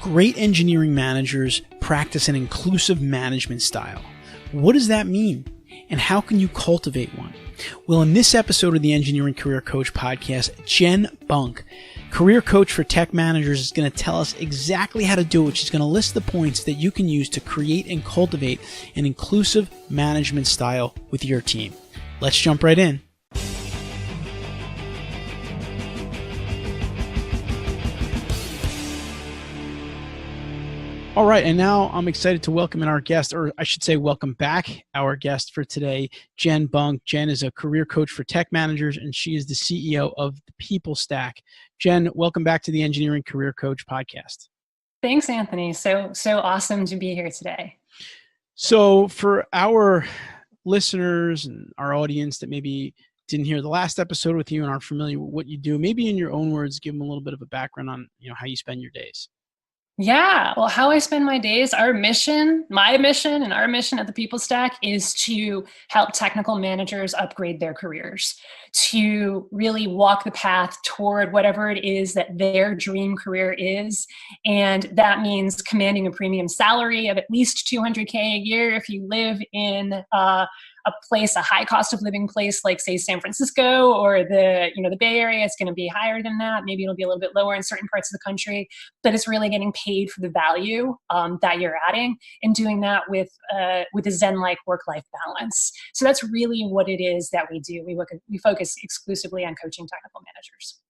Great engineering managers practice an inclusive management style. What does that mean? And how can you cultivate one? Well, in this episode of the Engineering Career Coach podcast, Jen Bunk, career coach for tech managers, is going to tell us exactly how to do it. She's going to list the points that you can use to create and cultivate an inclusive management style with your team. Let's jump right in. All right, and now I'm excited to welcome in our guest, or I should say welcome back our guest for today, Jen Bunk. Jen is a career coach for tech managers, and she is the CEO of the People Stack. Jen, welcome back to the Engineering Career Coach podcast. Thanks, Anthony. So awesome to be here today. So for our listeners and our audience that maybe didn't hear the last episode with you and aren't familiar with what you do, maybe in your own words, give them a little bit of a background on how you spend your days. Yeah, well, how I spend my days, my mission and our mission at the People Stack is to help technical managers upgrade their careers, to really walk the path toward whatever it is that their dream career is. And that means commanding a premium salary of at least $200K a year if you live in a high cost of living place like, say, San Francisco or the Bay Area. It's going to be higher than that. Maybe it'll be a little bit lower in certain parts of the country, but it's really getting paid for the value that you're adding, and doing that with a Zen-like work-life balance. So that's really what it is that we do. We focus exclusively on coaching technical managers.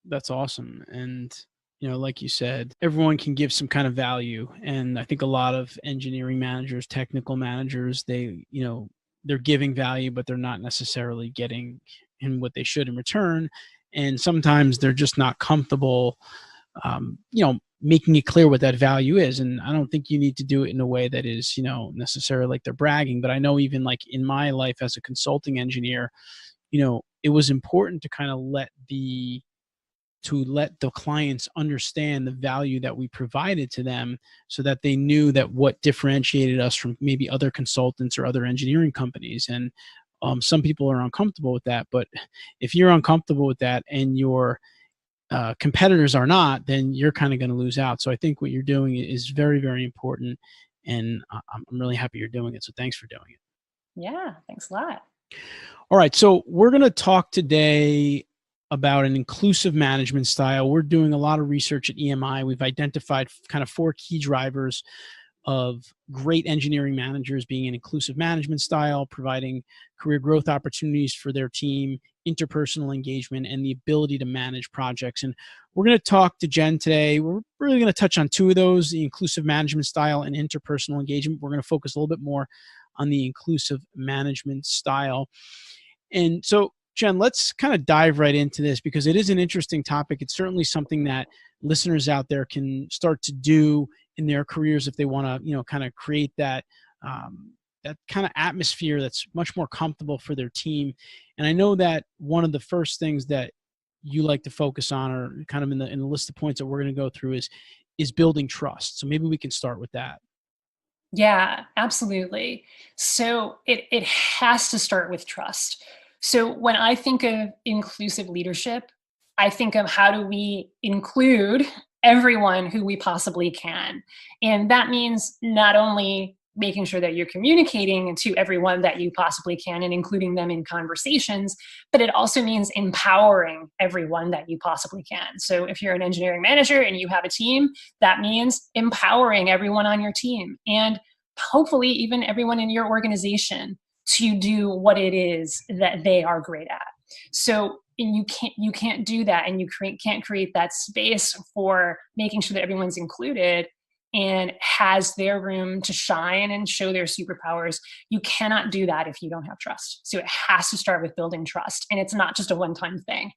That's awesome. And like you said, everyone can give some kind of value. And I think a lot of engineering managers, technical managers, they're giving value, but they're not necessarily getting in what they should in return. And sometimes they're just not comfortable, making it clear what that value is. And I don't think you need to do it in a way that is, necessarily like they're bragging. But I know even like in my life as a consulting engineer, it was important to kind of let the clients understand the value that we provided to them, so that they knew that what differentiated us from maybe other consultants or other engineering companies. And some people are uncomfortable with that, but if you're uncomfortable with that and your competitors are not, then you're kind of going to lose out. So I think what you're doing is very, very important, and I'm really happy you're doing it. So thanks for doing it. Yeah, thanks a lot. All right, so we're going to talk today about an inclusive management style. We're doing a lot of research at EMI. We've identified kind of 4 key drivers of great engineering managers being an inclusive management style, providing career growth opportunities for their team, interpersonal engagement, and the ability to manage projects. And we're going to talk to Jen today. We're really going to touch on 2 of those, the inclusive management style and interpersonal engagement. We're going to focus a little bit more on the inclusive management style. And so, Jen, let's kind of dive right into this, because it is an interesting topic. It's certainly something that listeners out there can start to do in their careers if they want to, kind of create that kind of atmosphere that's much more comfortable for their team. And I know that one of the first things that you like to focus on, or kind of in the list of points that we're going to go through, is building trust. So maybe we can start with that. Yeah, absolutely. So it has to start with trust. So when I think of inclusive leadership, I think of how do we include everyone who we possibly can. And that means not only making sure that you're communicating to everyone that you possibly can and including them in conversations, but it also means empowering everyone that you possibly can. So if you're an engineering manager and you have a team, that means empowering everyone on your team, and hopefully even everyone in your organization to do what it is that they are great at. So you can't do that, and you can't create that space for making sure that everyone's included and has their room to shine and show their superpowers. You cannot do that if you don't have trust. So it has to start with building trust, and it's not just a one-time thing.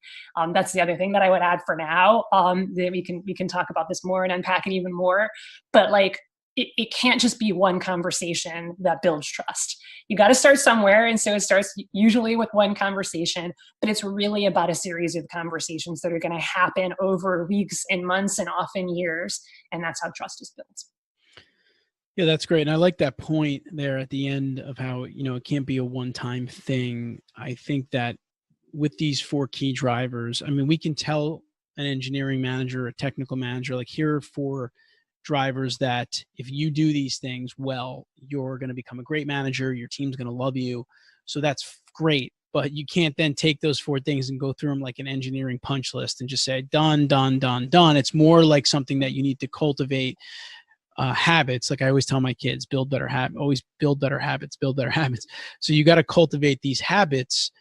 That's the other thing that I would add for now. That we can talk about this more and unpack it even more. But it can't just be one conversation that builds trust. You got to start somewhere. And so it starts usually with one conversation, but it's really about a series of conversations that are going to happen over weeks and months and often years. And that's how trust is built. Yeah, that's great. And I like that point there at the end of how, it can't be a one-time thing. I think that with these 4 key drivers, we can tell an engineering manager, a technical manager, like, here are 4 drivers that if you do these things well, you're going to become a great manager. Your team's going to love you. So that's great. But you can't then take those 4 things and go through them like an engineering punch list and just say, done, done, done, done. It's more like something that you need to cultivate habits. Like I always tell my kids, build better habits, always build better habits, build better habits. So you got to cultivate these habits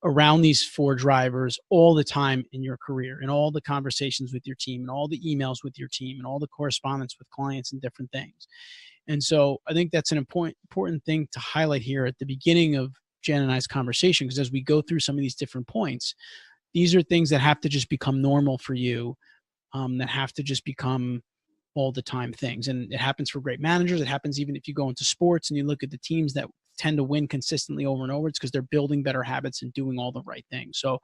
around these 4 drivers all the time in your career, and all the conversations with your team, and all the emails with your team, and all the correspondence with clients and different things. And so I think that's an important thing to highlight here at the beginning of Jen and I's conversation, because as we go through some of these different points, these are things that have to just become normal for you, that have to just become all the time things. And it happens for great managers. It happens even if you go into sports and you look at the teams that tend to win consistently over and over. It's because they're building better habits and doing all the right things. So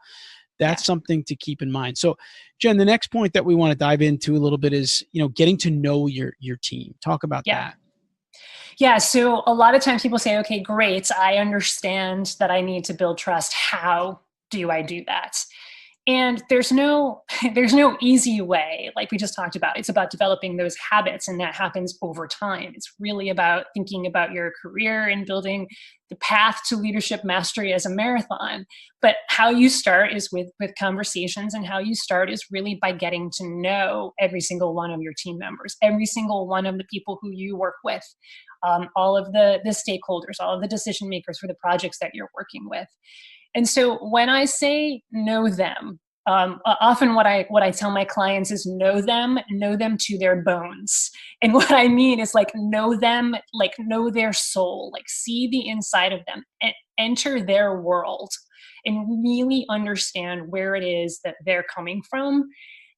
that's something to keep in mind. So Jen, the next point that we want to dive into a little bit is, getting to know your team. Talk about that. Yeah. So a lot of times people say, okay, great. I understand that I need to build trust. How do I do that? And there's no easy way, like we just talked about. It's about developing those habits, and that happens over time. It's really about thinking about your career and building the path to leadership mastery as a marathon. But how you start is with conversations, and how you start is really by getting to know every single one of your team members, every single one of the people who you work with, all of the stakeholders, all of the decision makers for the projects that you're working with. And so when I say know them, often what I tell my clients is know them to their bones. And what I mean is like know them, like know their soul, like see the inside of them and enter their world and really understand where it is that they're coming from.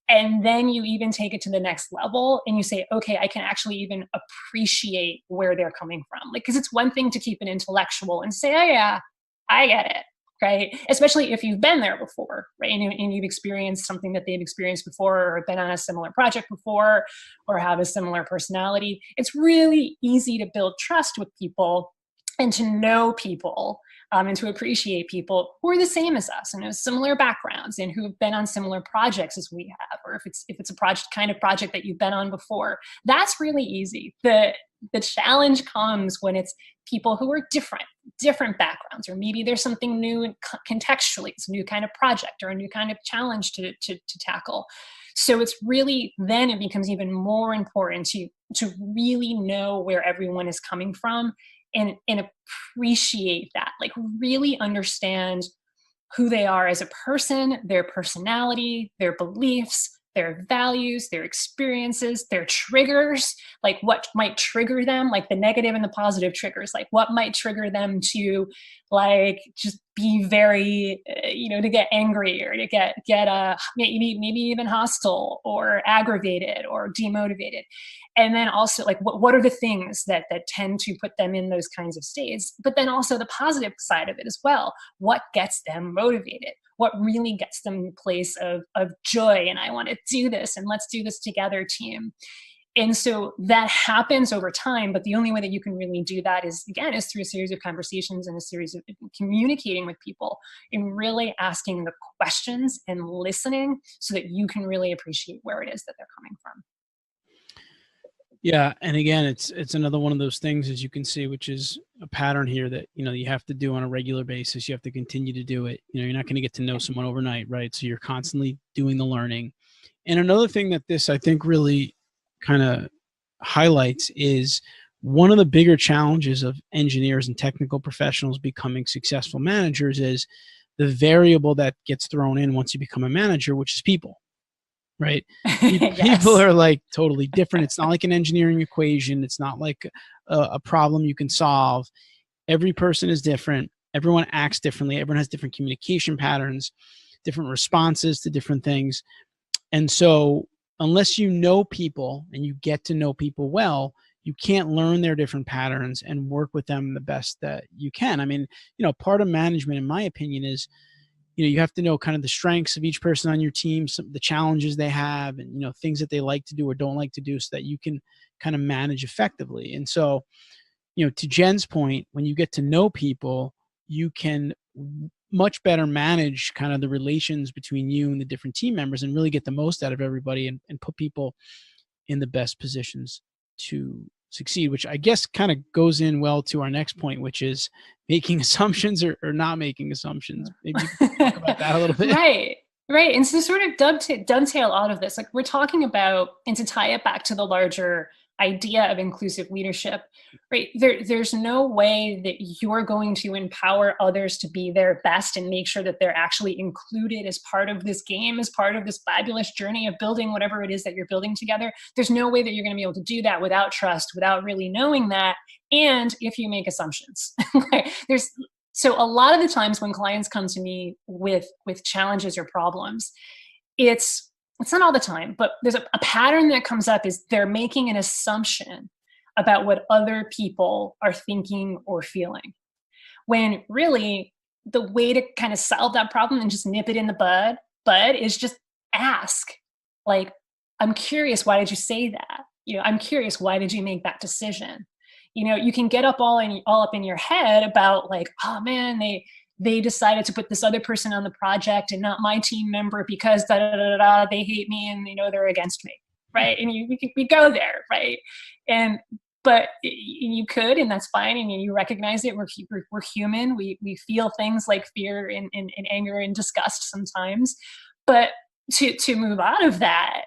And then you even take it to the next level and you say, okay, I can actually even appreciate where they're coming from. Like, because it's one thing to keep an intellectual and say, oh yeah, I get it. Right? Especially if you've been there before, right? And you've experienced something that they've experienced before, or been on a similar project before, or have a similar personality. It's really easy to build trust with people and to know people, and to appreciate people who are the same as us and have similar backgrounds and who have been on similar projects as we have, or if it's a kind of project that you've been on before. That's really easy. The challenge comes when it's people who are different backgrounds, or maybe there's something new contextually. It's a new kind of project or a new kind of challenge to tackle. So it's really, then it becomes even more important to really know where everyone is coming from and appreciate that, like really understand who they are as a person, their personality, their beliefs, their values, their experiences, their triggers, like what might trigger them, like the negative and the positive triggers, like what might trigger them to like just be very, to get angry, or to get maybe even hostile or aggravated or demotivated. And then also like what are the things that tend to put them in those kinds of states, but then also the positive side of it as well. What gets them motivated? What really gets them in a place of joy, and I want to do this, and let's do this together, team. And so that happens over time, but the only way that you can really do that is through a series of conversations and a series of communicating with people and really asking the questions and listening so that you can really appreciate where it is that they're coming from. Yeah. And again, it's another one of those things, as you can see, which is a pattern here that, you have to do on a regular basis. You have to continue to do it. You're not going to get to know someone overnight, right? So you're constantly doing the learning. And another thing that this, I think, really kind of highlights is one of the bigger challenges of engineers and technical professionals becoming successful managers is the variable that gets thrown in once you become a manager, which is people. Right? Yes. People are like totally different. It's not like an engineering equation. It's not like a problem you can solve. Every person is different. Everyone acts differently. Everyone has different communication patterns, different responses to different things. And so unless you know people and you get to know people well, you can't learn their different patterns and work with them the best that you can. I mean, part of management, in my opinion, is you have to know kind of the strengths of each person on your team, the challenges they have, and things that they like to do or don't like to do, so that you can kind of manage effectively. And so, to Jen's point, when you get to know people, you can much better manage kind of the relations between you and the different team members and really get the most out of everybody, and put people in the best positions to succeed, which I guess kind of goes in well to our next point, which is making assumptions or not making assumptions. Maybe you can talk about that a little bit. Right. Right. And so sort of dovetail all of this, like we're talking about, and to tie it back to the larger idea of inclusive leadership, right? There's no way that you're going to empower others to be their best and make sure that they're actually included as part of this game, as part of this fabulous journey of building whatever it is that you're building together. There's no way that you're going to be able to do that without trust, without really knowing that. And if you make assumptions, so a lot of the times when clients come to me with challenges or problems, it's not all the time, but there's a pattern that comes up is they're making an assumption about what other people are thinking or feeling. When really the way to kind of solve that problem and just nip it in the bud is just ask, like, I'm curious, why did you say that? I'm curious, why did you make that decision? You can get all up in your head about like, oh man, they decided to put this other person on the project and not my team member because they hate me and they're against me, right? And we go there, right? But you could, and that's fine, and you recognize it. We're human. We feel things like fear and anger and disgust sometimes, but to move out of that,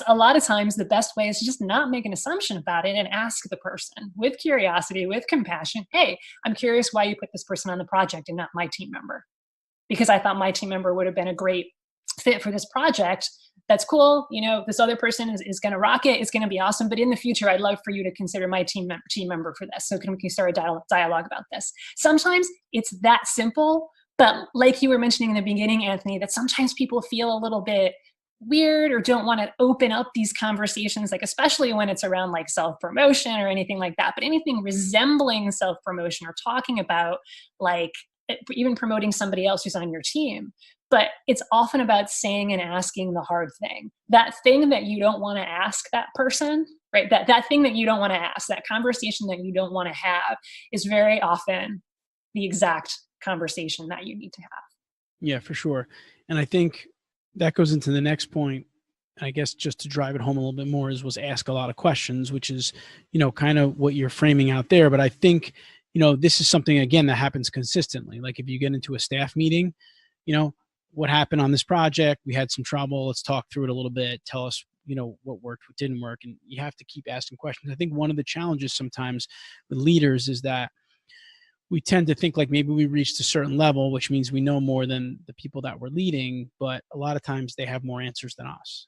a lot of times the best way is to just not make an assumption about it and ask the person with curiosity, with compassion, hey, I'm curious why you put this person on the project and not my team member, because I thought my team member would have been a great fit for this project. That's cool. This other person is going to rock it. It's going to be awesome. But in the future, I'd love for you to consider my team member for this. So can we start a dialogue about this? Sometimes it's that simple, but like you were mentioning in the beginning, Anthony, that sometimes people feel a little bit weird or don't want to open up these conversations, like especially when it's around like self-promotion or anything like that, but anything resembling self-promotion or talking about like even promoting somebody else who's on your team. But it's often about saying and asking the hard thing, that thing that you don't want to ask that person, right? That thing that you don't want to ask, that conversation that you don't want to have is very often the exact conversation that you need to have. Yeah, for sure. And I think that goes into the next point. I guess just to drive it home a little bit more was ask a lot of questions, which is, kind of what you're framing out there. But I think, this is something, again, that happens consistently. Like if you get into a staff meeting, what happened on this project? We had some trouble. Let's talk through it a little bit. Tell us, what worked, what didn't work. And you have to keep asking questions. I think one of the challenges sometimes with leaders is that we tend to think like maybe we reached a certain level, which means we know more than the people that we're leading, but a lot of times they have more answers than us.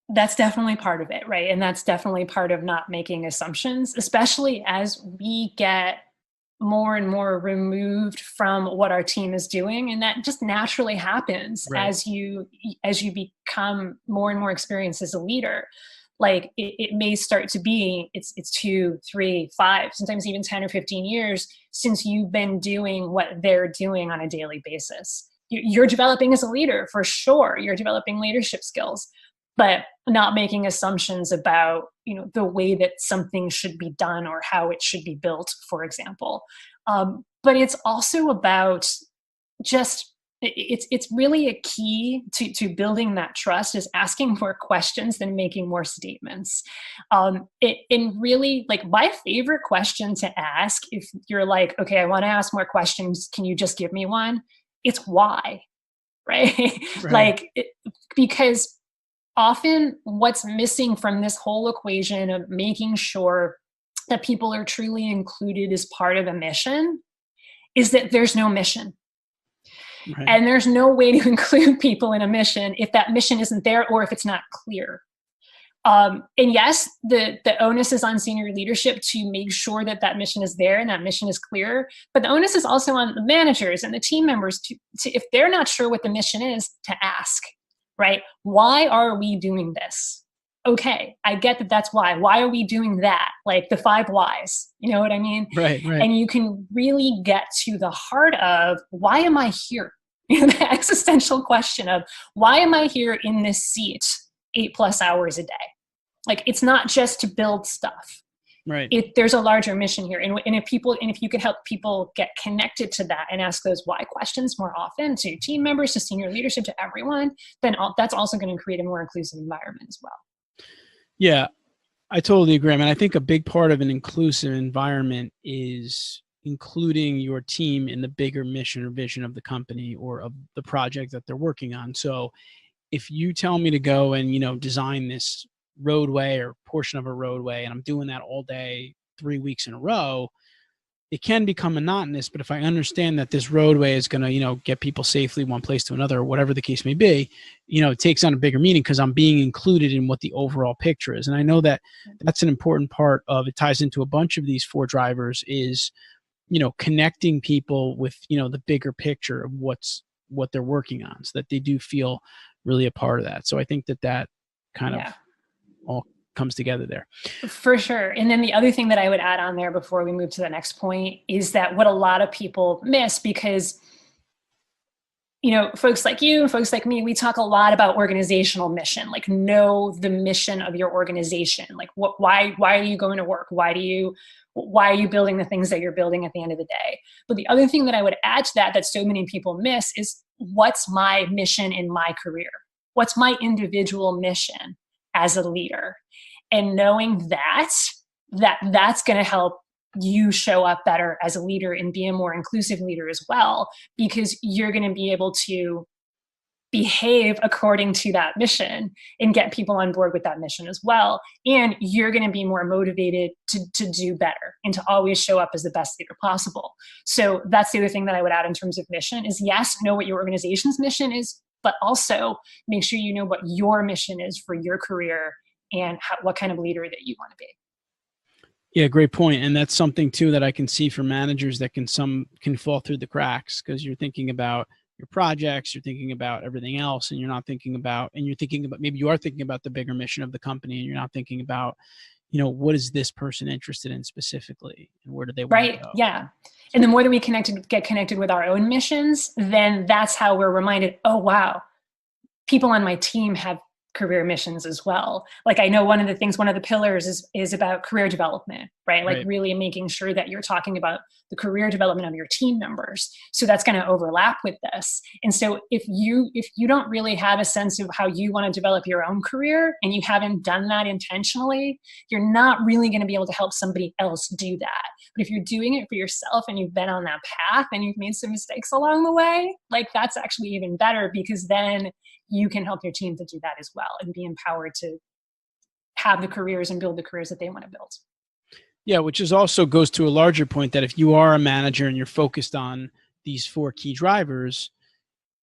That's definitely part of it, right? And that's definitely part of not making assumptions, especially as we get more and more removed from what our team is doing. And that just naturally happens right. as you become more and more experienced as a leader. Like it may start to be, it's 2, 3, 5, sometimes even 10 or 15 years since you've been doing what they're doing on a daily basis. You're developing as a leader, for sure. You're developing leadership skills, but not making assumptions about, the way that something should be done or how it should be built, for example. But it's also about just, it's really a key to building that trust is asking more questions than making more statements. And really, like, my favorite question to ask, if you're like, okay, I want to ask more questions, can you just give me one? It's why, right? Right. Because often what's missing from this whole equation of making sure that people are truly included as part of a mission is that there's no mission. Right. And there's no way to include people in a mission if that mission isn't there or if it's not clear. And yes, the onus is on senior leadership to make sure that that mission is there and that mission is clear. But the onus is also on the managers and the team members to if they're not sure what the mission is, to ask, right? Why are we doing this? Okay, I get that that's why. Why are we doing that? Like the 5 whys, you know what I mean? Right. And you can really get to the heart of, why am I here? The existential question of, why am I here in this seat 8+ hours a day? Like, it's not just to build stuff. Right. There's a larger mission here. And if you could help people get connected to that and ask those why questions more often to team members, to senior leadership, to everyone, then that's also going to create a more inclusive environment as well. Yeah, I totally agree. I mean, I think a big part of an inclusive environment is including your team in the bigger mission or vision of the company or of the project that they're working on. So if you tell me to go and, design this roadway or portion of a roadway, and I'm doing that all day, 3 weeks in a row, it can become monotonous. But if I understand that this roadway is going to, get people safely one place to another, or whatever the case may be, it takes on a bigger meaning because I'm being included in what the overall picture is. And I know that that's an important part of it. Ties into a bunch of these 4 drivers is, connecting people with, the bigger picture of what they're working on, so that they do feel really a part of that. So I think that kind of all comes together there. For sure. And then the other thing that I would add on there before we move to the next point is that what a lot of people miss, because folks like you, folks like me, we talk a lot about organizational mission, like know the mission of your organization. Like why are you going to work? Why are you building the things that you're building at the end of the day? But the other thing that I would add to that so many people miss is, what's my mission in my career? What's my individual mission as a leader? And knowing that's going to help you show up better as a leader and be a more inclusive leader as well, because you're going to be able to behave according to that mission and get people on board with that mission as well. And you're going to be more motivated to do better and to always show up as the best leader possible. So that's the other thing that I would add in terms of mission is, yes, know what your organization's mission is, but also make sure you know what your mission is for your career and what kind of leader that you want to be. Yeah, great point. And that's something too that I can see for managers that can fall through the cracks, because you're thinking about your projects, you're thinking about everything else, and you're thinking about maybe you are thinking about the bigger mission of the company, and you're not thinking about, what is this person interested in specifically, and where do they want to go? Yeah. And the more that we get connected with our own missions, then that's how we're reminded, oh, wow, people on my team have career missions as well. Like, I know one of the pillars is about career development, right? Like really making sure that you're talking about the career development of your team members. So that's going to overlap with this. And so if you don't really have a sense of how you want to develop your own career, and you haven't done that intentionally, you're not really going to be able to help somebody else do that. But if you're doing it for yourself and you've been on that path and you've made some mistakes along the way, like that's actually even better, because then you can help your team to do that as well and be empowered to have the careers and build the careers that they want to build. Yeah, which is also goes to a larger point that if you are a manager and you're focused on these 4 key drivers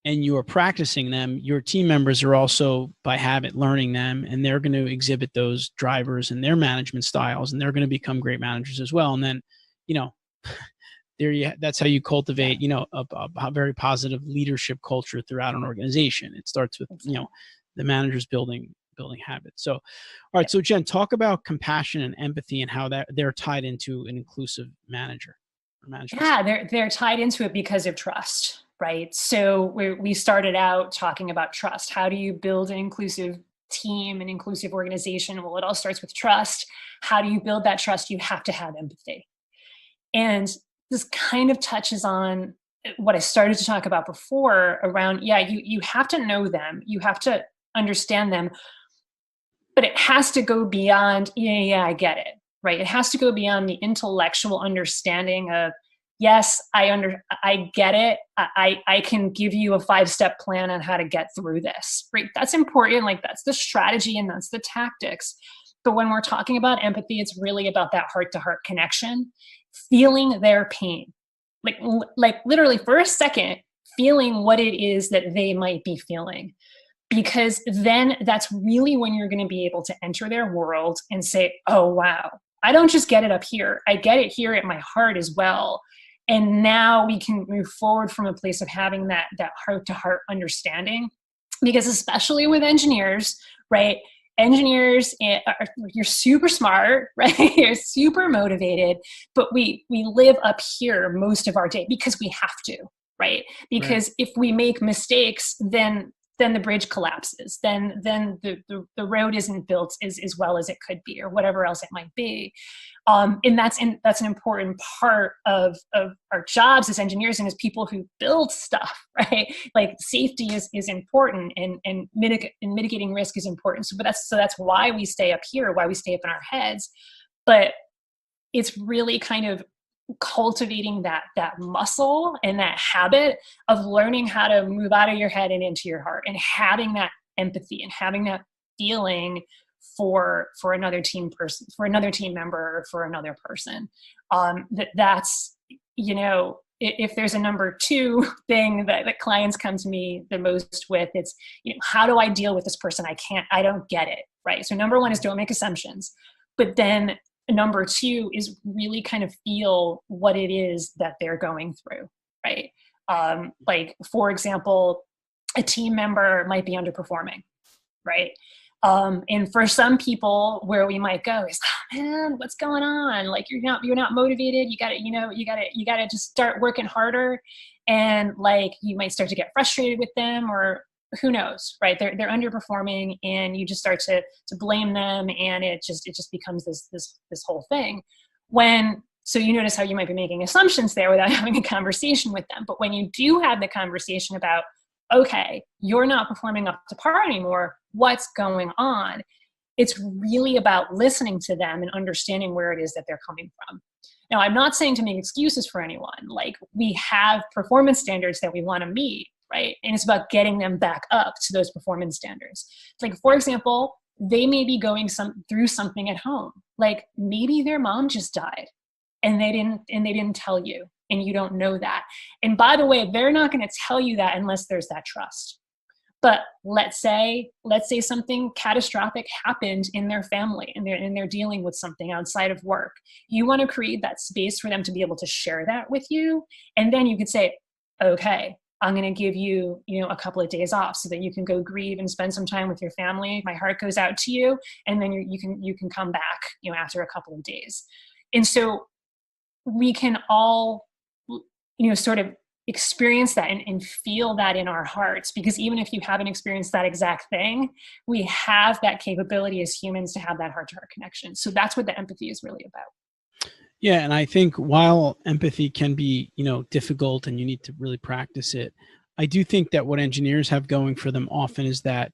and you are practicing them, your team members are also by habit learning them, and they're going to exhibit those drivers and their management styles, and they're going to become great managers as well. And then, that's how you cultivate, a very positive leadership culture throughout an organization. It starts with, the managers building habits. So, all right. So Jen, talk about compassion and empathy and how they're tied into an inclusive manager or management. Yeah, they're tied into it because of trust, right? So we started out talking about trust. How do you build an inclusive team, an inclusive organization? Well, it all starts with trust. How do you build that trust? You have to have empathy. And this kind of touches on what I started to talk about before around, you have to know them, you have to understand them, but it has to go beyond, I get it, right? It has to go beyond the intellectual understanding of, yes, I get it. I can give you a 5-step plan on how to get through this, right? That's important. Like that's the strategy and that's the tactics. But when we're talking about empathy, it's really about that heart-to-heart connection, feeling their pain, like literally for a second, feeling what it is that they might be feeling, because then that's really when you're going to be able to enter their world and say, oh, wow, I don't just get it up here. I get it here at my heart as well. And now we can move forward from a place of having that heart-to-heart understanding, because especially with engineers, right? Engineers, you're super smart, right? You're super motivated, but we live up here most of our day because we have to, right? Because if we make mistakes, then then the bridge collapses. Then the road isn't built as well as it could be, or whatever else it might be. And that's an important part of our jobs as engineers and as people who build stuff, right? Like safety is important, and mitigating risk is important. So that's why we stay up here, why we stay up in our heads. But it's really kind of cultivating that muscle and that habit of learning how to move out of your head and into your heart, and having that empathy and having that feeling for another team person, for another team member, or for another person. That's, if there's a number two thing that clients come to me the most with, it's, how do I deal with this person? I don't get it. Right. So number one is don't make assumptions, but then number two is really kind of feel what it is that they're going through. Right. Like, for example, a team member might be underperforming. Right. And for some people, where we might go is, oh man, what's going on? Like, you're not motivated. You gotta just start working harder. And like, you might start to get frustrated with them, or who knows, right? They're underperforming, and you just start to blame them. And it just becomes this whole thing. So you notice how you might be making assumptions there without having a conversation with them. But when you do have the conversation about, okay, you're not performing up to par anymore, what's going on? It's really about listening to them and understanding where it is that they're coming from. Now, I'm not saying to make excuses for anyone. Like, we have performance standards that we want to meet, right? And it's about getting them back up to those performance standards. Like, for example, they may be going through something at home. Like, maybe their mom just died and they didn't tell you, and you don't know that. And by the way, they're not going to tell you that unless there's that trust. But let's say something catastrophic happened in their family, and they're dealing with something outside of work. You want to create that space for them to be able to share that with you. And then you could say, okay, I'm going to give you, a couple of days off so that you can go grieve and spend some time with your family. My heart goes out to you. And then you can come back, after a couple of days. And so we can all, sort of experience that and feel that in our hearts, because even if you haven't experienced that exact thing, we have that capability as humans to have that heart-to-heart connection. So that's what the empathy is really about. Yeah. And I think while empathy can be, difficult and you need to really practice it, I do think that what engineers have going for them often is that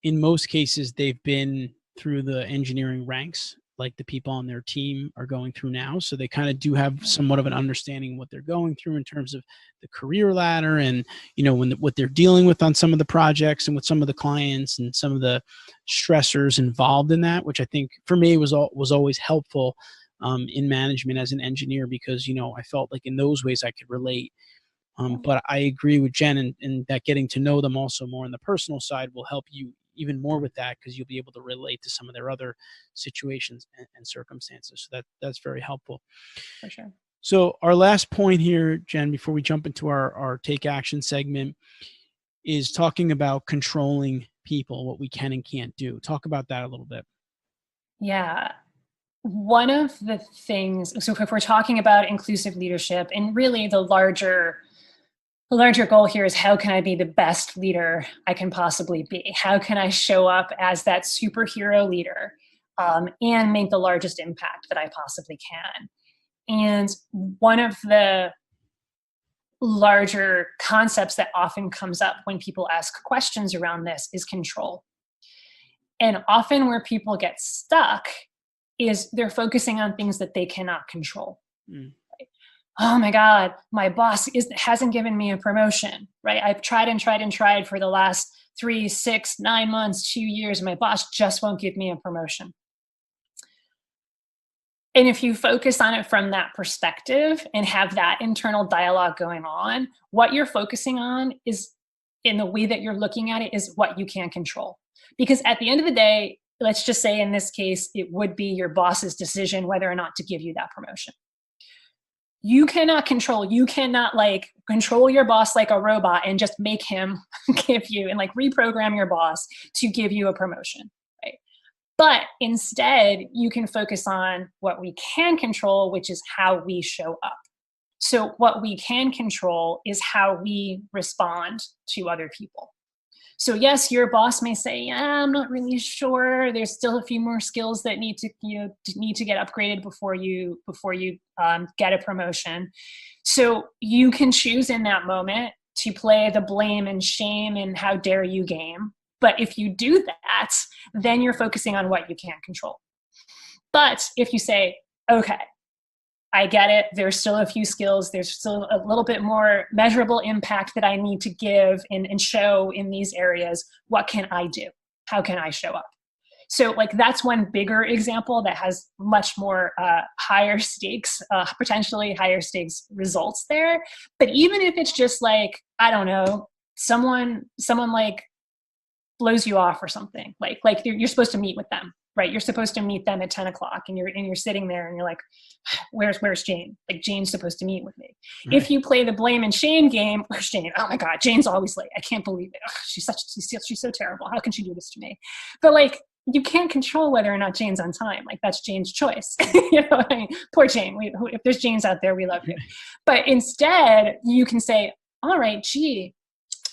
in most cases, they've been through the engineering ranks, like the people on their team are going through now. So they kind of do have somewhat of an understanding of what they're going through in terms of the career ladder, and, what they're dealing with on some of the projects and with some of the clients and some of the stressors involved in that, which I think for me was always helpful in management as an engineer, because, I felt like in those ways I could relate. But I agree with Jen in that getting to know them also more on the personal side will help you even more with that, because you'll be able to relate to some of their other situations and circumstances. So that's very helpful. For sure. So our last point here, Jen, before we jump into our take action segment, is talking about controlling people, what we can and can't do. Talk about that a little bit. Yeah. One of the things, so if we're talking about inclusive leadership, and really the larger goal here is, how can I be the best leader I can possibly be? How can I show up as that superhero leader and make the largest impact that I possibly can? And one of the larger concepts that often comes up when people ask questions around this is control. And often where people get stuck is they're focusing on things that they cannot control. Mm. Oh my God, my boss hasn't given me a promotion, right? I've tried for the last 3, 6, 9 months, 2 years. My boss just won't give me a promotion. And if you focus on it from that perspective and have that internal dialogue going on, what you're focusing on is, in the way that you're looking at it, is what you can control. Because at the end of the day, let's just say in this case, it would be your boss's decision whether or not to give you that promotion. You cannot control your boss like a robot and just make him give you, and reprogram your boss to give you a promotion, right? But instead, you can focus on what we can control, which is how we show up. So what we can control is how we respond to other people. So yes, your boss may say, yeah, I'm not really sure. There's still a few more skills that need to get upgraded before you get a promotion. So you can choose in that moment to play the blame and shame and how dare you game. But if you do that, then you're focusing on what you can't control. But if you say, okay, I get it, there's still a few skills, there's still a little bit more measurable impact that I need to give and show in these areas, what can I do? How can I show up? So like that's one bigger example that has much more higher stakes, potentially higher stakes results there. But even if it's just like, I don't know, someone like blows you off or something, like you're supposed to meet with them, right? You're supposed to meet them at 10 o'clock and you're sitting there and you're like, where's Jane? Like Jane's supposed to meet with me. Right. If you play the blame and shame game, where's Jane? Oh my God, Jane's always late. I can't believe it. Ugh, she's so terrible. How can she do this to me? But like, you can't control whether or not Jane's on time. Like that's Jane's choice. You know what I mean? Poor Jane. If there's Janes out there, we love you. But instead you can say, all right, gee,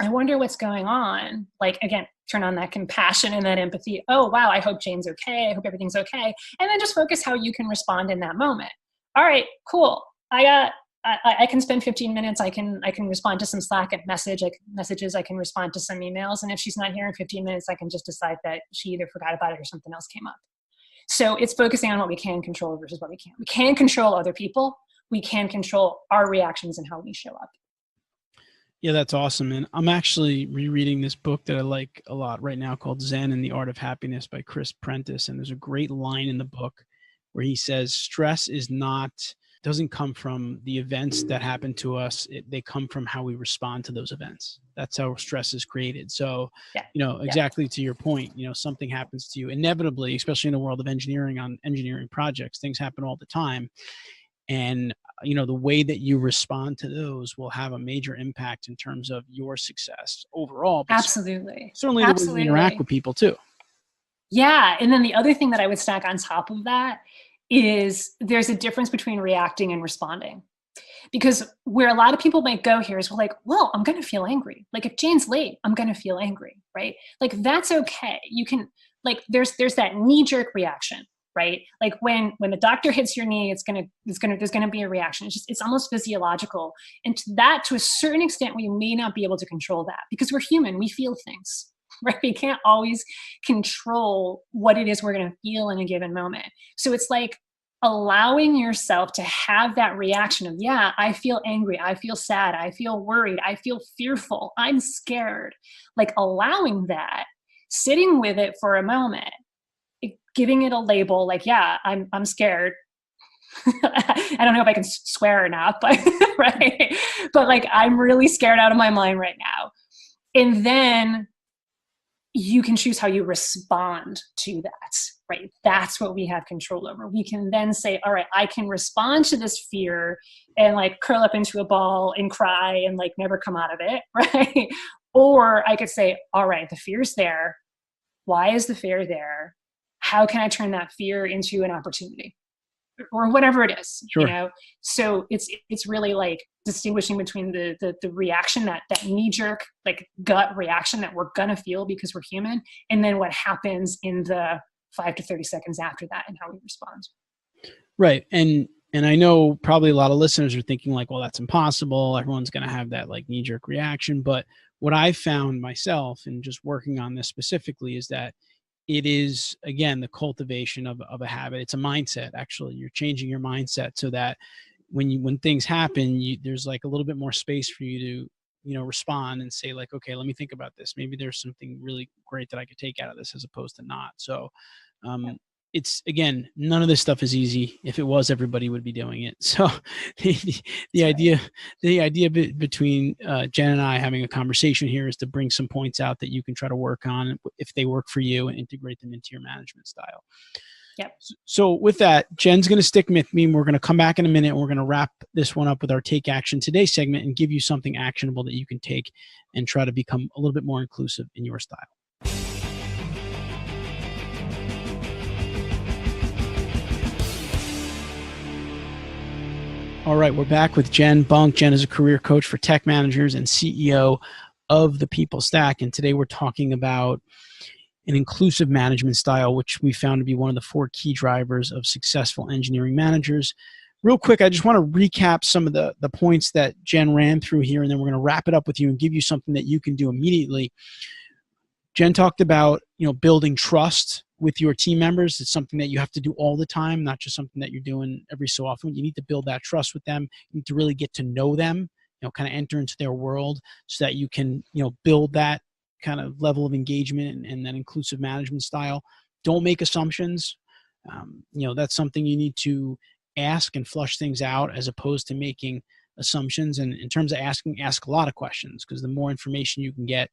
I wonder what's going on. Like, again, turn on that compassion and that empathy. Oh, wow, I hope Jane's okay. I hope everything's okay. And then just focus how you can respond in that moment. All right, cool. I can spend 15 minutes. I can respond to some Slack messages. I can respond to some emails. And if she's not here in 15 minutes, I can just decide that she either forgot about it or something else came up. So it's focusing on what we can control versus what we can't. We can't control other people. We can control our reactions and how we show up. Yeah, that's awesome. And I'm actually rereading this book that I like a lot right now called Zen and the Art of Happiness by Chris Prentice. And there's a great line in the book where he says, stress doesn't come from the events that happen to us. They come from how we respond to those events. That's how stress is created. So, exactly to your point, something happens to you inevitably, especially in the world of engineering, on engineering projects, things happen all the time. And, the way that you respond to those will have a major impact in terms of your success overall. Absolutely. Certainly the way you interact with people too. Yeah. And then the other thing that I would stack on top of that is there's a difference between reacting and responding. Because where a lot of people might go here is well, I'm going to feel angry. Like if Jane's late, I'm going to feel angry, right? Like that's okay. You can, there's that knee-jerk reaction. Right? Like when the doctor hits your knee, there's going to be a reaction. It's almost physiological. And to a certain extent, we may not be able to control that because we're human. We feel things, right? We can't always control what it is we're going to feel in a given moment. So it's like allowing yourself to have that reaction of, yeah, I feel angry. I feel sad. I feel worried. I feel fearful. I'm scared. Like allowing that, sitting with it for a moment, giving it a label, like, yeah, I'm scared. I don't know if I can swear or not, but right. But like, I'm really scared out of my mind right now. And then you can choose how you respond to that, right? That's what we have control over. We can then say, all right, I can respond to this fear and like curl up into a ball and cry and like never come out of it, right? Or I could say, all right, the fear's there. Why is the fear there? How can I turn that fear into an opportunity or whatever it is, Sure. So it's really like distinguishing between the reaction, that knee-jerk, like gut reaction that we're going to feel because we're human. And then what happens in the 5 to 30 seconds after that and how we respond. Right. And I know probably a lot of listeners are thinking like, well, that's impossible. Everyone's going to have that like knee-jerk reaction. But what I found myself in just working on this specifically is that it is, again, the cultivation of a habit. It's a mindset, actually. You're changing your mindset so that when things happen, there's like a little bit more space for you to, respond and say like, okay, let me think about this. Maybe there's something really great that I could take out of this as opposed to not. So it's, again, none of this stuff is easy. If it was, everybody would be doing it. So the idea between Jen and I having a conversation here is to bring some points out that you can try to work on if they work for you and integrate them into your management style. Yep. So with that, Jen's going to stick with me and we're going to come back in a minute and we're going to wrap this one up with our Take Action Today segment and give you something actionable that you can take and try to become a little bit more inclusive in your style. All right, we're back with Jen Bunk. Jen is a career coach for tech managers and CEO of the people stack. And today we're talking about an inclusive management style, which we found to be one of the 4 key drivers of successful engineering managers. Real quick, I just want to recap some of the points that Jen ran through here, and then we're going to wrap it up with you and give you something that you can do immediately. Jen talked about, building trust with your team members. It's something that you have to do all the time, not just something that you're doing every so often. You need to build that trust with them. You need to really get to know them, kind of enter into their world so that you can, build that kind of level of engagement and that inclusive management style. Don't make assumptions. That's something you need to ask and flush things out as opposed to making assumptions. And in terms of asking, ask a lot of questions, because the more information you can get,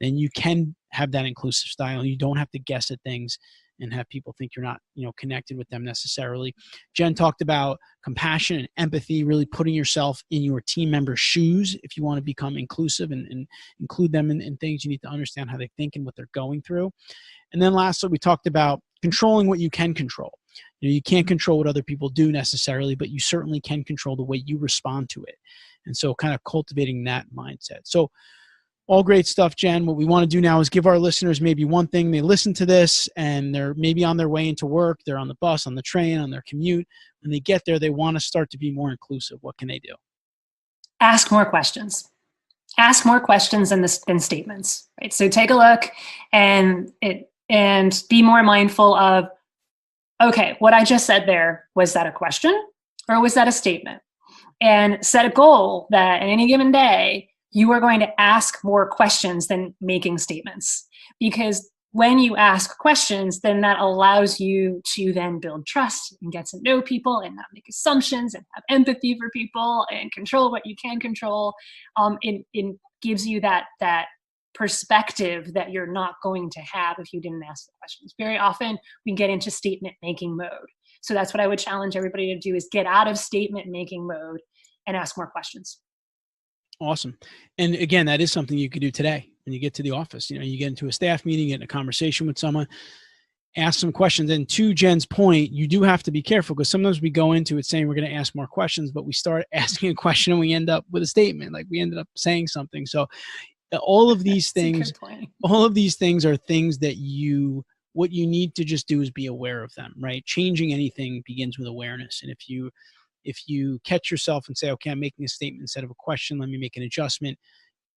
then you can have that inclusive style. You don't have to guess at things and have people think you're not, connected with them necessarily. Jen talked about compassion and empathy, really putting yourself in your team members' shoes. If you want to become inclusive and include them in things, you need to understand how they think and what they're going through. And then lastly, we talked about controlling what you can control. You can't control what other people do necessarily, but you certainly can control the way you respond to it. And so kind of cultivating that mindset. So all great stuff, Jen. What we want to do now is give our listeners maybe one thing. They listen to this and they're maybe on their way into work. They're on the bus, on the train, on their commute. When they get there, they want to start to be more inclusive. What can they do? Ask more questions. Ask more questions than statements. Right? So take a look and be more mindful of, okay, what I just said there, was that a question or was that a statement? And set a goal that in any given day, you are going to ask more questions than making statements. Because when you ask questions, then that allows you to then build trust and get to know people and not make assumptions and have empathy for people and control what you can control. It gives you that perspective that you're not going to have if you didn't ask the questions. Very often we get into statement making mode. So that's what I would challenge everybody to do, is get out of statement making mode and ask more questions. Awesome. And again, that is something you could do today when you get to the office. You get into a staff meeting, get in a conversation with someone, ask some questions. And to Jen's point, you do have to be careful, because sometimes we go into it saying we're going to ask more questions, but we start asking a question and we end up with a statement, like we ended up saying something. So all of these things, are things that what you need to just do is be aware of them, right? Changing anything begins with awareness. And if you catch yourself and say, okay, I'm making a statement instead of a question, let me make an adjustment.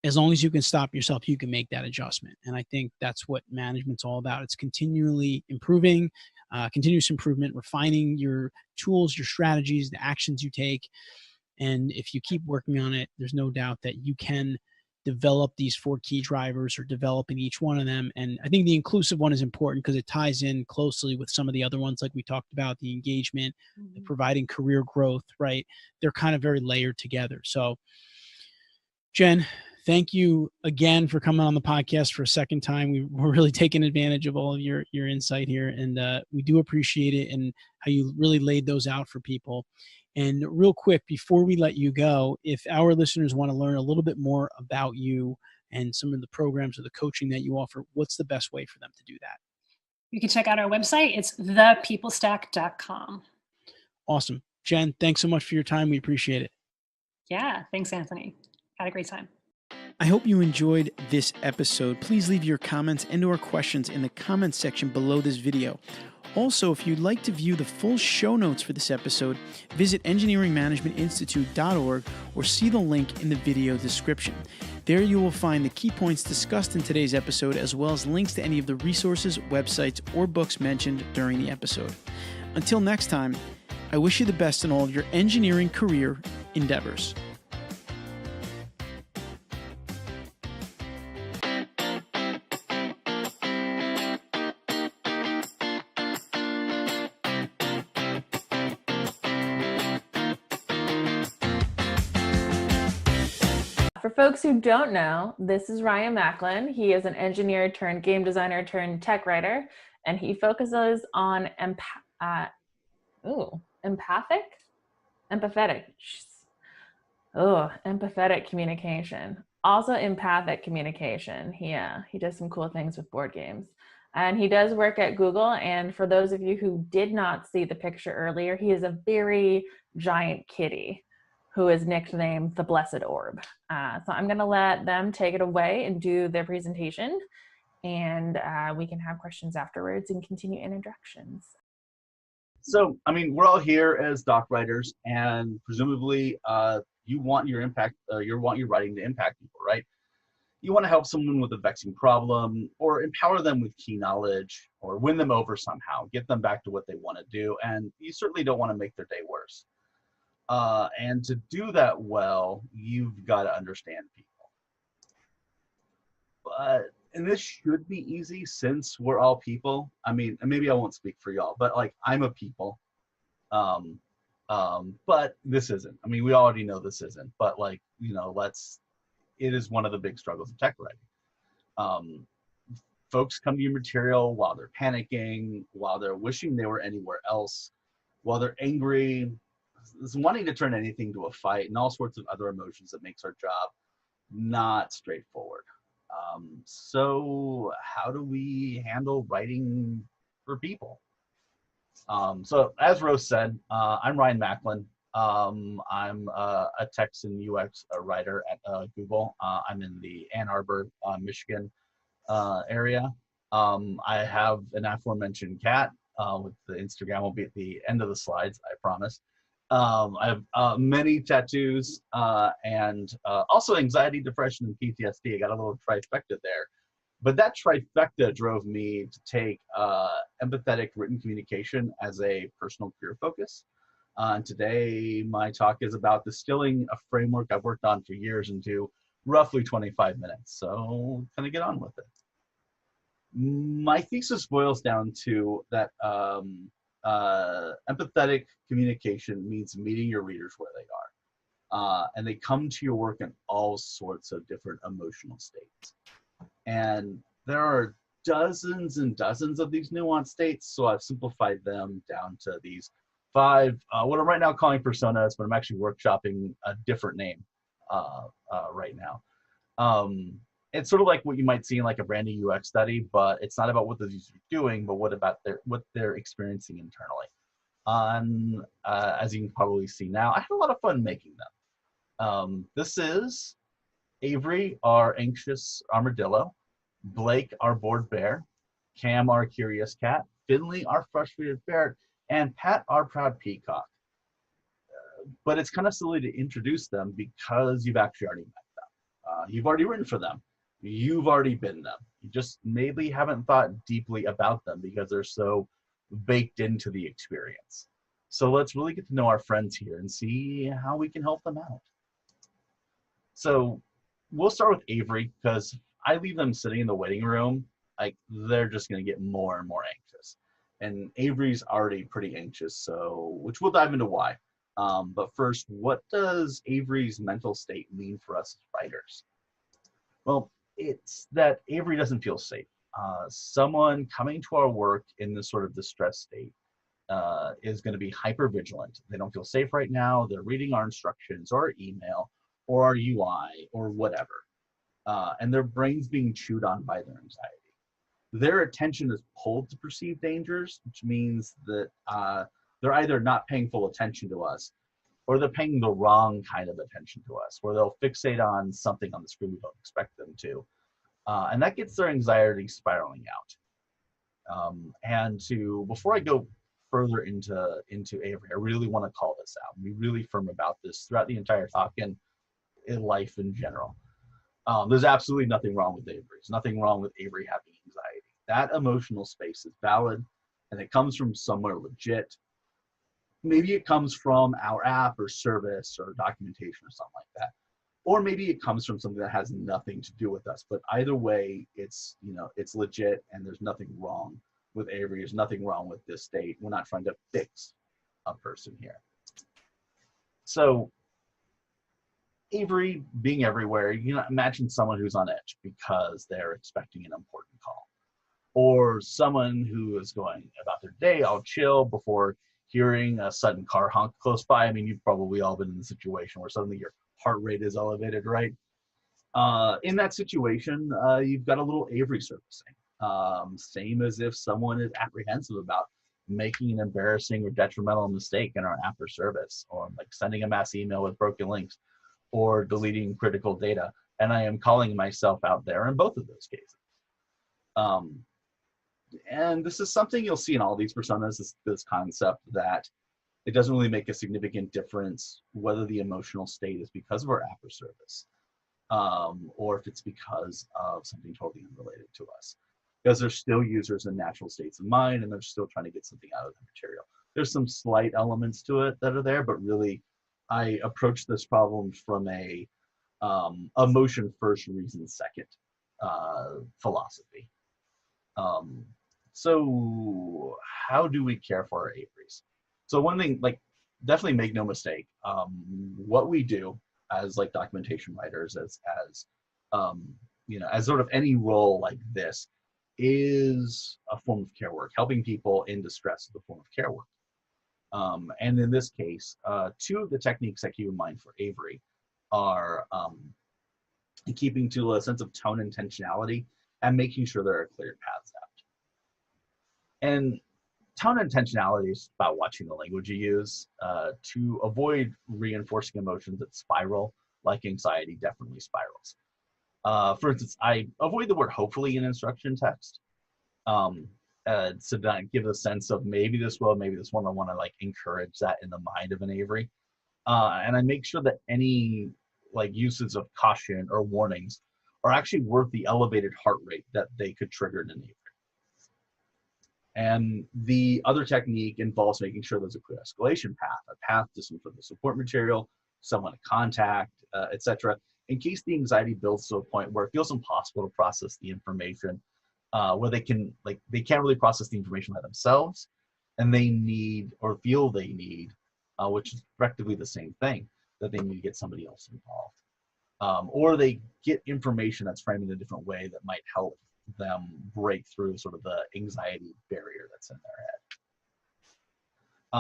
As long as you can stop yourself, you can make that adjustment. And I think that's what management's all about. It's continually improving, continuous improvement, refining your tools, your strategies, the actions you take. And if you keep working on it, there's no doubt that you can develop these 4 key drivers, or developing each one of them. And I think the inclusive one is important because it ties in closely with some of the other ones, like we talked about, the engagement, the providing career growth, right? They're kind of very layered together. So Jen, thank you again for coming on the podcast for a second time. We're really taking advantage of all of your insight here, and we do appreciate it and how you really laid those out for people. And real quick, before we let you go, if our listeners want to learn a little bit more about you and some of the programs or the coaching that you offer, what's the best way for them to do that? You can check out our website. It's thepeoplestack.com. Awesome. Jen, thanks so much for your time. We appreciate it. Yeah, thanks, Anthony. Had a great time. I hope you enjoyed this episode. Please leave your comments and/or questions in the comments section below this video. Also, if you'd like to view the full show notes for this episode, visit engineeringmanagementinstitute.org or see the link in the video description. There you will find the key points discussed in today's episode, as well as links to any of the resources, websites, or books mentioned during the episode. Until next time, I wish you the best in all of your engineering career endeavors. For folks who don't know, this is Ryan Macklin. He is an engineer turned game designer turned tech writer, and he focuses on empathetic communication. Also empathic communication. He does some cool things with board games. And he does work at Google. And for those of you who did not see the picture earlier, he is a very giant kitty. who is nicknamed the Blessed Orb. So I'm going to let them take it away and do their presentation, and we can have questions afterwards and continue introductions. So, I mean, we're all here as doc writers, and presumably you want your writing to impact people, right? You want to help someone with a vexing problem, or empower them with key knowledge, or win them over somehow, get them back to what they want to do, and you certainly don't want to make their day worse. And to do that well, you've got to understand people. And this should be easy since we're all people. I mean, and maybe I won't speak for y'all, but like, I'm a people. But this isn't. I mean, we already know this isn't, but like, you know, it is one of the big struggles of tech writing. Folks come to your material while they're panicking, while they're wishing they were anywhere else, while they're angry, wanting to turn anything to a fight, and all sorts of other emotions that makes our job not straightforward. So how do we handle writing for people? So as Rose said, I'm Ryan Macklin. I'm a text and UX writer at Google. I'm in the Ann Arbor, Michigan area. I have an aforementioned cat. With the Instagram will be at the end of the slides, I promise. I have many tattoos and also anxiety, depression, and PTSD. I got a little trifecta there. But that trifecta drove me to take empathetic written communication as a personal career focus. And today, my talk is about distilling a framework I've worked on for years into roughly 25 minutes. So kind of get on with it. My thesis boils down to that empathetic communication means meeting your readers where they are. And they come to your work in all sorts of different emotional states. And there are dozens and dozens of these nuanced states, so I've simplified them down to these 5, what I'm right now calling personas, but I'm actually workshopping a different name right now. It's sort of like what you might see in like a brand new UX study, but it's not about what the users are doing, but what they're experiencing internally. As you can probably see now, I had a lot of fun making them. This is Avery, our anxious armadillo, Blake, our bored bear, Cam, our curious cat, Finley, our frustrated ferret, and Pat, our proud peacock. But it's kind of silly to introduce them because you've actually already met them. You've already written for them. You've already been them. You just maybe haven't thought deeply about them because they're so baked into the experience. So let's really get to know our friends here and see how we can help them out. So we'll start with Avery because I leave them sitting in the waiting room, like they're just going to get more and more anxious. And Avery's already pretty anxious, so which we'll dive into why. But first, what does Avery's mental state mean for us as writers? Well, it's that Avery doesn't feel safe. Someone coming to our work in this sort of distress state is going to be hyper vigilant. They don't feel safe right now. They're reading our instructions or our email or our UI or whatever. And their brain's being chewed on by their anxiety. Their attention is pulled to perceived dangers, which means that they're either not paying full attention to us or they're paying the wrong kind of attention to us, where they'll fixate on something on the screen we don't expect them to. And that gets their anxiety spiraling out. Before I go further into Avery, I really want to call this out and be really firm about this throughout the entire talk and in life in general. There's absolutely nothing wrong with Avery. There's nothing wrong with Avery having anxiety. That emotional space is valid and it comes from somewhere legit. Maybe it comes from our app or service or documentation or something like that. Or maybe it comes from something that has nothing to do with us. But either way, it's legit and there's nothing wrong with Avery. There's nothing wrong with this state. We're not trying to fix a person here. So Avery being everywhere, imagine someone who's on edge because they're expecting an important call. Or someone who is going about their day all chill before hearing a sudden car honk close by. I mean, you've probably all been in the situation where suddenly your heart rate is elevated, right? In that situation, you've got a little Avery surfacing. Same as if someone is apprehensive about making an embarrassing or detrimental mistake in our app or service, or like sending a mass email with broken links, or deleting critical data. And I am calling myself out there in both of those cases. And this is something you'll see in all these personas, this concept that it doesn't really make a significant difference whether the emotional state is because of our app or service, or if it's because of something totally unrelated to us. Because they're still users in natural states of mind, and they're still trying to get something out of the material. There's some slight elements to it that are there, but really, I approach this problem from a emotion first, reason second philosophy. So how do we care for our Averys? So one thing, like, definitely make no mistake, what we do as like documentation writers, as you know, as sort of any role like this, is a form of care work. Helping people in distress is a form of care work. And in this case, two of the techniques I keep in mind for Avery are keeping to a sense of tone intentionality and making sure there are clear paths out. And tone intentionality is about watching the language you use to avoid reinforcing emotions that spiral, like anxiety definitely spirals. For instance, I avoid the word hopefully in instruction text. So that I give a sense of maybe this will, maybe this won't. I want to like encourage that in the mind of an Avery. And I make sure that any like uses of caution or warnings are actually worth the elevated heart rate that they could trigger in an Avery. And the other technique involves making sure there's a clear escalation path, a path to some sort of support material, someone to contact, etc. In case the anxiety builds to a point where it feels impossible to process the information, where they can't really process the information by themselves, and they need or feel they need, which is effectively the same thing, that they need to get somebody else involved, or they get information that's framed in a different way that might help them break through sort of the anxiety barrier that's in their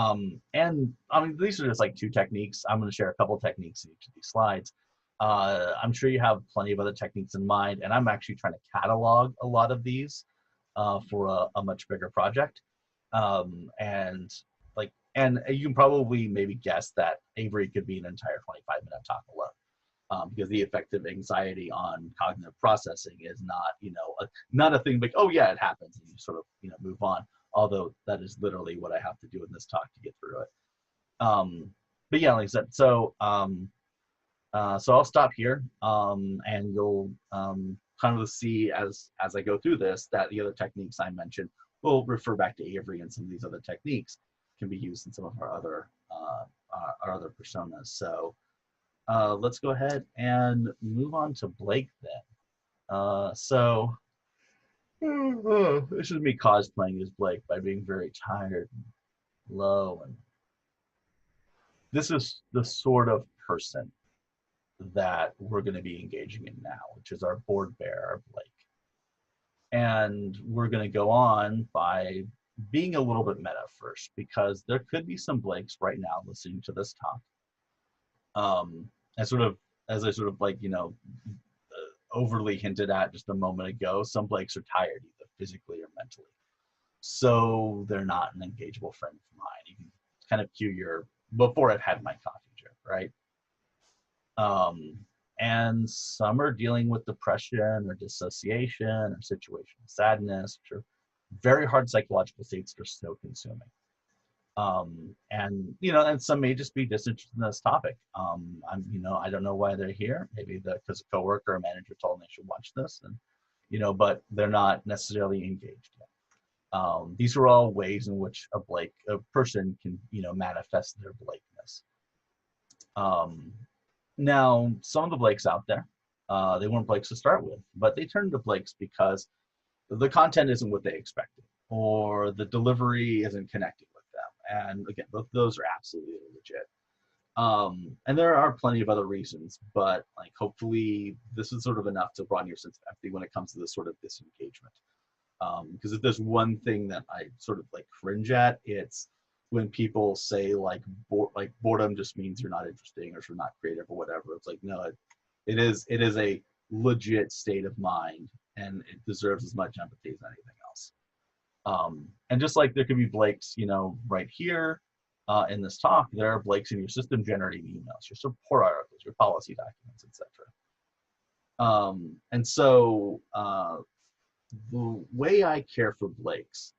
head. And I mean, these are just like two techniques. I'm going to share a couple techniques in each of these slides. I'm sure you have plenty of other techniques in mind, and I'm actually trying to catalog a lot of these for a much bigger project. And you can probably maybe guess that Avery could be an entire 25-minute talk alone, because the effect of anxiety on cognitive processing is not, not a thing like, oh yeah, it happens, and you sort of, move on. Although that is literally what I have to do in this talk to get through it. But yeah, like I said, so I'll stop here, and you'll kind of see as I go through this that the other techniques I mentioned will refer back to Avery, and some of these other techniques can be used in some of our other personas. So let's go ahead and move on to Blake then. So this is me cosplaying as Blake by being very tired and low, and this is the sort of person that we're going to be engaging in now, which is our board bearer, Blake. And we're going to go on by being a little bit meta first, because there could be some Blakes right now listening to this talk. As I sort of like, overly hinted at just a moment ago, some Blakes are tired either physically or mentally. So they're not an engageable friend of mine. You can kind of cue before I've had my coffee drip, right? And some are dealing with depression or dissociation or situational sadness, which are very hard psychological states that are so consuming. And some may just be disinterested in this topic. I don't know why they're here. Maybe because a coworker or manager told them they should watch this, and but they're not necessarily engaged yet. These are all ways in which a person can manifest their Blakeness. Now, some of the Blakes out there, they weren't Blakes to start with, but they turned to Blakes because the content isn't what they expected, or the delivery isn't connecting with them. And again, both of those are absolutely legit. And there are plenty of other reasons, but like hopefully this is sort of enough to broaden your sense of empathy when it comes to this sort of disengagement. Because if there's one thing that I sort of like cringe at, it's when people say like boredom just means you're not interesting or you're not creative or whatever. It's like, no, it is a legit state of mind, and it deserves as much empathy as anything else. And just like there could be Blakes, you know, right here in this talk, there are Blakes in your system generating emails, your support articles, your policy documents, etc. And so the way I care for Blakes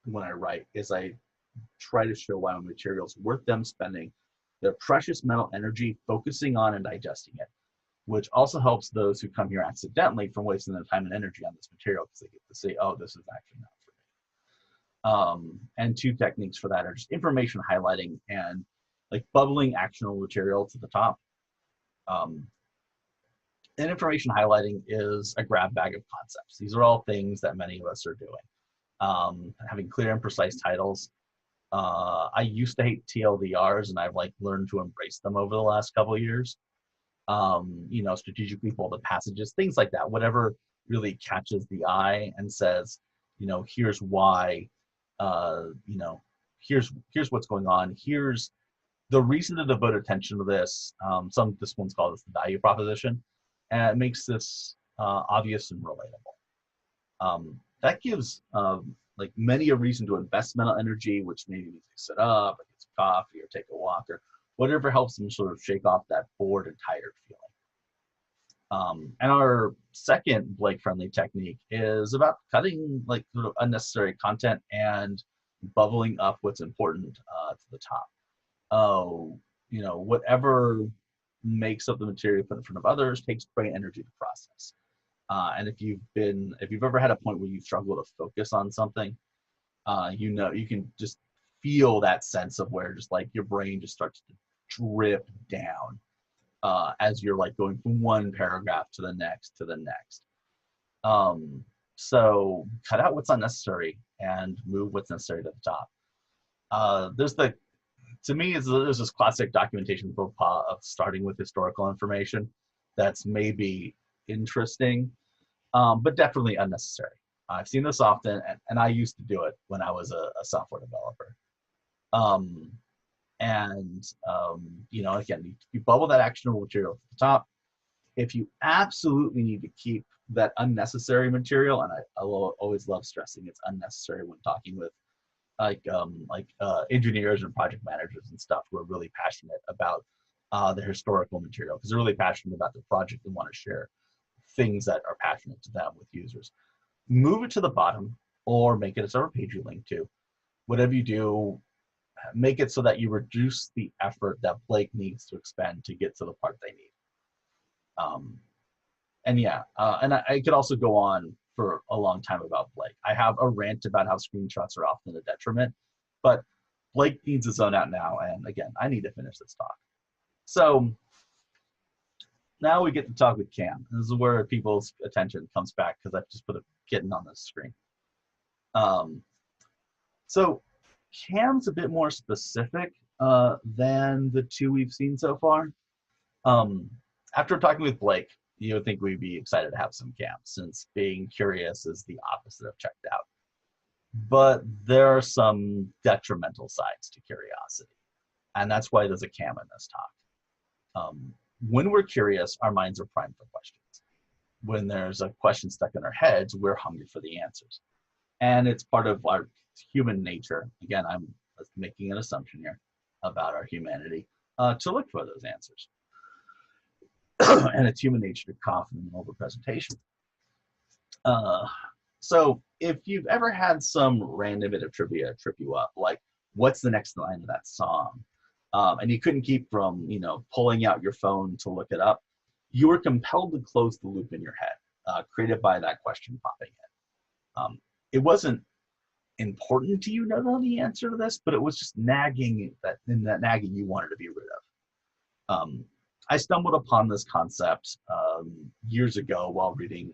when I write is I try to show why my material is worth them spending their precious mental energy focusing on and digesting it, which also helps those who come here accidentally from wasting their time and energy on this material because they get to say, oh, this is actually not for me. And two techniques for that are just information highlighting and like bubbling actionable material to the top. And information highlighting is a grab bag of concepts. These are all things that many of us are doing. Having clear and precise titles. I used to hate TLDRs, and I've like learned to embrace them over the last couple of years. You know, strategically folded passages, things like that. Whatever really catches the eye and says, you know, here's why. You know, here's what's going on. Here's the reason to devote attention to this. This one's called the value proposition, and it makes this obvious and relatable. That gives like many a reason to invest mental energy, which maybe needs to sit up, or get some coffee, or take a walk, or whatever helps them sort of shake off that bored and tired feeling. And our second Blake-friendly technique is about cutting like sort of unnecessary content and bubbling up what's important to the top. You know, whatever makes up the material put in front of others takes brain energy to process. And if you've ever had a point where you struggle to focus on something, you know, you can just feel that sense of where just like your brain just starts to drip down as you're like going from one paragraph to the next to the next. So cut out what's unnecessary and move what's necessary to the top. To me, there's this classic documentation faux pas of starting with historical information that's maybe interesting, but definitely unnecessary. I've seen this often, and I used to do it when I was a software developer. You know, again, you bubble that actionable material to the top. If you absolutely need to keep that unnecessary material, and I will always love stressing it's unnecessary when talking with engineers and project managers and stuff who are really passionate about the historical material because they're really passionate about the project and want to share things that are passionate to them with users. Move it to the bottom or make it a separate page you link to. Whatever you do, make it so that you reduce the effort that Blake needs to expend to get to the part they need. And I could also go on for a long time about Blake. I have a rant about how screenshots are often a detriment, but Blake needs to zone out now. And again, I need to finish this talk. So now we get to talk with Cam. This is where people's attention comes back because I've just put a kitten on this screen. So Cam's a bit more specific than the two we've seen so far. After talking with Blake, you would think we'd be excited to have some Cam, since being curious is the opposite of checked out. But there are some detrimental sides to curiosity, and that's why there's a Cam in this talk. When we're curious, our minds are primed for questions. When there's a question stuck in our heads, we're hungry for the answers. And it's part of our human nature. Again, I'm making an assumption here about our humanity to look for those answers. And it's human nature to cough in the middle of a presentation. So if you've ever had some random bit of trivia trip you up, like what's the next line of that song? And you couldn't keep from, you know, pulling out your phone to look it up, you were compelled to close the loop in your head, created by that question popping in. It wasn't important to you to know the answer to this, but it was just nagging that nagging you wanted to be rid of. I stumbled upon this concept years ago while reading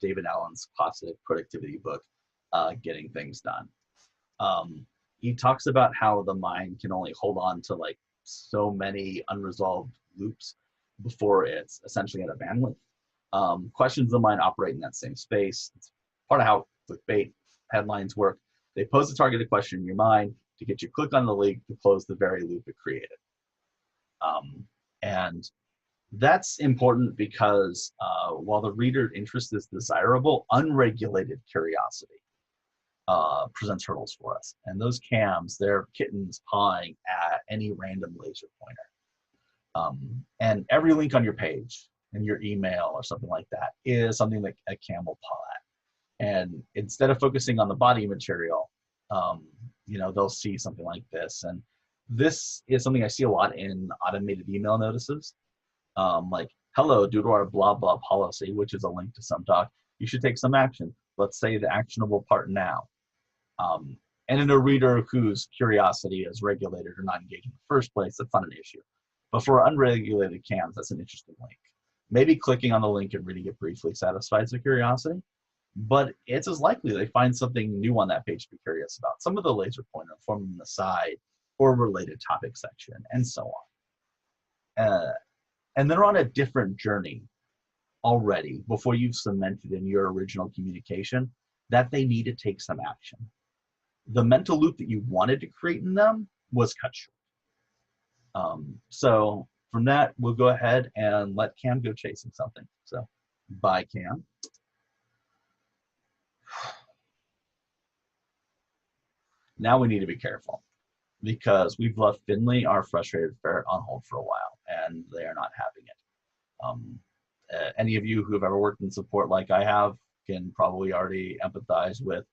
David Allen's classic productivity book, Getting Things Done. He talks about how the mind can only hold on to like so many unresolved loops before it's essentially at a bandwidth. Questions of the mind operate in that same space. It's part of how clickbait headlines work. They pose a targeted question in your mind to get you to click on the link to close the very loop it created. And that's important because while the reader interest is desirable, unregulated curiosity presents hurdles for us. And those cams, they're kittens pawing at any random laser pointer. And every link on your page in your email or something like that is something that a cam will paw at. And instead of focusing on the body material, they'll see something like this. And this is something I see a lot in automated email notices. Like, hello, due to our blah, blah policy, which is a link to some doc, you should take some action. Let's say the actionable part now. And in a reader whose curiosity is regulated or not engaged in the first place, that's not an issue. But for unregulated cams, that's an interesting link. Maybe clicking on the link and reading it briefly satisfies their curiosity, but it's as likely they find something new on that page to be curious about. Some of the laser pointer from the side or related topic section, and so on. And they're on a different journey already before you've cemented in your original communication that they need to take some action. The mental loop that you wanted to create in them was cut short. So from that, we'll go ahead and let Cam go chasing something. So bye, Cam. Now we need to be careful because we've left Finley, our frustrated ferret, on hold for a while, and they are not having it. Any of you who have ever worked in support like I have can probably already empathize with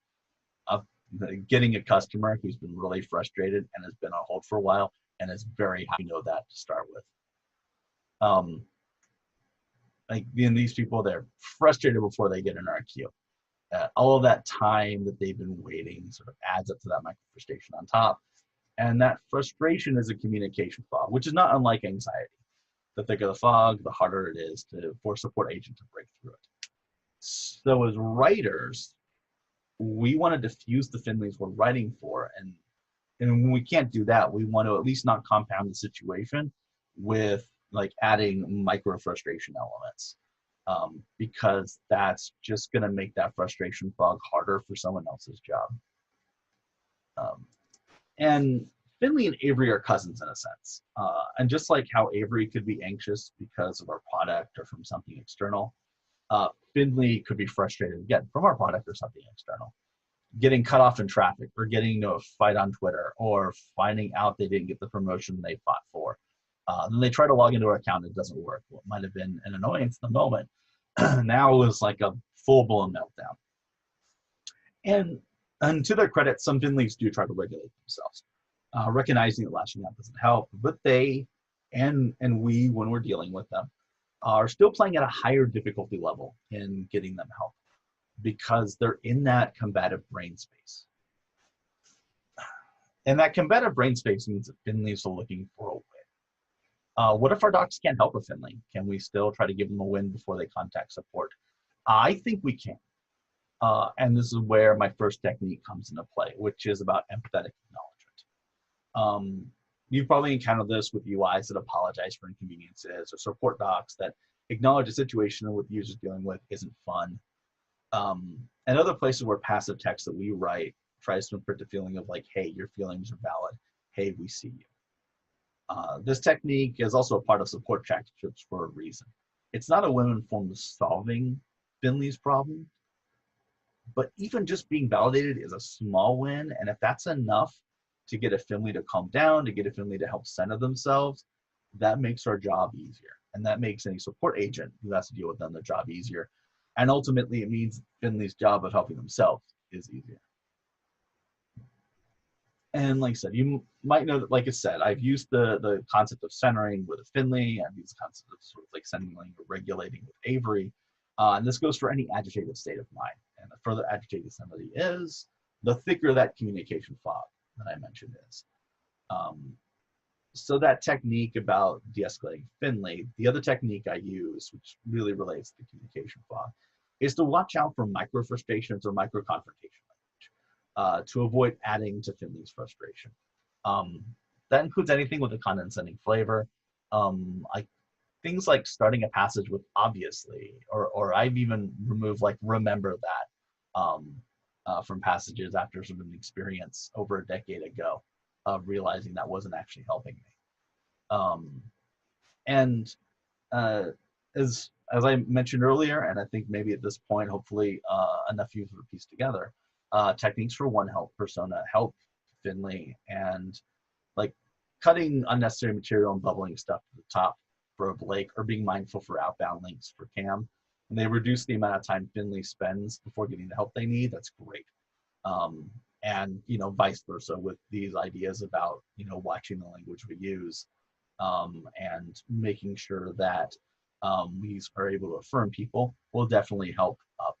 getting a customer who's been really frustrated and has been on hold for a while and is very happy to know that to start with. These people, they're frustrated before they get in our queue. All of that time that they've been waiting sort of adds up to that micro frustration on top. And that frustration is a communication fog, which is not unlike anxiety. The thicker the fog, the harder it is for a support agent to break through it. So as writers, we want to diffuse the Finleys we're writing for. And when we can't do that, we want to at least not compound the situation with like adding micro frustration elements. Because that's just going to make that frustration fog harder for someone else's job. And Finley and Avery are cousins in a sense. And just like how Avery could be anxious because of our product or from something external, Finley could be frustrated again from our product or something external. Getting cut off in traffic or getting into a fight on Twitter or finding out they didn't get the promotion they fought for. Then they try to log into our account and it doesn't work. What might have been an annoyance in the moment now is like a full-blown meltdown. And to their credit, some Finleys do try to regulate themselves, recognizing that lashing out doesn't help, but they and we, when we're dealing with them, are still playing at a higher difficulty level in getting them help because they're in that combative brain space. And that combative brain space means that Finleys are looking for a win. What if our docs can't help a Finley? Can we still try to give them a win before they contact support? I think we can. And this is where my first technique comes into play, which is about empathetic acknowledgement. You've probably encountered this with UIs that apologize for inconveniences or support docs that acknowledge a situation what the user's dealing with isn't fun. And other places where passive text that we write tries to imprint the feeling of like, hey, your feelings are valid. Hey, we see you. This technique is also a part of support transcripts for a reason. It's not a women form of solving Finley's problem, but even just being validated is a small win. And if that's enough to get a Finley to calm down, to get a Finley to help center themselves, that makes our job easier. And that makes any support agent who has to deal with them their job easier. And ultimately, it means Finley's job of helping themselves is easier. And like I said, you might know that, like I said, I've used the concept of centering with a Finley. I've used the concept of sort of like centering or regulating with Avery. And this goes for any agitated state of mind. And the further agitated somebody is, the thicker that communication fog that I mentioned is. So that technique about de-escalating Finley, the other technique I use, which really relates to communication fog, is to watch out for micro frustrations or micro confrontation language to avoid adding to Finley's frustration. That includes anything with a condescending flavor. Things like starting a passage with obviously, or I've even removed like remember that from passages after sort of an experience over a decade ago of realizing that wasn't actually helping me. As I mentioned earlier, and I think maybe at this point, hopefully enough of you have pieced together, techniques for One Health persona help Finley, and like cutting unnecessary material and bubbling stuff to the top for Blake, or being mindful for outbound links for Cam. And they reduce the amount of time Finley spends before getting the help they need. That's great. And vice versa with these ideas about watching the language we use, and making sure that we are able to affirm people will definitely help up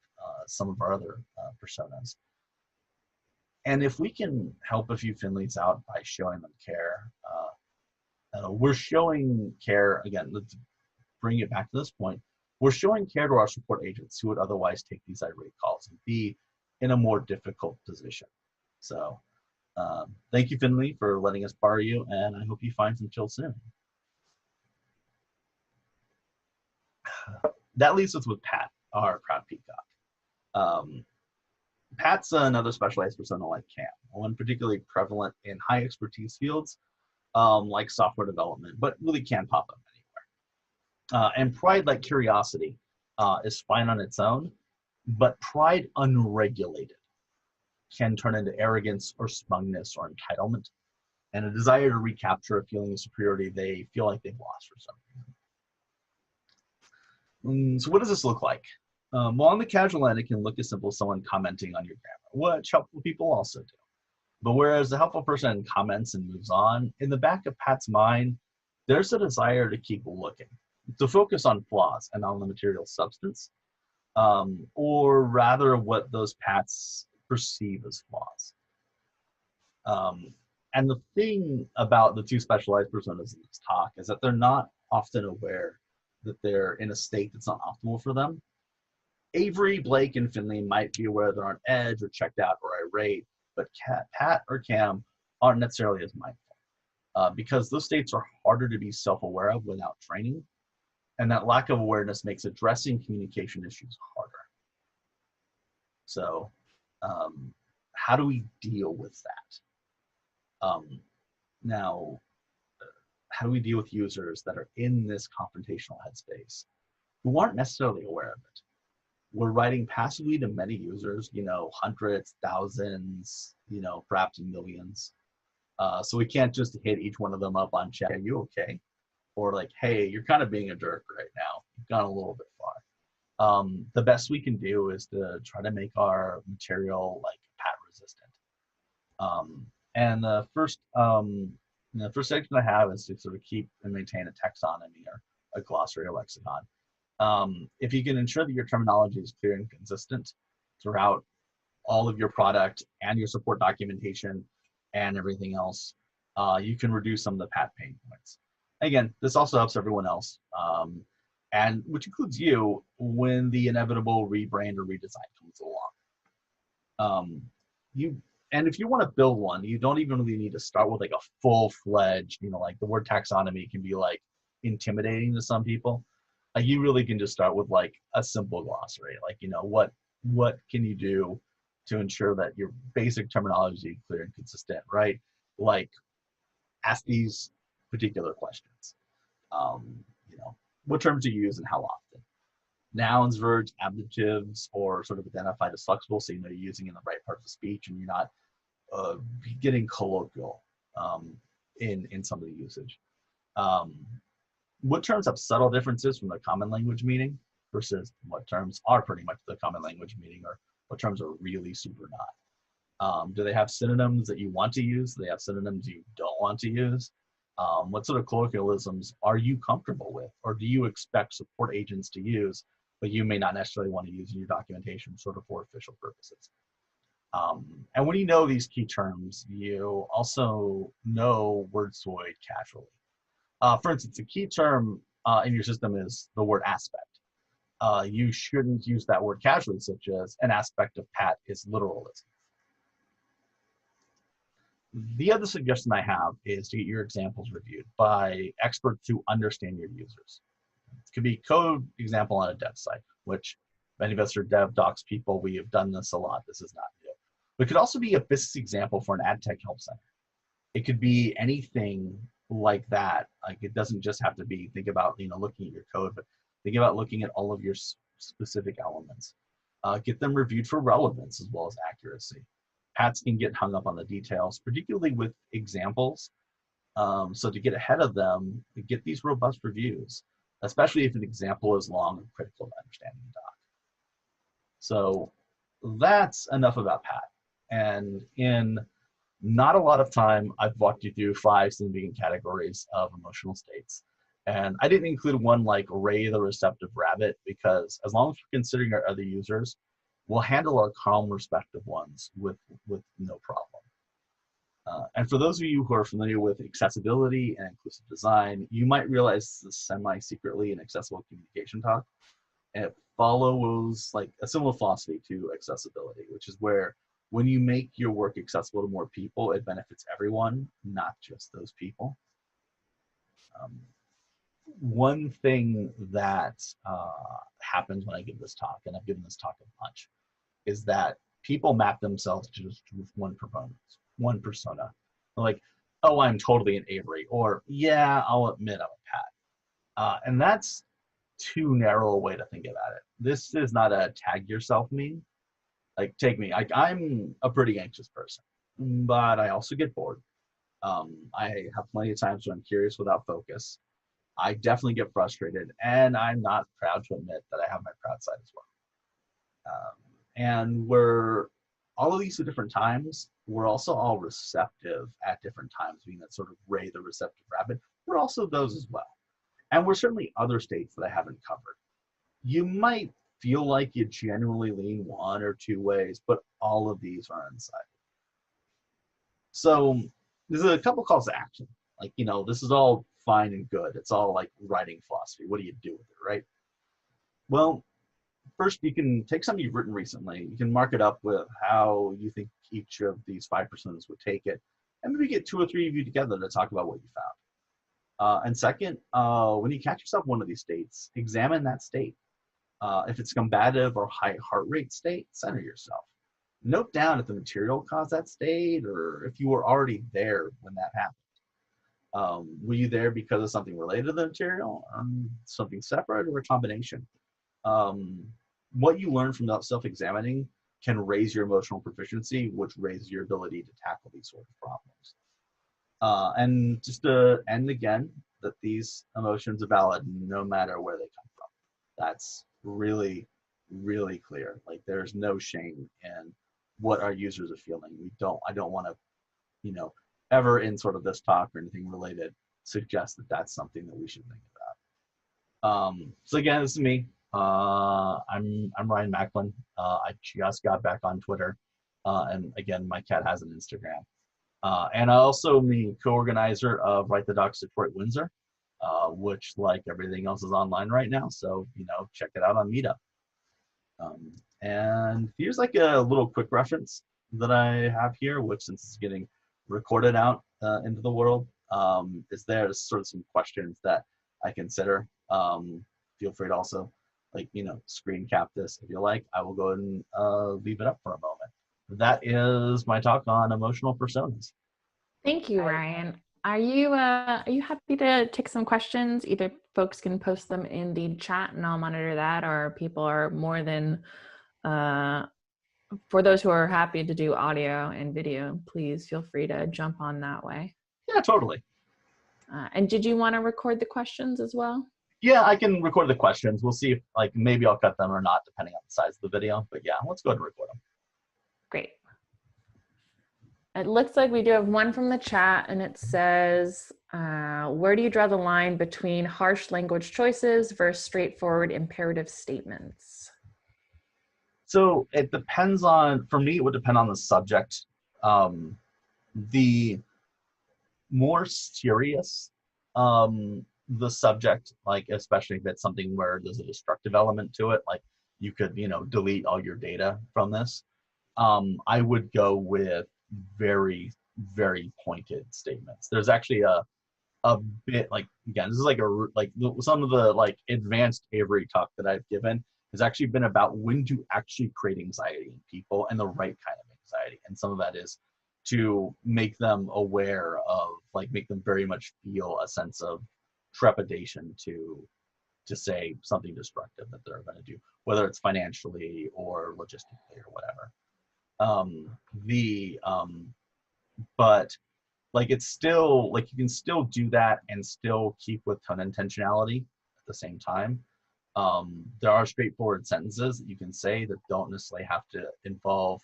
some of our other personas. And if we can help a few Finleys out by showing them care, we're showing care, again, let's bring it back to this point, we're showing care to our support agents who would otherwise take these irate calls and be in a more difficult position. So thank you, Finley, for letting us borrow you, and I hope you find some chill soon. That leaves us with Pat, our proud peacock. Pat's another specialized persona like Cam, one particularly prevalent in high expertise fields like software development, but really can pop up anywhere. And pride, like curiosity, is fine on its own, but pride unregulated can turn into arrogance or smugness or entitlement, and a desire to recapture a feeling of superiority they feel like they've lost for some reason. So what does this look like? Well, on the casual end, it can look as simple as someone commenting on your grammar, which helpful people also do. But whereas the helpful person comments and moves on, in the back of Pat's mind, there's a desire to keep looking, to focus on flaws and on the material substance, or rather what those Pats perceive as flaws. And the thing about the two specialized personas in this talk is that they're not often aware that they're in a state that's not optimal for them. Avery, Blake, and Finley might be aware they're on edge or checked out or irate, but Pat or Cam aren't necessarily as mindful, because those states are harder to be self-aware of without training, and that lack of awareness makes addressing communication issues harder. So how do we deal with that? Now, how do we deal with users that are in this confrontational headspace who aren't necessarily aware of it? We're writing passively to many users, hundreds, thousands, perhaps millions. So we can't just hit each one of them up on chat, are you okay? Or like, hey, you're kind of being a jerk right now. You've gone a little bit far. The best we can do is to try to make our material like Pat resistant. And the first section I have is to sort of keep and maintain a taxonomy or a glossary or lexicon. If you can ensure that your terminology is clear and consistent throughout all of your product and your support documentation and everything else, you can reduce some of the Pat pain points. Again, this also helps everyone else, and which includes you when the inevitable rebrand or redesign comes along. And if you want to build one, you don't even really need to start with like a full-fledged, like the word taxonomy can be like intimidating to some people. You really can just start with like a simple glossary, like, what can you do to ensure that your basic terminology is clear and consistent, right? Like ask these particular questions. What terms do you use and how often? Nouns, verbs, adjectives, or sort of identified as flexible, so you're using in the right parts of speech and you're not getting colloquial in some of the usage. What terms have subtle differences from the common language meaning versus what terms are pretty much the common language meaning, or what terms are really super not? Do they have synonyms that you want to use? Do they have synonyms you don't want to use? What sort of colloquialisms are you comfortable with, or do you expect support agents to use, but you may not necessarily want to use in your documentation sort of for official purposes? And when you know these key terms, you also know Wordzoid casually. For instance, a key term in your system is the word aspect. You shouldn't use that word casually, such as an aspect of Pat is literalism. The other suggestion I have is to get your examples reviewed by experts who understand your users. It could be code example on a dev site, which many of us are dev docs people. We have done this a lot. This is not new. But it could also be a business example for an ad tech help center. It could be anything like that. Like it doesn't just have to be, think about, looking at your code, but think about looking at all of your specific elements. Get them reviewed for relevance as well as accuracy. Pats can get hung up on the details, particularly with examples. So to get ahead of them, get these robust reviews, especially if an example is long and critical to understanding the doc. So that's enough about Pat. And in not a lot of time, I've walked you through 5 significant categories of emotional states. And I didn't include one like Ray the receptive rabbit, because as long as we're considering our other users, we'll handle our calm, respective ones with no problem. And for those of you who are familiar with accessibility and inclusive design, you might realize this is semi-secretly an accessible communication talk. And it follows like a similar philosophy to accessibility, which is where when you make your work accessible to more people, it benefits everyone, not just those people. One thing that happens when I give this talk, and I've given this talk a bunch, is that people map themselves just with one persona. Like, oh, I'm totally an Avery, or yeah, I'll admit I'm a Pat. And that's too narrow a way to think about it. This is not a tag yourself meme. Like, take me. I'm a pretty anxious person, but I also get bored. I have plenty of times when I'm curious without focus. I definitely get frustrated, and I'm not proud to admit that I have my proud side as well. And we're all of these at different times. We're also all receptive at different times, being that sort of Ray the receptive rabbit. We're also those as well. And we're certainly other states that I haven't covered. You might feel like you generally lean one or two ways, but all of these are undecided. So there's a couple calls to action. Like, you know, this is all fine and good. It's all like writing philosophy. What do you do with it, right? Well, first, you can take something you've written recently. You can mark it up with how you think each of these 5 personas would take it, and maybe get 2 or 3 of you together to talk about what you found. And second, when you catch yourself in one of these states, examine that state. If it's combative or high heart rate state, center yourself. Note down if the material caused that state, or if you were already there when that happened. Were you there because of something related to the material, something separate, or a combination? What you learn from self-examining can raise your emotional proficiency, which raises your ability to tackle these sort of problems. And just to end again, that these emotions are valid no matter where they come from. That's really, really clear. Like, there's no shame in what our users are feeling. I don't want to, you know, ever in sort of this talk or anything related, suggest that that's something that we should think about. So again, this is me. I'm Ryan Macklin. I just got back on Twitter, and again, my cat has an Instagram. And I also am the co-organizer of Write the Docs Detroit Windsor, which, like everything else, is online right now. So, you know, check it out on Meetup. And here's like a little quick reference that I have here, which, since it's getting recorded out into the world, is there sort of some questions that I consider. Feel free to also, like, you know, screen cap this if you like. I will go ahead and leave it up for a moment. That is my talk on emotional personas. Thank you, Ryan. Are you happy to take some questions? Either folks can post them in the chat and I'll monitor that, or people are more than, for those who are happy to do audio and video, please feel free to jump on that way. Yeah, totally. And did you want to record the questions as well? Yeah, I can record the questions. We'll see if, like, maybe I'll cut them or not, depending on the size of the video. But yeah, let's go ahead and record them. Great. It looks like we do have one from the chat, and it says, where do you draw the line between harsh language choices versus straightforward imperative statements? So it depends on, for me, it would depend on the subject. The more serious the subject, like, especially if it's something where there's a destructive element to it, like you could, you know, delete all your data from this, I would go with very, very pointed statements. There's actually a bit, like, again, this is like some of the like advanced Avery talk that I've given has actually been about when to actually create anxiety in people and the right kind of anxiety. And some of that is to make them aware of, like, make them very much feel a sense of trepidation to to say something destructive that they're going to do, whether it's financially or logistically or whatever. But like it's still like you can still do that and still keep with tone intentionality at the same time. There are straightforward sentences that you can say that don't necessarily have to involve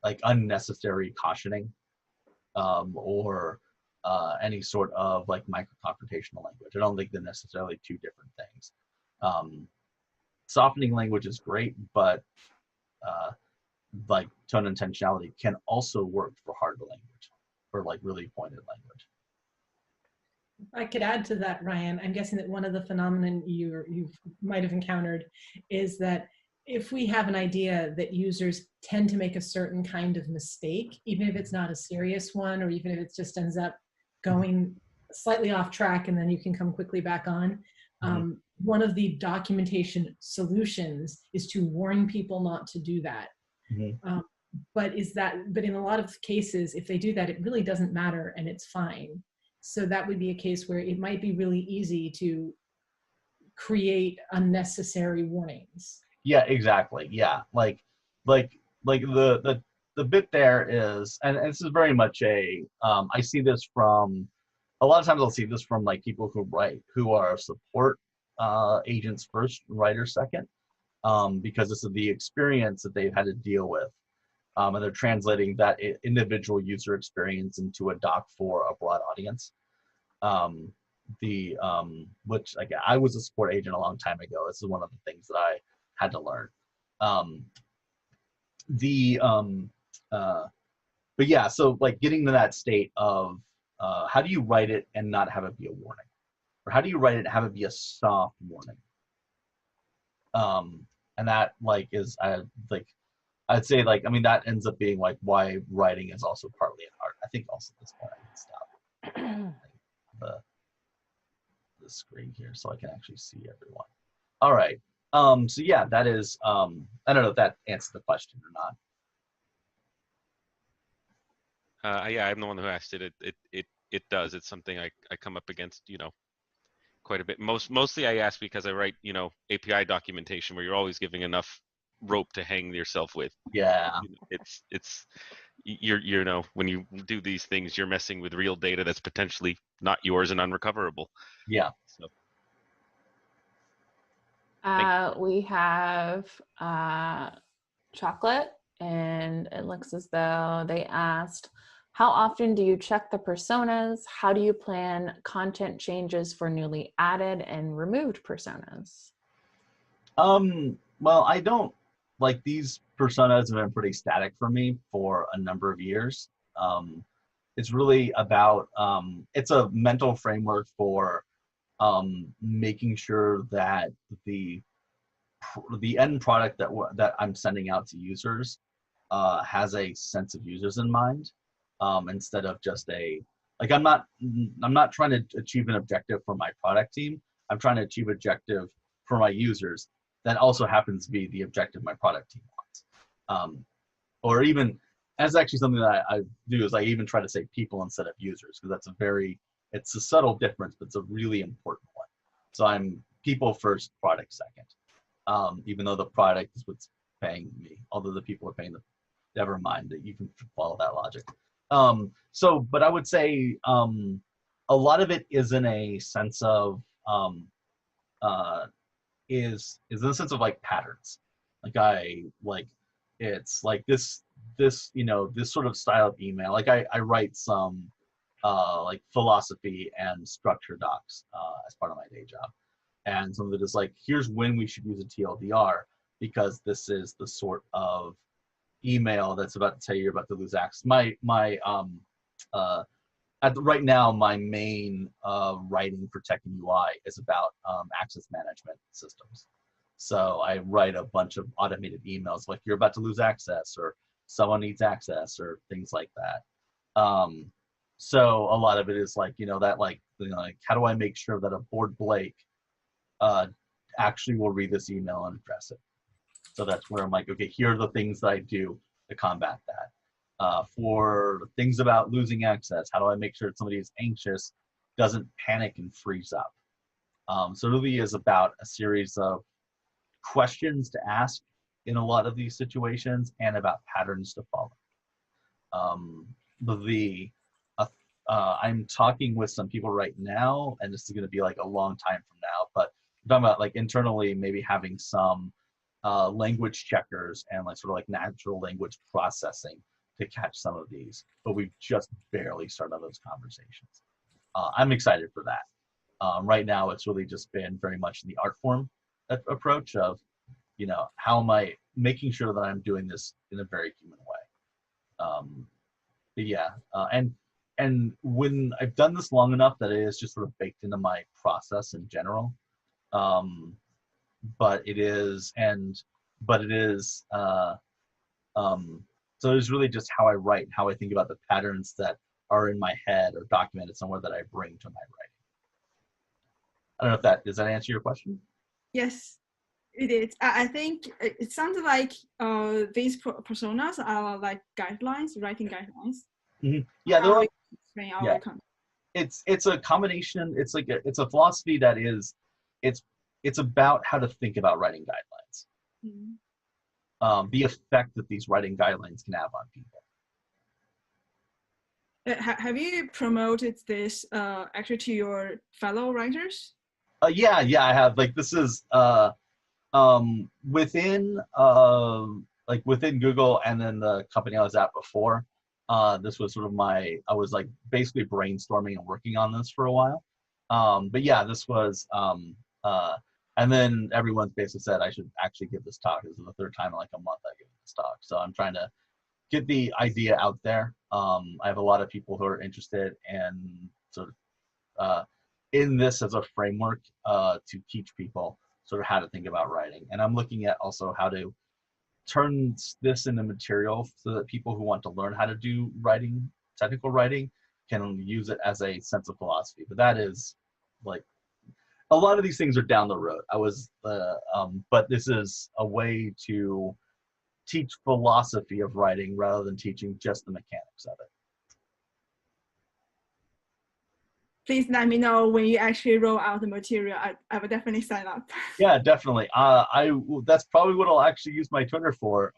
like unnecessary cautioning or any sort of like micro-confrontational language. I don't think they're necessarily two different things. Softening language is great, but like tone intentionality can also work for hard language, for like really pointed language. I could add to that, Ryan. I'm guessing that one of the phenomenon you might have encountered is that if we have an idea that users tend to make a certain kind of mistake, even if it's not a serious one, or even if it just ends up going slightly off track and then you can come quickly back on, one of the documentation solutions is to warn people not to do that. But in a lot of cases, if they do that, it really doesn't matter and it's fine. So that would be a case where it might be really easy to create unnecessary warnings. Yeah, exactly. Yeah, like the bit there is, and this is very much a I see this from a lot of times. I'll see this from like people who are support agents first, writers second, because this is the experience that they've had to deal with, and they're translating that individual user experience into a doc for a broad audience. Which again, I was a support agent a long time ago. This is one of the things that I had to learn. But yeah, so like getting to that state of how do you write it and not have it be a warning, or how do you write it and have it be a soft warning? And that like is I'd say like, I mean, that ends up being like why writing is also partly an art. I think also at this point I can stop the screen here so I can actually see everyone. All right. So yeah, that is I don't know if that answers the question or not. Yeah, I'm the one who asked it. It does. It's something I come up against, quite a bit. Mostly I ask because I write, API documentation where you're always giving enough rope to hang yourself with. Yeah. You're when you do these things, you're messing with real data that's potentially not yours and unrecoverable. Yeah. So. We have Chocolate, and it looks as though they asked, how often do you check the personas? How do you plan content changes for newly added and removed personas? Well, I don't like these personas have been pretty static for me for a number of years. It's really about it's a mental framework for making sure that the end product that I'm sending out to users has a sense of users in mind, instead of just I'm not trying to achieve an objective for my product team. I'm trying to achieve objective for my users that also happens to be the objective my product team wants. Or even, that's actually something that I do, is I even try to say people instead of users, because it's a subtle difference, but it's a really important one. So I'm people first, product second. Even though the product is what's paying me, although the people are paying the, never mind, that you can follow that logic. But I would say a lot of it is in a sense of is in the sense of like patterns. It's like this sort of style of email. Like I write some like philosophy and structure docs as part of my day job. And some of it is like, here's when we should use a TLDR, because this is the sort of email that's about to tell you you're about to lose access. Right now, my main writing for tech and UI is about access management systems. So I write a bunch of automated emails like, you're about to lose access, or someone needs access, or things like that. So a lot of it is like, how do I make sure that a board Blake actually will read this email and address it? So that's where I'm like, okay, here are the things that I do to combat that. For things about losing access, how do I make sure that somebody who's anxious doesn't panic and freeze up? So it really is about a series of questions to ask in a lot of these situations and about patterns to follow. I'm talking with some people right now, and this is going to be like a long time from now, but I'm talking about like internally maybe having some language checkers and like sort of like natural language processing to catch some of these, but we've just barely started those conversations. I'm excited for that. Right now, it's really just been very much in the art form approach of, how am I making sure that I'm doing this in a very human way. But yeah, and when I've done this long enough that it is just sort of baked into my process in general. But it is, so it's really just how I write, how I think about the patterns that are in my head or documented somewhere that I bring to my writing. I don't know if does that answer your question? Yes, it is. I think it sounds like these personas are like guidelines, writing guidelines. Mm-hmm. Yeah, they're like, yeah. It's a combination. It's like it's a philosophy that is, it's about how to think about writing guidelines. Mm-hmm. The effect that these writing guidelines can have on people. Have you promoted this actually to your fellow writers? Yeah, I have. Like this is within within Google and then the company I was at before. This was sort of I was like basically brainstorming and working on this for a while. But yeah, this was and then everyone's basically said I should actually give this talk. This is the third time in like a month I give this talk. So I'm trying to get the idea out there. I have a lot of people who are interested in sort of in this as a framework to teach people sort of how to think about writing. And I'm looking at also how to turn this into material so that people who want to learn how to do writing, technical writing, can use it as a sense of philosophy. But that is like, a lot of these things are down the road. But this is a way to teach philosophy of writing rather than teaching just the mechanics of it. Please let me know when you actually roll out the material. I will definitely sign up. Yeah, definitely. That's probably what I'll actually use my Twitter for,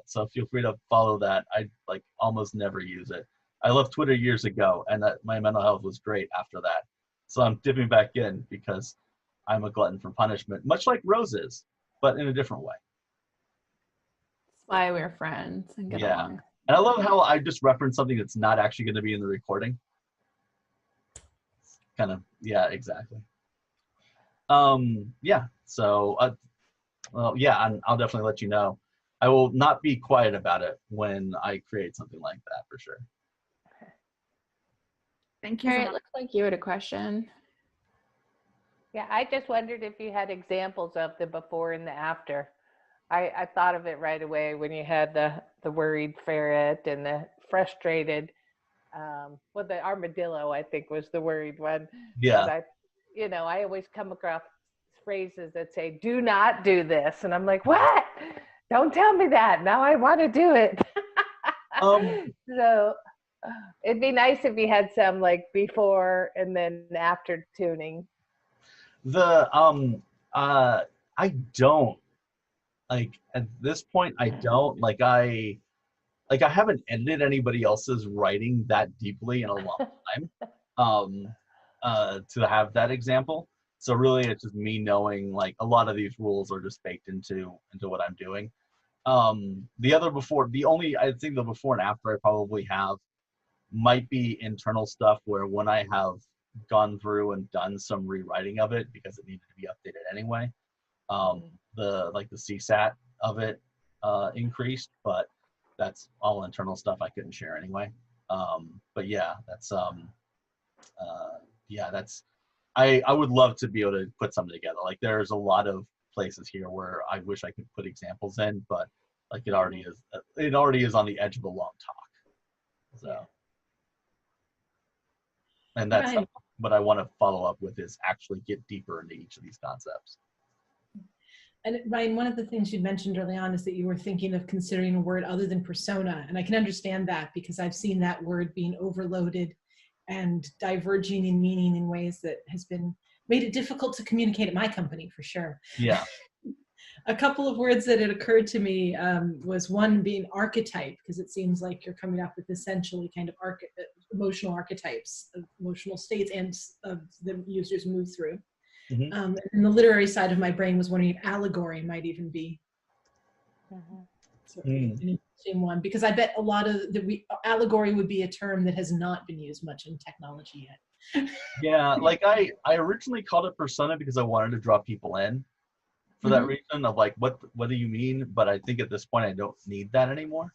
so feel free to follow that. I like almost never use it. I left Twitter years ago, and my mental health was great after that. So I'm dipping back in because I'm a glutton for punishment, much like Rose is, but in a different way. That's why we're friends and get along. And I love how I just referenced something that's not actually going to be in the recording. Kind of, yeah, exactly. Yeah, so yeah, and I'll definitely let you know. I will not be quiet about it when I create something like that, for sure. Okay. Thank you. All right, it looks like you had a question. Yeah, I just wondered if you had examples of the before and the after. I thought of it right away when you had the worried ferret and the frustrated. Well, the armadillo, I think, was the worried one. Yeah. But I always come across phrases that say, "Do not do this," and I'm like, "What? Don't tell me that. Now I want to do it." So it'd be nice if you had some like before and then after tuning. I don't, like, at this point, I don't, like, I haven't edited anybody else's writing that deeply in a long time to have that example. So really it's just me knowing like a lot of these rules are just baked into what I'm doing. I think the before and after I probably have might be internal stuff where when I have gone through and done some rewriting of it because it needed to be updated anyway, the CSAT of it increased, but that's all internal stuff I couldn't share anyway. But yeah, that's I would love to be able to put something together. Like there's a lot of places here where I wish I could put examples in, but like it already is on the edge of a long talk. So, and that's Right. what I want to follow up with is actually get deeper into each of these concepts. And Ryan, one of the things you mentioned early on is that you were thinking of considering a word other than persona. And I can understand that because I've seen that word being overloaded and diverging in meaning in ways that has been made it difficult to communicate at my company for sure. Yeah. A couple of words that had occurred to me was one being archetype, because it seems like you're coming up with essentially kind of emotional archetypes of emotional states and the users move through. Mm-hmm. And the literary side of my brain was wondering if allegory might even be sort of an interesting one, because I bet a lot of allegory would be a term that has not been used much in technology yet. Yeah, like I originally called it persona because I wanted to draw people in for that reason of like, what do you mean? But I think at this point I don't need that anymore.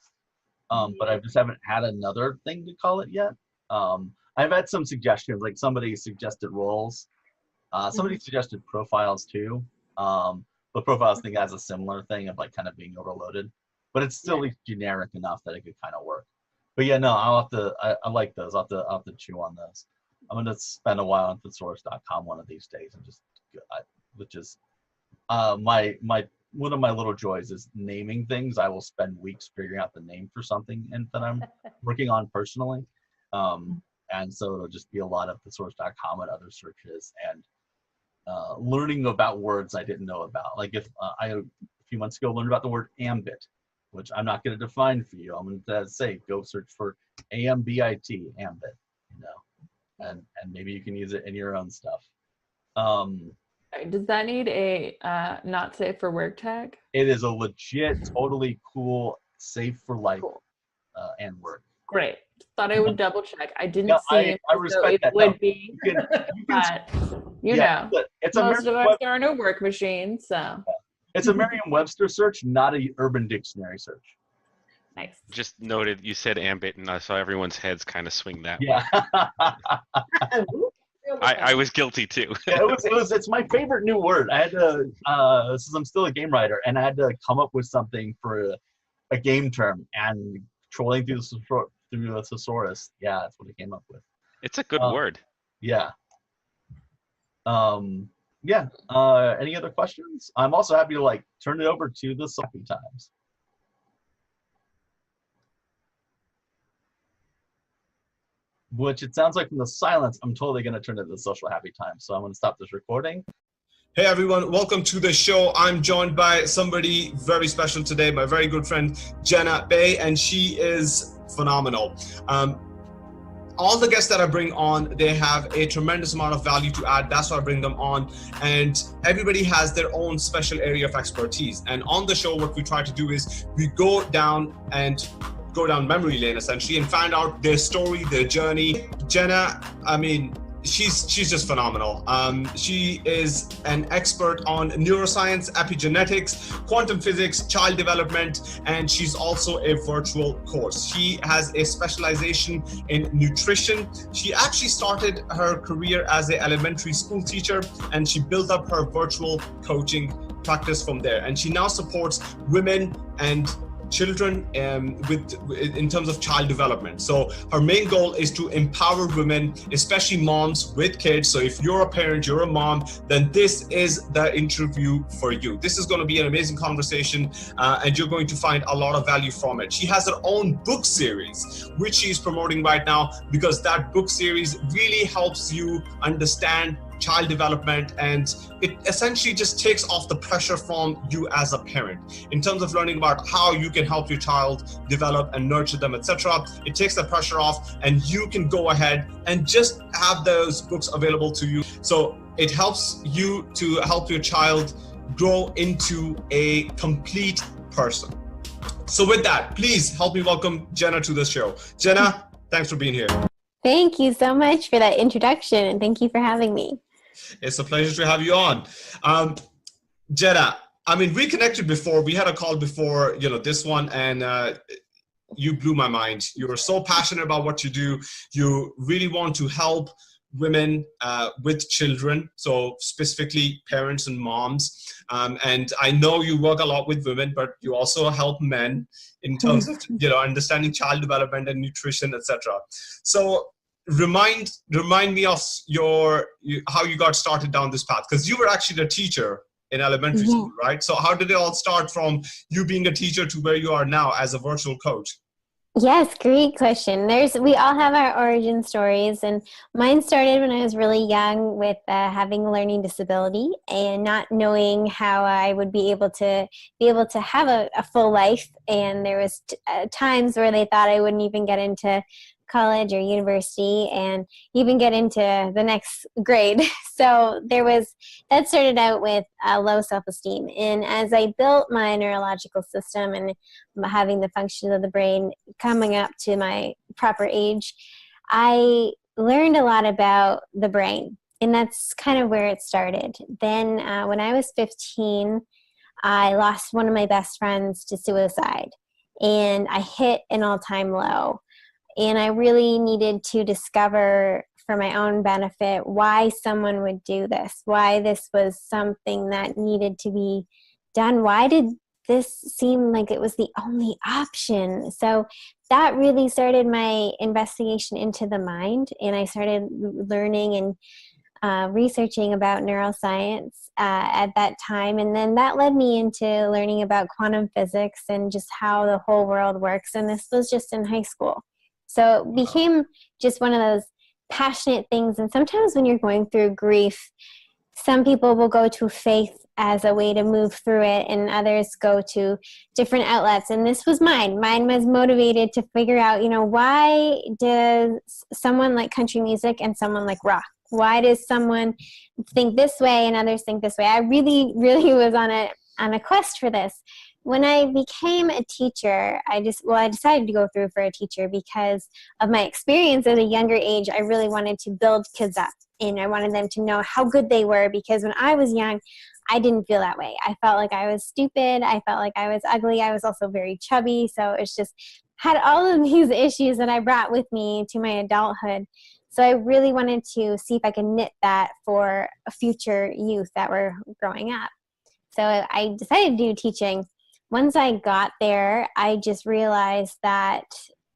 But I just haven't had another thing to call it yet. I've had some suggestions, like somebody suggested roles. Somebody suggested profiles too. But profiles think has a similar thing of like kind of being overloaded, but it's still at least generic enough that it could kind of work. But yeah, no, I'll have to, I like those. I'll have to chew on those. I'm going to spend a while on thesaurus.com one of these days and just, which is, one of my little joys is naming things. I will spend weeks figuring out the name for something and that I'm working on personally. And so it'll just be a lot of thesaurus.com and other searches and learning about words I didn't know about. Like if I, a few months ago, learned about the word ambit, which I'm not going to define for you. I'm going to say, go search for AMBIT, ambit, you know, and maybe you can use it in your own stuff. Does that need a not safe for work tag? It is a legit, totally cool, safe for life and work. Great. Thought I would double check. I didn't Yeah, see it. I respect that. Would be, You can, but yeah, know, it's a most of us there are no work machines, so. It's a Merriam-Webster search, not a Urban Dictionary search. Nice. Just noted, you said ambit, and I saw everyone's heads kind of swing that way. Yeah. I was guilty too. Yeah, it's my favorite new word. I had to, since I'm still a game writer, and I had to come up with something for a game term, and trolling through the thesaurus, yeah, that's what I came up with. It's a good word. Yeah. Yeah. Any other questions? I'm also happy to like turn it over to the Happy Times. Which it sounds like from the silence, I'm totally going to turn it to the Social Happy Times. So I'm going to stop this recording. Hey everyone, welcome to the show. I'm joined by somebody very special today, my very good friend, Jenna Bay, and she is phenomenal. All the guests that I bring on, they have a tremendous amount of value to add. That's why I bring them on. And everybody has their own special area of expertise. And on the show, what we try to do is we go down memory lane essentially and find out their story, their journey. Jenna, I mean, she's just phenomenal. She is an expert on neuroscience, epigenetics, quantum physics, child development, and she's also a virtual coach. She has a specialization in nutrition. She actually started her career as an elementary school teacher, and she built up her virtual coaching practice from there. And she now supports women and children in terms of child development. So her main goal is to empower women, especially moms with kids. So if you're a parent, you're a mom, then this is the interview for you. This is going to be an amazing conversation and you're going to find a lot of value from it. She has her own book series, which she's promoting right now, because that book series really helps you understand child development, and it essentially just takes off the pressure from you as a parent in terms of learning about how you can help your child develop and nurture them, etc. It takes the pressure off, and you can go ahead and just have those books available to you. So it helps you to help your child grow into a complete person. So with that, please help me welcome Jenna to the show. Jenna, thanks for being here. Thank you so much for that introduction, and thank you for having me. It's a pleasure to have you on. Jenna, I mean, we connected before. We had a call before, this one, and you blew my mind. You are so passionate about what you do. You really want to help women with children, so specifically parents and moms. And I know you work a lot with women, but you also help men in terms of understanding child development and nutrition, etc. So remind me of how you got started down this path, because you were actually a teacher in elementary school, right? So how did it all start from you being a teacher to where you are now as a virtual coach? Yes, great question. We all have our origin stories, and mine started when I was really young with having a learning disability and not knowing how I would be able to have a full life. And there was times where they thought I wouldn't even get into college or university and even get into the next grade. So that started out with low self-esteem. And as I built my neurological system and having the function of the brain coming up to my proper age, I learned a lot about the brain. And that's kind of where it started. Then when I was 15, I lost one of my best friends to suicide. And I hit an all-time low. And I really needed to discover for my own benefit why someone would do this, why this was something that needed to be done. Why did this seem like it was the only option? So that really started my investigation into the mind, and I started learning and researching about neuroscience at that time. And then that led me into learning about quantum physics and just how the whole world works. And this was just in high school. So it became just one of those passionate things. And sometimes when you're going through grief, some people will go to faith as a way to move through it, and others go to different outlets. And this was mine. Mine was motivated to figure out, why does someone like country music and someone like rock? Why does someone think this way and others think this way? I really, really was on a quest for this. When I became a teacher, I decided to go through for a teacher because of my experience at a younger age. I really wanted to build kids up, and I wanted them to know how good they were, because when I was young, I didn't feel that way. I felt like I was stupid. I felt like I was ugly. I was also very chubby. So it's just had all of these issues that I brought with me to my adulthood. So I really wanted to see if I could knit that for a future youth that were growing up. So I decided to do teaching. Once I got there, I just realized that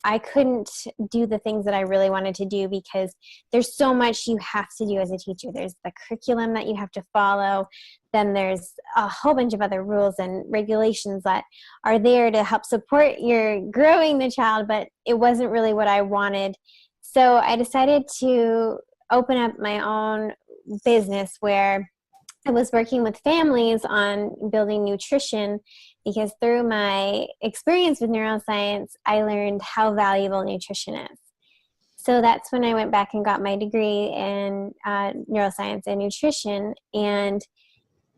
I couldn't do the things that I really wanted to do because there's so much you have to do as a teacher. There's the curriculum that you have to follow. Then there's a whole bunch of other rules and regulations that are there to help support your growing the child, but it wasn't really what I wanted. So I decided to open up my own business where I was working with families on building nutrition, because through my experience with neuroscience, I learned how valuable nutrition is. So that's when I went back and got my degree in neuroscience and nutrition. And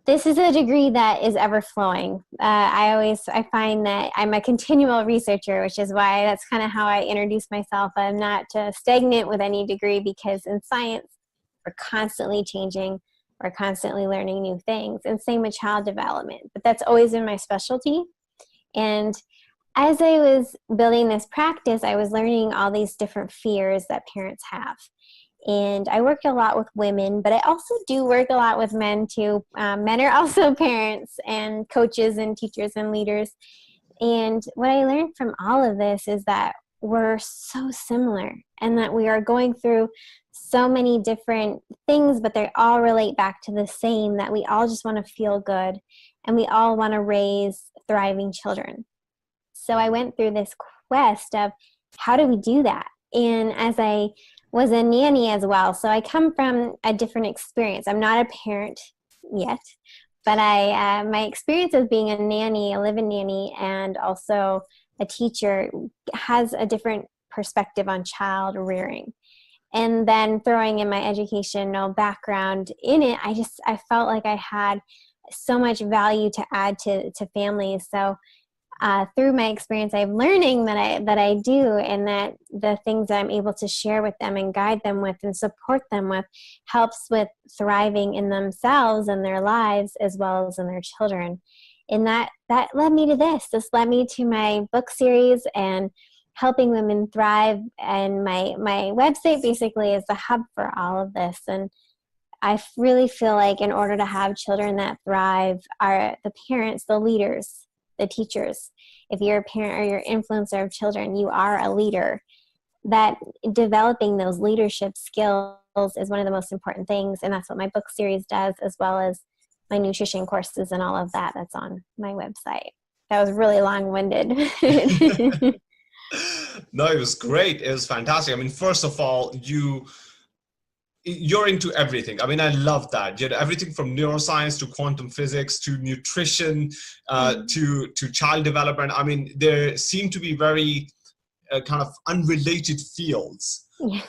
this is a degree that is ever flowing. I find that I'm a continual researcher, which is why that's kind of how I introduce myself. I'm not stagnant with any degree, because in science, we're constantly changing. We're constantly learning new things, and same with child development. But that's always been my specialty. And as I was building this practice, I was learning all these different fears that parents have. And I work a lot with women, but I also do work a lot with men too. Men are also parents and coaches and teachers and leaders. And what I learned from all of this is that we're so similar, and that we are going through so many different things, but they all relate back to the same, that we all just want to feel good, and we all want to raise thriving children. So I went through this quest of how do we do that? And as I was a nanny as well, so I come from a different experience. I'm not a parent yet, but my experience of being a nanny, a live-in nanny, and also a teacher has a different perspective on child rearing. And then throwing in my educational background in it, I felt like I had so much value to add to families. So through my experience, I'm learning that I do, and that the things that I'm able to share with them and guide them with and support them with helps with thriving in themselves and their lives, as well as in their children. And that led me to this. This led me to my book series and helping women thrive. And my website basically is the hub for all of this. And I really feel like in order to have children that thrive, are the parents, the leaders, the teachers. If you're a parent or you're an influencer of children, you are a leader. That developing those leadership skills is one of the most important things. And that's what my book series does, as well as my nutrition courses and all of that that's on my website. That was really long-winded. No, it was great. It was fantastic. I mean, first of all, you're into everything. I mean, I love that. You know, everything from neuroscience to quantum physics to nutrition to child development. I mean, there seem to be very kind of unrelated fields. Yeah.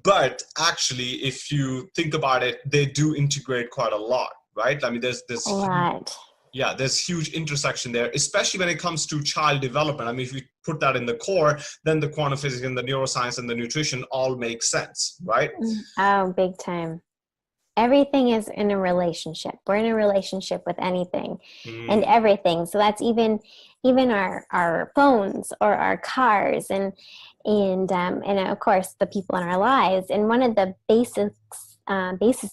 But actually, if you think about it, they do integrate quite a lot, right? I mean, there's A lot. yeah, there's huge intersection there, especially when it comes to child development. I mean, if you put that in the core, then the quantum physics and the neuroscience and the nutrition all make sense, right? Oh, big time. Everything is in a relationship. We're in a relationship with anything and everything. So that's even our phones or our cars and of course the people in our lives. And one of the basis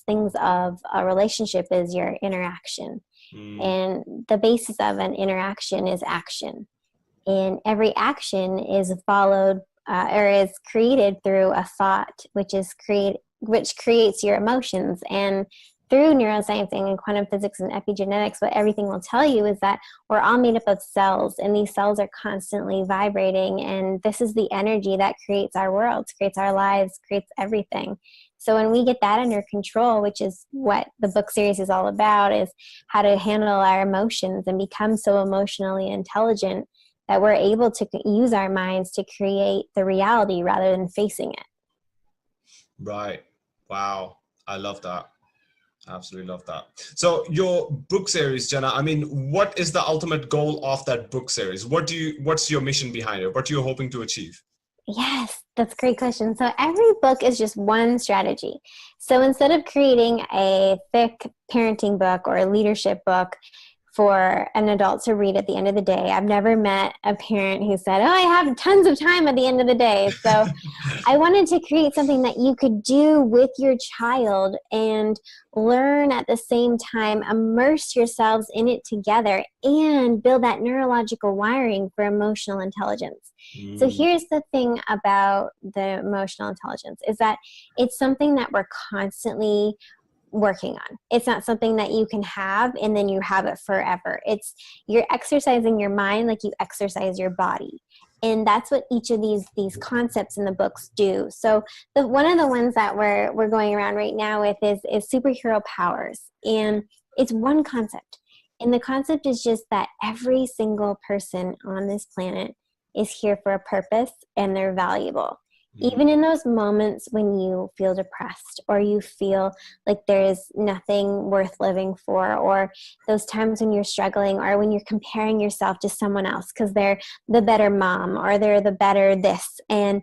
things of a relationship is your interaction. And the basis of an interaction is action. And every action is followed or is created through a thought, which creates your emotions. And through neuroscience and quantum physics and epigenetics, what everything will tell you is that we're all made up of cells, and these cells are constantly vibrating. And this is the energy that creates our worlds, creates our lives, creates everything. So when we get that under control, which is what the book series is all about, is how to handle our emotions and become so emotionally intelligent that we're able to use our minds to create the reality rather than facing it. Right. Wow. I love that. Absolutely love that. So your book series, Jenna, I mean, what is the ultimate goal of that book series? What's your mission behind it? What are you hoping to achieve? Yes, that's a great question. So every book is just one strategy. So instead of creating a thick parenting book or a leadership book for an adult to read at the end of the day, I've never met a parent who said, oh, I have tons of time at the end of the day. So I wanted to create something that you could do with your child and learn at the same time, immerse yourselves in it together, and build that neurological wiring for emotional intelligence. So here's the thing about the emotional intelligence is that it's something that we're constantly working on. It's not something that you can have and then you have it forever. You're exercising your mind like you exercise your body. And that's what each of these concepts in the books do. So one of the ones that we're going around right now with is superhero powers. And it's one concept. And the concept is just that every single person on this planet is here for a purpose and they're valuable. Even in those moments when you feel depressed or you feel like there's nothing worth living for, or those times when you're struggling or when you're comparing yourself to someone else because they're the better mom or they're the better this and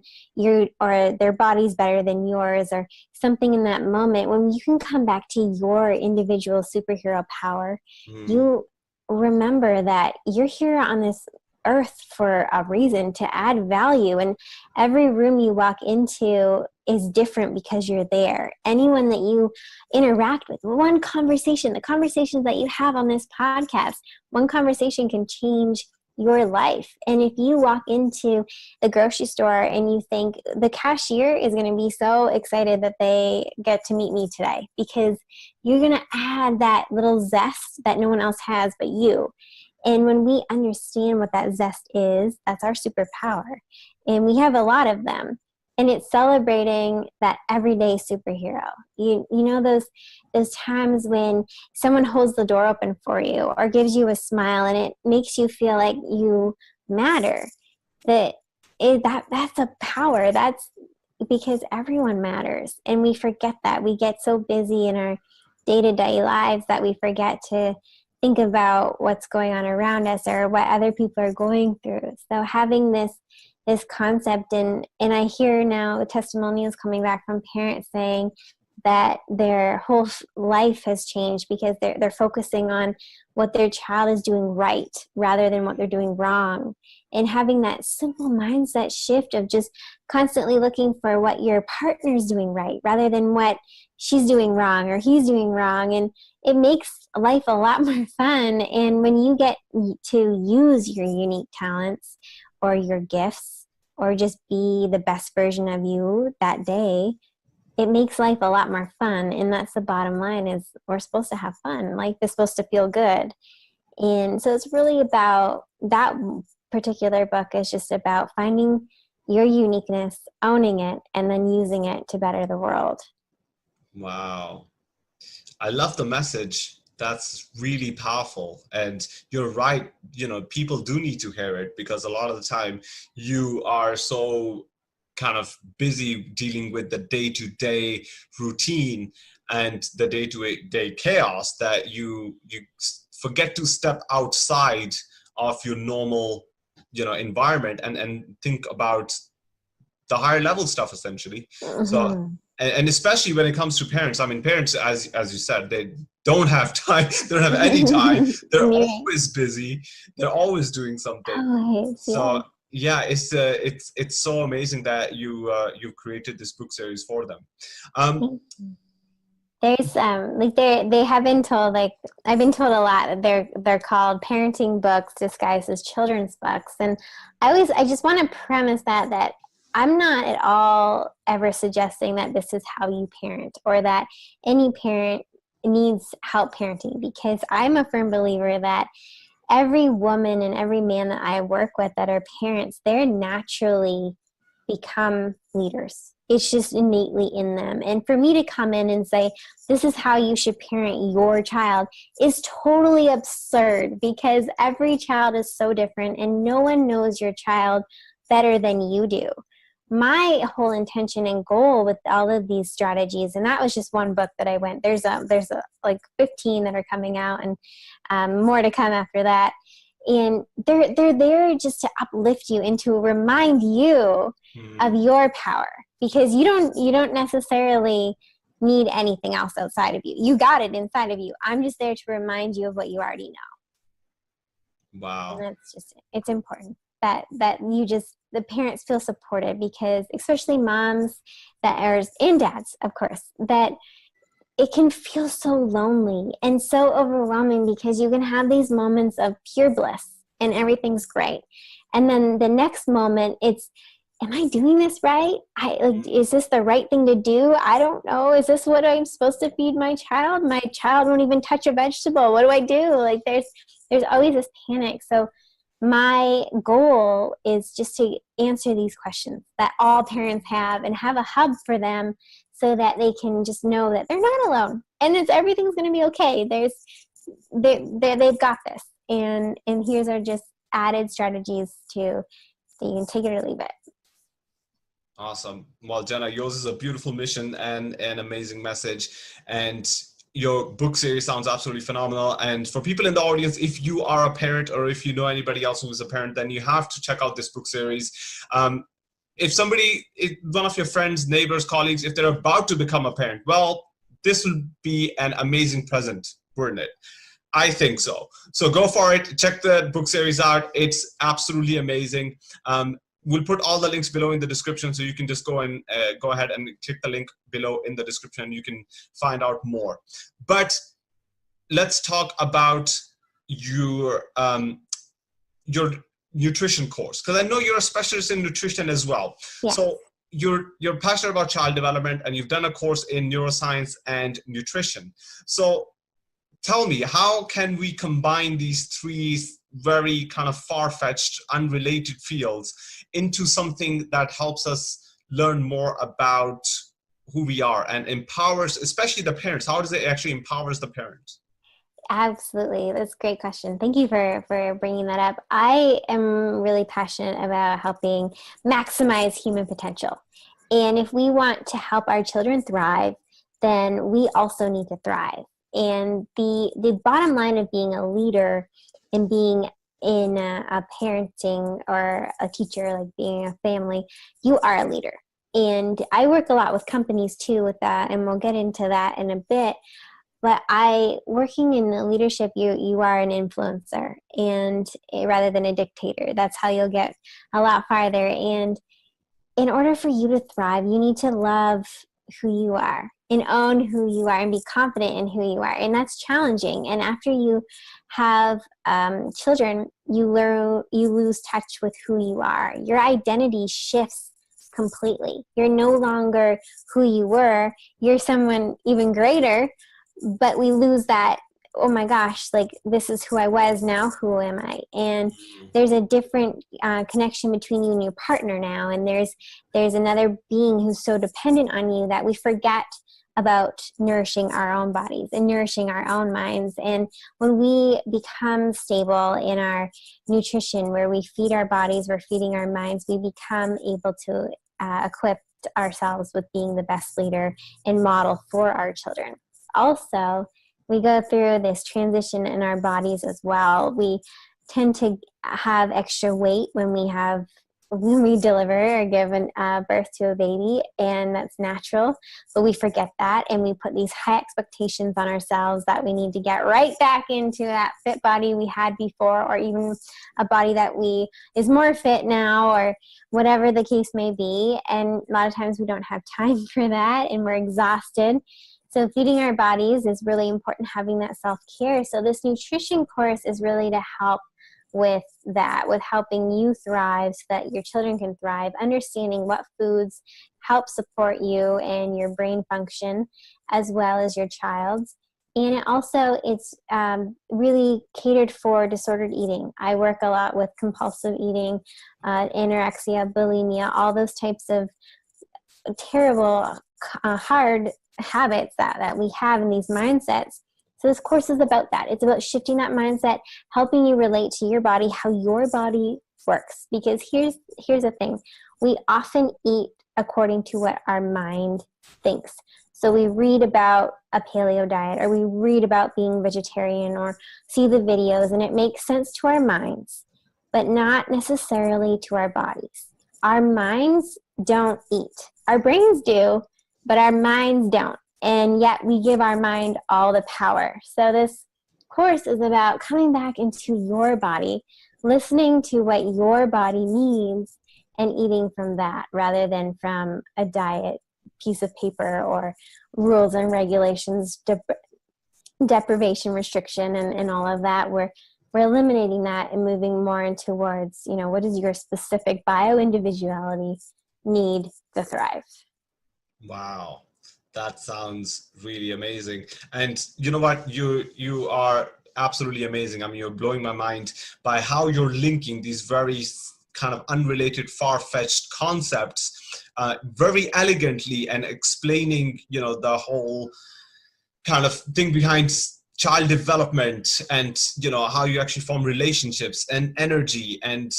or their body's better than yours or something in that moment, when you can come back to your individual superhero power, you remember that you're here on this earth for a reason, to add value, and every room you walk into is different because you're there. Anyone that you interact with, one conversation, the conversations that you have on this podcast, one conversation can change your life. And if you walk into the grocery store and you think the cashier is going to be so excited that they get to meet me today, because you're going to add that little zest that no one else has but you. And when we understand what that zest is, that's our superpower. And we have a lot of them. And it's celebrating that everyday superhero. You know those times when someone holds the door open for you or gives you a smile and it makes you feel like you matter. That's a power. That's because everyone matters. And we forget that. We get so busy in our day-to-day lives that we forget to think about what's going on around us or what other people are going through. So having this concept, and I hear now the testimonials coming back from parents saying that their whole life has changed because they're focusing on what their child is doing right rather than what they're doing wrong. And having that simple mindset shift of just constantly looking for what your partner's doing right rather than what she's doing wrong or he's doing wrong. And it makes life a lot more fun. And when you get to use your unique talents or your gifts or just be the best version of you that day, it makes life a lot more fun. And that's the bottom line, is we're supposed to have fun. Life is supposed to feel good. And so it's really about that particular book is just about finding your uniqueness, owning it, and then using it to better the world. Wow. I love the message. That's really powerful. And you're right, people do need to hear it, because a lot of the time you are so kind of busy dealing with the day-to-day routine and the day-to-day chaos that you forget to step outside of your normal environment and think about the higher level stuff, essentially. So and especially when it comes to parents, I mean, parents, as you said, they don't have time. They don't have any time. They're always busy. They're always doing something. Always, so yeah, it's so amazing that you've created this book series for them. There's like they have been told, like I've been told a lot that they're called parenting books disguised as children's books, and I just want to premise that I'm not at all ever suggesting that this is how you parent, or that any parent needs help parenting, because I'm a firm believer that every woman and every man that I work with that are parents, they're naturally become leaders. It's just innately in them. And for me to come in and say, this is how you should parent your child, is totally absurd, because every child is so different and no one knows your child better than you do. My whole intention and goal with all of these strategies, and that was just one book that I went, there's like 15 that are coming out, and more to come after that. And they're there just to uplift you and to remind you of your power, because you don't necessarily need anything else outside of you. You got it inside of you. I'm just there to remind you of what you already know. Wow. And it's important that the parents feel supported, because especially moms and dads, of course, that it can feel so lonely and so overwhelming, because you can have these moments of pure bliss and everything's great. And then the next moment it's, am I doing this right? Is this the right thing to do? I don't know. Is this what I'm supposed to feed my child? My child won't even touch a vegetable. What do I do? Like there's always this panic. So my goal is just to answer these questions that all parents have, and have a hub for them so that they can just know that they're not alone, and everything's going to be okay. They've got this, and here's our just added strategies so you can take it or leave it. Awesome. Well, Jenna, yours is a beautiful mission and an amazing message, and your book series sounds absolutely phenomenal. And for people in the audience, if you are a parent, or if you know anybody else who is a parent, then you have to check out this book series. If one of your friends, neighbors, colleagues, if they're about to become a parent, well, this will be an amazing present, wouldn't it? I think so. So go for it. Check the book series out. It's absolutely amazing. We'll put all the links below in the description, so you can just go ahead and click the link below in the description. You can find out more. But let's talk about your nutrition course, because I know you're a specialist in nutrition as well. Yeah. So you're passionate about child development, and you've done a course in neuroscience and nutrition. So tell me, how can we combine these three very kind of far-fetched, unrelated fields into something that helps us learn more about who we are and empowers, especially the parents? How does it actually empowers the parents? Absolutely. That's a great question. Thank you for bringing that up. I am really passionate about helping maximize human potential. And if we want to help our children thrive, then we also need to thrive. And the bottom line of being a leader and being in a parenting or a teacher, like being a family, you are a leader. And I work a lot with companies too with that, and we'll get into that in a bit. But working in the leadership, you are an influencer, and rather than a dictator. That's how you'll get a lot farther. And in order for you to thrive, you need to love who you are and own who you are and be confident in who you are. And that's challenging. And after you have children, you lose touch with who you are. Your identity shifts completely. You're no longer who you were. You're someone even greater, but we lose that oh my gosh, like this is who I was, now who am I? And there's a different connection between you and your partner now, and there's another being who's so dependent on you that we forget about nourishing our own bodies and nourishing our own minds. And when we become stable in our nutrition, where we feed our bodies, we're feeding our minds, we become able to equip ourselves with being the best leader and model for our children. Also, we go through this transition in our bodies as well. We tend to have extra weight when we deliver or give birth to a baby, and that's natural, but we forget that, and we put these high expectations on ourselves that we need to get right back into that fit body we had before, or even a body that is more fit now, or whatever the case may be. And a lot of times we don't have time for that, and we're exhausted. So feeding our bodies is really important, having that self-care. So this nutrition course is really to help with that, with helping you thrive so that your children can thrive, understanding what foods help support you and your brain function as well as your child's. And it's really catered for disordered eating. I work a lot with compulsive eating, anorexia, bulimia, all those types of terrible, hard habits that we have in these mindsets. So this course is about that. It's about shifting that mindset, helping you relate to your body, how your body works. Because here's the thing. We often eat according to what our mind thinks. So we read about a paleo diet, or we read about being vegetarian, or see the videos, and it makes sense to our minds, but not necessarily to our bodies. Our minds don't eat. Our brains do, but our minds don't. And yet we give our mind all the power. So this course is about coming back into your body, listening to what your body needs, and eating from that rather than from a diet piece of paper or rules and regulations, deprivation, restriction, and all of that. We're eliminating that and moving more into towards, what does your specific bio-individuality need to thrive? Wow. That sounds really amazing. And you know what? You are absolutely amazing. I mean, you're blowing my mind by how you're linking these very kind of unrelated, far-fetched concepts very elegantly, and explaining, the whole kind of thing behind child development, and, how you actually form relationships and energy, and,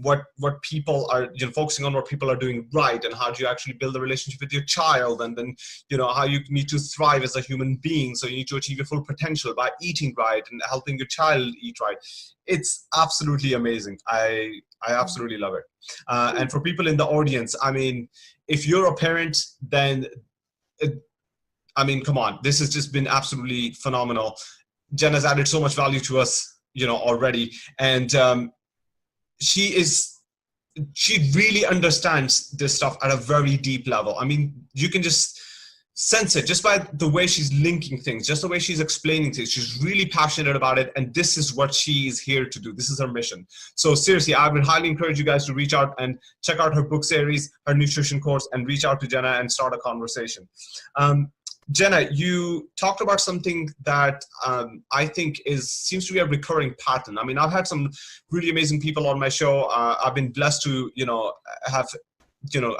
what people are, focusing on what people are doing right, and how do you actually build a relationship with your child, and then, how you need to thrive as a human being. So you need to achieve your full potential by eating right and helping your child eat right. It's absolutely amazing. I absolutely love it. And for people in the audience, I mean, if you're a parent, then, come on, this has just been absolutely phenomenal. Jen has added so much value to us, already. And, she really understands this stuff at a very deep level. I mean, you can just sense it just by the way she's linking things, just the way she's explaining things. She's really passionate about it, and this is what she's here to do. This is her mission. So seriously, I would highly encourage you guys to reach out and check out her book series, her nutrition course, and reach out to Jenna and start a conversation. Jenna, you talked about something that I think seems to be a recurring pattern. I mean, I've had some really amazing people on my show. I've been blessed to,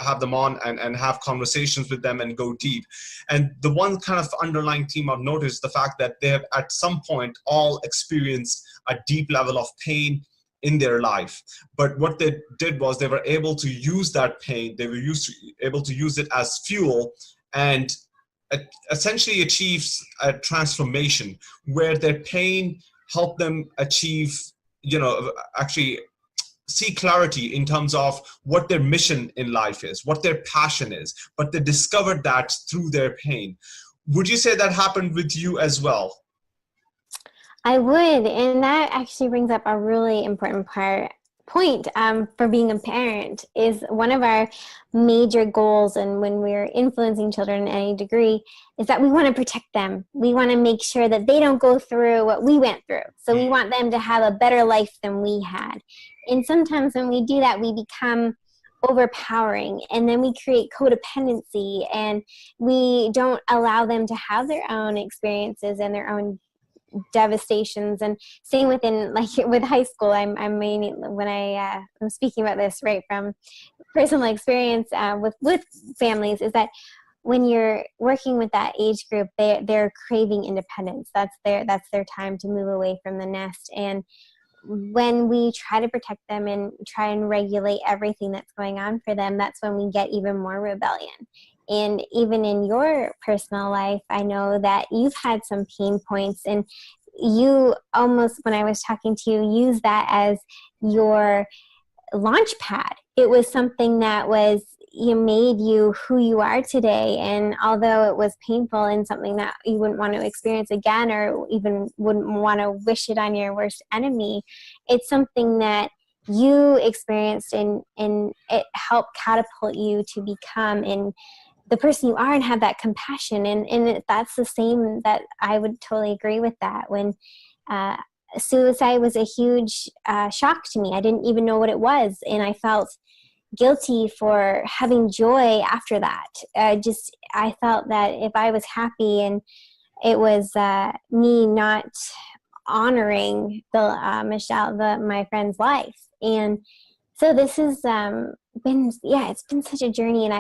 have them on and have conversations with them and go deep. And the one kind of underlying theme I've noticed is the fact that they have at some point all experienced a deep level of pain in their life. But what they did was they were able to use that pain. They were able to use it as fuel, and essentially achieves a transformation where their pain helped them achieve, actually see clarity in terms of what their mission in life is, what their passion is, but they discovered that through their pain. Would you say that happened with you as well? I would, and that actually brings up a really important point for being a parent. Is one of our major goals, and when we're influencing children in any degree, is that we want to protect them. We want to make sure that they don't go through what we went through. So we want them to have a better life than we had. And sometimes when we do that, we become overpowering, and then we create codependency, and we don't allow them to have their own experiences and their own devastations. And same within, like with high school, I'm mainly, when I'm speaking about this right from personal experience with families, is that when you're working with that age group, they're craving independence. That's their time to move away from the nest. And when we try to protect them and try and regulate everything that's going on for them, that's when we get even more rebellion. And even in your personal life, I know that you've had some pain points, and you almost, when I was talking to you, used that as your launch pad. It was something that made you who you are today. And although it was painful and something that you wouldn't want to experience again, or even wouldn't want to wish it on your worst enemy, it's something that you experienced, and it helped catapult you to become the person you are and have that compassion. And that's the same, that I would totally agree with that. When suicide was a huge shock to me. I didn't even know what it was, and I felt guilty for having joy after that. I felt that if I was happy, and it was me not honoring Michelle, my friend's life. And so this has it's been such a journey,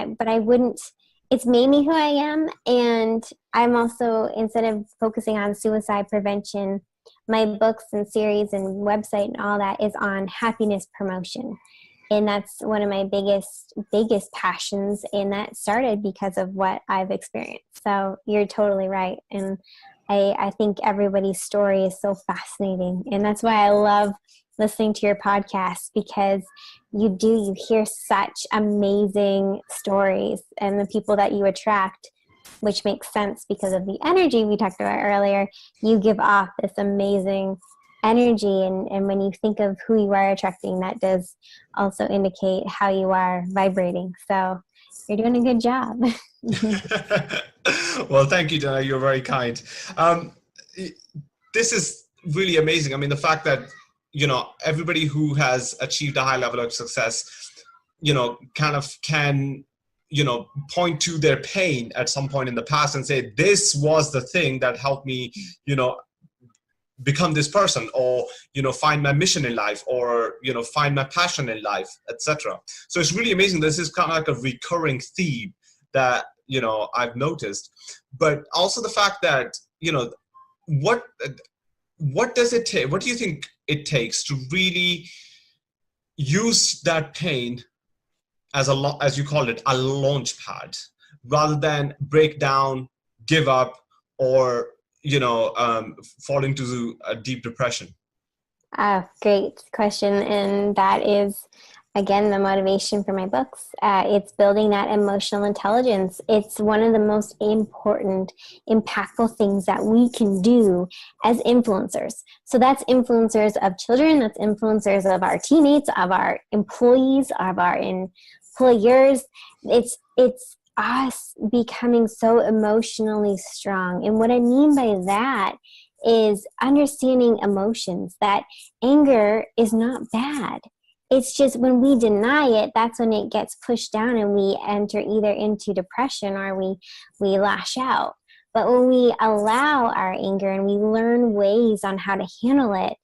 it's made me who I am. And I'm also, instead of focusing on suicide prevention, my books and series and website and all that is on happiness promotion. And that's one of my biggest passions. And that started because of what I've experienced. So you're totally right. And I think everybody's story is so fascinating. And that's why I love listening to your podcast, because you hear such amazing stories, and the people that you attract, which makes sense because of the energy we talked about earlier. You give off this amazing energy, and when you think of who you are attracting, that does also indicate how you are vibrating. So you're doing a good job. Well, thank you, Jenna. You're very kind. This is really amazing. I mean, the fact that, everybody who has achieved a high level of success, can point to their pain at some point in the past and say, this was the thing that helped me, become this person, or, find my mission in life, or, find my passion in life, etc. So it's really amazing. This is kind of like a recurring theme that, I've noticed. But also the fact that, what does it take? What do you think it takes to really use that pain as as you called it, a launch pad, rather than break down, give up, or fall into a deep depression? Great question. And that is, again, the motivation for my books. It's building that emotional intelligence. It's one of the most important, impactful things that we can do as influencers. So that's influencers of children, that's influencers of our teammates, of our employees, of our employers. It's us becoming so emotionally strong. And what I mean by that is understanding emotions, that anger is not bad. It's just when we deny it, that's when it gets pushed down and we enter either into depression or we lash out. But when we allow our anger and we learn ways on how to handle it,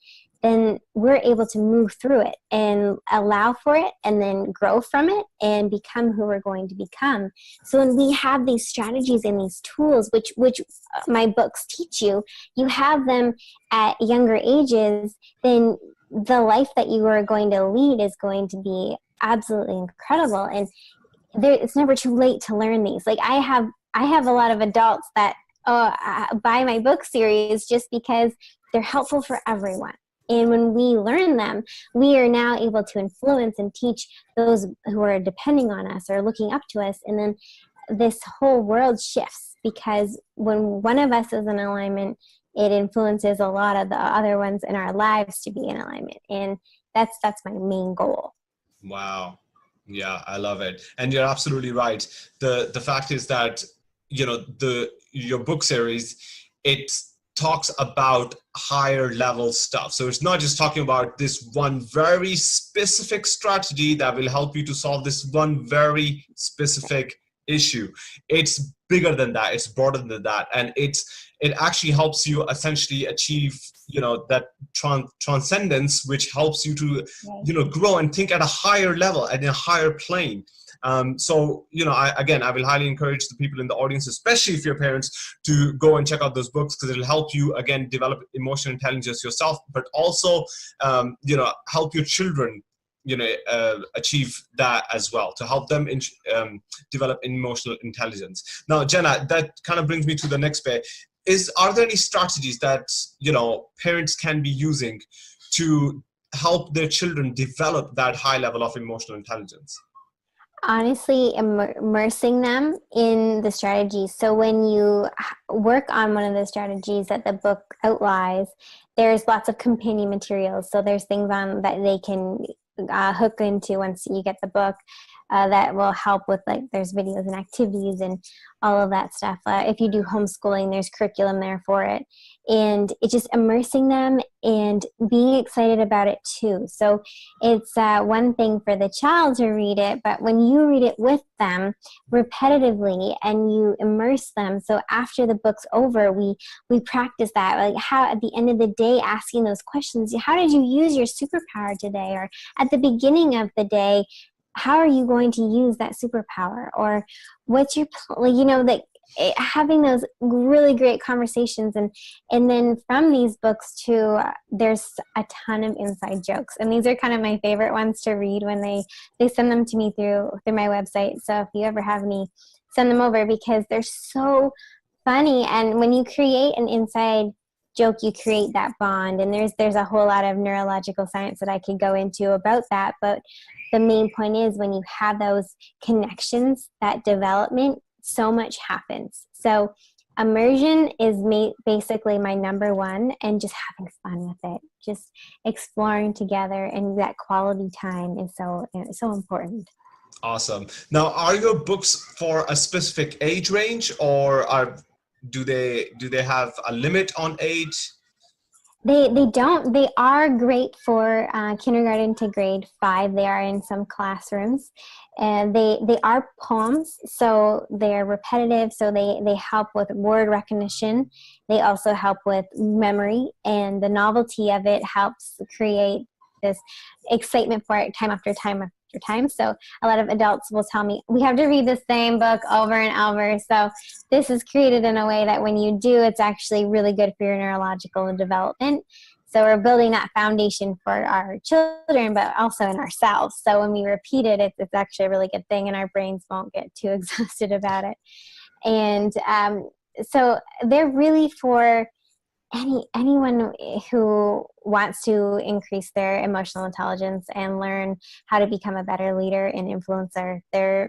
then we're able to move through it and allow for it, and then grow from it and become who we're going to become. So when we have these strategies and these tools, which my books teach you, you have them at younger ages, then the life that you are going to lead is going to be absolutely incredible. And it's never too late to learn these. Like I have a lot of adults that buy my book series just because they're helpful for everyone. And when we learn them, we are now able to influence and teach those who are depending on us or looking up to us. And then this whole world shifts, because when one of us is in alignment, it influences a lot of the other ones in our lives to be in alignment. And that's my main goal. Wow. Yeah, I love it. And you're absolutely right. The fact is that, your book series, it talks about higher level stuff. So it's not just talking about this one very specific strategy that will help you to solve this one very specific issue. It's bigger than that, it's broader than that, and it actually helps you essentially achieve, you know, that transcendence, which helps you to, you know, grow and think at a higher level, at a higher plane. So, you know, I will highly encourage the people in the audience, especially if you're parents, to go and check out those books, because it'll help you, again, develop emotional intelligence yourself, but also, you know, help your children, you know, achieve that as well, to help them develop emotional intelligence. Now, Jenna, that kind of brings me to the next bit. Are there any strategies that, you know, parents can be using to help their children develop that high level of emotional intelligence? Honestly, immersing them in the strategies. So when you work on one of the strategies that the book outlines, there's lots of companion materials. So there's things on that they can hook into once you get the book that will help with, like, there's videos and activities and all of that stuff. If you do homeschooling, there's curriculum there for it. And it's just immersing them and being excited about it too. So it's one thing for the child to read it, but when you read it with them repetitively and you immerse them, so after the book's over, we practice that, like how at the end of the day, asking those questions, how did you use your superpower today? Or at the beginning of the day, how are you going to use that superpower? Or what's your, you know, like having those really great conversations. And then from these books too, there's a ton of inside jokes. And these are kind of my favorite ones to read when they send them to me through my website. So if you ever have any, send them over, because they're so funny. And when you create an inside joke, you create that bond. And there's a whole lot of neurological science that I could go into about that. But the main point is, when you have those connections, that development, so much happens. So immersion is basically my number one, and just having fun with it, just exploring together, and that quality time is so important. Awesome. Now, are your books for a specific age range, or do they have a limit on age? They don't. They are great for kindergarten to grade 5. They are in some classrooms, and they are poems, so they're repetitive. So they help with word recognition. They also help with memory, and the novelty of it helps create this excitement for it time after time after time. So a lot of adults will tell me, we have to read the same book over and over. So this is created in a way that when you do, it's actually really good for your neurological development. So we're building that foundation for our children, but also in ourselves. So when we repeat it, it's actually a really good thing, and our brains won't get too exhausted about it. And so they're really for anyone who wants to increase their emotional intelligence and learn how to become a better leader and influencer. They're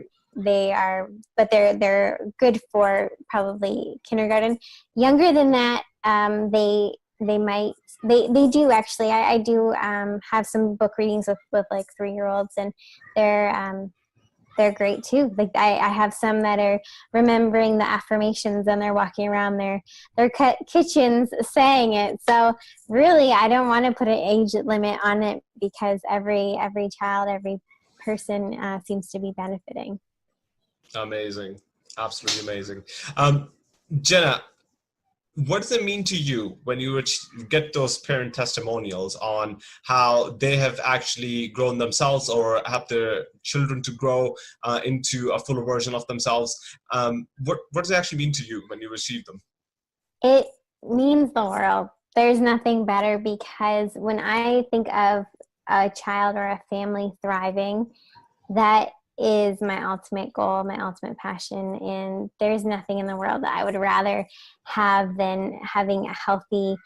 good for probably kindergarten. Younger than that, they do actually. I do have some book readings with like 3-year-olds, and they're great too. Like I have some that are remembering the affirmations, and they're walking around their kitchens saying it. So really, I don't want to put an age limit on it, because every child, every person seems to be benefiting. Amazing. Absolutely amazing. Jenna, what does it mean to you when you get those parent testimonials on how they have actually grown themselves, or help their children to grow into a fuller version of themselves? What does it actually mean to you when you receive them? It means the world. There's nothing better, because when I think of a child or a family thriving, that is my ultimate goal, my ultimate passion. And there's nothing in the world that I would rather have than having a healthy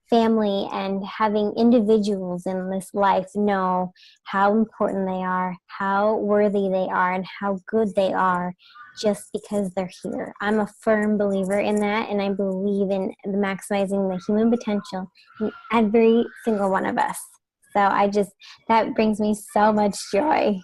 family and having individuals in this life know how important they are, how worthy they are, and how good they are just because they're here. I'm a firm believer in that, and I believe in maximizing the human potential in every single one of us. So that brings me so much joy.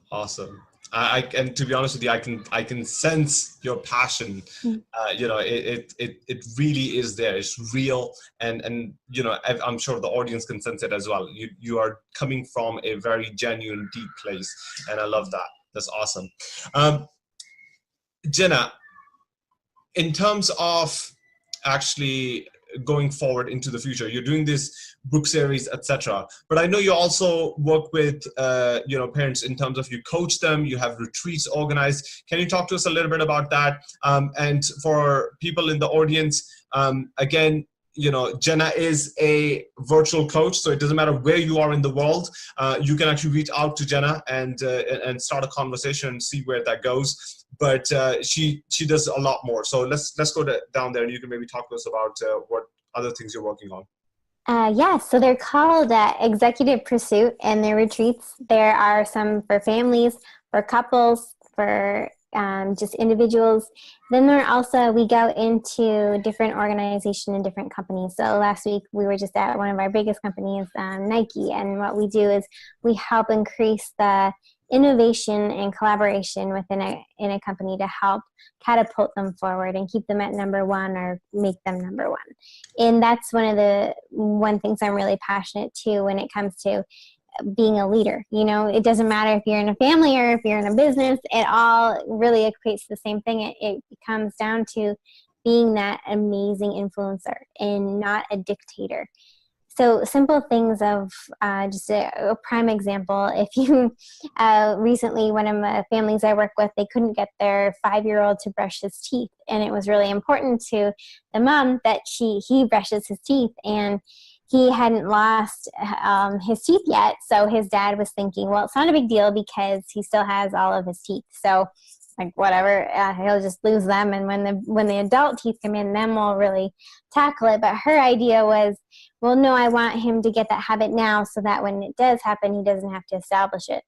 Awesome. And to be honest with you, I can sense your passion. You know, it really is there. It's real, and you know, I'm sure the audience can sense it as well. You are coming from a very genuine, deep place, and I love that. That's awesome. Jenna, in terms of actually going forward into the future, you're doing this book series, etc. But I know you also work with you know, parents in terms of you coach them, you have retreats organized. Can you talk to us a little bit about that? And for people in the audience, again, you know, Jenna is a virtual coach, so it doesn't matter where you are in the world. You can actually reach out to Jenna and start a conversation and see where that goes. But she does a lot more. So let's go down there, and you can maybe talk to us about what other things you're working on. Yeah, so they're called Executive Pursuit, and their retreats. There are some for families, for couples, for just individuals. Then there are also, we go into different organizations and different companies. So last week we were just at one of our biggest companies, Nike, and what we do is we help increase the innovation and collaboration within a company to help catapult them forward and keep them at number one or make them number one. And that's one things I'm really passionate to when it comes to being a leader. You know, it doesn't matter if you're in a family or if you're in a business, it all really equates to the same thing. It comes down to being that amazing influencer and not a dictator. So simple things of just a prime example. If you recently, one of the families I work with, they couldn't get their 5-year-old to brush his teeth, and it was really important to the mom that he brushes his teeth, and he hadn't lost his teeth yet. So his dad was thinking, well, it's not a big deal because he still has all of his teeth. So like whatever, he'll just lose them. And when the adult teeth come in, then we'll really tackle it. But her idea was, well, no, I want him to get that habit now so that when it does happen, he doesn't have to establish it.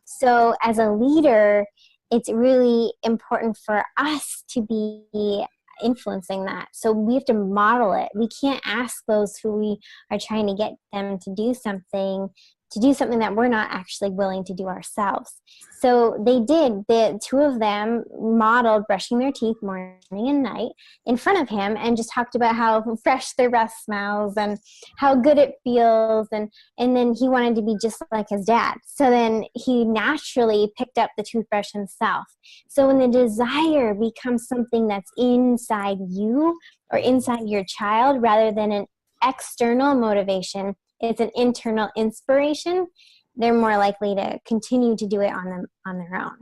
So as a leader, it's really important for us to be influencing that. So we have to model it. We can't ask those who we are trying to get them to do something that we're not actually willing to do ourselves. So they did. The two of them modeled brushing their teeth morning and night in front of him and just talked about how fresh their breath smells and how good it feels. And then he wanted to be just like his dad. So then he naturally picked up the toothbrush himself. So when the desire becomes something that's inside you or inside your child rather than an external motivation, it's an internal inspiration, they're more likely to continue to do it on their own.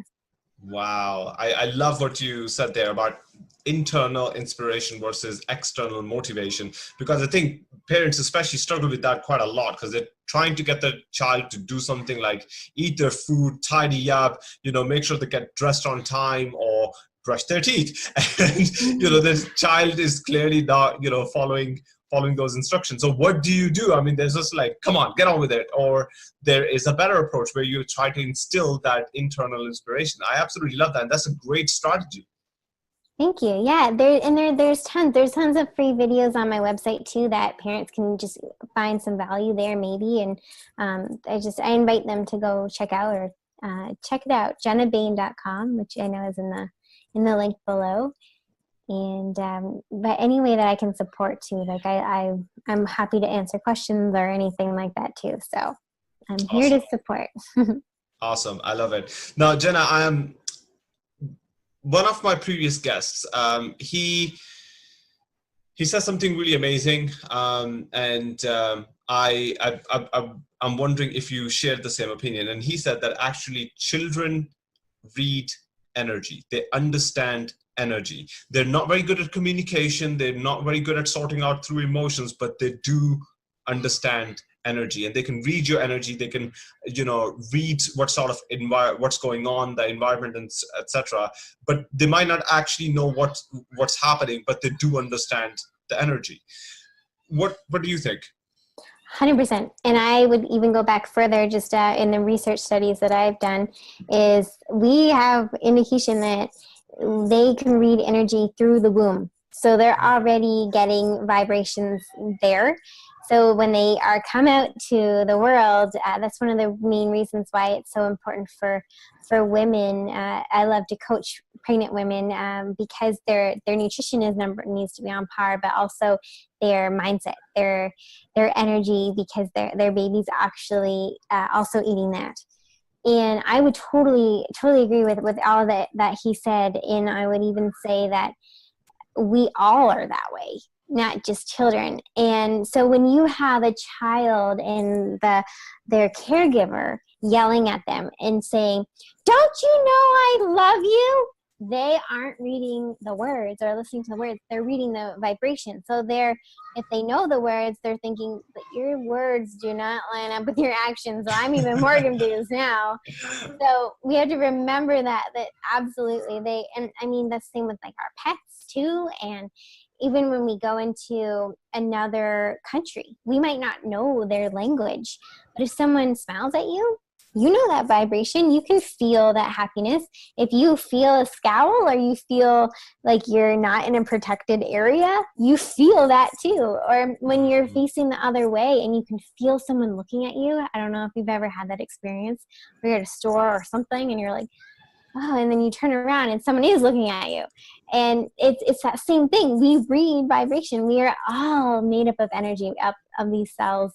Wow. I love what you said there about internal inspiration versus external motivation, because I think parents especially struggle with that quite a lot, because they're trying to get their child to do something like eat their food, tidy up, you know, make sure they get dressed on time or brush their teeth. And, you know, the child is clearly not, you know, following those instructions. So what do you do? I mean, there's just like, come on, get on with it. Or there is a better approach where you try to instill that internal inspiration. I absolutely love that. And that's a great strategy. Thank you. Yeah, there's tons of free videos on my website too that parents can just find some value there maybe. And I invite them to go check out or check it out, jennabain.com, which I know is in the link below. And but any way that I can support too, like I'm happy to answer questions or anything like that too. So I'm here to support. Awesome. I love it. Now, Jenna, I am one of my previous guests. He said something really amazing. And I'm wondering if you shared the same opinion. And he said that actually children read energy. They understand energy. They're not very good at communication. They're not very good at sorting out through emotions, but they do understand energy, and they can read your energy. They can, you know, read what sort of what's going on, the environment, and etc. But they might not actually know what's happening, but they do understand the energy. What do you think? 100%. And I would even go back further, just in the research studies that I've done, is we have indication that they can read energy through the womb. So they're already getting vibrations there. So when they are come out to the world, that's one of the main reasons why it's so important for women. I love to coach pregnant women because their nutrition needs to be on par, but also their mindset, their energy, because their baby's actually also eating that. And I would totally agree with all that he said. And I would even say that we all are that way, not just children. And so when you have a child and their caregiver yelling at them and saying, "Don't you know I love you?" They aren't reading the words or listening to the words. They're reading the vibration. So if they know the words, they're thinking, but your words do not line up with your actions. So I'm even more confused now. So we have to remember that absolutely and I mean, that's the same with like our pets too. And even when we go into another country, we might not know their language, but if someone smiles at you, you know that vibration. You can feel that happiness. If you feel a scowl or you feel like you're not in a protected area, you feel that too. Or when you're facing the other way and you can feel someone looking at you. I don't know if you've ever had that experience where you're at a store or something and you're like, oh, and then you turn around and someone is looking at you. And it's that same thing. We read vibration. We are all made up of energy, of these cells.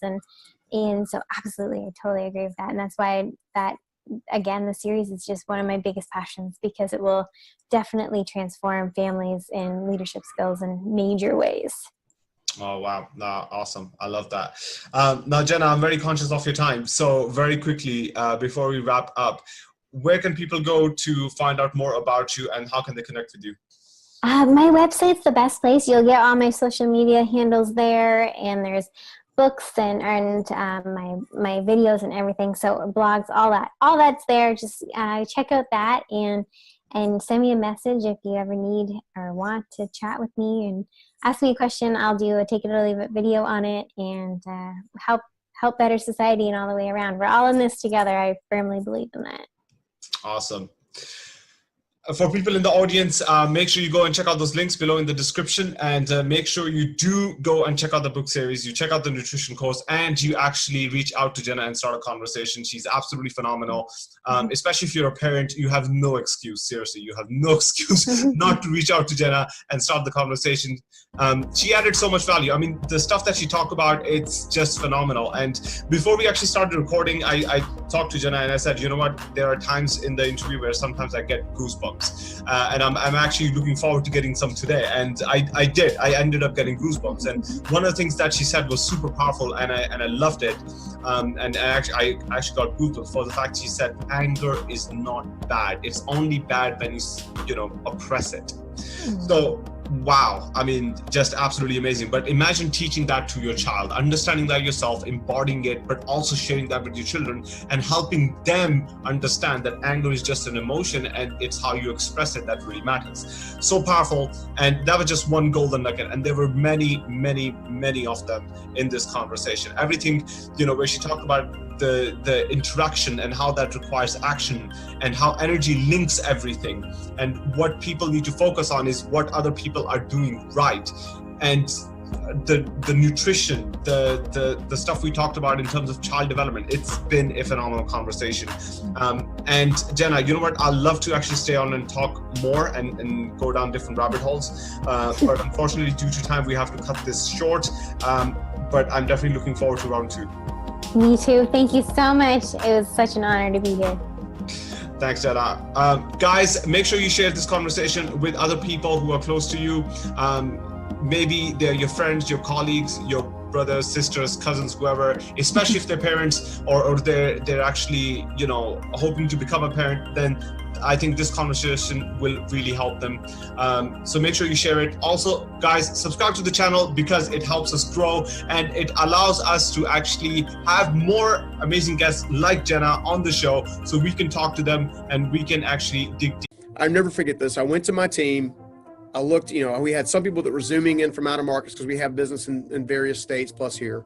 And so absolutely, I totally agree with that. And that's why again, the series is just one of my biggest passions, because it will definitely transform families and leadership skills in major ways. Oh, wow. Awesome. I love that. Now, Jenna, I'm very conscious of your time. So very quickly, before we wrap up, where can people go to find out more about you and how can they connect with you? My website's the best place. You'll get all my social media handles there, and there's books and my videos and everything. So blogs, all that's there. Just check out that and send me a message if you ever need or want to chat with me and ask me a question. I'll do a take it or leave it video on it and help better society and all the way around. We're all in this together. I firmly believe in that. Awesome. For people in the audience, make sure you go and check out those links below in the description, and make sure you do go and check out the book series, you check out the nutrition course, and you actually reach out to Jenna and start a conversation. She's absolutely phenomenal. Especially if you're a parent, you have no excuse. Seriously, you have no excuse not to reach out to Jenna and start the conversation. She added so much value. I mean, the stuff that she talked about, it's just phenomenal. And before we actually started recording, I talked to Jenna and I said, you know what, there are times in the interview where sometimes I get goosebumps. And I'm actually looking forward to getting some today. And I did. I ended up getting goosebumps. And one of the things that she said was super powerful, and I loved it. And I actually got goosebumps for the fact she said anger is not bad. It's only bad when you oppress it. So wow, I mean, just absolutely amazing. But imagine teaching that to your child, understanding that yourself, embodying it, but also sharing that with your children and helping them understand that anger is just an emotion and it's how you express it that really matters. So powerful. And that was just one golden nugget. And there were many, many, many of them in this conversation. Everything, where she talked about the interaction and how that requires action and how energy links everything, and what people need to focus on is what other people are doing right, and the nutrition, the stuff we talked about in terms of child development. It's been a phenomenal conversation. And Jenna, you know what, I'd love to actually stay on and talk more and go down different rabbit holes, but unfortunately due to time we have to cut this short, but I'm definitely looking forward to round 2. Me too. Thank you so much. It was such an honor to be here. Thanks, Jenna. Guys, make sure you share this conversation with other people who are close to you. Maybe they're your friends, your colleagues, your brothers, sisters, cousins, whoever, especially if they're parents or they're actually, hoping to become a parent, then I think this conversation will really help them. So make sure you share it. Also, guys, subscribe to the channel because it helps us grow and it allows us to actually have more amazing guests like Jenna on the show so we can talk to them and we can actually dig deep. I'll never forget this. I went to my team. I looked, we had some people that were zooming in from out of markets because we have business in various states plus here.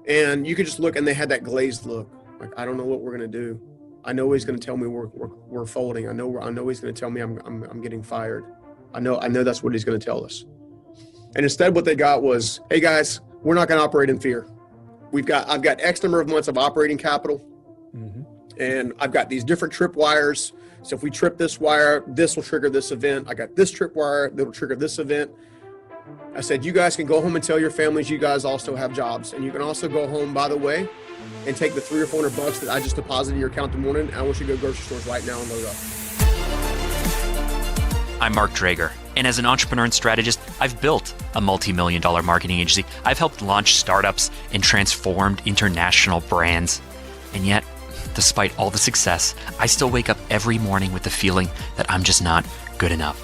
And you could just look and they had that glazed look. Like, I don't know what we're going to do. I know he's going to tell me we're folding. I know he's going to tell me I'm getting fired. I know that's what he's going to tell us. And instead what they got was, hey guys, we're not going to operate in fear. I've got X number of months of operating capital, and I've got these different tripwires. So if we trip this wire, this will trigger this event. I got this tripwire that'll trigger this event. I said, you guys can go home and tell your families you guys also have jobs. And you can also go home, by the way, and take the $300 or $400 that I just deposited in your account in the morning. I want you to go grocery stores right now and load up. I'm Mark Drager, and as an entrepreneur and strategist, I've built a multi-million-dollar marketing agency. I've helped launch startups and transformed international brands. And yet, despite all the success, I still wake up every morning with the feeling that I'm just not good enough,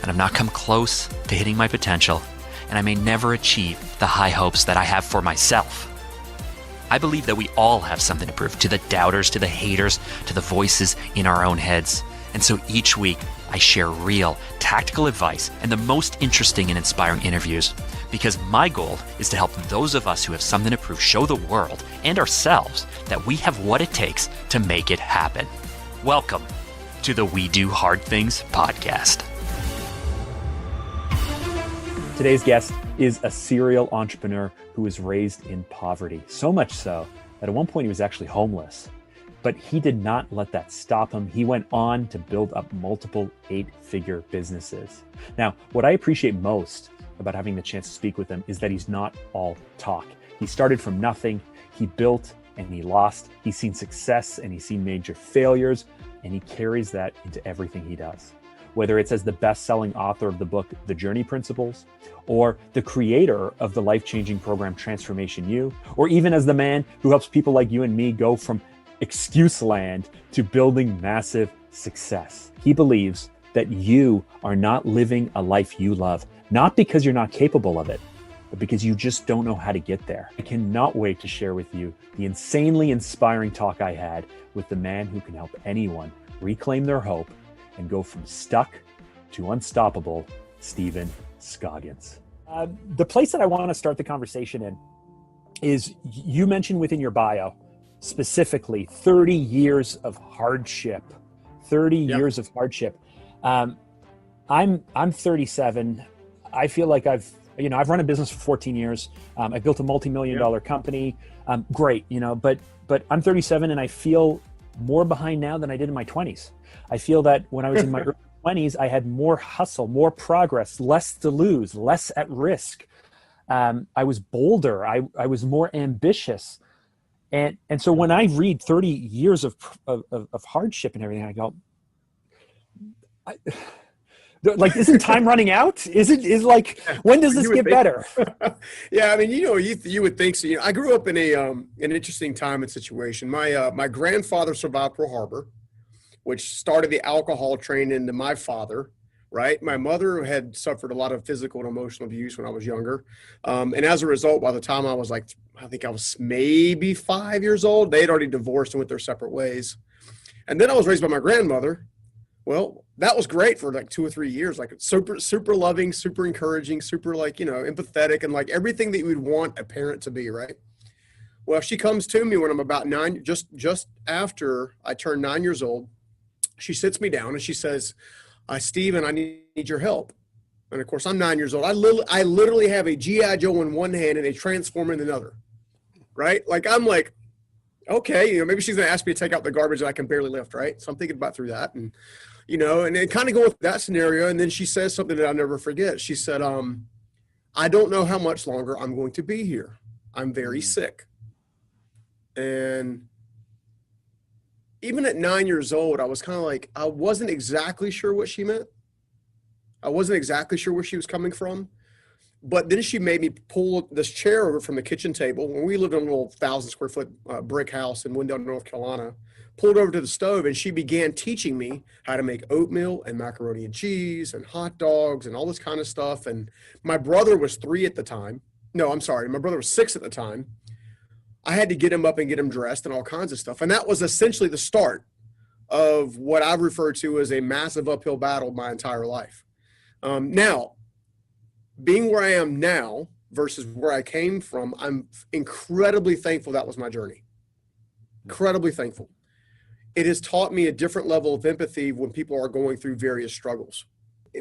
and I've not come close to hitting my potential, and I may never achieve the high hopes that I have for myself. I believe that we all have something to prove, to the doubters, to the haters, to the voices in our own heads. And so each week, I share real, tactical advice and the most interesting and inspiring interviews, because my goal is to help those of us who have something to prove show the world and ourselves that we have what it takes to make it happen. Welcome to the We Do Hard Things podcast. Today's guest is a serial entrepreneur who was raised in poverty, so much so that at one point he was actually homeless. But he did not let that stop him. He went on to build up multiple 8-figure businesses. Now, what I appreciate most about having the chance to speak with him is that he's not all talk. He started from nothing, he built and he lost. He's seen success and he's seen major failures, and he carries that into everything he does. Whether it's as the best-selling author of the book, The Journey Principles, or the creator of the life-changing program, Transformation U, or even as the man who helps people like you and me go from excuse land to building massive success. He believes that you are not living a life you love, not because you're not capable of it, but because you just don't know how to get there. I cannot wait to share with you the insanely inspiring talk I had with the man who can help anyone reclaim their hope and go from stuck to unstoppable, Stephen Scoggins. The place that I want to start the conversation in is, you mentioned within your bio, specifically 30 years of hardship. 30 years of hardship. I'm 37. I feel like I've run a business for 14 years. I built a multi-million-dollar company. Great, but I'm 37 and I feel more behind now than I did in my 20s. I feel that when I was in my early 20s, I had more hustle, more progress, less to lose, less at risk. I was bolder. I was more ambitious. And so when I read 30 years of hardship and everything, I go, isn't time running out? When does this get better? Yeah, I mean, you would think so. I grew up in an interesting time and situation. My grandfather survived Pearl Harbor, which started the alcohol train into my father. Right. My mother had suffered a lot of physical and emotional abuse when I was younger. And as a result, by the time I was I think I was maybe 5 years old, they had already divorced and went their separate ways. And then I was raised by my grandmother. Well, that was great for 2 or 3 years, super, super loving, super encouraging, super empathetic, and everything that you would want a parent to be. Right. Well, she comes to me when I'm about 9, just after I turned 9 years old. She sits me down and she says, Stephen, I need your help. And of course, I'm 9 years old. I literally have a G.I. Joe in one hand and a Transformer in another, right? I'm okay, maybe she's going to ask me to take out the garbage that I can barely lift, right? So I'm thinking about through that and then kind of go with that scenario. And then she says something that I'll never forget. She said, I don't know how much longer I'm going to be here. I'm very sick. And even at 9 years old, I was kind of I wasn't exactly sure what she meant. I wasn't exactly sure where she was coming from. But then she made me pull this chair over from the kitchen table. When we lived in a little 1,000 square foot brick house in Wendell, North Carolina, pulled over to the stove, and she began teaching me how to make oatmeal and macaroni and cheese and hot dogs and all this kind of stuff. And my brother was 3 at the time. No, I'm sorry. My brother was 6 at the time. I had to get him up and get him dressed and all kinds of stuff. And that was essentially the start of what I refer to as a massive uphill battle my entire life. Now, being where I am now versus where I came from, I'm incredibly thankful that was my journey. Incredibly thankful. It has taught me a different level of empathy when people are going through various struggles.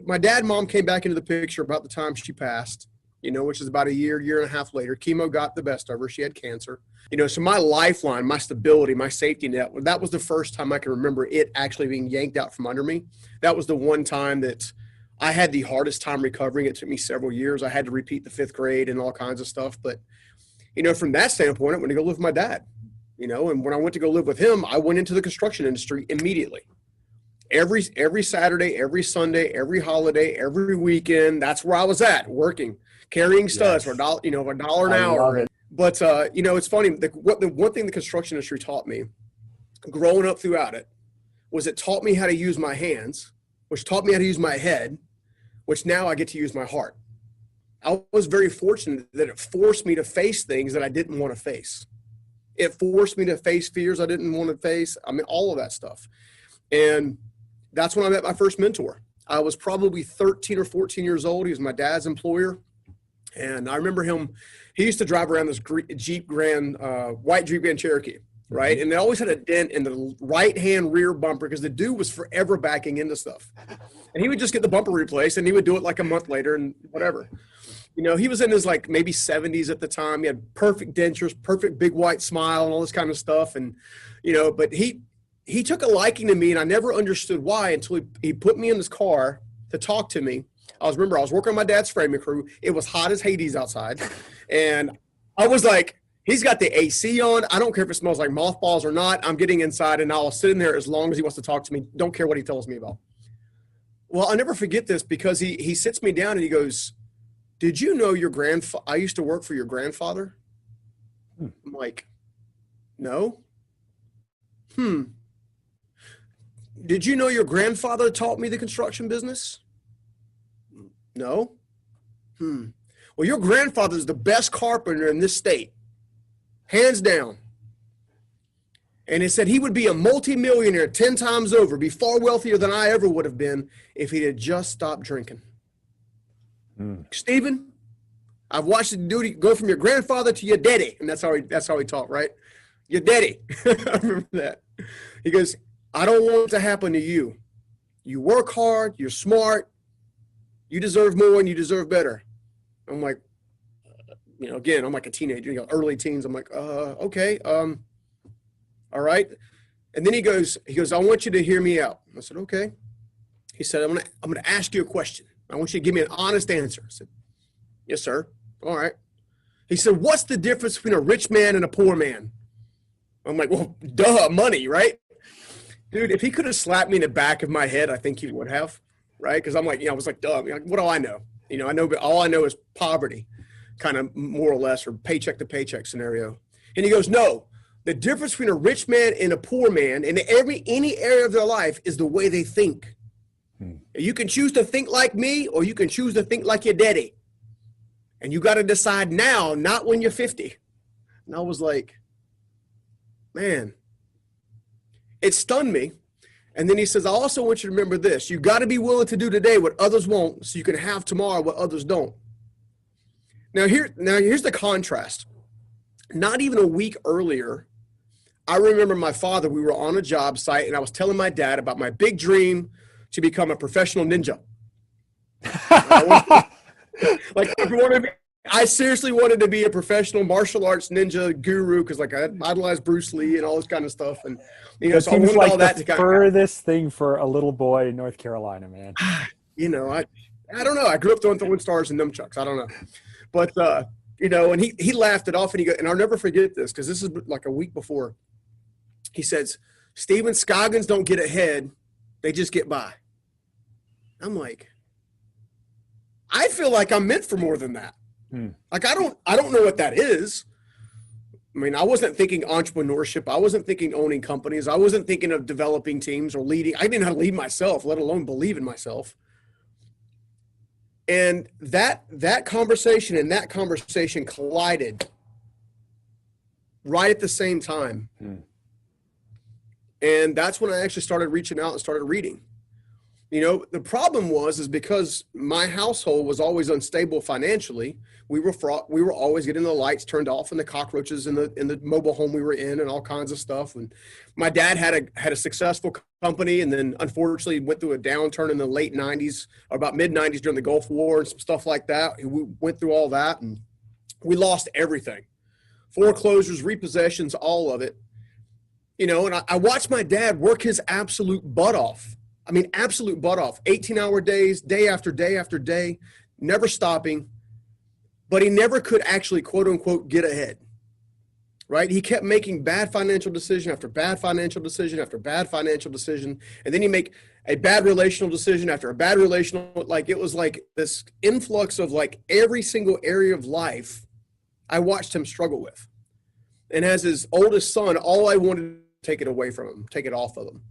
My dad and mom came back into the picture about the time she passed. which is about a year and a half later. Chemo got the best of her. She had cancer. So my lifeline, my stability, my safety net, that was the first time I can remember it actually being yanked out from under me. That was the one time that I had the hardest time recovering. It took me several years. I had to repeat the 5th grade and all kinds of stuff. But, from that standpoint, I went to go live with my dad, and when I went to go live with him, I went into the construction industry immediately. Every Saturday, every Sunday, every holiday, every weekend, that's where I was at, working, carrying studs for $1 an hour. But, it's funny. The one thing the construction industry taught me growing up throughout it was it taught me how to use my hands, which taught me how to use my head, which now I get to use my heart. I was very fortunate that it forced me to face things that I didn't want to face. It forced me to face fears I didn't want to face. I mean, all of that stuff. And that's when I met my first mentor. I was probably 13 or 14 years old. He was my dad's employer. And I remember him, he used to drive around this white Jeep Grand Cherokee, right? And they always had a dent in the right-hand rear bumper because the dude was forever backing into stuff. And he would just get the bumper replaced, and he would do it like a month later and whatever. He was in his maybe 70s at the time. He had perfect dentures, perfect big white smile and all this kind of stuff. And, but he took a liking to me, and I never understood why until he put me in his car to talk to me. I was working on my dad's framing crew. It was hot as Hades outside. And I was like, he's got the AC on. I don't care if it smells like mothballs or not. I'm getting inside, and I'll sit in there as long as he wants to talk to me. Don't care what he tells me about. Well, I'll never forget this because he sits me down and he goes, did you know I used to work for your grandfather? I'm like, no. Did you know your grandfather taught me the construction business? No. Well, your grandfather's the best carpenter in this state, hands down. And it said he would be a multimillionaire 10 times over, be far wealthier than I ever would have been if he had just stopped drinking. Stephen, I've watched the dude go from your grandfather to your daddy. And that's how he talked, right? Your daddy. I remember that. He goes, I don't want it to happen to you. You work hard, you're smart, you deserve more and you deserve better. I'm like, again, I'm like a teenager, early teens. I'm like, okay, all right. And then he goes, I want you to hear me out. I said, okay. He said, I'm gonna ask you a question. I want you to give me an honest answer. I said, yes, sir. All right. He said, what's the difference between a rich man and a poor man? I'm like, well, duh, money, right? Dude, if he could have slapped me in the back of my head, I think he would have, right? Because I'm like, I was like, duh, what do I know? I know, but all I know is poverty, kind of more or less, or paycheck to paycheck scenario. And he goes, no, the difference between a rich man and a poor man in any area of their life is the way they think. You can choose to think like me, or you can choose to think like your daddy. And you got to decide now, not when you're 50. And I was like, man, it stunned me. And then he says, I also want you to remember this. You got to be willing to do today what others won't so you can have tomorrow what others don't. Now here's the contrast. Not even a week earlier, I remember my father, we were on a job site, and I was telling my dad about my big dream to become a professional ninja. I seriously wanted to be a professional martial arts ninja guru because I idolized Bruce Lee and all this kind of stuff. And that so seems I like all that the to furthest thing for a little boy in North Carolina, man. I don't know. I grew up throwing stars and nunchucks. I don't know. But, and he laughed it off, and I'll never forget this because this is like a week before. He says, Stephen, Scoggins don't get ahead. They just get by. I'm like, I feel like I'm meant for more than that. Like, I don't know what that is. I mean, I wasn't thinking entrepreneurship. I wasn't thinking owning companies. I wasn't thinking of developing teams or leading. I didn't know how to lead myself, let alone believe in myself. And that conversation and that conversation collided right at the same time. And that's when I actually started reaching out and started reading. You know, the problem is because my household was always unstable financially. We were always getting the lights turned off and the cockroaches in the mobile home we were in and all kinds of stuff. And my dad had a successful company, and then unfortunately went through a downturn in the late 90s or about mid 90s during the Gulf War and some stuff like that. We went through all that and we lost everything. Foreclosures, repossessions, all of it. You know, and I watched my dad work his absolute butt off. I mean, absolute butt off. 18-hour days, day after day after day, never stopping. But he never could actually, quote unquote, get ahead, right? He kept making bad financial decision after bad financial decision after bad financial decision. And then he make a bad relational decision after a bad relational. Like, it was like this influx of like every single area of life I watched him struggle with. And as his oldest son, all I wanted to take it away from him, take it off of him.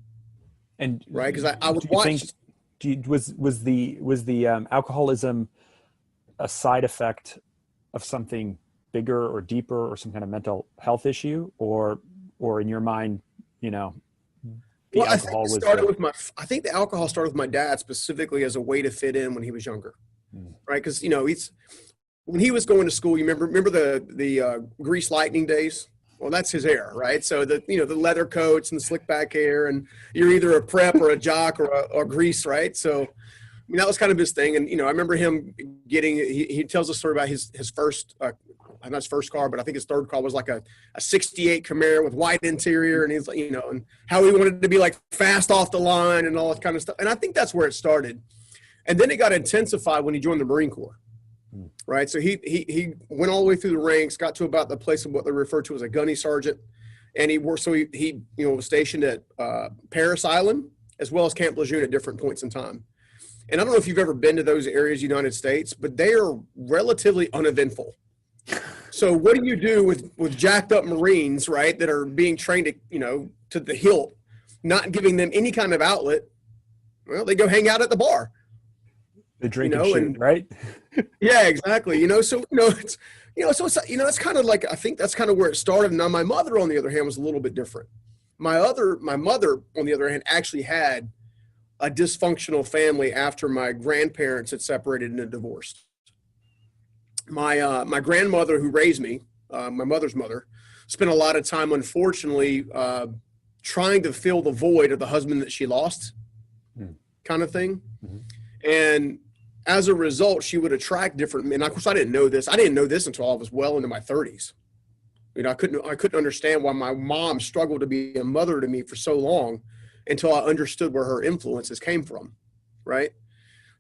And right, because I would watch. Was the alcoholism a side effect of something bigger or deeper or some kind of mental health issue, or in your mind, you know, the alcohol was I think the alcohol started with my dad specifically as a way to fit in when he was younger, right? Because, you know, when he was going to school, you remember the Grease Lightning days? Well, that's his era, right? So the leather coats and the slick back hair, and you're either a prep or a jock or Grease, right? So, I mean, that was kind of his thing. And, you know, I remember him he tells a story about his first, not his first car, but I think his third car was like a 68 Camaro with white interior. And he's like, you know, and how he wanted to be like fast off the line and all that kind of stuff. And I think that's where it started. And then it got intensified when he joined the Marine Corps. Right. So he went all the way through the ranks, got to about the place of what they refer to as a gunny sergeant. And he worked, so he was stationed at Parris Island as well as Camp Lejeune at different points in time. And I don't know if you've ever been to those areas, United States, but they are relatively uneventful. So what do you do with jacked up Marines, right, that are being trained to, you know, to the hilt, not giving them any kind of outlet? Well, they go hang out at the bar. The drink and shoot, right? Yeah, exactly. You know, so, you know, it's, you know, so it's, you know, it's kind of like, I think that's kind of where it started. Now, my mother, on the other hand, was a little bit different. My mother, on the other hand, actually had a dysfunctional family after my grandparents had separated and divorced. My grandmother, who raised me, my mother's mother, spent a lot of time, unfortunately, trying to fill the void of the husband that she lost, kind of thing. And as a result, she would attract different men. Of course, I didn't know this. I didn't know this until I was well into my 30s. You know, I couldn't understand why my mom struggled to be a mother to me for so long until I understood where her influences came from, right?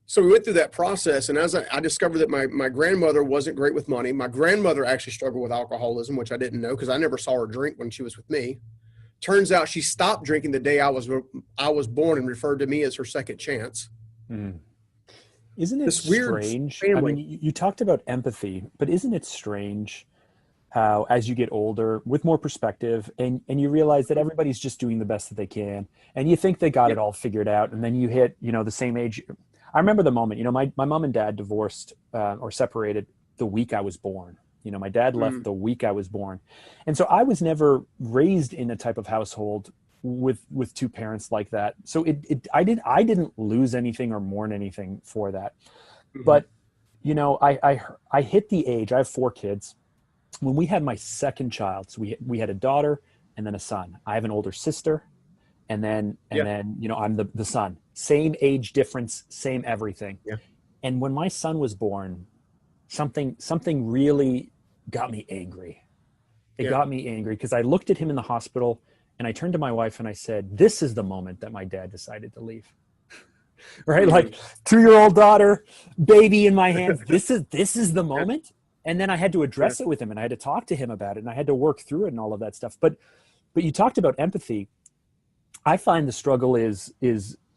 So we went through that process, and as I discovered that my grandmother wasn't great with money. My grandmother actually struggled with alcoholism, which I didn't know because I never saw her drink when she was with me. Turns out she stopped drinking the day I was born and referred to me as her second chance. Isn't it strange? Family. I mean, you talked about empathy, but isn't it strange how, as you get older, with more perspective, and you realize that everybody's just doing the best that they can, and you think they got it all figured out, and then you hit, you know, the same age. I remember the moment, you know, my mom and dad divorced or separated the week I was born. You know, my dad left the week I was born. And so I was never raised in a type of household with two parents like that. So I didn't lose anything or mourn anything for that. But, you know, I hit the age, I have 4 kids. When we had my second child, so we had a daughter and then a son. I have an older sister, and then you know, I'm the son. Same age difference, same everything. Yeah. And when my son was born, something really got me angry. It got me angry because I looked at him in the hospital and I turned to my wife and I said, "This is the moment that my dad decided to leave." Right? Like 2-year-old daughter, baby in my hands. This is the moment. And then I had to address it with him, and I had to talk to him about it, and I had to work through it and all of that stuff. But you talked about empathy. I find the struggle is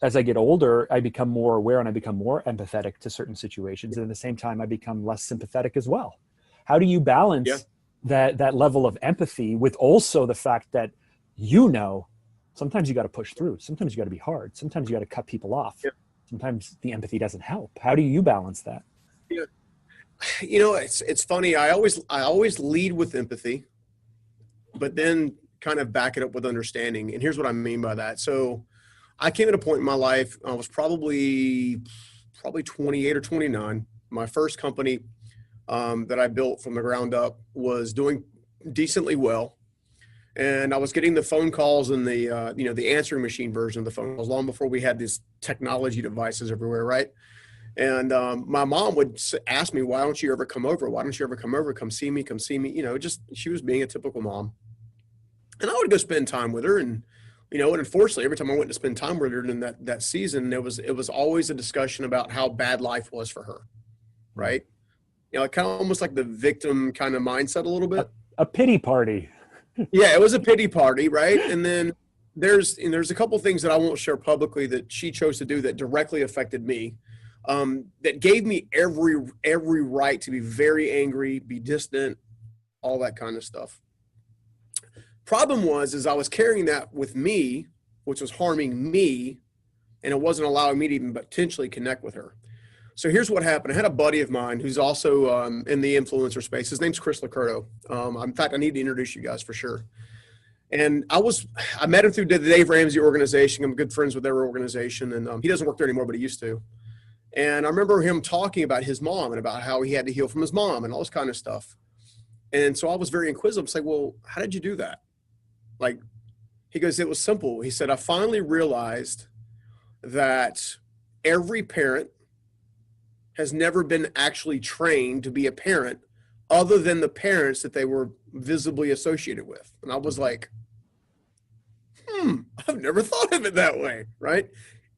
as I get older, I become more aware and I become more empathetic to certain situations. And at the same time, I become less sympathetic as well. How do you balance that level of empathy with also the fact that, you know, sometimes you got to push through. Sometimes you got to be hard. Sometimes you got to cut people off. Yeah. Sometimes the empathy doesn't help. How do you balance that? Yeah. You know, it's funny. I always lead with empathy, but then kind of back it up with understanding. And here's what I mean by that. So I came at a point in my life, I was probably 28 or 29. My first company that I built from the ground up was doing decently well. And I was getting the phone calls and the, the answering machine version of the phone calls long before we had these technology devices everywhere, right? And my mom would ask me, why don't you ever come over? Why don't you ever come over? Come see me, just, she was being a typical mom. And I would go spend time with her. And, and unfortunately, every time I went to spend time with her in that season, it was always a discussion about how bad life was for her, right? Kind of almost like the victim kind of mindset a little bit. A pity party. Yeah, it was a pity party, right? And then there's a couple things that I won't share publicly that she chose to do that directly affected me, that gave me every right to be very angry, be distant, all that kind of stuff. Problem was I was carrying that with me, which was harming me, and it wasn't allowing me to even potentially connect with her. So here's what happened. I had a buddy of mine who's also in the influencer space. His name's Chris Lacurto. In fact, I need to introduce you guys for sure. And I met him through the Dave Ramsey organization. I'm good friends with their organization, and he doesn't work there anymore, but he used to. And I remember him talking about his mom and about how he had to heal from his mom and all this kind of stuff. And so I was very inquisitive. I was like, well, how did you do that? Like, he goes, it was simple. He said, I finally realized that every parent has never been actually trained to be a parent other than the parents that they were visibly associated with. And I was like, I've never thought of it that way, right?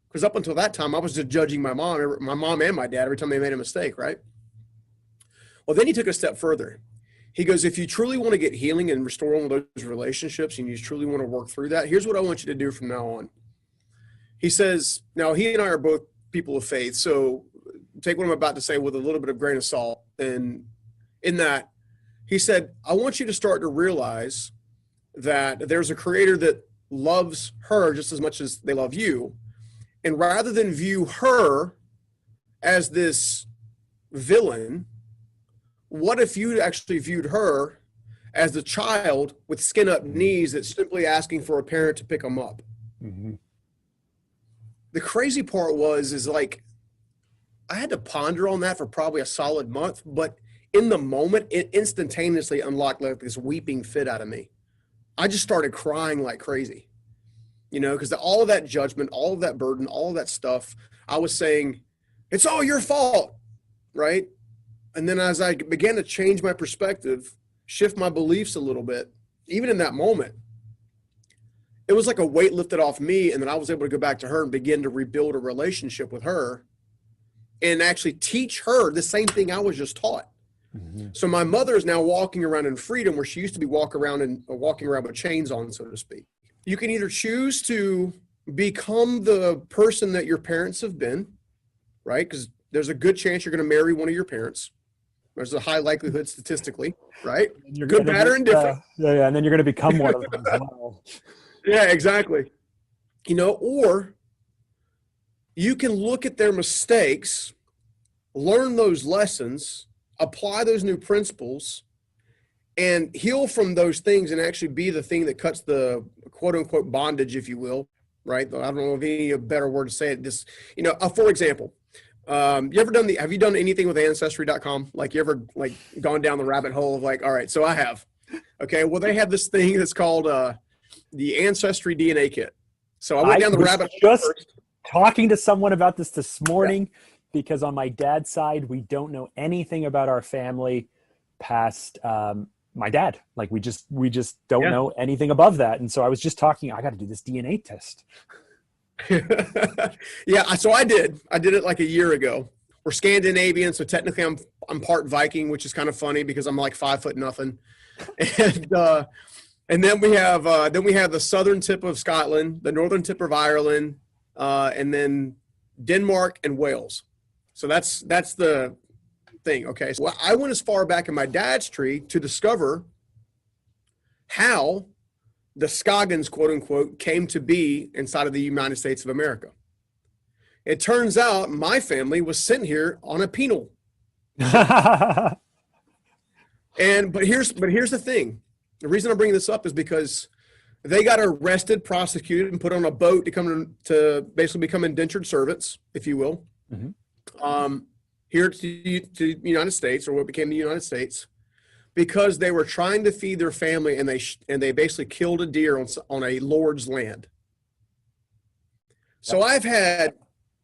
Because up until that time, I was just judging my mom and my dad every time they made a mistake, right? Well, then he took a step further. He goes, if you truly want to get healing and restore all of those relationships and you truly want to work through that, here's what I want you to do from now on. He says, now he and I are both people of faith, so take what I'm about to say with a little bit of grain of salt. And in that, he said, I want you to start to realize that there's a creator that loves her just as much as they love you. And rather than view her as this villain, what if you actually viewed her as the child with skin up knees that's simply asking for a parent to pick them up? Mm-hmm. The crazy part is like, I had to ponder on that for probably a solid month, but in the moment, it instantaneously unlocked like this weeping fit out of me. I just started crying like crazy, because all of that judgment, all of that burden, all of that stuff, I was saying, it's all your fault, right? And then as I began to change my perspective, shift my beliefs a little bit, even in that moment, it was like a weight lifted off me. And then I was able to go back to her and begin to rebuild a relationship with her and actually teach her the same thing I was just taught. Mm-hmm. So my mother is now walking around in freedom where she used to be walking around with chains on, so to speak. You can either choose to become the person that your parents have been, right? Because there's a good chance you're going to marry one of your parents. There's a high likelihood statistically, right? You're good, bad, or indifferent. And then you're going to become one of them as well. Yeah, exactly. Or you can look at their mistakes, learn those lessons, apply those new principles, and heal from those things and actually be the thing that cuts the quote unquote bondage, if you will, right? I don't know if any better word to say it. For example, have you done anything with Ancestry.com? Like, you ever gone down the rabbit hole of all right, so I have. Okay, well, they have this thing that's called the Ancestry DNA Kit. So I went down the rabbit hole just first. Talking to someone about this morning, because on my dad's side, we don't know anything about our family past my dad. Like, we just don't know anything above that. And so I was just talking, I got to do this DNA test. Yeah, so I did it like a year ago. We're Scandinavian, so technically I'm part Viking, which is kind of funny because I'm like 5'0". And then we have the southern tip of Scotland, the northern tip of Ireland, and then Denmark and Wales. So that's the thing. Okay, so I went as far back in my dad's tree to discover how the Scoggins, quote unquote, came to be inside of the United States of America. It turns out my family was sent here on a penal. But here's the thing. The reason I'm bringing this up is because They got arrested, prosecuted, and put on a boat to basically become indentured servants, if you will, here to the United States, or what became the United States, because they were trying to feed their family, and they basically killed a deer on a lord's land. So I've had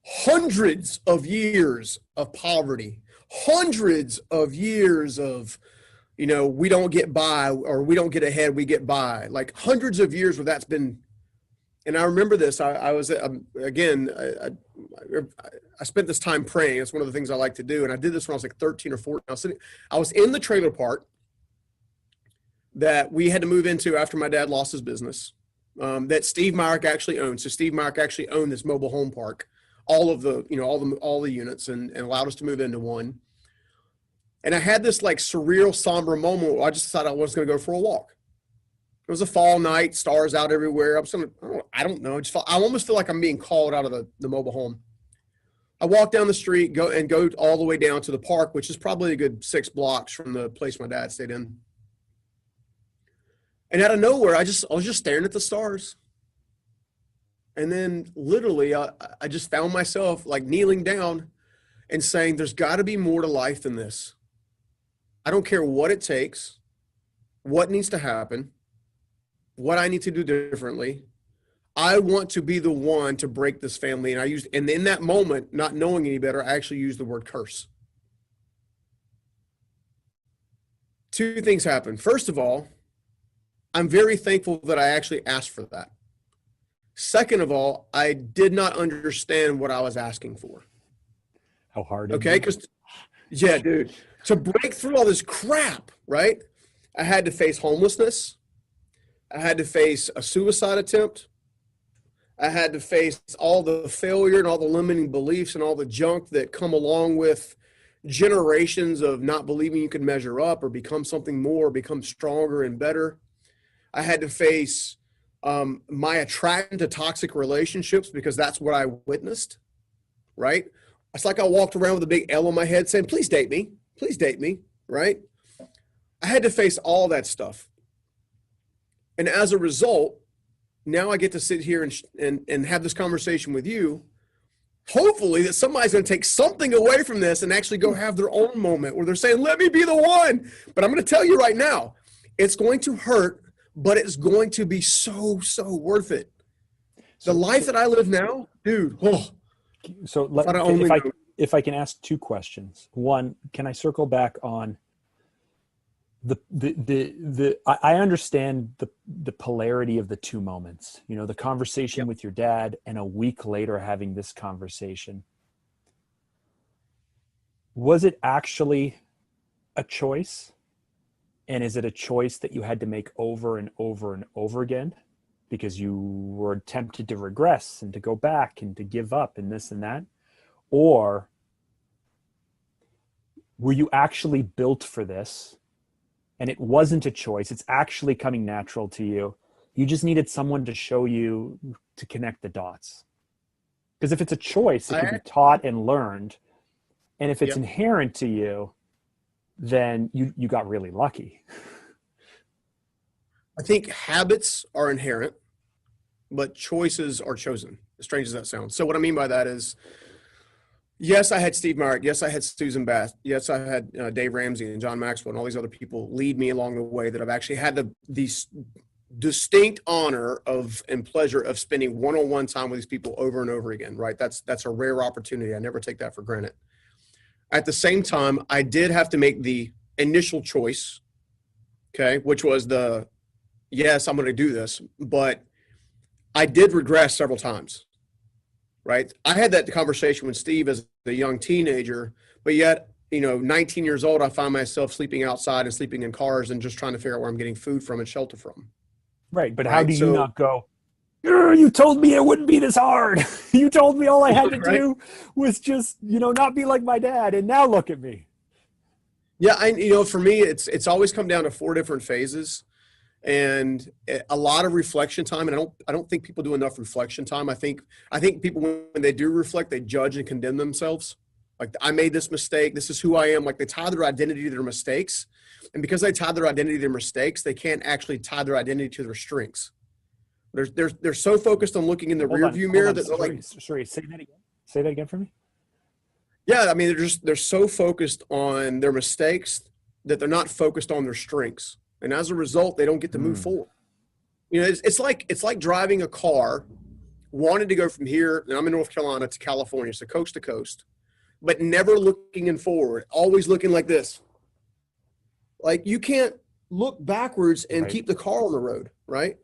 hundreds of years of poverty, hundreds of years of, we don't get by, or we don't get ahead, we get by. Like hundreds of years where that's been. And I remember this. I was, again, I spent this time praying. It's one of the things I like to do. And I did this when I was like 13 or 14. I was in the trailer park that we had to move into after my dad lost his business, that Steve Myrick actually owned. So Steve Myrick actually owned this mobile home park, all of the, all the units, and allowed us to move into one. And I had this like surreal, somber moment where I just decided I was going to go for a walk. It was a fall night, stars out everywhere. I don't know. I almost feel like I'm being called out of the mobile home. I walk down the street, go all the way down to the park, which is probably a good 6 blocks from the place my dad stayed in. And out of nowhere, I was just staring at the stars. And then literally, I just found myself like kneeling down and saying, there's got to be more to life than this. I don't care what it takes, what needs to happen, what I need to do differently. I want to be the one to break this family. And in that moment, not knowing any better, I actually used the word curse. 2 things happened. First of all, I'm very thankful that I actually asked for that. Second of all, I did not understand what I was asking for. How hard? Okay, because yeah, dude, to break through all this crap, right? I had to face homelessness. I had to face a suicide attempt. I had to face all the failure and all the limiting beliefs and all the junk that come along with generations of not believing you can measure up or become something more, become stronger and better. I had to face my attraction to toxic relationships because that's what I witnessed, right? It's like I walked around with a big L on my head saying, please date me, right? I had to face all that stuff. And as a result, now I get to sit here and have this conversation with you. Hopefully that somebody's going to take something away from this and actually go have their own moment where they're saying, let me be the one. But I'm going to tell you right now, it's going to hurt, but it's going to be so, so worth it. The life that I live now, dude. Oh, so if I can ask 2 questions. One, can I circle back on I understand the polarity of the 2 moments, the conversation with your dad and a week later having this conversation. Was it actually a choice? And is it a choice that you had to make over and over and over again because you were tempted to regress and to go back and to give up and this and that? Or were you actually built for this? And it wasn't a choice. It's actually coming natural to you. You just needed someone to show you to connect the dots. Because if it's a choice, it can be taught and learned. And if it's inherent to you, then you got really lucky. I think habits are inherent, but choices are chosen, as strange as that sounds. So what I mean by that is, yes, I had Steve Myrick. Yes, I had Susan Bath. Yes, I had Dave Ramsey and John Maxwell and all these other people lead me along the way that I've actually had the distinct honor of and pleasure of spending one-on-one time with these people over and over again, right? That's a rare opportunity. I never take that for granted. At the same time, I did have to make the initial choice, okay, which was yes, I'm going to do this, but I did regress several times. Right. I had that conversation with Steve as a young teenager, but yet, 19 years old, I find myself sleeping outside and sleeping in cars and just trying to figure out where I'm getting food from and shelter from. Right. But how do you not go, you told me it wouldn't be this hard. You told me all I had to do was just, not be like my dad. And now look at me. Yeah. For me, it's always come down to 4 different phases. And a lot of reflection time. And I don't think people do enough reflection time. I think people, when they do reflect, they judge and condemn themselves. Like, I made this mistake. This is who I am. Like, they tie their identity to their mistakes. And because they tie their identity to their mistakes, they can't actually tie their identity to their strengths. They're so focused on looking in the rear view mirror that they're like, sorry, say that again. Say that again for me. yeah, I mean, they're so focused on their mistakes that they're not focused on their strengths. And as a result, they don't get to move forward. You know, it's like driving a car, wanting to go from here, and I'm in North Carolina, to California, so coast to coast, but never looking in forward, always looking like this. Like, you can't look backwards and keep the car on the road, right?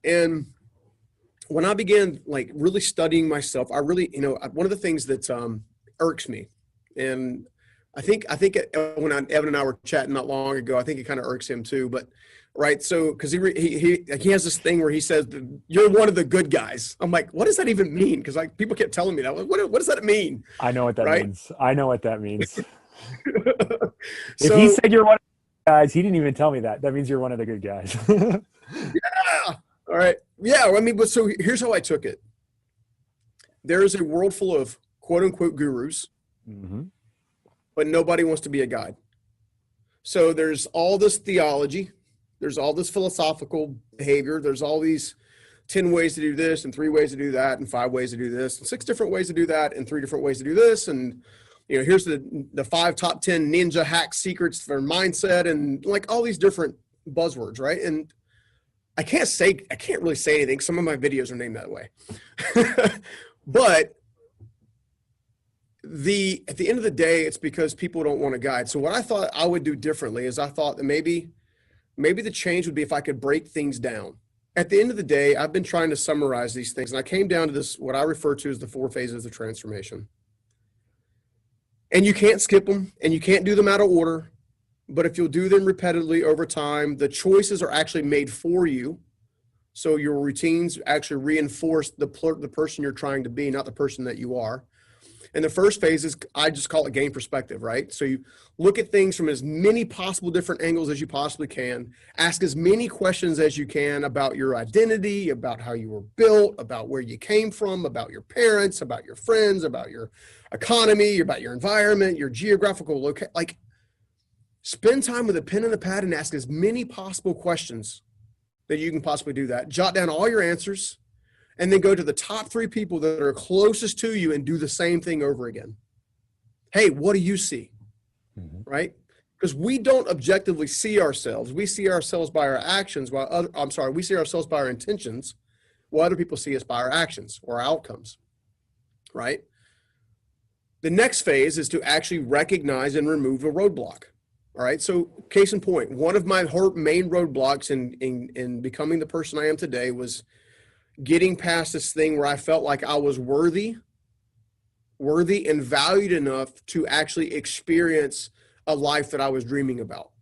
And when I began like really studying myself, I really, you know, one of the things that irks me, and I think when Evan and I were chatting not long ago, I think it kind of irks him too. But right, so because he has this thing where he says, "You're one of the good guys." I'm like, what does that even mean? Because like people kept telling me that. What does that mean? I know what that means. I know what that means. If So, he said you're one of the guys, he didn't even tell me that. That means you're one of the good guys. yeah. All right. Yeah. I mean, but so here's how I took it. There is a world full of quote unquote gurus, but nobody wants to be a guide. So there's all this theology, there's all this philosophical behavior, there's all these 10 ways to do this and 3 ways to do that and 5 ways to do this and 6 different ways to do that and 3 different ways to do this. And, you know, here's the 5 top 10 ninja hack secrets for mindset and like all these different buzzwords, right? And I can't really say anything. Some of my videos are named that way. But at the end of the day, it's because people don't want a guide. So what I thought I would do differently is I thought that maybe the change would be if I could break things down. At the end of the day, I've been trying to summarize these things, and I came down to this, what I refer to as the 4 phases of transformation. And you can't skip them, and you can't do them out of order. But if you'll do them repeatedly over time, the choices are actually made for you. So your routines actually reinforce the person you're trying to be, not the person that you are. And the first phase is, I just call it gain perspective, right? So you look at things from as many possible different angles as you possibly can, ask as many questions as you can about your identity, about how you were built, about where you came from, about your parents, about your friends, about your economy, about your environment, your geographical location. Like, spend time with a pen and a pad and ask as many possible questions that you can possibly do that. Jot down all your answers, and then go to the top 3 people that are closest to you and do the same thing over again. Hey, what do you see? Right? Because we don't objectively see ourselves. We see ourselves by our actions, we see ourselves by our intentions, while other people see us by our actions or our outcomes. Right? The next phase is to actually recognize and remove a roadblock. All right. So case in point, one of my main roadblocks in becoming the person I am today was getting past this thing where I felt like I was worthy and valued enough to actually experience a life that I was dreaming about.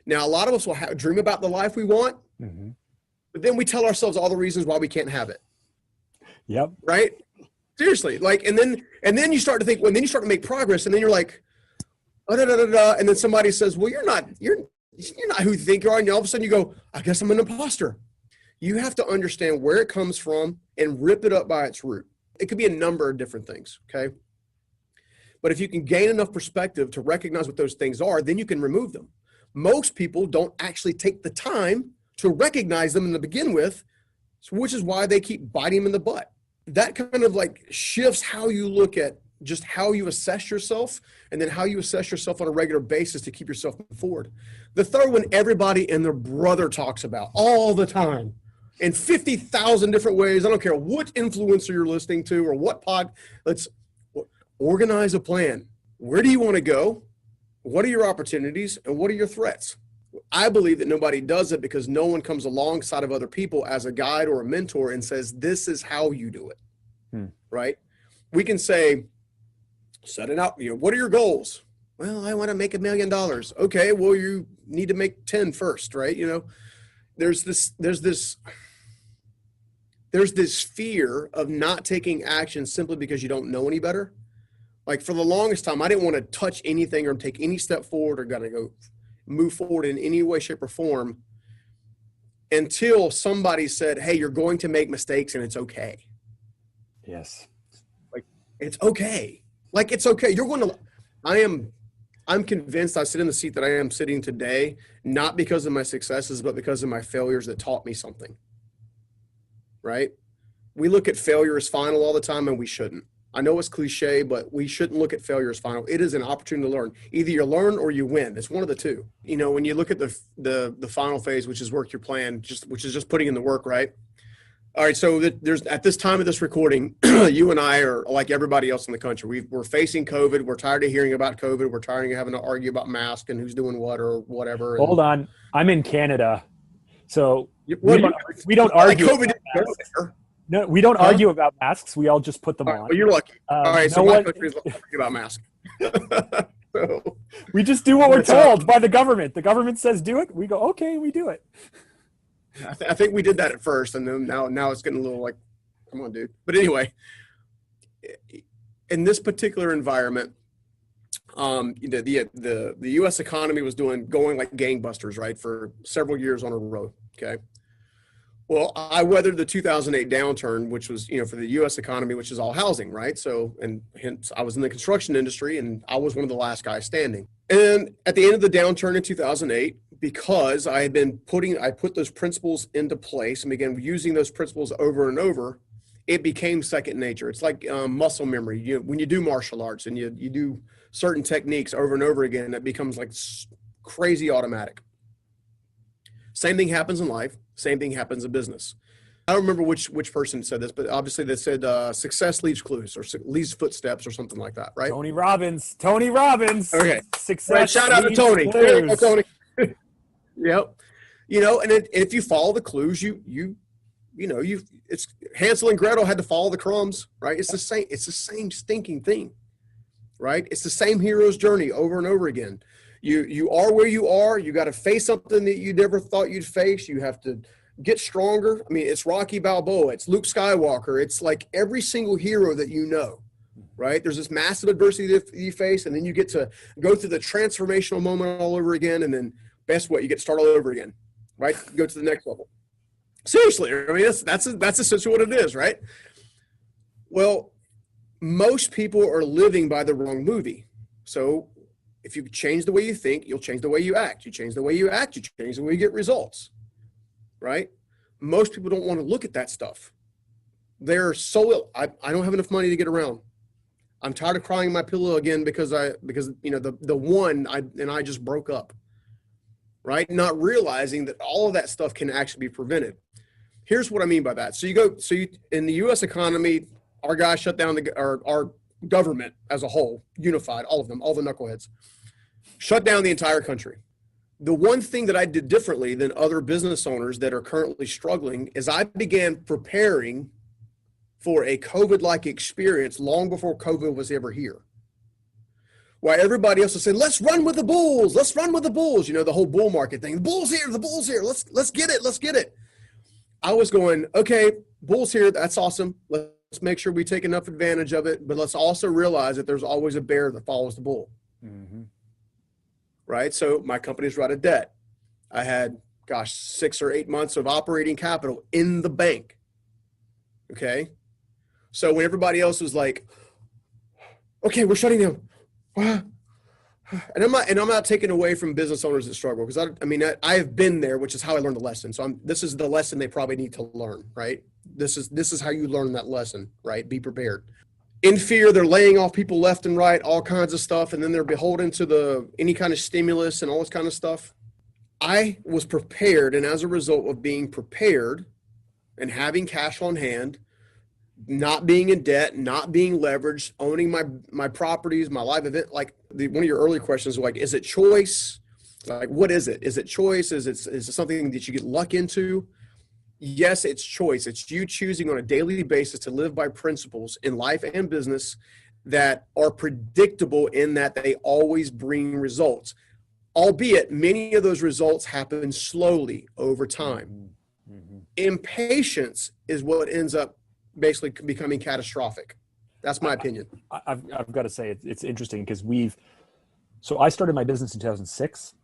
Now, a lot of us will dream about the life we want, but then we tell ourselves all the reasons why we can't have it. Yep. Right. Seriously. Like, and then you start to think, well, then you start to make progress, and then you're like, and then somebody says, well, you're not who you think you are. And all of a sudden you go, I guess I'm an imposter. You have to understand where it comes from and rip it up by its root. It could be a number of different things. Okay. But if you can gain enough perspective to recognize what those things are, then you can remove them. Most people don't actually take the time to recognize them in the begin with, which is why they keep biting them in the butt. That kind of like shifts how you look at just how you assess yourself, and then how you assess yourself on a regular basis to keep yourself moving forward. The third one, everybody and their brother talks about all the time in 50,000 different ways. I don't care what influencer you're listening to or what pod. Let's organize a plan. Where do you want to go? What are your opportunities and what are your threats? I believe that nobody does it because no one comes alongside of other people as a guide or a mentor and says, this is how you do it, right? We can say, set it out. What are your goals? Well, I want to make $1 million. Okay, well, you need to make 10 first, right? There's this fear of not taking action simply because you don't know any better. Like, for the longest time, I didn't want to touch anything or take any step forward or gotta go move forward in any way, shape, or form until somebody said, hey, you're going to make mistakes and it's okay. Yes. Like, it's okay. Like, it's okay. I'm convinced I sit in the seat that I am sitting today, not because of my successes, but because of my failures that taught me something. right? We look at failure as final all the time, and we shouldn't. I know it's cliche, but we shouldn't look at failure as final. It is an opportunity to learn. Either you learn or you win. It's one of the two. You know, when you look at the final phase, which is work your plan, which is just putting in the work, right? All right, so there's at this time of this recording, you and I are like everybody else in the country. We're facing COVID. We're tired of hearing about COVID. We're tired of having to argue about masks and who's doing what or whatever. Hold on, I'm in Canada, so we don't argue. COVID no, we don't argue about masks. We all just put them on. Well, you're lucky. All right, so my country is lucky about masks. So, we just do what we're told by the government. The government says do it. We go, okay, we do it. I think we did that at first, and then now it's getting a little like, come on, dude. But anyway, in this particular environment, the U.S. economy was going like gangbusters, right, for several years on a row. Okay. Well, I weathered the 2008 downturn, which was, for the U.S. economy, which is all housing, right? So, and hence I was in the construction industry, and I was one of the last guys standing. And at the end of the downturn in 2008, because I put those principles into place and began using those principles over and over, it became second nature. It's like muscle memory. When you do martial arts and you do certain techniques over and over again, it becomes like crazy automatic. Same thing happens in life. Same thing happens in business. I don't remember which person said this, but obviously they said success leaves clues or leaves footsteps or something like that, right? Tony Robbins. Okay. Success. Right, shout out to Tony. There you go, Tony. Yep. And if you follow the clues, it's Hansel and Gretel had to follow the crumbs, right? It's the same stinking thing, right? It's the same hero's journey over and over again. You are where you are. You got to face something that you never thought you'd face. You have to get stronger. I mean, it's Rocky Balboa. It's Luke Skywalker. It's like every single hero that you know, right? There's this massive adversity that you face, and then you get to go through the transformational moment all over again, and then guess what? You get to start all over again, right? Go to the next level. Seriously, I mean, that's essentially what it is, right? Well, most people are living by the wrong movie. So if you change the way you think, you'll change the way you act. You change the way you act, you change the way you get results, right? Most people don't want to look at that stuff. They're so ill. I don't have enough money to get around. I'm tired of crying my pillow again because the one I just broke up, right? Not realizing that all of that stuff can actually be prevented. Here's what I mean by that. So in the U.S. economy, our guys shut down our government as a whole, unified, all of them, all the knuckleheads, shut down the entire country. The one thing that I did differently than other business owners that are currently struggling is I began preparing for a COVID-like experience long before COVID was ever here. While everybody else was saying, let's run with the bulls, let's run with the bulls, the whole bull market thing, the bull's here, let's get it. I was going, okay, bull's here, that's awesome. Let's make sure we take enough advantage of it, but let's also realize that there's always a bear that follows the bull. Mm-hmm. Right? So my company's out of debt. I had, 6 or 8 months of operating capital in the bank. Okay? So when everybody else was like, okay, we're shutting down. And I'm not taking away from business owners that struggle, because I have been there, which is how I learned the lesson. So this is the lesson they probably need to learn, right? This is how you learn that lesson, right? Be prepared. In fear, they're laying off people left and right, all kinds of stuff, and then they're beholden to any kind of stimulus and all this kind of stuff. I was prepared, and as a result of being prepared and having cash on hand, not being in debt, not being leveraged, owning my properties, my live event, like one of your early questions was like, is it choice? Like, what is it? Is it choice? Is it something that you get luck into? Yes, it's choice. It's you choosing on a daily basis to live by principles in life and business that are predictable in that they always bring results, albeit many of those results happen slowly over time. Mm-hmm. Impatience is what ends up basically becoming catastrophic. That's my opinion. I've got to say it's interesting because so I started my business in 2006,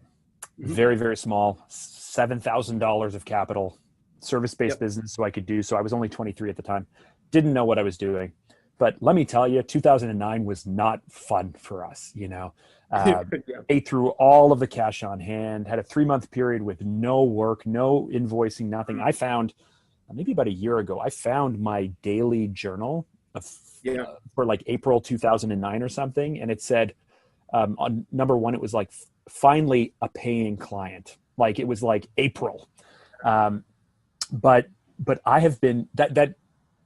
mm-hmm. very, very small, $7,000 of capital, service-based business. So I was only 23 at the time, didn't know what I was doing, but let me tell you, 2009 was not fun for us. Ate through all of the cash on hand, had a 3-month period with no work, no invoicing, nothing. I found maybe about a year ago, I found my daily journal for like April 2009 or something. And it said, on number one, it was like, finally a paying client. Like it was like April. But I have been, that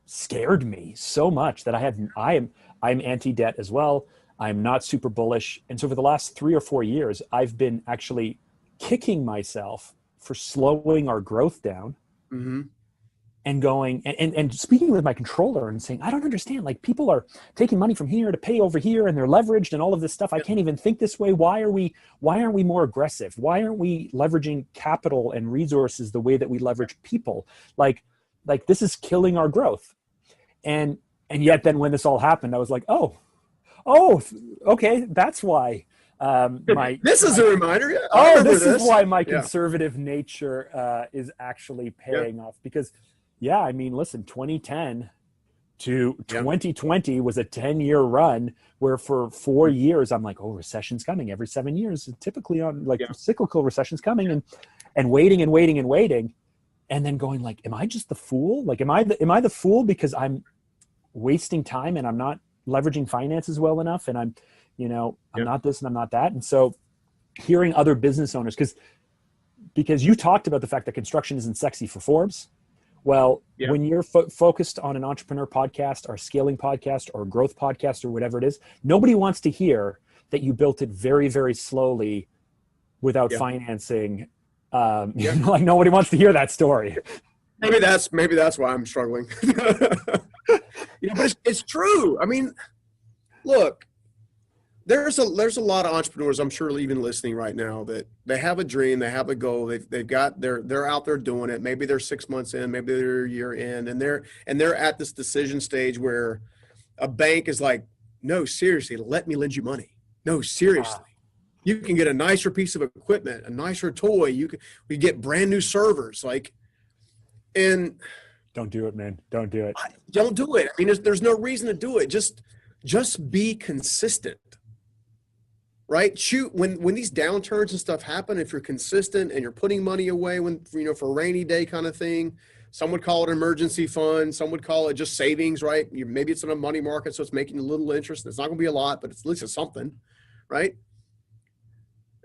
scared me so much that I'm anti-debt as well. I'm not super bullish. And so for the last 3 or 4 years, I've been actually kicking myself for slowing our growth down. Mm-hmm. And going and speaking with my controller and saying, I don't understand. Like, people are taking money from here to pay over here, and they're leveraged and all of this stuff. I can't even think this way. Why aren't we more aggressive? Why aren't we leveraging capital and resources the way that we leverage people? Like this is killing our growth. And yet then when this all happened, I was like, oh, okay, that's why. This is a reminder. Yeah, this is why my conservative nature is actually paying off, because I mean, listen, 2010 to 2020 was a 10-year run where for 4 years I'm like, oh, recession's coming every 7 years, typically on cyclical recession's coming, and waiting, and then going like, am I just the fool? Like, am I the fool because I'm wasting time and I'm not leveraging finances well enough, and I'm not this and I'm not that. And so hearing other business owners, because you talked about the fact that construction isn't sexy for Forbes. Well, when you're focused on an entrepreneur podcast or scaling podcast or growth podcast or whatever it is, nobody wants to hear that you built it very, very slowly without financing. Like, nobody wants to hear that story. Maybe that's why I'm struggling. But it's true. I mean, look, there's a lot of entrepreneurs, I'm sure, even listening right now, that they have a dream, they have a goal, they're out there doing it. Maybe they're 6 months in, maybe they're a year in, and they're at this decision stage where a bank is like, no, seriously, let me lend you money. No, seriously. You can get a nicer piece of equipment, a nicer toy. We get brand new servers, and don't do it, man. Don't do it. Don't do it. I mean, there's no reason to do it. Just be consistent. Right? When these downturns and stuff happen, if you're consistent and you're putting money away for a rainy day kind of thing, some would call it an emergency fund, some would call it just savings, right? Maybe it's in a money market, so it's making a little interest. It's not going to be a lot, but at least it's something, right?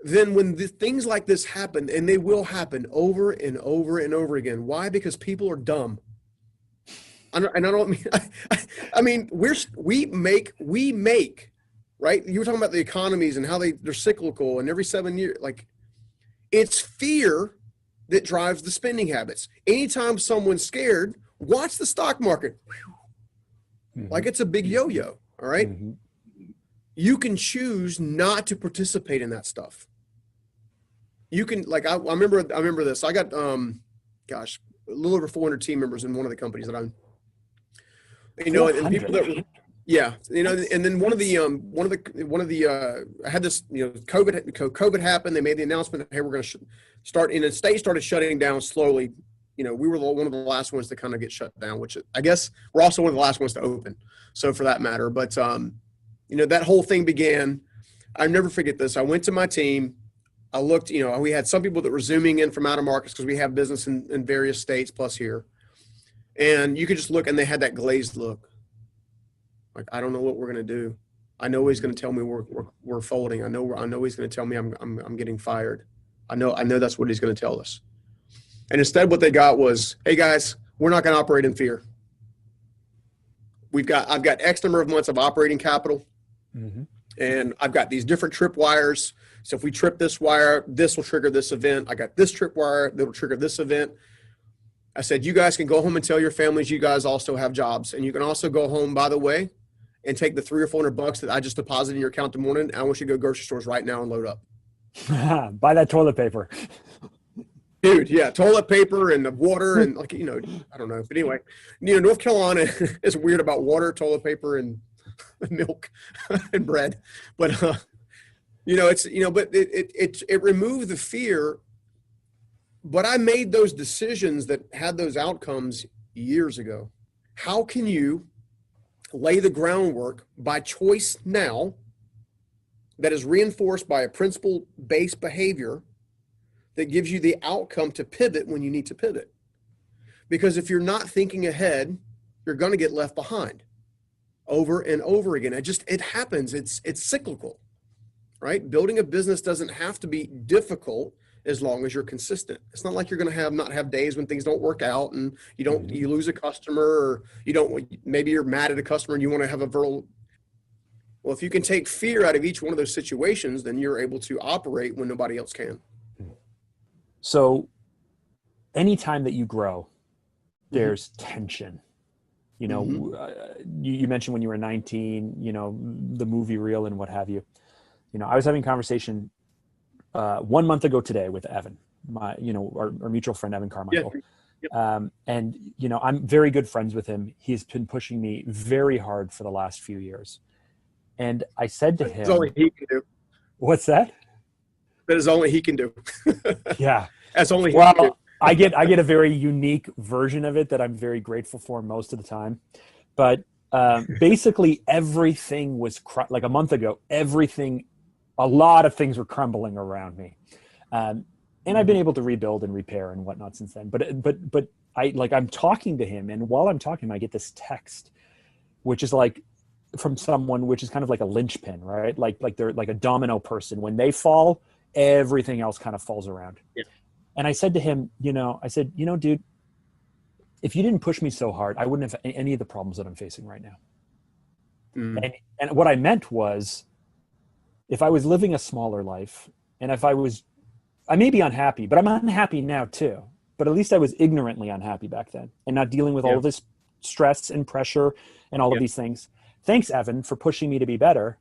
Then when things like this happen, and they will happen over and over and over again. Why? Because people are dumb. I don't mean, I mean, we make. Right? You were talking about the economies and how they're cyclical, and every 7 years, like, it's fear that drives the spending habits. Anytime someone's scared, watch the stock market. Mm-hmm. Like it's a big yo-yo. All right. Mm-hmm. You can choose not to participate in that stuff. You can, like, I remember this. I got, a little over 400 team members in one of the companies that I'm, and people that were, and then one of the I had this, COVID happened. They made the announcement that, hey, we're going to start, and the state started shutting down slowly. We were one of the last ones to kind of get shut down, which I guess we're also one of the last ones to open. So for that matter, but that whole thing began. I'll never forget this. I went to my team. I looked, we had some people that were zooming in from out of markets because we have business in various states plus here. And you could just look, and they had that glazed look. Like, I don't know what we're going to do. I know he's going to tell me we're folding. I know he's going to tell me I'm getting fired. I know that's what he's going to tell us. And instead what they got was, hey guys, we're not going to operate in fear. I've got X number of months of operating capital. Mm-hmm. And I've got these different trip wires. So if we trip this wire, this will trigger this event. I got this trip wire that will trigger this event. I said, you guys can go home and tell your families you guys also have jobs. And you can also go home, by the way, and take the $300 or $400 that I just deposited in your account tomorrow. And I want you to go grocery stores right now and load up. Buy that toilet paper. Dude, yeah, toilet paper and the water and, like, I don't know. But anyway, North Carolina is weird about water, toilet paper, and milk and bread. But, but it removed the fear. But I made those decisions that had those outcomes years ago. How can you lay the groundwork by choice now that is reinforced by a principle-based behavior that gives you the outcome to pivot when you need to pivot? Because if you're not thinking ahead, you're going to get left behind over and over again. It happens. It's cyclical, right? Building a business doesn't have to be difficult as long as you're consistent. It's not like you're going to not have days when things don't work out and you lose a customer, or maybe you're mad at a customer and you want to have a verbal. Well, if you can take fear out of each one of those situations, then you're able to operate when nobody else can. So anytime that you grow, there's tension. You mentioned when you were 19, the movie reel and what have you. I was having a conversation 1 month ago today with Evan, our mutual friend, Evan Carmichael. Yeah. Yep. And I'm very good friends with him. He's been pushing me very hard for the last few years. And I said to him, that's only he can do. What's that? That is only he can do. Yeah. That's only he can do. I get a very unique version of it that I'm very grateful for most of the time. But basically everything was like a month ago, a lot of things were crumbling around me. And I've been able to rebuild and repair and whatnot since then. But I'm talking to him, and while I'm talking, I get this text, which is like from someone, which is kind of like a linchpin, right? Like they're like a domino person. When they fall, everything else kind of falls around. Yeah. And I said to him, dude, if you didn't push me so hard, I wouldn't have any of the problems that I'm facing right now. Mm. And what I meant was, if I was living a smaller life, and if I may be unhappy, but I'm unhappy now too, but at least I was ignorantly unhappy back then and not dealing with all of this stress and pressure and all of these things. Thanks, Evan, for pushing me to be better.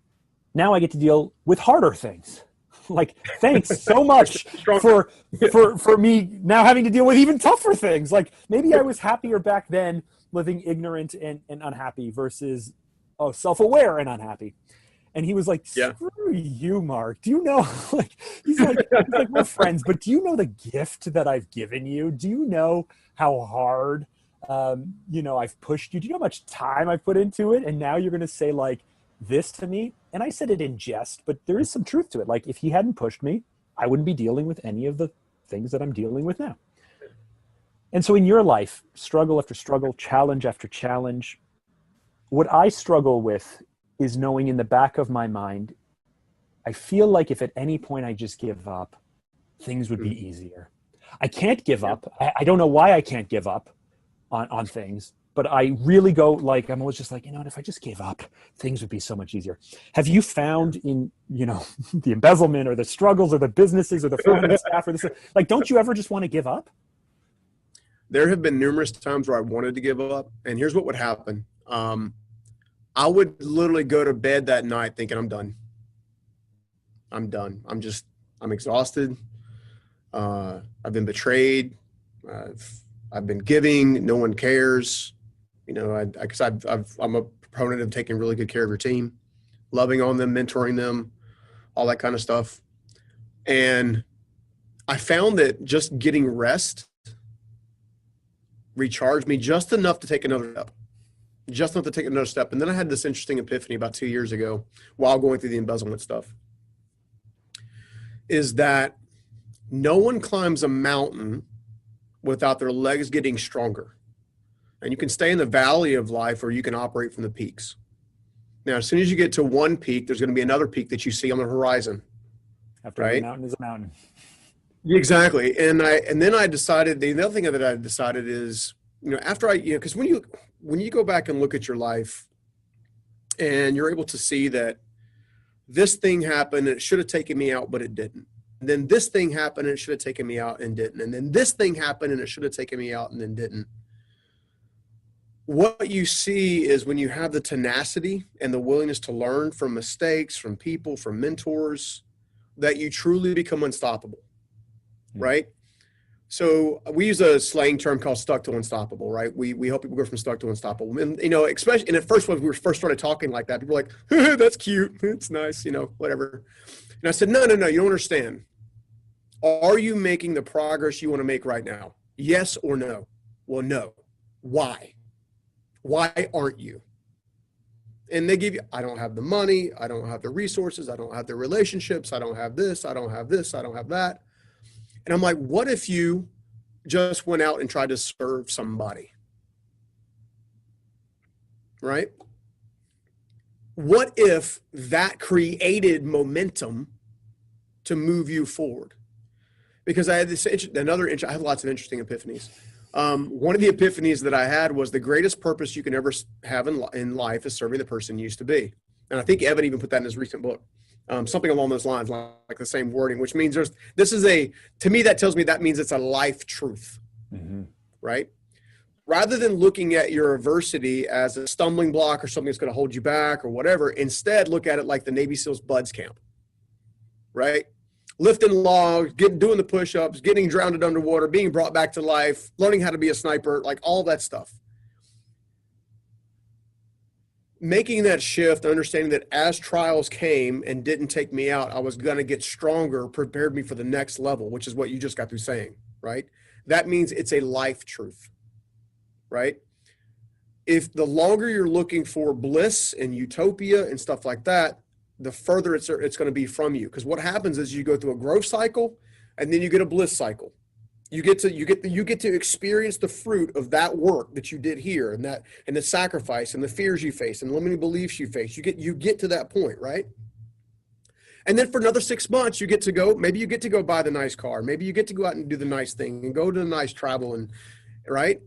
Now I get to deal with harder things. Like, thanks so much for me now having to deal with even tougher things. Like, maybe I was happier back then living ignorant and unhappy versus self-aware and unhappy. And he was like, screw you, Mark. Do you know, he's like, we're friends, but do you know the gift that I've given you? Do you know how hard, I've pushed you? Do you know how much time I've put into it? And now you're going to say this to me? And I said it in jest, but there is some truth to it. Like, if he hadn't pushed me, I wouldn't be dealing with any of the things that I'm dealing with now. And so in your life, struggle after struggle, challenge after challenge, what I struggle with is knowing in the back of my mind, I feel like if at any point I just give up, things would be easier. I can't give up. I don't know why I can't give up on things, but I really go I'm always just if I just gave up, things would be so much easier. Have you found in, the embezzlement or the struggles or the businesses or the front staff or this, don't you ever just want to give up? There have been numerous times where I wanted to give up, and here's what would happen. I would literally go to bed that night thinking, I'm done. I'm exhausted. I've been betrayed. I've been giving. No one cares. Because I'm a proponent of taking really good care of your team, loving on them, mentoring them, all that kind of stuff. And I found that just getting rest recharged me just enough to take another step. And then I had this interesting epiphany about 2 years ago while going through the embezzlement stuff, is that no one climbs a mountain without their legs getting stronger. And you can stay in the valley of life, or you can operate from the peaks. Now, as soon as you get to one peak, there's going to be another peak that you see on the horizon. After a mountain is a mountain. Exactly. And then I decided, the other thing that I decided is, because when you go back and look at your life and you're able to see that this thing happened and it should have taken me out, but it didn't. And then this thing happened and it should have taken me out and didn't. And then this thing happened and it should have taken me out and then didn't. What you see is when you have the tenacity and the willingness to learn from mistakes, from people, from mentors, that you truly become unstoppable, right? So we use a slang term called stuck to unstoppable, right? We help people go from stuck to unstoppable. And, especially, and at first when we first started talking like that, people were like, that's cute. It's nice, whatever. And I said, no, you don't understand. Are you making the progress you want to make right now? Yes or no? Well, no. Why? Why aren't you? And they give you, I don't have the money. I don't have the resources. I don't have the relationships. I don't have this. I don't have this. I don't have that. And I'm like, what if you just went out and tried to serve somebody? Right? What if that created momentum to move you forward? Because I had I have lots of interesting epiphanies. One of the epiphanies that I had was the greatest purpose you can ever have in life is serving the person you used to be. And I think Evan even put that in his recent book. Something along those lines, like the same wording, which means to me, that tells me that means it's a life truth, right? Rather than looking at your adversity as a stumbling block or something that's going to hold you back or whatever, instead look at it like the Navy SEALs Buds Camp, right? Lifting logs, doing the push-ups, getting drowned underwater, being brought back to life, learning how to be a sniper, like all that stuff. Making that shift, understanding that as trials came and didn't take me out, I was going to get stronger, prepared me for the next level, which is what you just got through saying, right? That means it's a life truth, right? If the longer you're looking for bliss and utopia and stuff like that, the further it's going to be from you. Because what happens is you go through a growth cycle and then you get a bliss cycle. You get to experience the fruit of that work that you did here and the sacrifice and the fears you face and limiting beliefs you face. You get to that point, right? And then for another 6 months, maybe you get to go buy the nice car. Maybe you get to go out and do the nice thing and go to the nice travel, and right?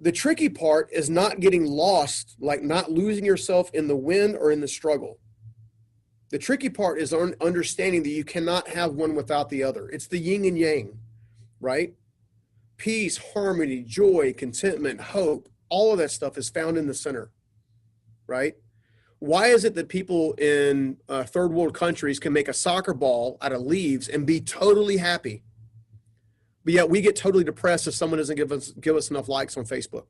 The tricky part is not getting lost, like not losing yourself in the win or in the struggle. The tricky part is understanding that you cannot have one without the other. It's the yin and yang, right? Peace, harmony, joy, contentment, hope, all of that stuff is found in the center, right? Why is it that people in third world countries can make a soccer ball out of leaves and be totally happy? But yet we get totally depressed if someone doesn't give us enough likes on Facebook.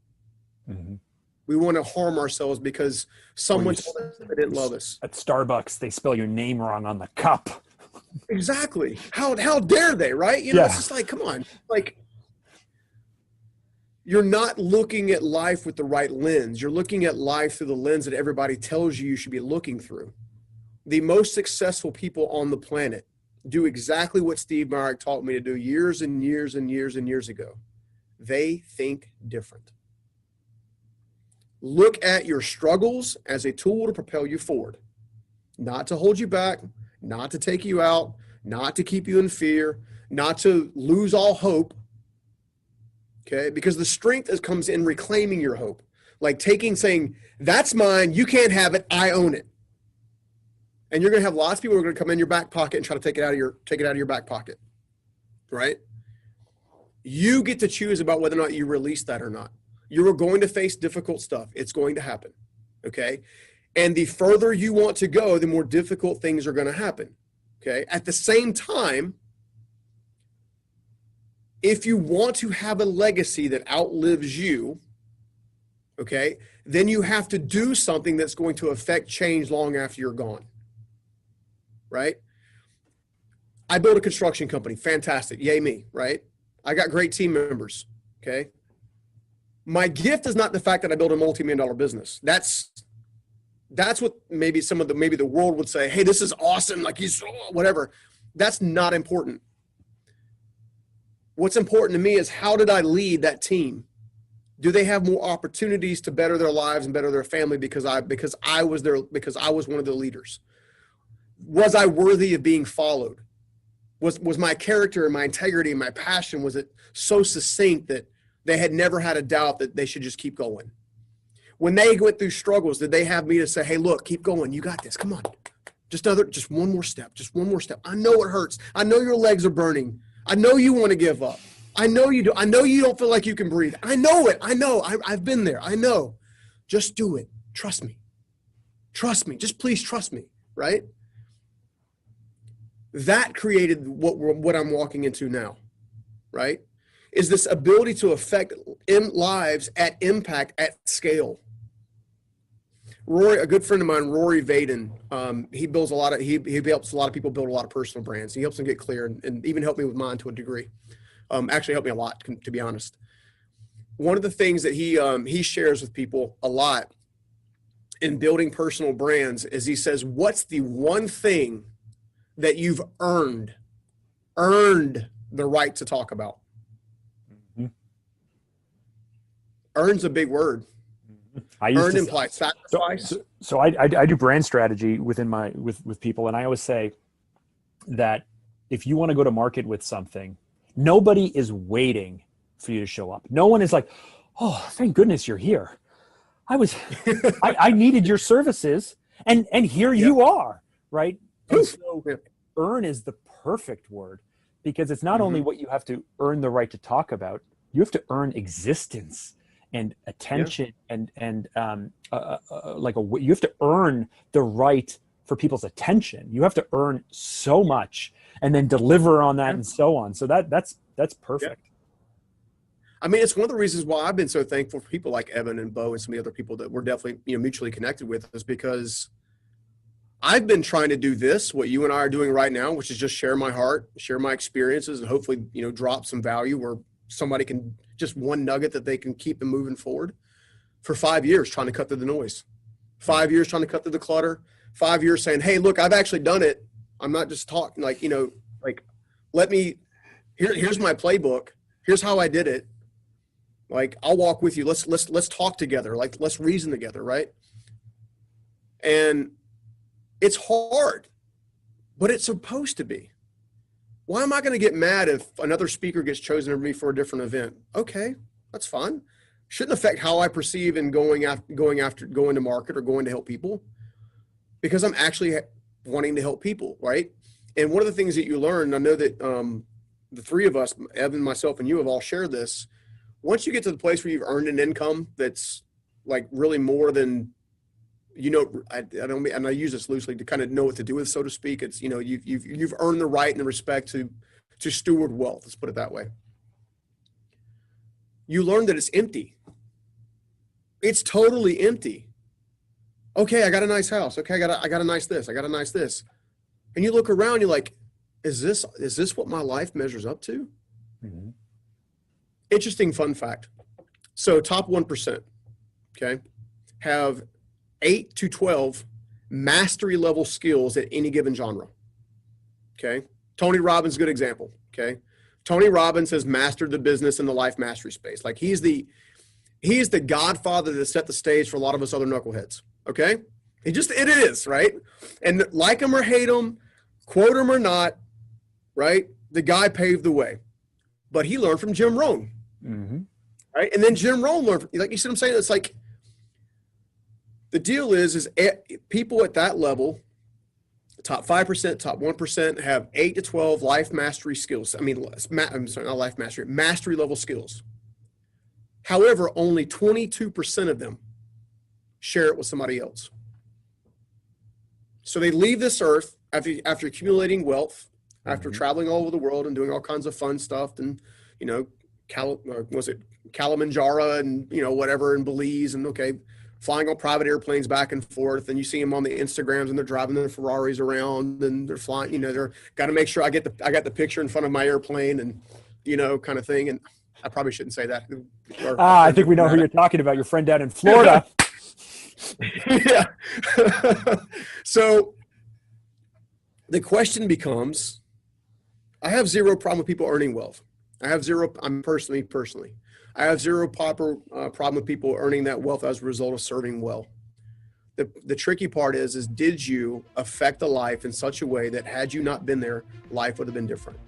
We want to harm ourselves because someone told us they didn't love us. At Starbucks, they spell your name wrong on the cup. Exactly. How dare they, right? You know, It's just like, come on. Like, you're not looking at life with the right lens. You're looking at life through the lens that everybody tells you should be looking through. The most successful people on the planet do exactly what Steve Myrick taught me to do years and years and years and years ago. They think different. Look at your struggles as a tool to propel you forward, not to hold you back, not to take you out, not to keep you in fear, not to lose all hope. Okay, because the strength comes in reclaiming your hope, like saying, that's mine, you can't have it, I own it. And you're going to have lots of people who are going to come in your back pocket and try to take it out of your back pocket, right? You get to choose about whether or not you release that or not. You are going to face difficult stuff. It's going to happen, okay? And the further you want to go, the more difficult things are going to happen, okay? At the same time, if you want to have a legacy that outlives you, okay, then you have to do something that's going to affect change long after you're gone, right? I built a construction company. Fantastic. Yay me, right? I got great team members, okay? My gift is not the fact that I built a multi-million-dollar business. That's what maybe the world would say, hey, this is awesome, like he's whatever. That's not important. What's important to me is, how did I lead that team? Do they have more opportunities to better their lives and better their family because I was one of the leaders? Was I worthy of being followed? Was my character and my integrity and my passion, was it so succinct that they had never had a doubt that they should just keep going? When they went through struggles, did they have me to say, hey, look, keep going. You got this. Come on. Just one more step. Just one more step. I know it hurts. I know your legs are burning. I know you want to give up. I know you do. I know you don't feel like you can breathe. I know it. I know. I've been there. I know. Just do it. Trust me. Trust me. Just please trust me. Right? That created what I'm walking into now. Right? Is this ability to affect lives at impact at scale. Rory, a good friend of mine, Rory Vaden, he helps a lot of people build a lot of personal brands. He helps them get clear and even helped me with mine to a degree. Actually helped me a lot, to be honest. One of the things that he shares with people a lot in building personal brands is he says, what's the one thing that you've earned the right to talk about? Earn's a big word. I used Earn to- implies sacrifice. So I do brand strategy within with people, and I always say that if you want to go to market with something, nobody is waiting for you to show up. No one is like, oh, thank goodness you're here. I needed your services, and here you are, right? And so earn is the perfect word, because it's not only what you have to earn the right to talk about, you have to earn existence and attention and you have to earn the right for people's attention. You have to earn so much and then deliver on that and so on. So that's perfect. I mean, it's one of the reasons why I've been so thankful for people like Evan and Bo and some of the other people that we're definitely, mutually connected with, is because I've been trying to do this, what you and I are doing right now, which is just share my heart, share my experiences, and hopefully, drop some value where somebody can, just one nugget that they can keep them moving forward, for 5 years, trying to cut through the noise, 5 years trying to cut through the clutter, 5 years saying, hey, look, I've actually done it. I'm not just talking here's my playbook. Here's how I did it. Like, I'll walk with you. Let's talk together. Like, let's reason together. Right. And it's hard, but it's supposed to be. Why am I going to get mad if another speaker gets chosen over me for a different event? Okay, that's fine. Shouldn't affect how I perceive in going to market or going to help people, because I'm actually wanting to help people, right? And one of the things that you learn, I know that the three of us, Evan, myself, and you, have all shared this. Once you get to the place where you've earned an income that's like really more than, I don't mean, and I use this loosely to kind of know what to do with, so to speak. It's, you've earned the right and the respect to steward wealth. Let's put it that way. You learn that it's empty. It's totally empty. Okay, I got a nice house. Okay, I got a nice this. I got a nice this. And you look around, you're like, is this what my life measures up to? Mm-hmm. Interesting fun fact. So top 1%, okay, have 8 to 12 mastery level skills at any given genre. Okay. Tony Robbins, a good example. Okay. Tony Robbins has mastered the business and the life mastery space. Like, he's the godfather that set the stage for a lot of us other knuckleheads. Okay. It is, right? And like him or hate him, quote him or not, right? The guy paved the way, but he learned from Jim Rohn. Mm-hmm. Right. And then Jim Rohn learned, like, you see what I'm saying? It's like, the deal is people at that level, top 5%, top 1%, have 8 to 12 life mastery skills. I'm sorry, not life mastery, mastery level skills. However, only 22% of them share it with somebody else. So they leave this earth after accumulating wealth, after traveling all over the world and doing all kinds of fun stuff, and, Kilimanjaro and, whatever, in Belize, and flying on private airplanes back and forth, and you see them on the Instagrams and they're driving their Ferraris around and they're flying, they're got to make sure I got the picture in front of my airplane and, kind of thing. And I probably shouldn't say that. I think we know who you're talking about. Your friend down in Florida. Yeah. So the question becomes, I have zero problem with people earning wealth. I'm personally, I have zero problem with people earning that wealth as a result of serving well. The tricky part is did you affect a life in such a way that had you not been there, life would have been different?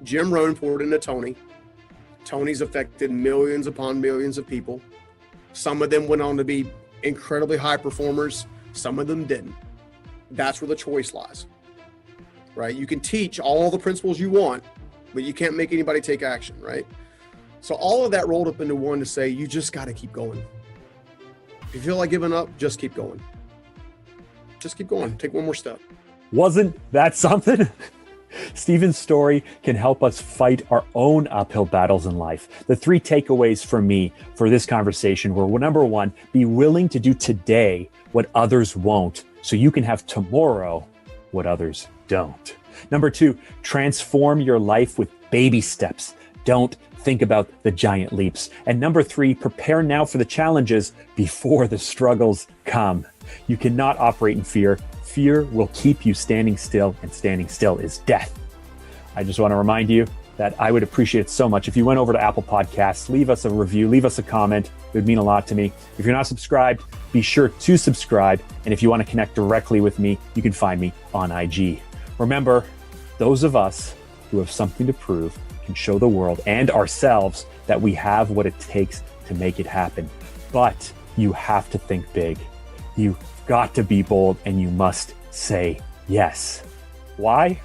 Jim Rohn poured into Tony. Tony's affected millions upon millions of people. Some of them went on to be incredibly high performers. Some of them didn't. That's where the choice lies, right? You can teach all the principles you want, but you can't make anybody take action, right? So all of that rolled up into one to say, you just got to keep going. If you feel like giving up, just keep going. Just keep going. Take one more step. Wasn't that something? Stephen's story can help us fight our own uphill battles in life. The 3 takeaways for me for this conversation were, number 1, be willing to do today what others won't, so you can have tomorrow what others don't. Number 2, transform your life with baby steps. Don't think about the giant leaps. And number 3, prepare now for the challenges before the struggles come. You cannot operate in fear. Fear will keep you standing still, and standing still is death. I just want to remind you that I would appreciate it so much if you went over to Apple Podcasts, leave us a review, leave us a comment. It would mean a lot to me. If you're not subscribed, be sure to subscribe. And if you want to connect directly with me, you can find me on IG. Remember, those of us who have something to prove can show the world and ourselves that we have what it takes to make it happen. But you have to think big. You've got to be bold, and you must say yes. Why?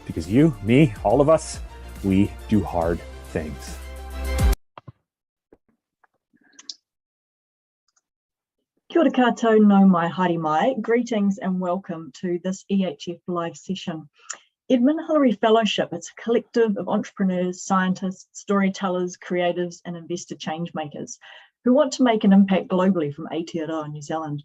Because you, me, all of us, we do hard things. Kia ora koutou, nau mai, haere mai. Greetings and welcome to this EHF live session. Edmund Hillary Fellowship, it's a collective of entrepreneurs, scientists, storytellers, creatives and investor change makers who want to make an impact globally from Aotearoa, New Zealand.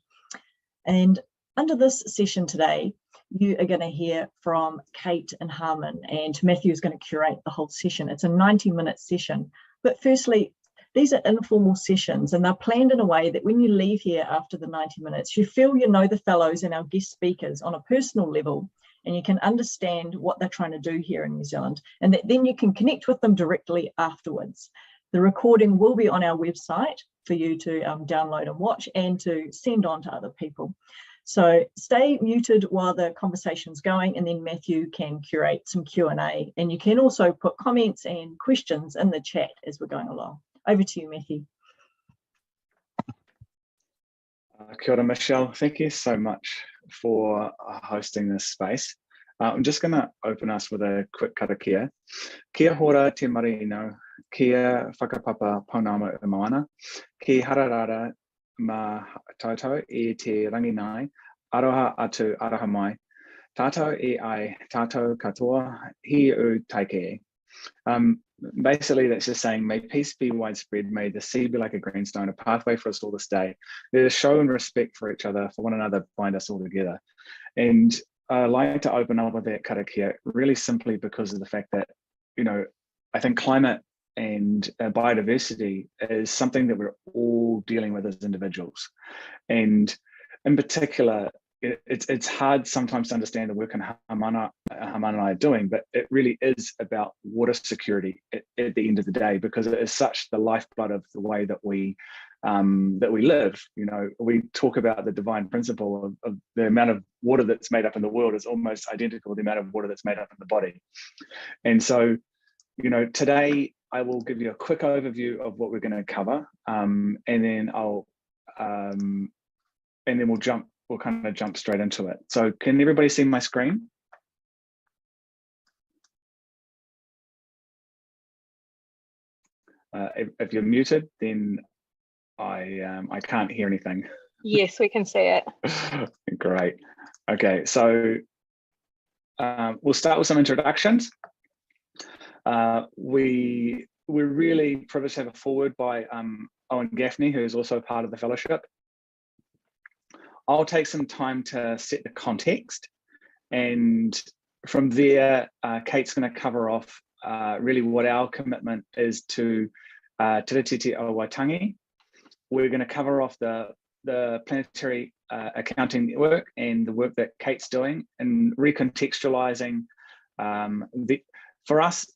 And under this session today, you are going to hear from Kate and Harman, and Matthew is going to curate the whole session. It's a 90-minute session. But firstly, these are informal sessions, and they're planned in a way that when you leave here after the 90 minutes, you feel you know the fellows and our guest speakers on a personal level, and you can understand what they're trying to do here in New Zealand, and that then you can connect with them directly afterwards. The recording will be on our website for you to download and watch and to send on to other people. So stay muted while the conversation's going, and then Matthew can curate some Q&A, and you can also put comments and questions in the chat as we're going along. Over to you, Matthew. Kia ora, Michelle. Thank you so much for hosting this space. I'm just going to open us with a quick karakia. Kia hora te marino, kia whakapapa paunama e moana, ki hararara ma tātou e te ranginai, aroha atu aroha mai, tātou e ai, tātou katoa, hi u taike. Basically, that's just saying, may peace be widespread, may the sea be like a greenstone, a pathway for us all to stay. Let us show and respect for each other, for one another, bind us all together. And I like to open up with that karakia really simply because of the fact that, you know, I think climate and biodiversity is something that we're all dealing with as individuals. And in particular, it's hard sometimes to understand the work and Harman and I are doing, but it really is about water security at the end of the day, because it is such the lifeblood of the way that we live. You know, we talk about the divine principle of the amount of water that's made up in the world is almost identical to the amount of water that's made up in the body. And so, you know, today I will give you a quick overview of what we're going to cover, and then we'll kind of jump straight into it. So can everybody see my screen? If you're muted, then I can't hear anything. Yes, we can see it. Great. Okay, so we'll start with some introductions. We're really privileged to have a forward by Owen Gaffney, who is also part of the fellowship. I'll take some time to set the context, and from there, Kate's going to cover off really what our commitment is to Te Tiriti o Waitangi. We're going to cover off the planetary accounting network and the work that Kate's doing, and recontextualizing for us,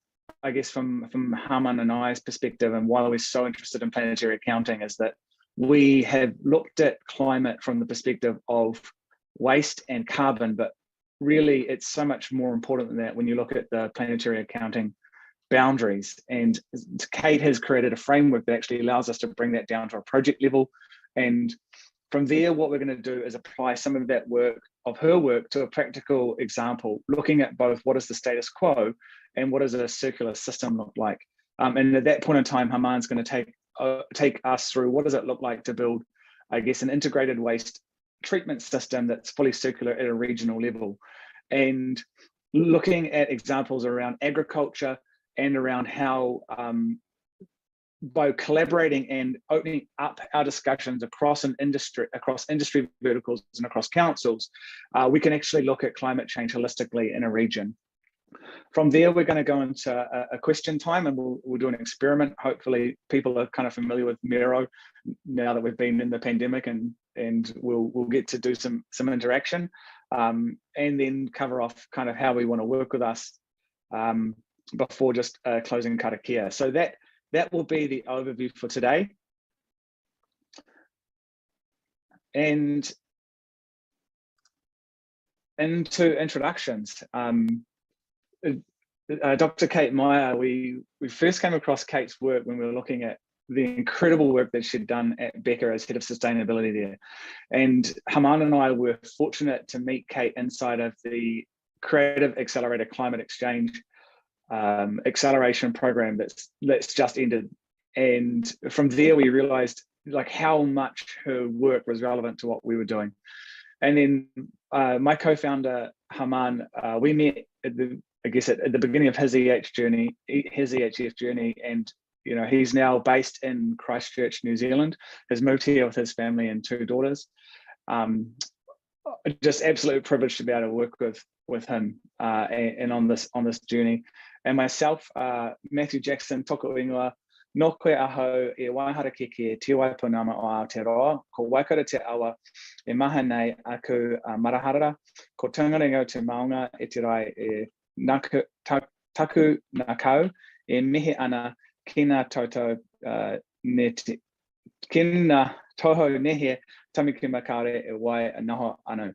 I guess from Harman and I's perspective, and why we're so interested in planetary accounting, is that we have looked at climate from the perspective of waste and carbon, but really it's so much more important than that when you look at the planetary accounting boundaries. And Kate has created a framework that actually allows us to bring that down to a project level. And from there, what we're going to do is apply some of that work, of her work, to a practical example, looking at both what is the status quo and what does a circular system look like. And at that point in time, Harman's going to take us through what does it look like to build, I guess, an integrated waste treatment system that's fully circular at a regional level, and looking at examples around agriculture and around how by collaborating and opening up our discussions across industry verticals and across councils, we can actually look at climate change holistically in a region. From there, we're going to go into a question time, and we'll do an experiment. Hopefully people are kind of familiar with Miro now that we've been in the pandemic, and we'll get to do some interaction, and then cover off kind of how we want to work with us before just closing karakia. So that will be the overview for today. And into introductions. Dr. Kate Meyer, we first came across Kate's work when we were looking at the incredible work that she'd done at Becker as head of sustainability there. And Haman and I were fortunate to meet Kate inside of the Creative Accelerator Climate Exchange acceleration program that's just ended. And from there, we realized like how much her work was relevant to what we were doing. And then my co-founder, Haman, we met at the beginning of his EHF journey, and he's now based in Christchurch, New Zealand. Has moved here with his family and 2 daughters. Just absolute privilege to be able to work with him and on this journey. And myself, Matthew Jackson, toko ingoa, no koe aho e waihara keke te waipunama o Aotearoa, ko Waikato te awa e maha nei aku maraharara, ko Tungaringo te maunga e te rai e taku nakau, e mihi ana kina toto kina toho nehe tamiki makare e wai anaho anu.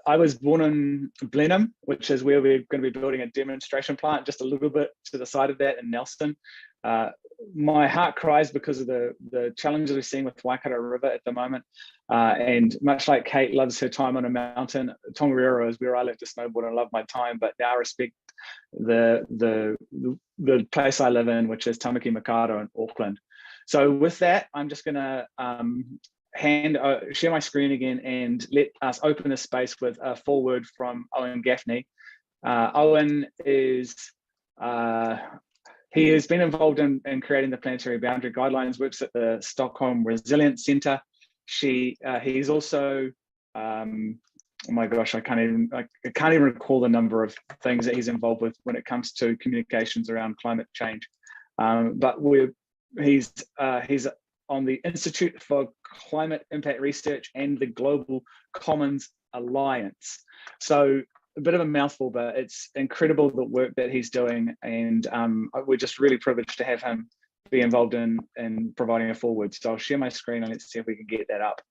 I was born in Blenheim, which is where we're going to be building a demonstration plant just a little bit to the side of that in Nelson. My heart cries because of the challenges we're seeing with Waikato River at the moment. And much like Kate loves her time on a mountain, Tongariro is where I like to snowboard and love my time, but now I respect the place I live in, which is Tamaki Makaurau in Auckland. So with that, I'm just going to share my screen again and let us open a space with a foreword from Owen Gaffney. Owen is he has been involved in creating the planetary boundary guidelines, works at the Stockholm Resilience Centre. He's also oh my gosh, I can't even recall the number of things that he's involved with when it comes to communications around climate change. But he's on the Institute for Climate Impact Research and the Global Commons Alliance. So a bit of a mouthful, but it's incredible the work that he's doing. And we're just really privileged to have him be involved in providing a foreword. So I'll share my screen and let's see if we can get that up.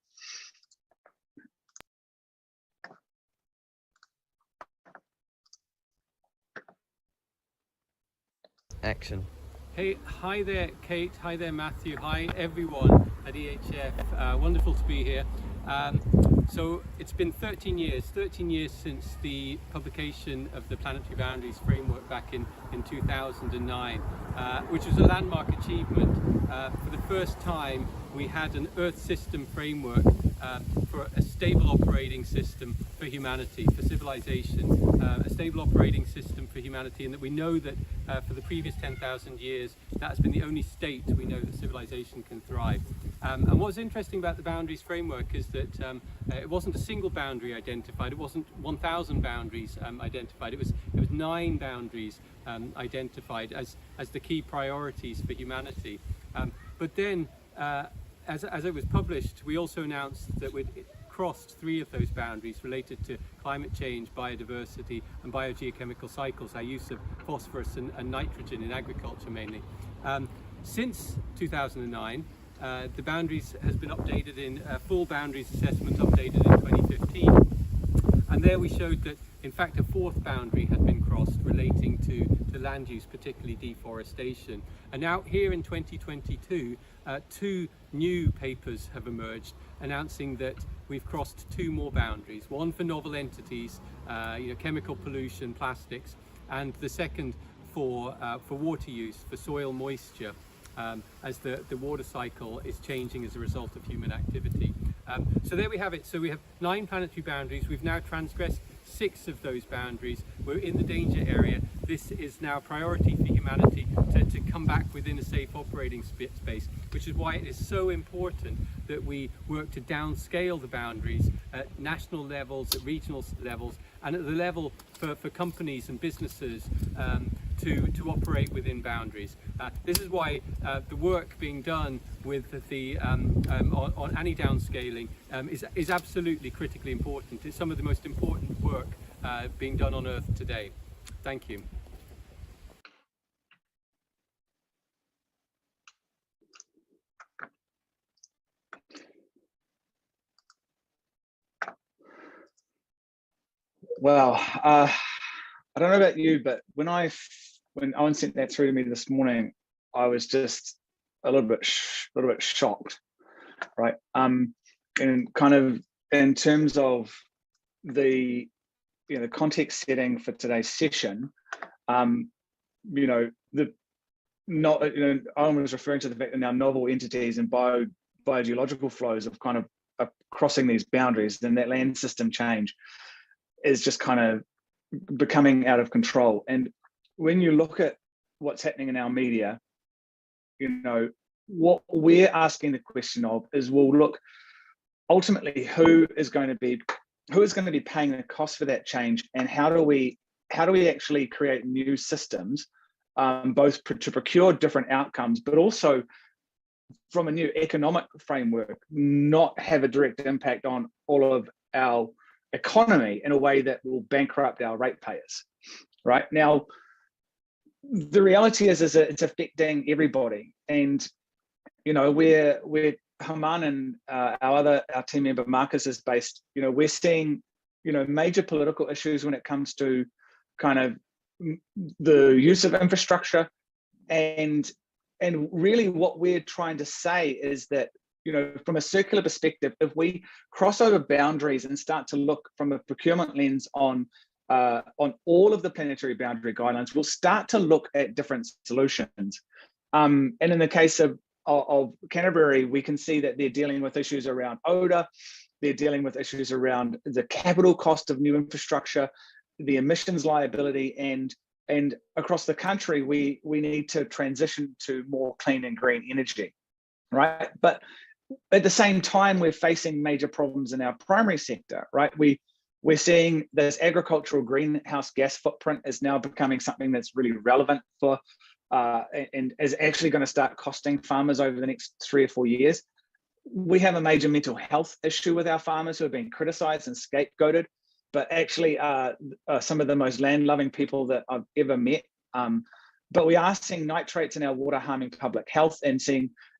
Action. Hey, hi there, Kate. Hi there, Matthew. Hi, everyone at EHF. Wonderful to be here. So it's been 13 years since the publication of the Planetary Boundaries Framework back in 2009, which was a landmark achievement. For the first time, we had an Earth system framework for a stable operating system for humanity, for civilization, a stable operating system for humanity, and that we know that for the previous 10,000 years, that has been the only state we know that civilization can thrive. And what's interesting about the boundaries framework is that it wasn't a single boundary identified, it wasn't 1,000 boundaries identified, it was 9 boundaries identified as the key priorities for humanity. But then, as it was published, we also announced that we'd crossed 3 of those boundaries related to climate change, biodiversity and biogeochemical cycles, our use of phosphorus and nitrogen in agriculture mainly. Since 2009, the boundaries has been updated in full boundaries assessment updated in 2015, and there we showed that in fact a 4th boundary had been crossed relating to land use, particularly deforestation. And now here in 2022, 2 new papers have emerged announcing that we've crossed 2 more boundaries, one for novel entities, chemical pollution, plastics, and the second for water use, for soil moisture, as the water cycle is changing as a result of human activity. So there we have it. So we have 9 planetary boundaries. We've now transgressed 6 of those boundaries. We're in the danger area. This is now a priority for humanity to come back within a safe operating space, which is why it is so important that we work to downscale the boundaries at national levels, at regional levels, and at the level for companies and businesses to operate within boundaries. This is why the work being done with the on any downscaling is absolutely critically important. It's some of the most important work being done on Earth today. Thank you. Well, I don't know about you, but when Owen sent that through to me this morning, I was just a little bit shocked, right? And kind of in terms of the the context setting for today's session, Owen was referring to the fact that now novel entities and biogeological flows of kind of are crossing these boundaries, then that land system change is just kind of becoming out of control. And when you look at what's happening in our media, what we're asking the question of is, well, look, ultimately, who is going to be paying the cost for that change, and how do we actually create new systems, both to procure different outcomes, but also from a new economic framework, not have a direct impact on all of our economy in a way that will bankrupt our ratepayers. Right now, the reality is that it's affecting everybody, and where Haman and our team member Marcus is based, we're seeing major political issues when it comes to kind of the use of infrastructure, and really what we're trying to say is that from a circular perspective, if we cross over boundaries and start to look from a procurement lens on all of the planetary boundary guidelines, we'll start to look at different solutions. And in the case of Canterbury, we can see that they're dealing with issues around odor, they're dealing with issues around the capital cost of new infrastructure, the emissions liability, and across the country, we need to transition to more clean and green energy, right? But at the same time, we're facing major problems in our primary sector, right? We're seeing this agricultural greenhouse gas footprint is now becoming something that's really relevant for and is actually going to start costing farmers over the next 3 or 4 years. We have a major mental health issue with our farmers who have been criticized and scapegoated, but actually some of the most land-loving people that I've ever met. But we are seeing nitrates in our water harming public health, and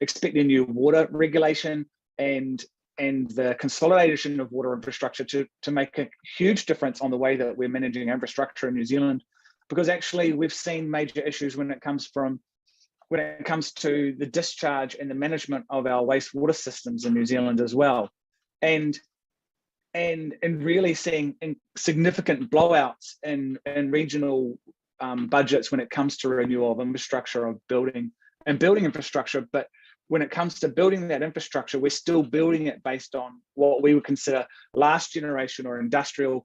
expecting new water regulation and the consolidation of water infrastructure to make a huge difference on the way that we're managing infrastructure in New Zealand. Because actually we've seen major issues when it comes to the discharge and the management of our wastewater systems in New Zealand as well. And really seeing significant blowouts in regional budgets when it comes to renewal of infrastructure, of building infrastructure. But when it comes to building that infrastructure, we're still building it based on what we would consider last generation or industrial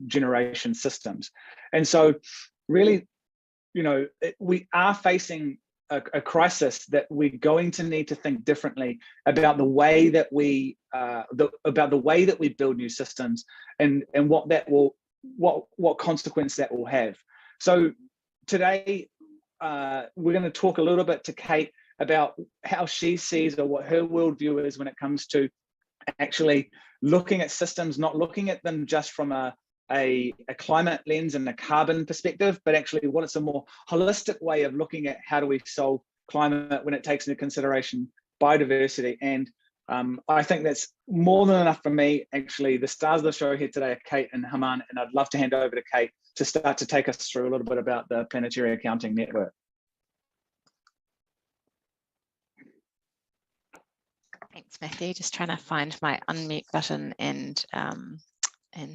generation systems. And so really, we are facing a crisis that we're going to need to think differently about the way that we build new systems, and what consequence that will have. So today we're going to talk a little bit to Kate about how she sees, or what her worldview is when it comes to actually looking at systems, not looking at them just from a climate lens and a carbon perspective, but actually what it's a more holistic way of looking at how do we solve climate when it takes into consideration biodiversity. And I think that's more than enough for me. Actually, the stars of the show here today are Kate and Haman, and I'd love to hand over to Kate to start to take us through a little bit about the Planetary Accounting Network. Thanks, Matthew. Just trying to find my unmute button and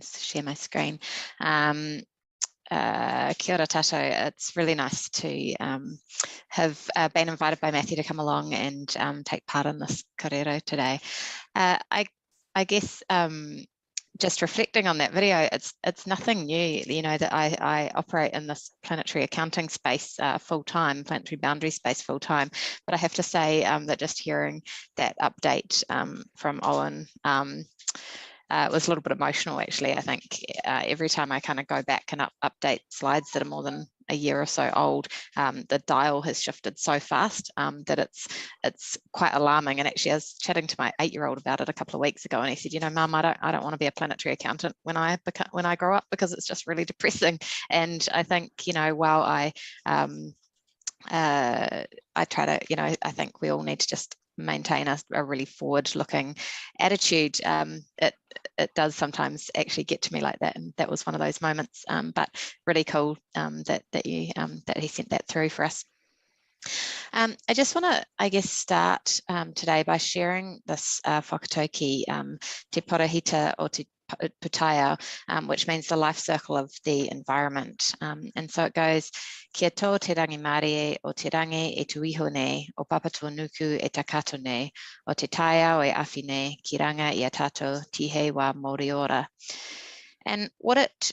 share my screen. Kia ora tato. It's really nice to have been invited by Matthew to come along and take part in this kōrero today. I guess just reflecting on that video, it's nothing new, that I operate in this planetary accounting space full-time, planetary boundary space full-time. But I have to say that just hearing that update from Owen was a little bit emotional, actually. I think every time I kind of go back and update slides that are more than a year or so old, the dial has shifted so fast that it's quite alarming. And actually, I was chatting to my 8-year-old about it a couple of weeks ago, and he said, you know, Mum, I don't want to be a planetary accountant when I grow up, because it's just really depressing. And I think, you know, while I try to, you know, I think we all need to just maintain a really forward-looking attitude. It does sometimes actually get to me like that, and that was one of those moments. But really cool that he sent that through for us. I just want to, I guess, start today by sharing this whakatauki, Te Parahita o Te Putaya, which means the life circle of the environment. And so it goes, kia tō te rangi Māori o te rangi e tuiho nei, o papatua nuku e takato nei, o te taia o e awhi nei, ki ranga i a tātou tihe wā Moriora. And what it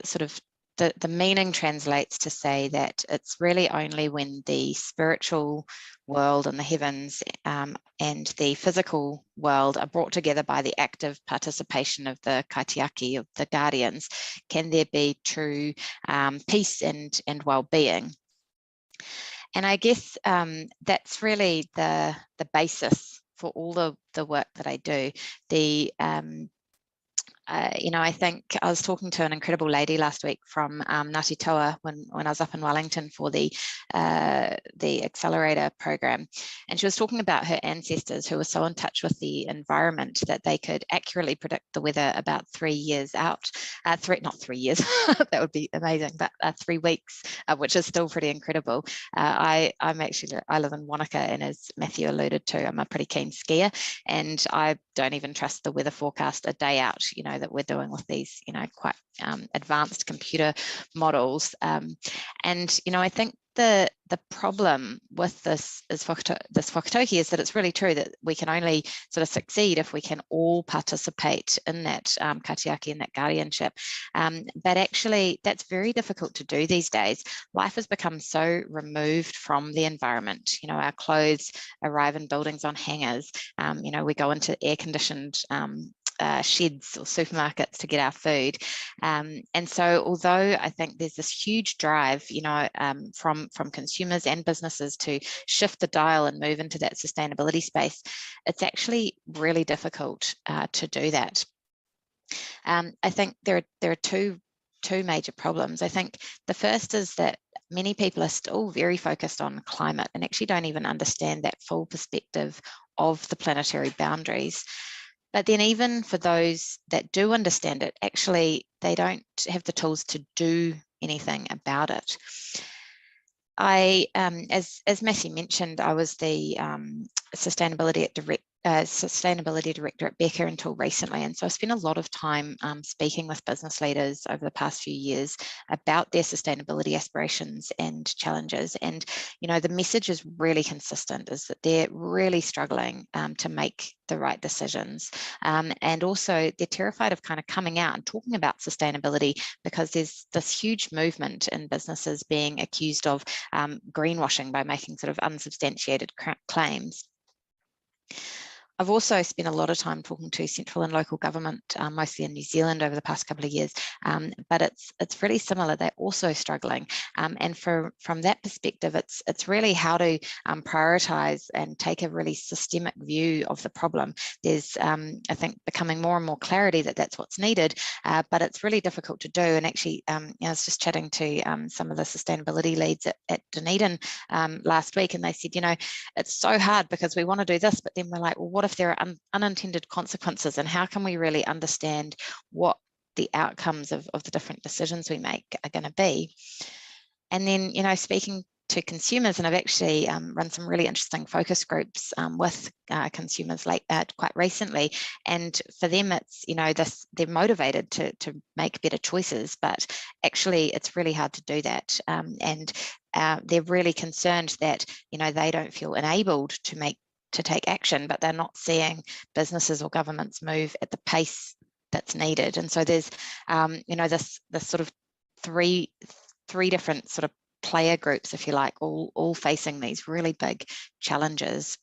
sort of, the meaning translates to say that it's really only when the spiritual world and the heavens and the physical world are brought together by the active participation of the kaitiaki, of the guardians, can there be true peace and well-being. And I guess that's really the basis for all the work that I do. You know, I think I was talking to an incredible lady last week from Ngāti Toa when I was up in Wellington for the accelerator program, and she was talking about her ancestors who were so in touch with the environment that they could accurately predict the weather about 3 years out. Not 3 years, that would be amazing, but 3 weeks, which is still pretty incredible. I live in Wanaka, and as Matthew alluded to, I'm a pretty keen skier, and I don't even trust the weather forecast a day out, you know, that we're doing with these, you know, quite advanced computer models. And, you know, I think the problem with this whakatauki is that it's really true that we can only sort of succeed if we can all participate in that kaitiaki and that guardianship. But actually, that's very difficult to do these days. Life has become so removed from the environment. You know, our clothes arrive in buildings on hangers. You know, we go into air-conditioned sheds or supermarkets to get our food, and so although I think there's this huge drive, you know, from consumers and businesses to shift the dial and move into that sustainability space, it's actually really difficult to do that. I think there are two major problems. I think the first is that many people are still very focused on climate and actually don't even understand that full perspective of the planetary boundaries. But then even for those that do understand it, actually, they don't have the tools to do anything about it. As Matthew mentioned, I was the sustainability director at Becker until recently, and so I spent a lot of time speaking with business leaders over the past few years about their sustainability aspirations and challenges. And you know, the message is really consistent: is that they're really struggling to make the right decisions, and also they're terrified of kind of coming out and talking about sustainability because there's this huge movement in businesses being accused of greenwashing by making sort of unsubstantiated claims. I've also spent a lot of time talking to central and local government, mostly in New Zealand over the past couple of years, but it's really similar. They're also struggling, and from that perspective, it's really how to prioritise and take a really systemic view of the problem. There's, I think, becoming more and more clarity that that's what's needed, but it's really difficult to do. And actually, you know, I was just chatting to some of the sustainability leads at Dunedin last week, and they said, you know, it's so hard because we want to do this, but then we're like, well, what if there are unintended consequences, and how can we really understand what the outcomes of the different decisions we make are going to be? And then, you know, speaking to consumers, and I've actually run some really interesting focus groups with consumers quite recently, and for them it's, you know, they're motivated to make better choices, but actually it's really hard to do that, and they're really concerned that, you know, they don't feel enabled to take action, but they're not seeing businesses or governments move at the pace that's needed. And so there's, you know, this sort of three different sort of player groups, if you like, all facing these really big challenges.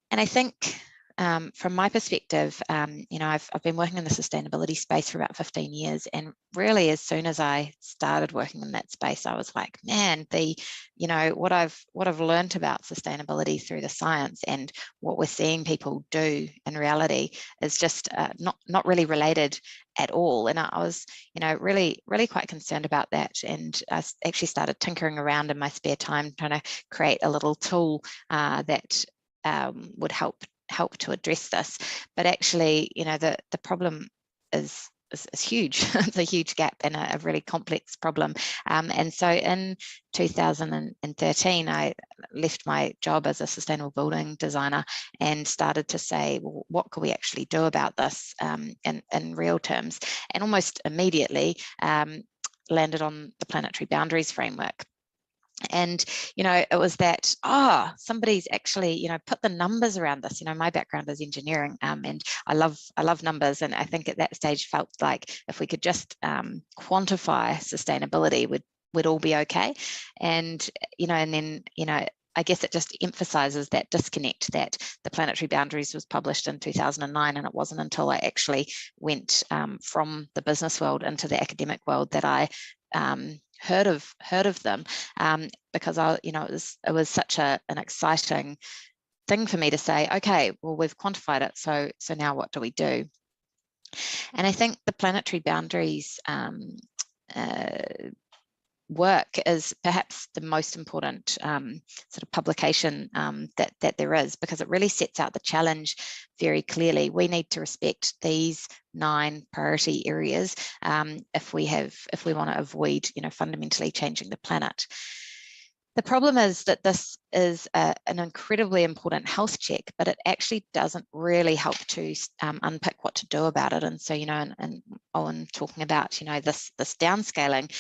And I think from my perspective, you know, I've been working in the sustainability space for about 15 years, and really, as soon as I started working in that space, I was like, man, you know, what I've learned about sustainability through the science and what we're seeing people do in reality is just not really related at all. And I was, you know, really quite concerned about that, and I actually started tinkering around in my spare time trying to create a little tool that would help to address this. But actually, you know, the problem is huge. It's a huge gap and a really complex problem. And so in 2013, I left my job as a sustainable building designer and started to say, well, what could we actually do about this in real terms? And almost immediately landed on the Planetary Boundaries framework. And, you know, it was that, somebody's actually, you know, put the numbers around this. You know, my background is engineering, and I love numbers. And I think at that stage felt like if we could just quantify sustainability, we'd all be okay. And, you know, and then, you know, I guess it just emphasizes that disconnect that the Planetary Boundaries was published in 2009. And it wasn't until I actually went from the business world into the academic world that I heard of them, because you know, it was such an exciting thing for me to say, okay, well, we've quantified it, so now what do we do? And I think the Planetary Boundaries work is perhaps the most important sort of publication that there is, because it really sets out the challenge very clearly. We need to respect these 9 priority areas if we want to avoid, you know, fundamentally changing the planet. The problem is that this is an incredibly important health check, but it actually doesn't really help to unpick what to do about it. And so, you know, and Owen talking about, you know, this downscaling,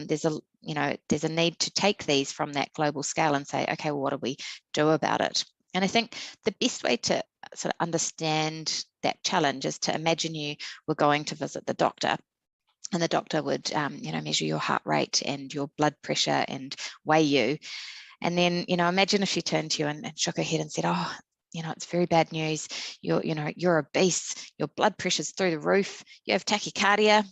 there's a need to take these from that global scale and say, okay, well, what do we do about it? And I think the best way to sort of understand that challenge is to imagine you were going to visit the doctor. And the doctor would, you know, measure your heart rate and your blood pressure and weigh you. And then, you know, imagine if she turned to you and shook her head and said, oh, you know, it's very bad news. You're obese, your blood pressure's through the roof, you have tachycardia.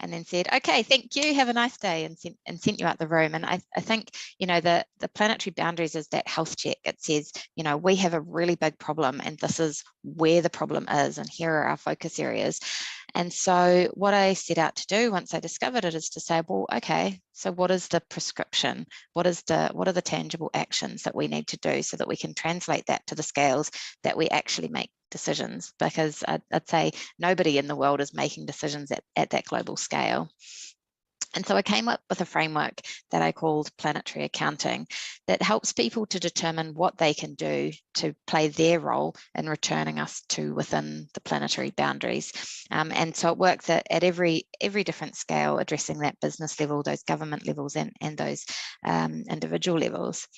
And then said, okay, thank you, have a nice day, and sent you out the room. And I think, you know, the Planetary Boundaries is that health check. It says, you know, we have a really big problem, and this is where the problem is, and here are our focus areas. And so what I set out to do once I discovered it is to say, well, okay, so what is the prescription? What are the tangible actions that we need to do so that we can translate that to the scales that we actually make decisions? Because I'd say nobody in the world is making decisions at that global scale. And so I came up with a framework that I called planetary accounting that helps people to determine what they can do to play their role in returning us to within the planetary boundaries. And so it works at every different scale, addressing that business level, those government levels, and those individual levels.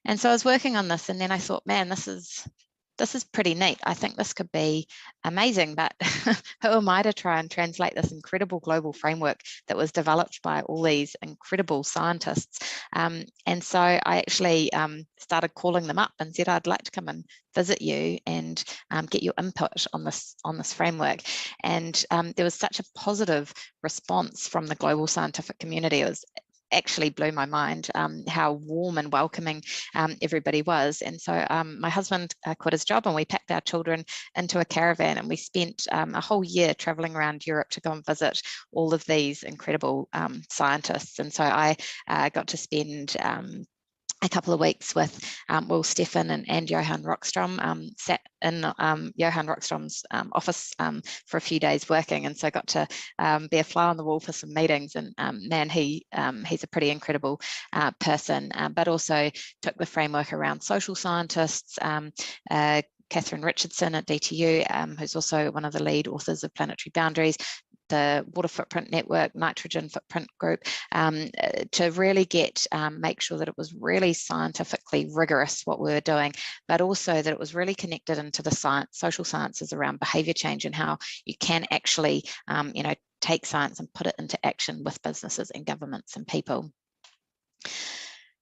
And so I was working on this, and then I thought, man, this is pretty neat. I think this could be amazing, but who am I to try and translate this incredible global framework that was developed by all these incredible scientists? And so I actually started calling them up and said, I'd like to come and visit you and get your input on this framework. And there was such a positive response from the global scientific community. It was actually blew my mind how warm and welcoming everybody was. And so my husband quit his job, and we packed our children into a caravan, and we spent a whole year traveling around Europe to go and visit all of these incredible scientists. And so I got to spend a couple of weeks with Will Steffen and Johan Rockstrom, sat in Johan Rockstrom's office for a few days working, and so got to be a fly on the wall for some meetings. And man, he's a pretty incredible person, but also took the framework around social scientists. Catherine Richardson at DTU, who's also one of the lead authors of Planetary Boundaries, the Water Footprint Network, Nitrogen Footprint Group, to really make sure that it was really scientifically rigorous what we were doing, but also that it was really connected into the social sciences around behaviour change and how you can actually, take science and put it into action with businesses and governments and people.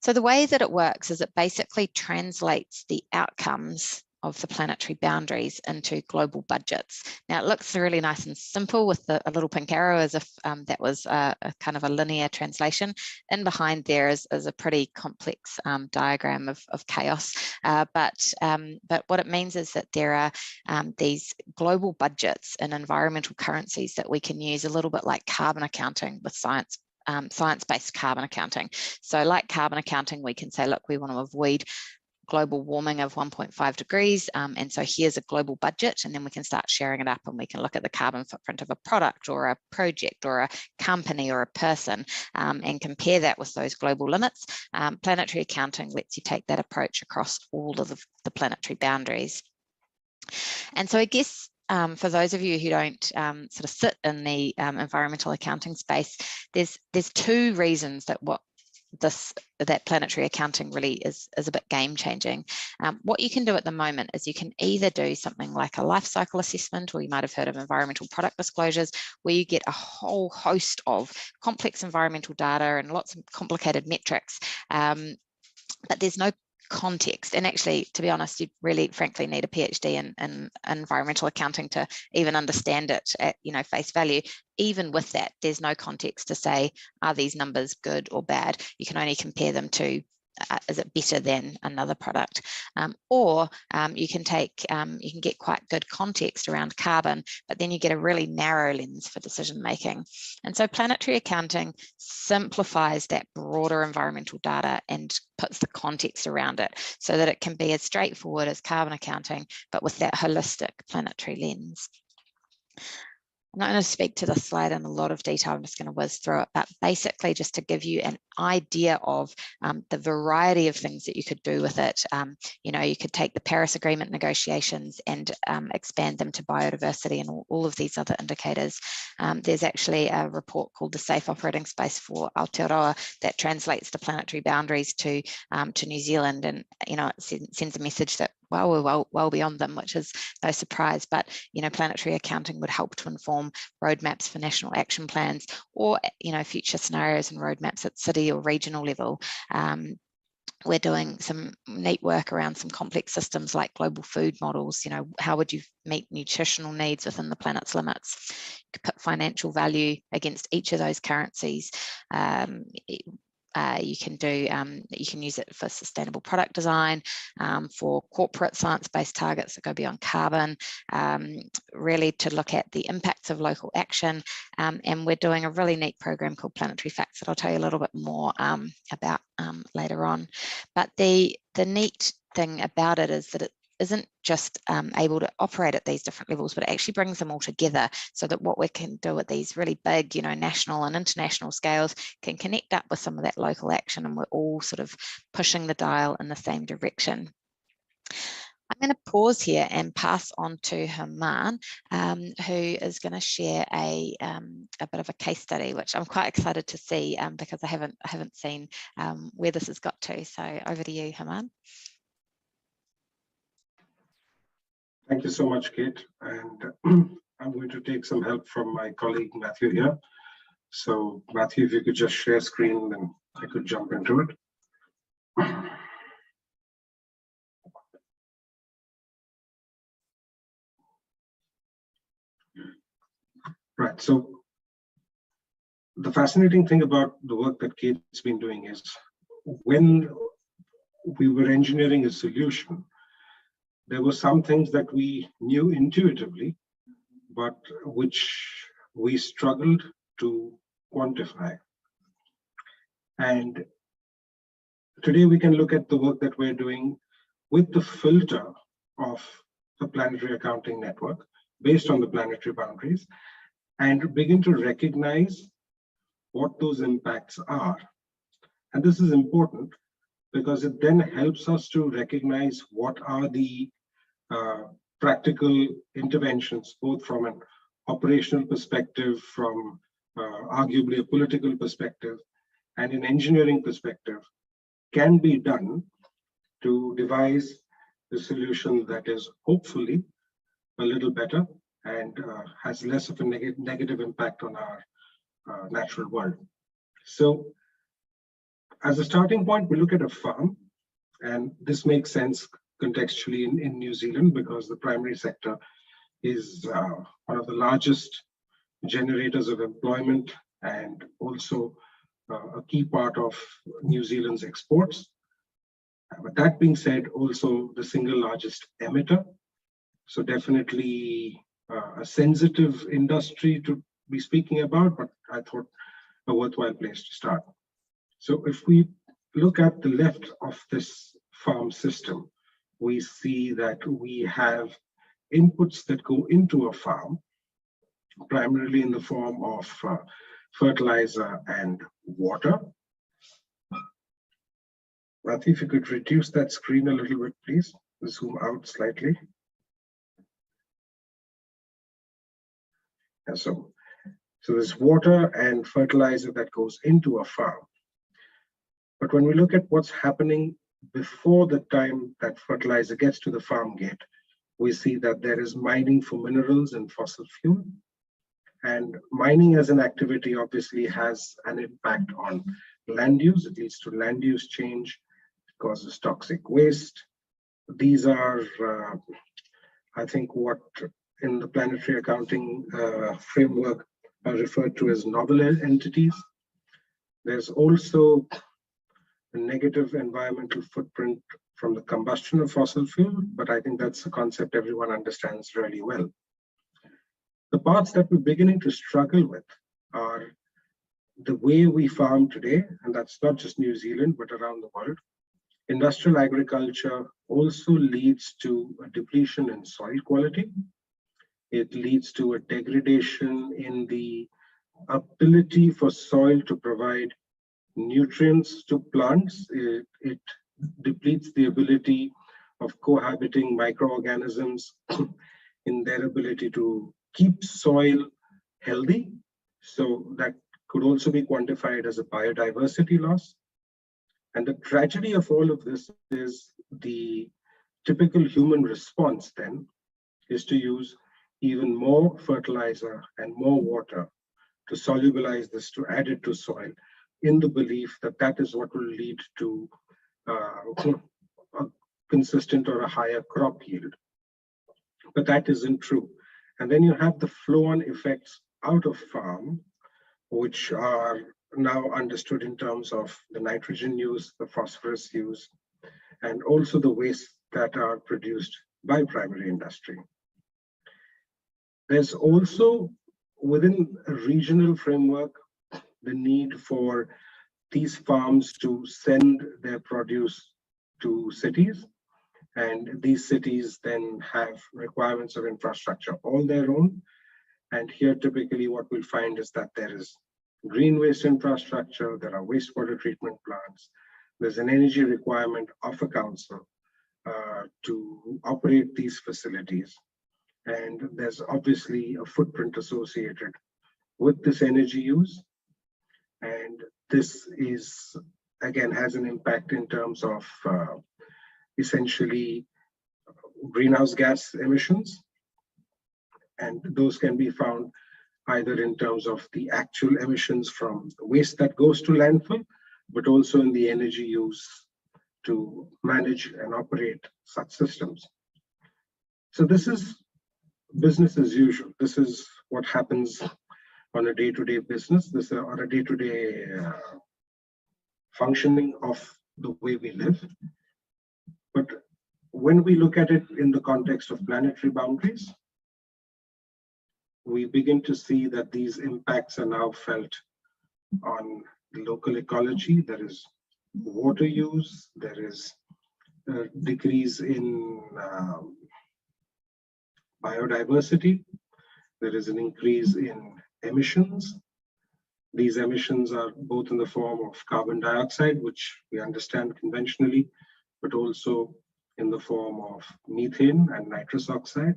So the way that it works is it basically translates the outcomes of the planetary boundaries into global budgets. Now it looks really nice and simple with a little pink arrow, as if that was a kind of a linear translation. And behind there is a pretty complex diagram of chaos. But what it means is that there are these global budgets and environmental currencies that we can use, a little bit like carbon accounting with science-based carbon accounting. So like carbon accounting, we can say, look, we want to avoid global warming of 1.5 degrees. And so here's a global budget, and then we can start sharing it up, and we can look at the carbon footprint of a product or a project or a company or a person, and compare that with those global limits. Planetary accounting lets you take that approach across all of the planetary boundaries. And so I guess for those of you who don't sort of sit in the environmental accounting space, there's two reasons that that planetary accounting really is a bit game changing. What you can do at the moment is you can either do something like a life cycle assessment, or you might have heard of environmental product disclosures, where you get a whole host of complex environmental data and lots of complicated metrics, but there's no context. And actually, to be honest, you really frankly need a PhD in environmental accounting to even understand it at face value. Even with that, there's no context to say, are these numbers good or bad? You can only compare them to, is it better than another product? Or you can get quite good context around carbon, but then you get a really narrow lens for decision making. And so planetary accounting simplifies that broader environmental data and puts the context around it so that it can be as straightforward as carbon accounting, but with that holistic planetary lens. I'm not going to speak to this slide in a lot of detail. I'm just going to whiz through it, but basically just to give you an idea of the variety of things that you could do with it. You could take the Paris Agreement negotiations and expand them to biodiversity and all of these other indicators. There's actually a report called the Safe Operating Space for Aotearoa that translates the planetary boundaries to New Zealand, and it sends a message that we're well beyond them, which is no surprise. But planetary accounting would help to inform roadmaps for national action plans, or future scenarios and roadmaps at city or regional level. We're doing some neat work around some complex systems like global food models. How would you meet nutritional needs within the planet's limits? You could put financial value against each of those currencies. You can use it for sustainable product design, for corporate science-based targets that go beyond carbon, really to look at the impacts of local action. And we're doing a really neat program called Planetary Facts that I'll tell you a little bit more about later on. But the neat thing about it is that it isn't just able to operate at these different levels, but it actually brings them all together so that what we can do at these really big, national and international scales can connect up with some of that local action, and we're all sort of pushing the dial in the same direction. I'm going to pause here and pass on to Germán, who is going to share a bit of a case study, which I'm quite excited to see because I haven't seen where this has got to. So over to you, Germán. Thank you so much, Kate. And I'm going to take some help from my colleague, Matthew, here. So Matthew, if you could just share screen, then I could jump into it. Right, so the fascinating thing about the work that Kate's been doing is when we were engineering a solution, there were some things that we knew intuitively, but which we struggled to quantify. And today we can look at the work that we're doing with the filter of the Planetary Accounting Network based on the planetary boundaries, and begin to recognize what those impacts are. And this is important because it then helps us to recognize what are the practical interventions, both from an operational perspective, from arguably a political perspective, and an engineering perspective, can be done to devise a solution that is hopefully a little better and has less of a negative impact on our natural world. So as a starting point, we look at a farm, and this makes sense contextually in New Zealand, because the primary sector is one of the largest generators of employment and also a key part of New Zealand's exports. But that being said, also the single largest emitter. So definitely a sensitive industry to be speaking about, but I thought a worthwhile place to start. So if we look at the left of this farm system, we see that we have inputs that go into a farm, primarily in the form of fertilizer and water. Matthew, if you could reduce that screen a little bit, please. Zoom out slightly. And so there's water and fertilizer that goes into a farm. But when we look at what's happening before the time that fertilizer gets to the farm gate, we see that there is mining for minerals and fossil fuel. And mining as an activity obviously has an impact on land use. It leads to land use change, it causes toxic waste. These are, I think, what in the planetary accounting framework are referred to as novel entities. There's also a negative environmental footprint from the combustion of fossil fuel, but I think that's a concept everyone understands really well. The parts that we're beginning to struggle with are the way we farm today, and that's not just New Zealand, but around the world. Industrial agriculture also leads to a depletion in soil quality. It leads to a degradation in the ability for soil to provide nutrients to plants. It depletes the ability of cohabiting microorganisms in their ability to keep soil healthy. So that could also be quantified as a biodiversity loss. And the tragedy of all of this is the typical human response then is to use even more fertilizer and more water to solubilize this, to add it to soil, in the belief that that is what will lead to a consistent or a higher crop yield. But that isn't true. And then you have the flow-on effects out of farm, which are now understood in terms of the nitrogen use, the phosphorus use, and also the waste that are produced by primary industry. There's also, within a regional framework, the need for these farms to send their produce to cities. And these cities then have requirements of infrastructure all their own. And here, typically, what we'll find is that there is green waste infrastructure, there are wastewater treatment plants, there's an energy requirement of a council to operate these facilities. And there's obviously a footprint associated with this energy use. And this is, again, has an impact in terms of essentially greenhouse gas emissions. And those can be found either in terms of the actual emissions from waste that goes to landfill, but also in the energy use to manage and operate such systems. So this is business as usual. This is what happens on a day-to-day business, this on a day-to-day functioning of the way we live. But when we look at it in the context of planetary boundaries, we begin to see that these impacts are now felt on the local ecology. There is water use, there is a decrease in biodiversity, there is an increase in emissions. These emissions are both in the form of carbon dioxide, which we understand conventionally, but also in the form of methane and nitrous oxide,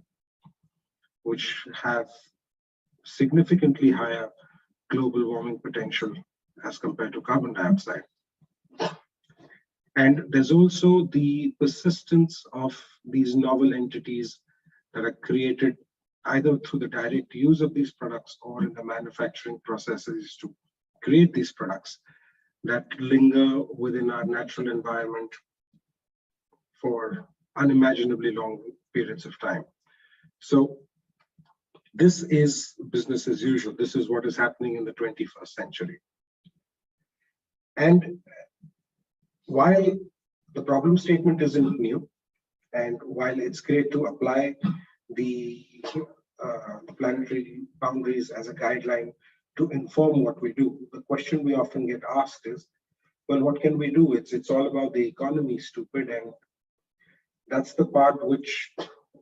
which have significantly higher global warming potential as compared to carbon dioxide. And there's also the persistence of these novel entities that are created either through the direct use of these products or in the manufacturing processes to create these products that linger within our natural environment for unimaginably long periods of time. So this is business as usual. This is what is happening in the 21st century. And while the problem statement isn't new, and while it's great to apply the planetary boundaries as a guideline to inform what we do, the question we often get asked is, well, what can we do? It's all about the economy, stupid. And that's the part which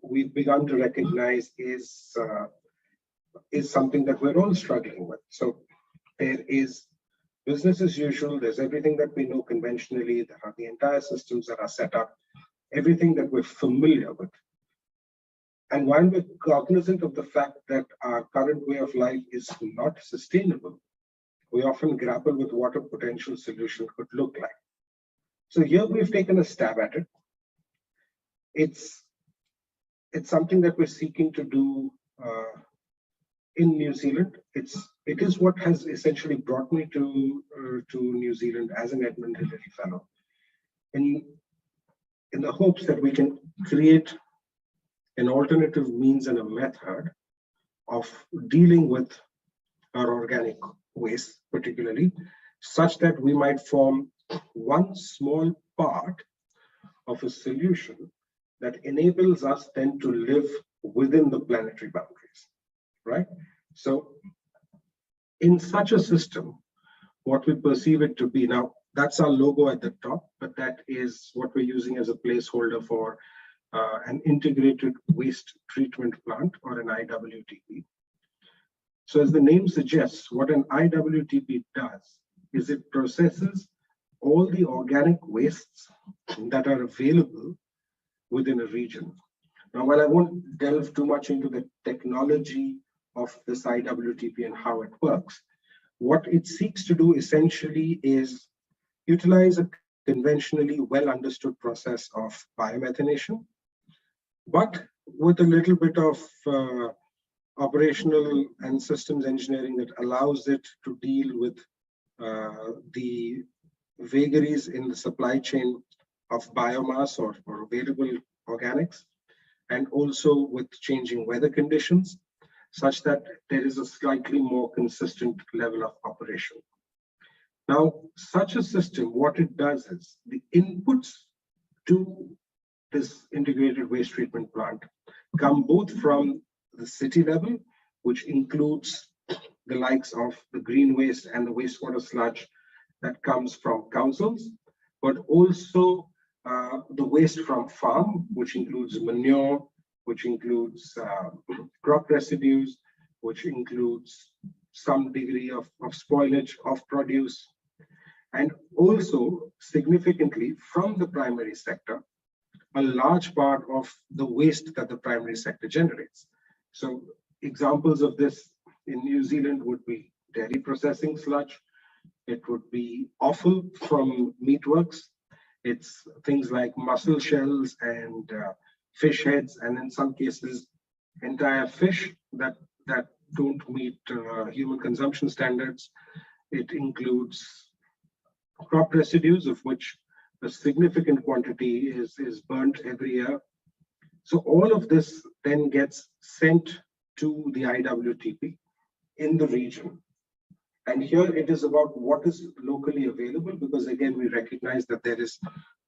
we've begun to recognize is something that we're all struggling with. So there is business as usual. There's everything that we know conventionally. There are the entire systems that are set up, everything that we're familiar with. And while we're cognizant of the fact that our current way of life is not sustainable, we often grapple with what a potential solution could look like. So here we've taken a stab at it. It's something that we're seeking to do in New Zealand. It is what has essentially brought me to New Zealand as an Edmund Hillary Fellow, in the hopes that we can create an alternative means and a method of dealing with our organic waste, particularly, such that we might form one small part of a solution that enables us then to live within the planetary boundaries, right? So in such a system, what we perceive it to be, now that's our logo at the top, but that is what we're using as a placeholder for an integrated waste treatment plant, or an IWTP. So as the name suggests, what an IWTP does is it processes all the organic wastes that are available within a region. Now, while I won't delve too much into the technology of this IWTP and how it works, what it seeks to do essentially is utilize a conventionally well understood process of biomethanation, but with a little bit of operational and systems engineering that allows it to deal with the vagaries in the supply chain of biomass or available organics, and also with changing weather conditions, such that there is a slightly more consistent level of operation. Now, such a system, what it does is the inputs to this integrated waste treatment plant come both from the city level, which includes the likes of the green waste and the wastewater sludge that comes from councils, but also the waste from farm, which includes manure, which includes crop residues, which includes some degree of spoilage of produce, and also significantly from the primary sector, a large part of the waste that the primary sector generates. So examples of this in New Zealand would be dairy processing sludge. It would be offal from meatworks. It's things like mussel shells and fish heads, and in some cases, entire fish that don't meet human consumption standards. It includes crop residues, of which a significant quantity is burnt every year. So all of this then gets sent to the IWTP in the region. And here it is about what is locally available, because again, we recognize that there is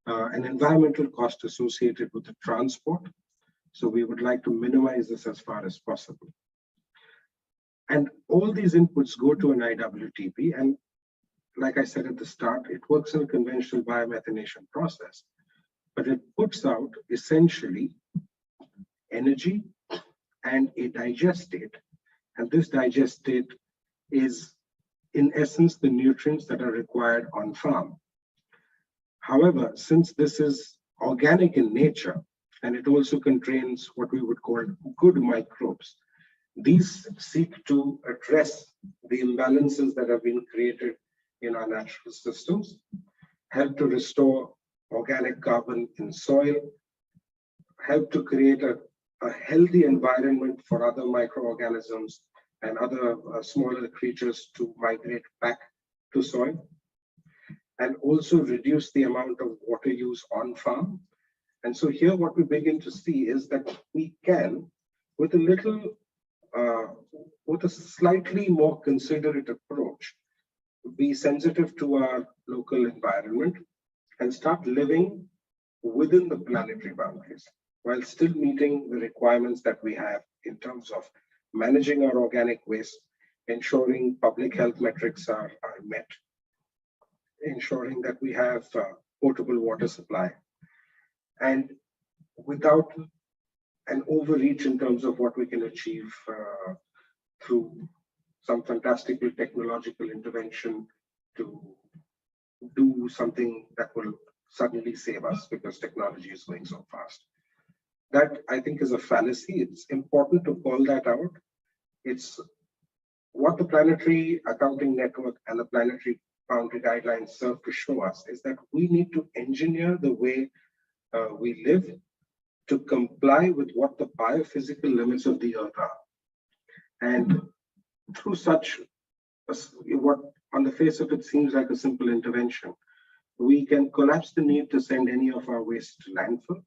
an environmental cost associated with the transport. So we would like to minimize this as far as possible. And all these inputs go to an IWTP, and like I said at the start, it works in a conventional biomethanation process, but it puts out essentially energy and a digestate. And this digestate is, in essence, the nutrients that are required on farm. However, since this is organic in nature, and it also contains what we would call good microbes, these seek to address the imbalances that have been created in our natural systems, help to restore organic carbon in soil, help to create a healthy environment for other microorganisms and other smaller creatures to migrate back to soil, and also reduce the amount of water use on farm, And so here what we begin to see is that we can, with a slightly more considerate approach, be sensitive to our local environment and start living within the planetary boundaries while still meeting the requirements that we have in terms of managing our organic waste, ensuring public health metrics are met, ensuring that we have potable water supply, and without an overreach in terms of what we can achieve through some fantastical technological intervention to do something that will suddenly save us because technology is going so fast. That, I think, is a fallacy. It's important to call that out. It's what the Planetary Accounting Network and the Planetary Boundary Guidelines serve to show us is that we need to engineer the way we live to comply with what the biophysical limits of the Earth are. And through such, what on the face of it seems like a simple intervention, we can collapse the need to send any of our waste to landfill.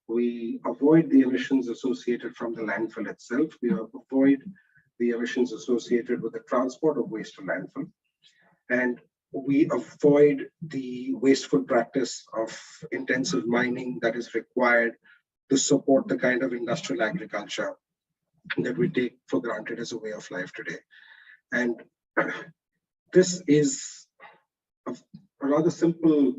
We avoid the emissions associated from the landfill itself. We avoid the emissions associated with the transport of waste to landfill. And we avoid the wasteful practice of intensive mining that is required to support the kind of industrial agriculture that we take for granted as a way of life today. And this is a rather simple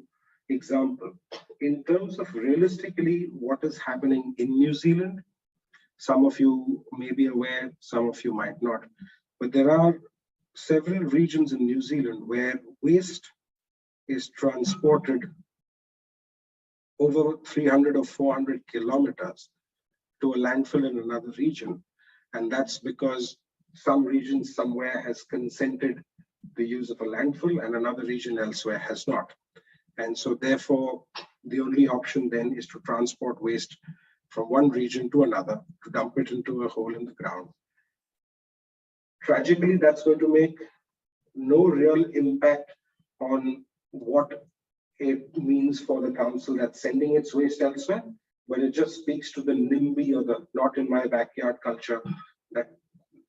example. In terms of realistically what is happening in New Zealand, some of you may be aware, some of you might not, but there are several regions in New Zealand where waste is transported over 300 or 400 kilometers to a landfill in another region. And that's because some region somewhere has consented the use of a landfill and another region elsewhere has not. And so therefore, the only option then is to transport waste from one region to another, to dump it into a hole in the ground. Tragically, that's going to make no real impact on what it means for the council that's sending its waste elsewhere, but it just speaks to the NIMBY or the not in my backyard culture that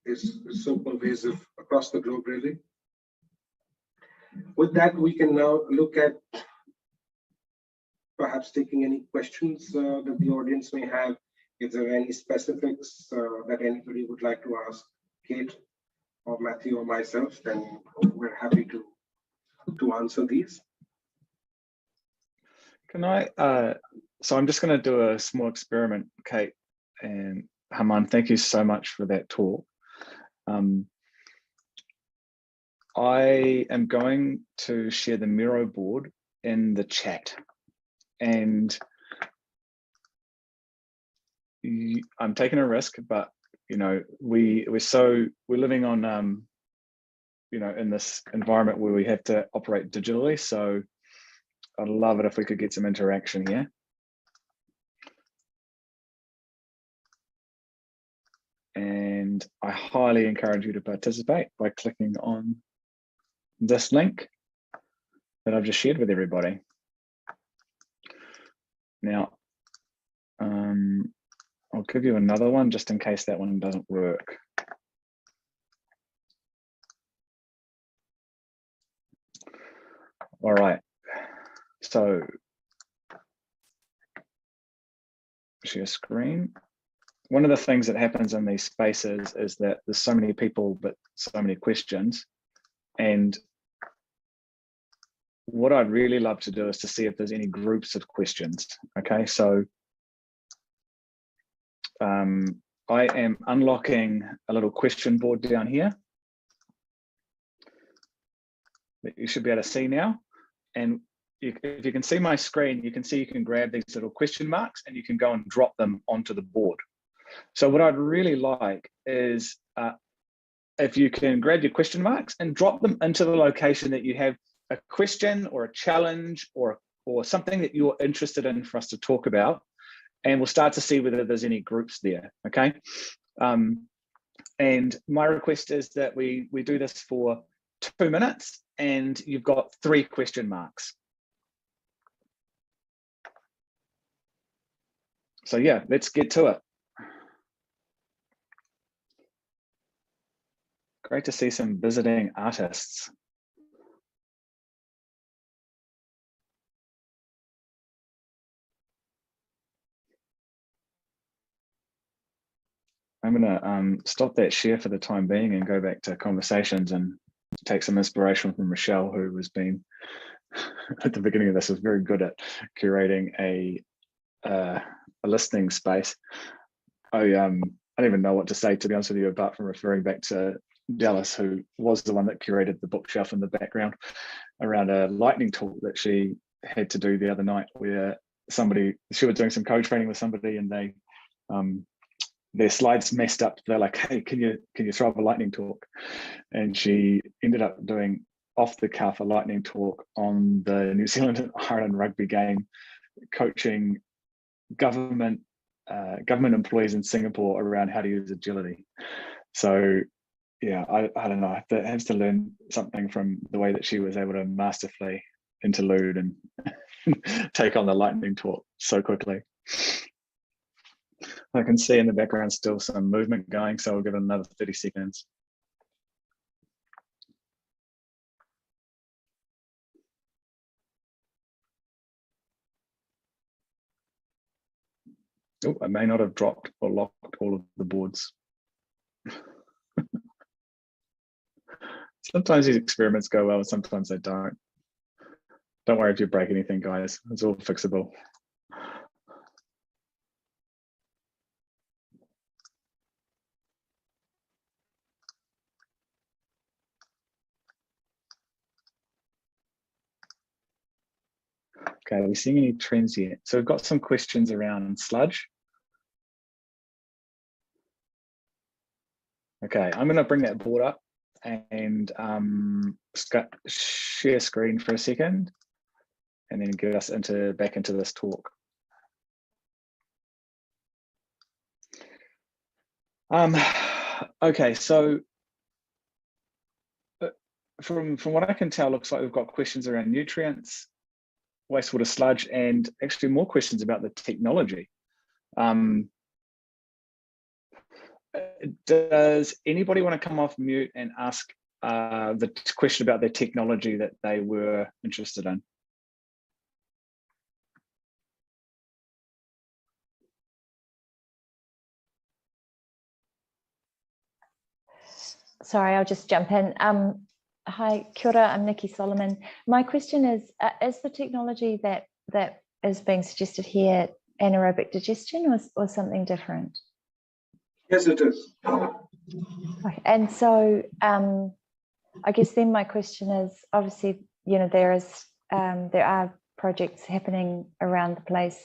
is so pervasive across the globe, really. With that, we can now look at perhaps taking any questions that the audience may have. If there are any specifics that anybody would like to ask Kate or Matthew or myself, then we're happy to answer these. Can I, so I'm just going to do a small experiment, Kate and Haman, thank you so much for that talk. I am going to share the Miro board in the chat, and I'm taking a risk, but you know, we're living on you know, in this environment where we have to operate digitally, so I'd love it if we could get some interaction here. And I highly encourage you to participate by clicking on this link that I've just shared with everybody. Now, I'll give you another one just in case that one doesn't work. All right, so share screen. One of the things that happens in these spaces is that there's so many people, but so many questions. And what I'd really love to do is to see if there's any groups of questions. Okay, so I am unlocking a little question board down here that you should be able to see now. And if you can see my screen, you can see you can grab these little question marks and you can go and drop them onto the board. So what I'd really like is if you can grab your question marks and drop them into the location that you have a question or a challenge or something that you're interested in for us to talk about, and we'll start to see whether there's any groups there, okay? And my request is that we do this for 2 minutes and you've got 3 question marks. So yeah, let's get to it. Great to see some visiting artists. I'm gonna stop that share for the time being and go back to conversations and take some inspiration from Michelle, who has been at the beginning of this was very good at curating a listening space. I don't even know what to say, to be honest with you, apart from referring back to Dallas, who was the one that curated the bookshelf in the background around a lightning talk that she had to do the other night, where she was doing some co-training with somebody, and they their slides messed up. They're like, hey, can you throw up a lightning talk? And she ended up doing off the cuff a lightning talk on the New Zealand and Ireland rugby game, coaching government employees in Singapore around how to use agility. So yeah, I don't know, I have to learn something from the way that she was able to masterfully interlude and take on the lightning talk so quickly. I can see in the background still some movement going, so we'll give it another 30 seconds. Oh, I may not have dropped or locked all of the boards. Sometimes these experiments go well, sometimes they don't. Don't worry if you break anything, guys. It's all fixable. Okay, are we seeing any trends yet? So we've got some questions around sludge. Okay, I'm going to bring that board up and share screen for a second, and then get us back into this talk. Okay, so from what I can tell, looks like we've got questions around nutrients, wastewater sludge, and actually more questions about the technology. Does anybody want to come off mute and ask the question about their technology that they were interested in? Sorry, I'll just jump in. Hi, kia ora, I'm Nikki Solomon. My question is the technology that is being suggested here anaerobic digestion or something different? Yes, it is. Okay. And so I guess then my question is, obviously, you know, there are projects happening around the place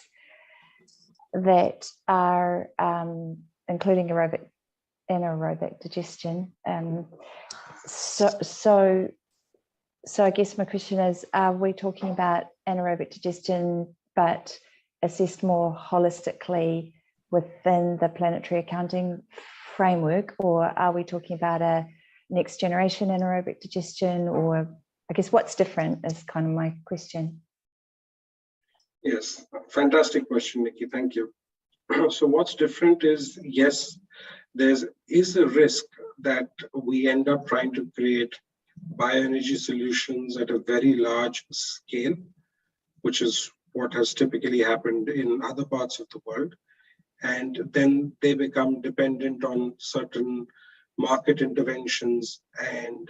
that are including anaerobic digestion. So I guess my question is, are we talking about anaerobic digestion but assessed more holistically within the planetary accounting framework, or are we talking about a next generation anaerobic digestion, or I guess what's different is kind of my question. Yes, fantastic question, Nikki, thank you. So what's different is, yes, there is a risk that we end up trying to create bioenergy solutions at a very large scale, which is what has typically happened in other parts of the world. And then they become dependent on certain market interventions, and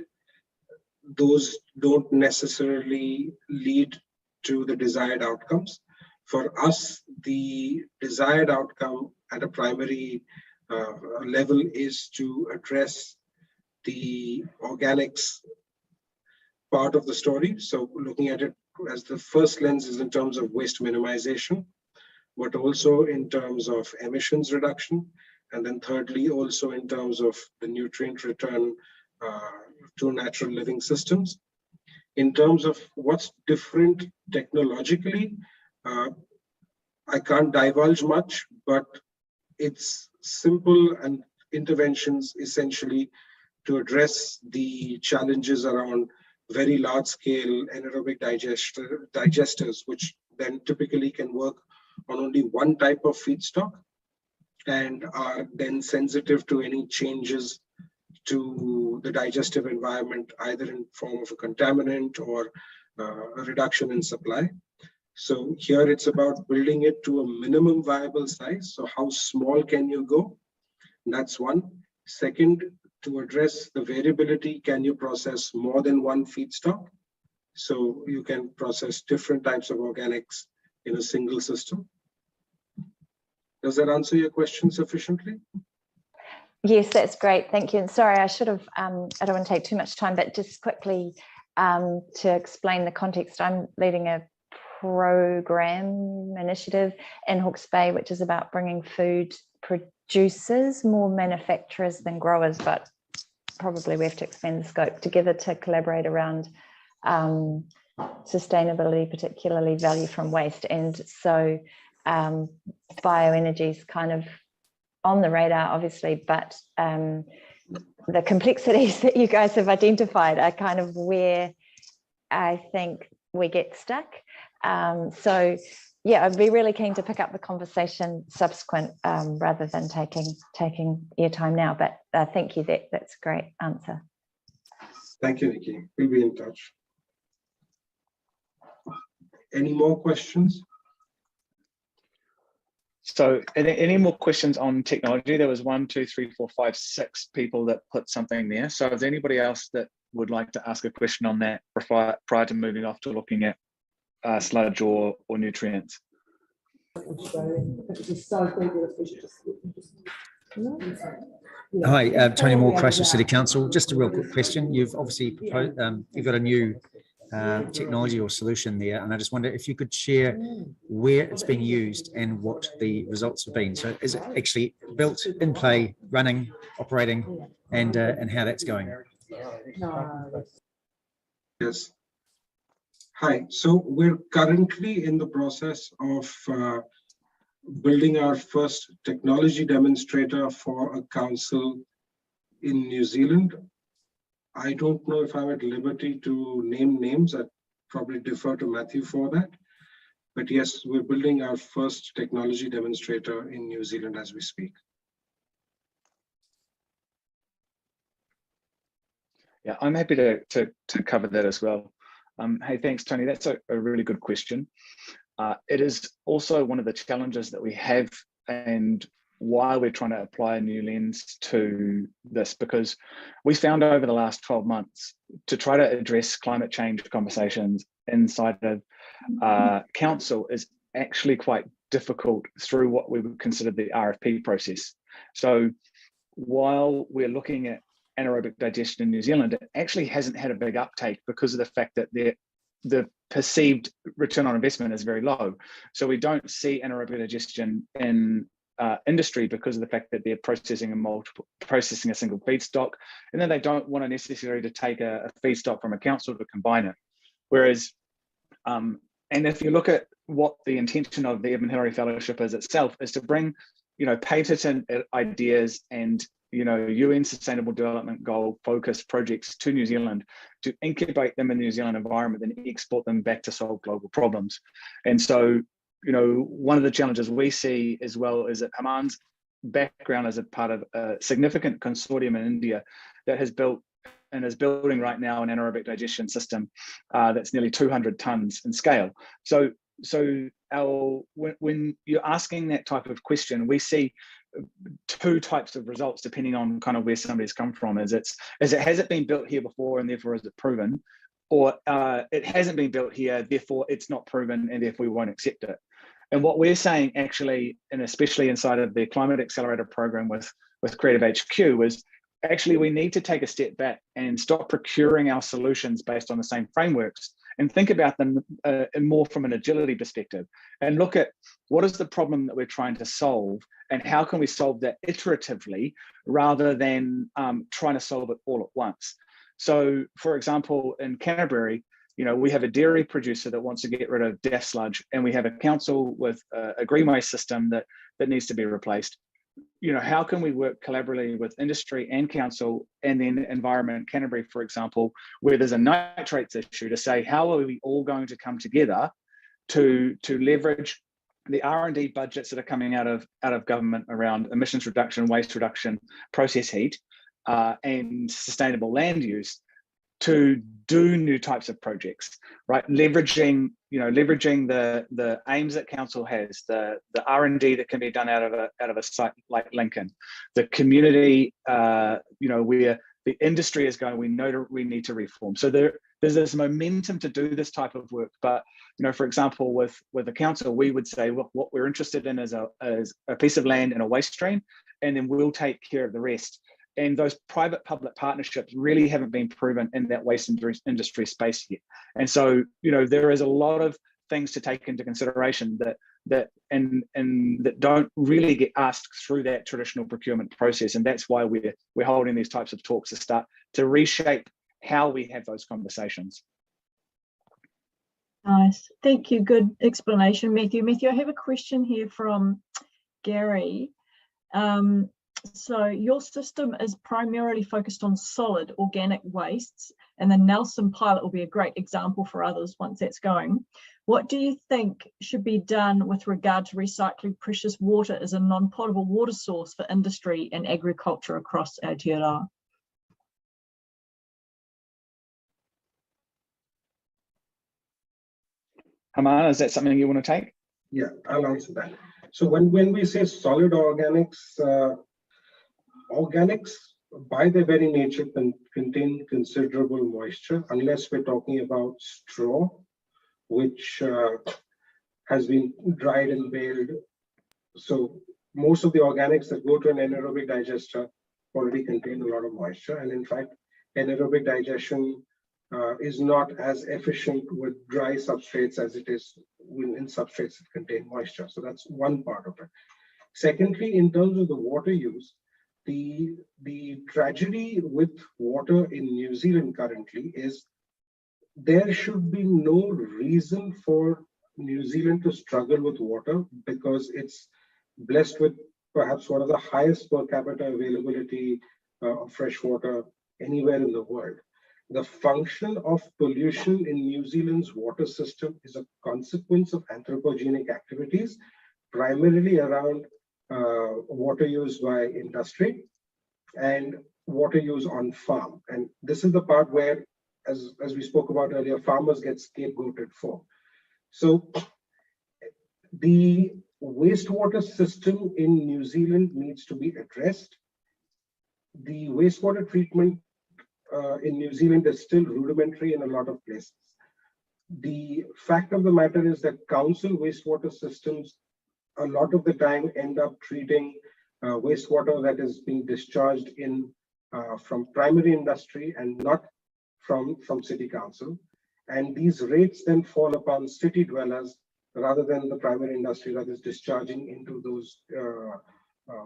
those don't necessarily lead to the desired outcomes. For us, the desired outcome at a primary level is to address the organics part of the story. So looking at it as the first lens is in terms of waste minimization, but also in terms of emissions reduction. And then thirdly, also in terms of the nutrient return to natural living systems. In terms of what's different technologically, I can't divulge much, but it's simple and interventions essentially to address the challenges around very large scale anaerobic digesters, which then typically can work on only one type of feedstock and are then sensitive to any changes to the digestive environment, either in form of a contaminant or a reduction in supply. So here it's about building it to a minimum viable size. So how small can you go? That's one. Second, to address the variability, can you process more than one feedstock? So you can process different types of organics in a single system. Does that answer your question sufficiently? Yes, that's great. Thank you. And sorry, I should have, I don't want to take too much time, but just quickly to explain the context, I'm leading a program initiative in Hawke's Bay, which is about bringing food producers, more manufacturers than growers, but probably we have to expand the scope together to collaborate around sustainability, particularly value from waste. And so bioenergy is kind of on the radar, obviously, but the complexities that you guys have identified are kind of where I think we get stuck. So yeah, I'd be really keen to pick up the conversation subsequent rather than taking your time now, but thank you, that's a great answer. Thank you, Nikki. We'll be in touch. Any more questions? So any more questions on technology? There was 1, 2, 3, 4, 5, 6 people that put something there. So is there anybody else that would like to ask a question on that prior to moving off to looking at sludge or nutrients? Hi, Tony Moore, Christchurch City Council. Just a real quick question. You've obviously proposed, you've got a new technology or solution there, and I just wonder if you could share where it's being used and what the results have been. So is it actually built, in play, running, operating, and how that's going? Yes. Hi, so we're currently in the process of building our first technology demonstrator for a council in New Zealand. I don't know if I'm at liberty to name names. I'd probably defer to Matthew for that. But yes, we're building our first technology demonstrator in New Zealand as we speak. Yeah, I'm happy to cover that as well. Hey, thanks, Tony. That's a really good question. It is also one of the challenges that we have and why we're trying to apply a new lens to this, because we found over the last 12 months to try to address climate change conversations inside of council is actually quite difficult through what we would consider the RFP process. So while we're looking at anaerobic digestion in New Zealand, it actually hasn't had a big uptake because of the fact that the perceived return on investment is very low. So we don't see anaerobic digestion in industry because of the fact that they're processing a single feedstock, and then they don't want to necessarily to take a feedstock from a council to combine it. Whereas, and if you look at what the intention of the Edmund Hillary Fellowship is itself, is to bring, patent ideas and UN Sustainable Development Goal focused projects to New Zealand, to incubate them in the New Zealand environment and export them back to solve global problems. And so, one of the challenges we see as well is that Haman's background as a part of a significant consortium in India that has built and is building right now an anaerobic digestion system that's nearly 200 tons in scale. So when you're asking that type of question, we see two types of results depending on kind of where somebody's come from. Has it been built here before and therefore is it proven, or it hasn't been built here, therefore it's not proven and therefore we won't accept it. And what we're saying actually, and especially inside of the Climate Accelerator program with Creative HQ, is actually we need to take a step back and stop procuring our solutions based on the same frameworks and think about them more from an agility perspective, and look at what is the problem that we're trying to solve and how can we solve that iteratively rather than trying to solve it all at once. So for example, in Canterbury, we have a dairy producer that wants to get rid of DAF sludge, and we have a council with a green waste system that needs to be replaced. How can we work collaboratively with industry and council, and then Environment Canterbury, for example, where there's a nitrates issue, to say, how are we all going to come together to leverage the R&D budgets that are coming out of government around emissions reduction, waste reduction, process heat, and sustainable land use to do new types of projects, right? Leveraging the aims that council has, the R&D that can be done out of a site like Lincoln, the community, where the industry is going. We know we need to reform. So there's this momentum to do this type of work. But for example, with the council, we would say, look, what we're interested in is a piece of land and a waste stream, and then we'll take care of the rest. And those private-public partnerships really haven't been proven in that waste industry space yet. And so, there is a lot of things to take into consideration that don't really get asked through that traditional procurement process. And that's why we're holding these types of talks to start to reshape how we have those conversations. Nice. Thank you. Good explanation, Matthew. Matthew, I have a question here from Gary. So your system is primarily focused on solid organic wastes, and the Nelson pilot will be a great example for others once that's going. What do you think should be done with regard to recycling precious water as a non-potable water source for industry and agriculture across Aotearoa? Hamana, is that something you want to take? Yeah, I'll answer that. So when we say solid organics, organics by their very nature contain considerable moisture, unless we're talking about straw, which has been dried and baled. So most of the organics that go to an anaerobic digester already contain a lot of moisture. And in fact, anaerobic digestion is not as efficient with dry substrates as it is in substrates that contain moisture. So that's one part of it. Secondly, in terms of the water use, the tragedy with water in New Zealand currently is there should be no reason for New Zealand to struggle with water, because it's blessed with perhaps one of the highest per capita availability of fresh water anywhere in the world. The function of pollution in New Zealand's water system is a consequence of anthropogenic activities, primarily around water use by industry and water use on farm. And this is the part where, as we spoke about earlier, farmers get scapegoated for. So the wastewater system in New Zealand needs to be addressed. The wastewater treatment in New Zealand is still rudimentary in a lot of places. The fact of the matter is that council wastewater systems a lot of the time end up treating wastewater that is being discharged from primary industry and not from city council. And these rates then fall upon city dwellers rather than the primary industry that is discharging into those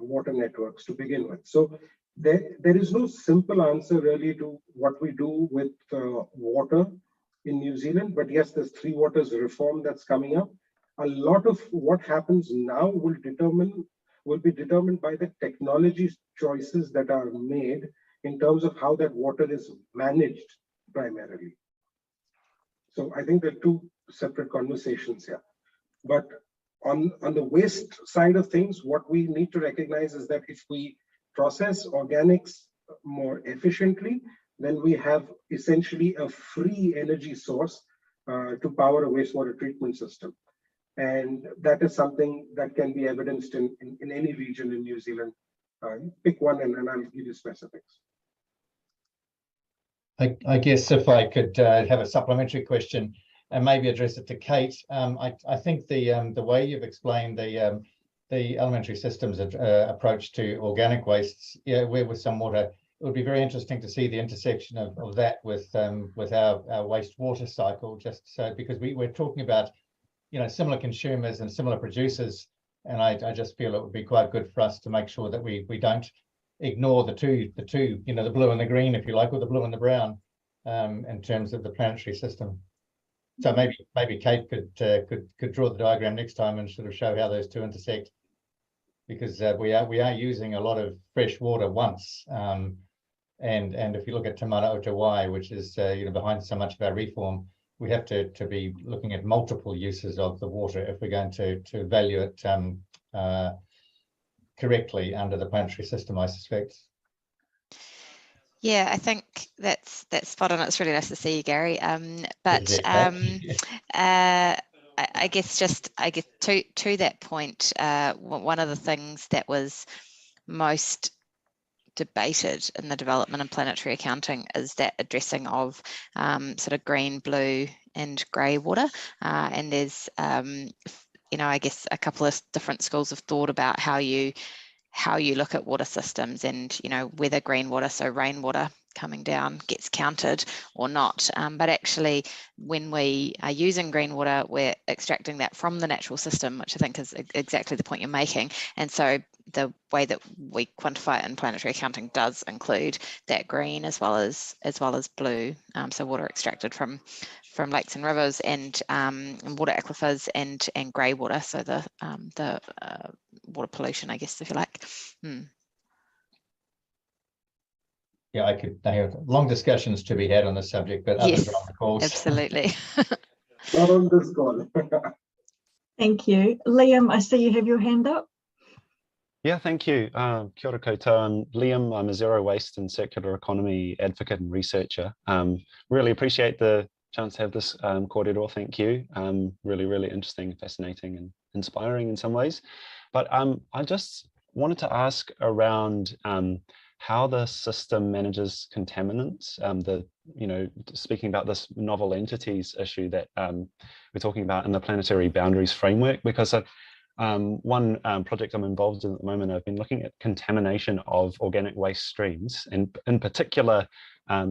water networks to begin with. So there is no simple answer really to what we do with water in New Zealand, but yes, there's Three Waters reform that's coming up. A lot of what happens now will be determined by the technology choices that are made in terms of how that water is managed primarily. So I think there are two separate conversations here. But on the waste side of things, what we need to recognize is that if we process organics more efficiently, then we have essentially a free energy source to power a wastewater treatment system. And that is something that can be evidenced in any region in New Zealand. Pick one and I'll give you specifics. I guess if I could have a supplementary question and maybe address it to Kate. I think the way you've explained the elementary systems approach to organic wastes, with some water, it would be very interesting to see the intersection of that with our wastewater cycle, just so, because we're talking about similar consumers and similar producers, and I just feel it would be quite good for us to make sure that we don't ignore the two, the blue and the green, if you like, or the blue and the brown, in terms of the planetary system. So maybe Kate could draw the diagram next time and sort of show how those two intersect, because we are using a lot of fresh water once, and if you look at Te Mana o Te Wai, which is behind so much of our reform, we have to be looking at multiple uses of the water if we're going to value it correctly under the planetary system, I suspect. Yeah, I think that's spot on. It's really nice to see you, Gary. But I guess to that point, one of the things that was most debated in the development of planetary accounting is that addressing of sort of green, blue, and grey water. And there's I guess a couple of different schools of thought about how you look at water systems, and whether green water, so rainwater coming down, gets counted or not. But actually, when we are using green water, we're extracting that from the natural system, which I think is exactly the point you're making. And so the way that we quantify it in planetary accounting does include that green as well as blue. So water extracted from lakes and rivers and water aquifers and grey water, so the water pollution, I guess, if you like. Yeah, I could have long discussions to be had on this subject, but others are on the calls. Absolutely. Not on this call. Thank you. Liam, I see you have your hand up. Yeah, thank you. Kia ora koutou. I'm Liam. I'm a zero waste and circular economy advocate and researcher. Really appreciate the chance to have this kōrero. Thank you. Really, really interesting, fascinating, and inspiring in some ways. But I just wanted to ask around how the system manages contaminants. Speaking about this novel entities issue that we're talking about in the planetary boundaries framework, because one project I'm involved in at the moment, I've been looking at contamination of organic waste streams, and in particular,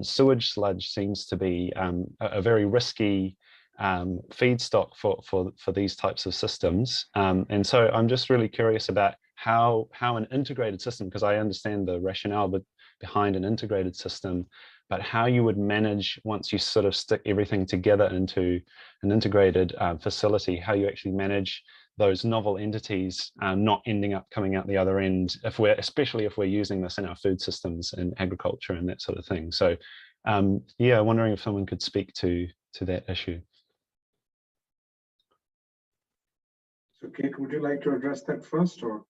sewage sludge seems to be a very risky feedstock for these types of systems. And so I'm just really curious about how an integrated system, because I understand the rationale behind an integrated system, but how you would manage, once you sort of stick everything together into an integrated facility, how you actually manage those novel entities not ending up coming out the other end, especially if we're using this in our food systems and agriculture and that sort of thing. So yeah, wondering if someone could speak to that issue. So Kate, would you like to address that first, or?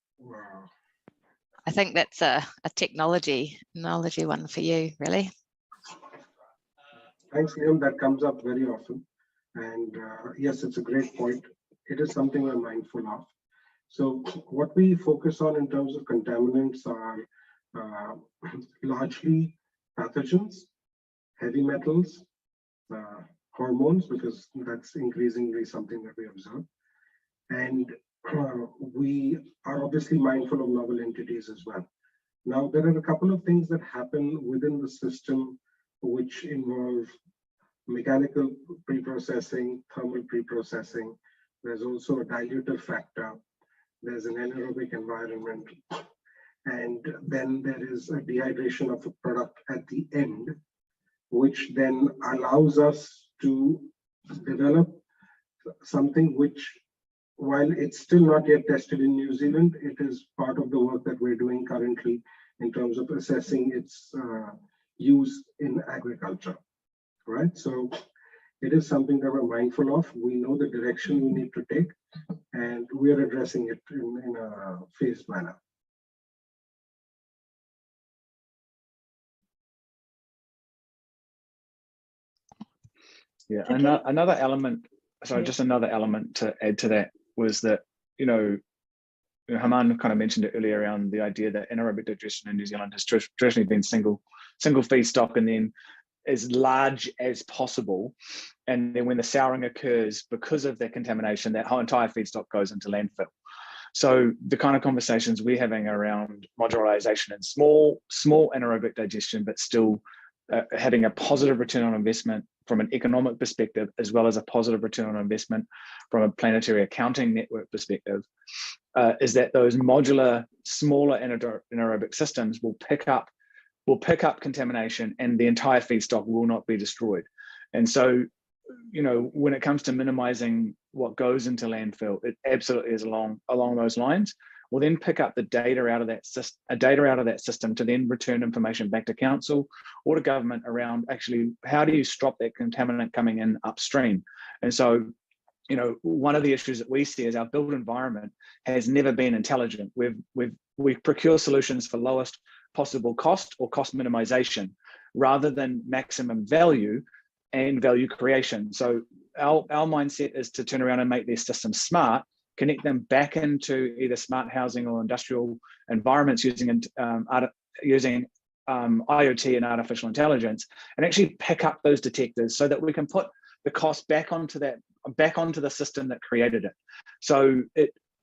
I think that's a technology one for you, really. Thanks, Liam. That comes up very often. And yes, it's a great point. It is something we're mindful of. So what we focus on in terms of contaminants are largely pathogens, heavy metals, hormones, because that's increasingly something that we observe. And we are obviously mindful of novel entities as well. Now, there are a couple of things that happen within the system which involve mechanical preprocessing, thermal preprocessing. There's also a dilutive factor. There's an anaerobic environment. And then there is a dehydration of a product at the end, which then allows us to develop something which, while it's still not yet tested in New Zealand, it is part of the work that we're doing currently in terms of assessing its use in agriculture, right? So it is something that we're mindful of. We know the direction we need to take, and we're addressing it in a phased manner. Yeah, another element, sorry, just another element to add to that was that, Haman kind of mentioned it earlier around the idea that anaerobic digestion in New Zealand has traditionally been single feedstock and then as large as possible. And then when the souring occurs, because of that contamination, that whole entire feedstock goes into landfill. So the kind of conversations we're having around modularization and small anaerobic digestion, but still having a positive return on investment from an economic perspective, as well as a positive return on investment from a planetary accounting network perspective, is that those modular, smaller anaerobic systems will pick up contamination, and the entire feedstock will not be destroyed. And so, when it comes to minimizing what goes into landfill, it absolutely is along those lines. will then pick up the data out of that system to then return information back to council or to government around actually how do you stop that contaminant coming in upstream. And so, you know, one of the issues that we see is our built environment has never been intelligent. We procure solutions for lowest possible cost or cost minimization rather than maximum value and value creation. So our mindset is to turn around and make these systems smart, connect them back into either smart housing or industrial environments using IoT and artificial intelligence, and actually pick up those detectors so that we can put the cost back onto the system that created it. So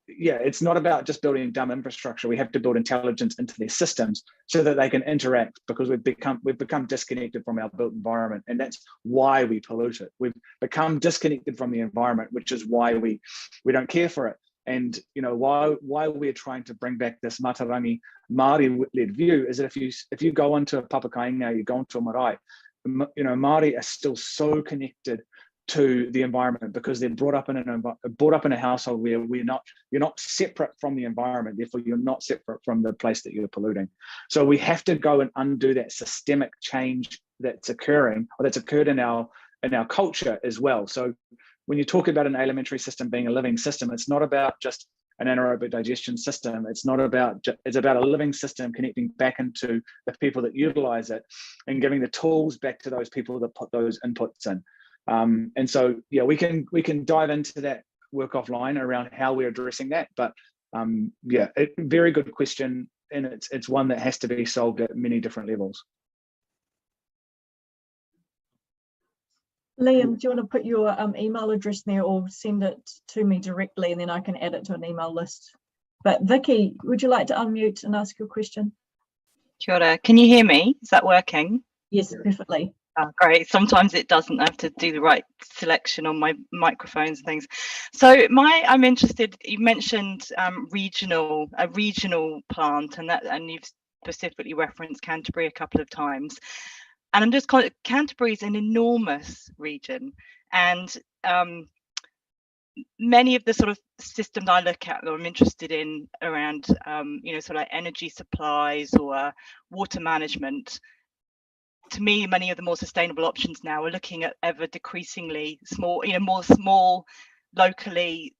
it's not about just building dumb infrastructure. We have to build intelligence into their systems so that they can interact, because we've become disconnected from our built environment, and that's why we pollute it. We've become disconnected from the environment, which is why we don't care for it. And you know why we're trying to bring back this Matarangi Māori-led view is that if you go into a Papakainga, you go into a marae, you know, Māori are still so connected to the environment because they're brought up in a household where you're not separate from the environment, therefore you're not separate from the place that you're polluting. So we have to go and undo that systemic change that's occurring, or that's occurred in our culture as well. So when you talk about an alimentary system being a living system, it's not about just an anaerobic digestion system. It's about a living system connecting back into the people that utilize it and giving the tools back to those people that put those inputs in. And so, yeah, we can dive into that work offline around how we're addressing that. But very good question, and it's one that has to be solved at many different levels. Liam, do you want to put your email address there, or send it to me directly, and then I can add it to an email list? But Vicky, would you like to unmute and ask your question? Kia ora. Can you hear me? Is that working? Yes, perfectly. Oh, great. Sometimes it doesn't. I have to do the right selection on my microphones and things. So I'm interested. You mentioned a regional plant, and you've specifically referenced Canterbury a couple of times. And I'm just Canterbury is an enormous region, and many of the sort of systems I look at that I'm interested in around you know, sort of like energy supplies or water management. To me, many of the more sustainable options now are looking at ever decreasingly small, you know, more small, located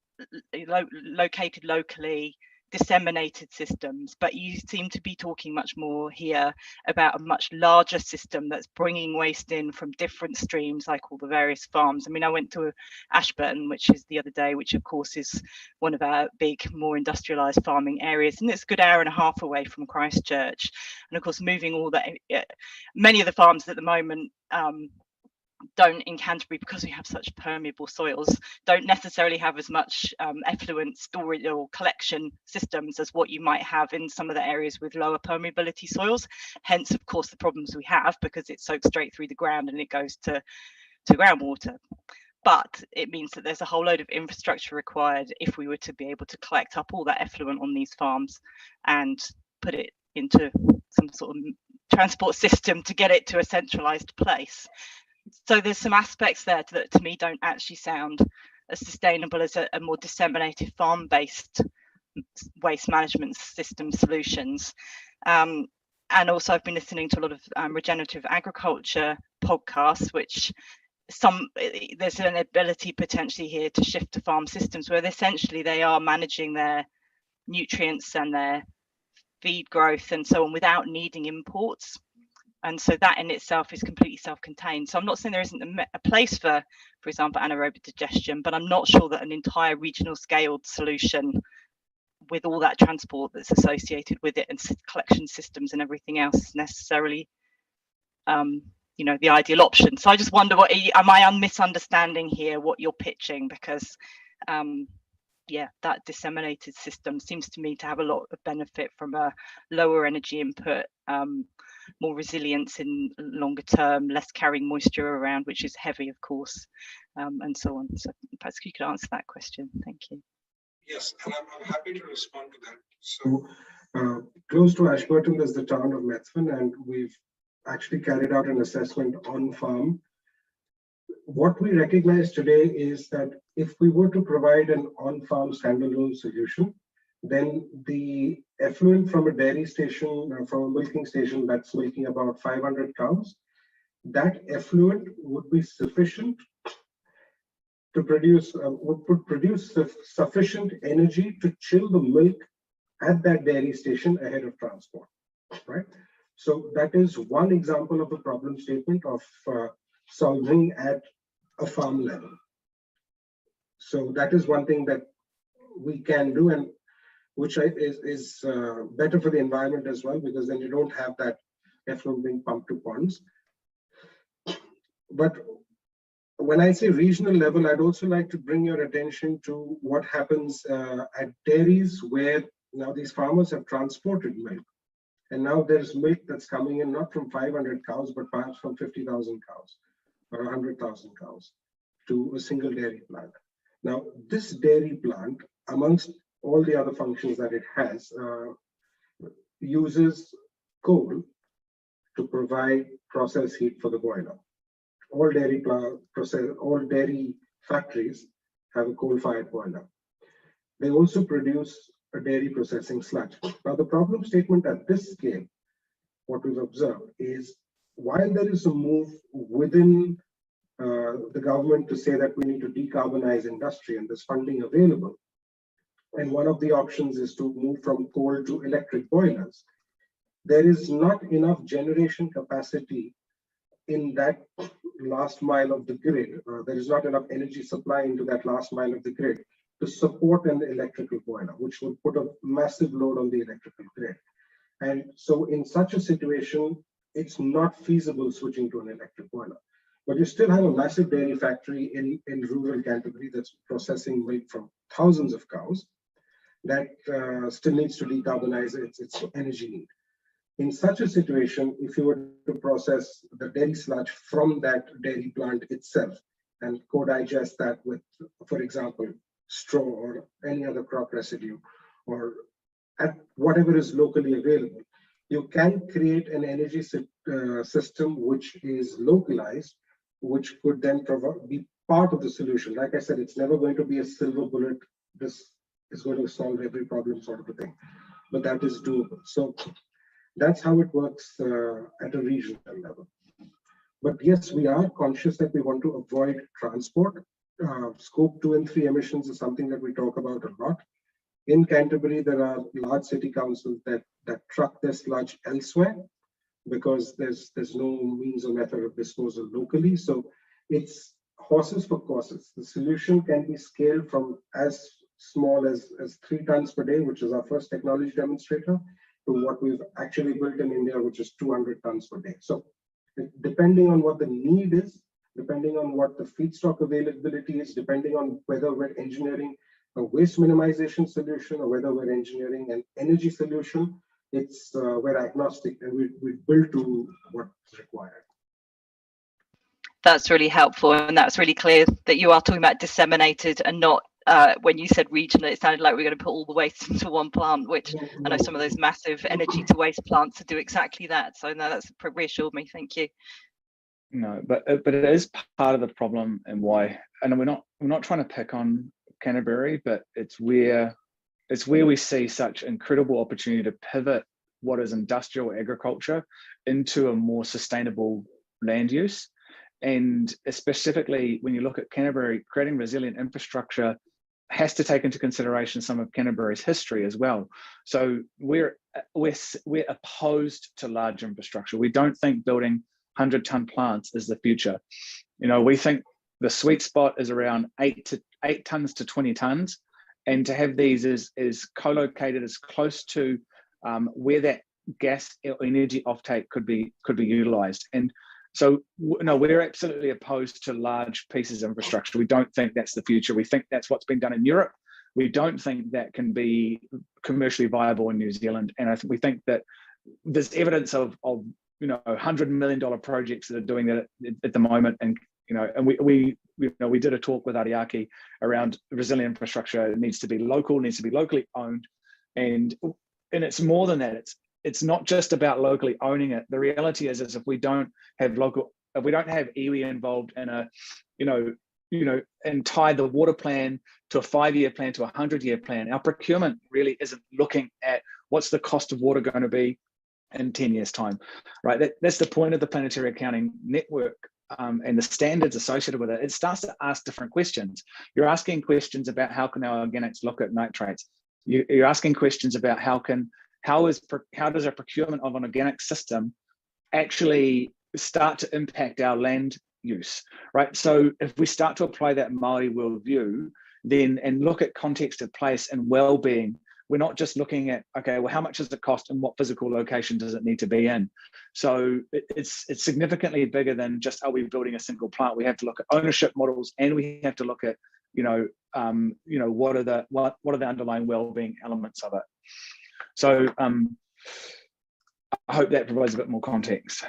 locally, disseminated systems. But you seem to be talking much more here about a much larger system that's bringing waste in from different streams, like all the various farms. I mean, I went to Ashburton, which is the other day, which of course is one of our big, more industrialized farming areas, and it's a good hour and a half away from Christchurch. And of course, moving all that, many of the farms at the moment don't in Canterbury, because we have such permeable soils, don't necessarily have as much effluent storage or collection systems as what you might have in some of the areas with lower permeability soils. Hence, of course, the problems we have, because it soaks straight through the ground and it goes to groundwater. But it means that there's a whole load of infrastructure required if we were to be able to collect up all that effluent on these farms and put it into some sort of transport system to get it to a centralized place. So there's some aspects there that to me don't actually sound as sustainable as a more disseminated farm-based waste management system solutions. And also I've been listening to a lot of regenerative agriculture podcasts, which there's an ability potentially here to shift to farm systems where essentially they are managing their nutrients and their feed growth and so on without needing imports. And so that in itself is completely self-contained. So I'm not saying there isn't a place for example, anaerobic digestion, but I'm not sure that an entire regional scaled solution with all that transport that's associated with it and collection systems and everything else is necessarily, you know, the ideal option. So I just wonder, am I misunderstanding here what you're pitching? Because yeah, that disseminated system seems to me to have a lot of benefit from a lower energy input, more resilience in longer term, less carrying moisture around, which is heavy, of course, and so on. So perhaps you could answer that question. Thank you. Yes, and I'm happy to respond to that. So close to Ashburton, there's the town of Methven, and we've actually carried out an assessment on farm. What we recognize today is that if we were to provide an on-farm standalone solution, then the effluent from a dairy station, from a milking station that's milking about 500 cows, that effluent would be sufficient to produce, would produce sufficient energy to chill the milk at that dairy station ahead of transport, right? So that is one example of a problem statement of solving at a farm level. So that is one thing that we can do, and which is better for the environment as well, because then you don't have that effluent being pumped to ponds. But when I say regional level, I'd also like to bring your attention to what happens at dairies where now these farmers have transported milk. And now there's milk that's coming in not from 500 cows, but perhaps from 50,000 cows or 100,000 cows to a single dairy plant. Now, this dairy plant, amongst all the other functions that it has, uses coal to provide process heat for the boiler. All dairy factories have a coal-fired boiler. They also produce a dairy processing sludge. Now, the problem statement at this scale, what we've observed is, while there is a move within the government to say that we need to decarbonize industry and there's funding available, and one of the options is to move from coal to electric boilers, there is not enough generation capacity in that last mile of the grid. There is not enough energy supply into that last mile of the grid to support an electrical boiler, which would put a massive load on the electrical grid. And so in such a situation, it's not feasible switching to an electric boiler. But you still have a massive dairy factory in rural Canterbury that's processing milk from thousands of cows that still needs to decarbonize its energy need. In such a situation, if you were to process the dairy sludge from that dairy plant itself and co-digest that with, for example, straw or any other crop residue, or at whatever is locally available, you can create an energy system which is localized, which could then be part of the solution. Like I said, it's never going to be a silver bullet. This is going to solve every problem sort of a thing, but that is doable. So that's how it works at a regional level. But yes, we are conscious that we want to avoid transport. Scope 2 and 3 emissions is something that we talk about a lot. In Canterbury, there are large city councils that truck their sludge elsewhere because there's no means or method of disposal locally. So it's horses for courses. The solution can be scaled from as small as 3 tons per day, which is our first technology demonstrator, to what we've actually built in India, which is 200 tons per day. So depending on what the need is, depending on what the feedstock availability is, depending on whether we're engineering a waste minimization solution or whether we're engineering an energy solution, we're agnostic and we build to what's required. That's really helpful, and that's really clear that you are talking about disseminated and not when you said regional, it sounded like we're going to put all the waste into one plant, which I know some of those massive energy to waste plants to do exactly that. So no, that's reassured me. Thank you. No, but it is part of the problem, and why. And we're not trying to pick on Canterbury, but it's where we see such incredible opportunity to pivot what is industrial agriculture into a more sustainable land use. And specifically, when you look at Canterbury, creating resilient infrastructure has to take into consideration some of Canterbury's history as well. So we're opposed to large infrastructure. We don't think building 100-ton plants is the future. You know, we think the sweet spot is around 8 tons to 20 tons, and to have these is co-located as close to where that gas or energy offtake could be utilized. And so, no, we're absolutely opposed to large pieces of infrastructure. We don't think that's the future. We think that's what's been done in Europe. We don't think that can be commercially viable in New Zealand. And we think that there's evidence of $100 million projects that are doing that at the moment. And and we did a talk with Ariake around resilient infrastructure. It needs to be local, needs to be locally owned, and it's more than that. It's not just about locally owning it. The reality is if we don't have iwi involved in and tie the water plan to a 5-year plan, to a 100-year plan. Our procurement really isn't looking at what's the cost of water going to be in 10 years' time, right? That's the point of the Planetary Accounting Network and the standards associated with it. It starts to ask different questions. You're asking questions about how can our organics look at nitrates. You're asking questions about how does our procurement of an organic system actually start to impact our land use, right? So if we start to apply that Māori worldview, then and look at context of place and well-being, we're not just looking at, okay, well, how much does it cost and what physical location does it need to be in? So it's significantly bigger than just, are we building a single plant? We have to look at ownership models, and we have to look at, what are the underlying well-being elements of it. So I hope that provides a bit more context.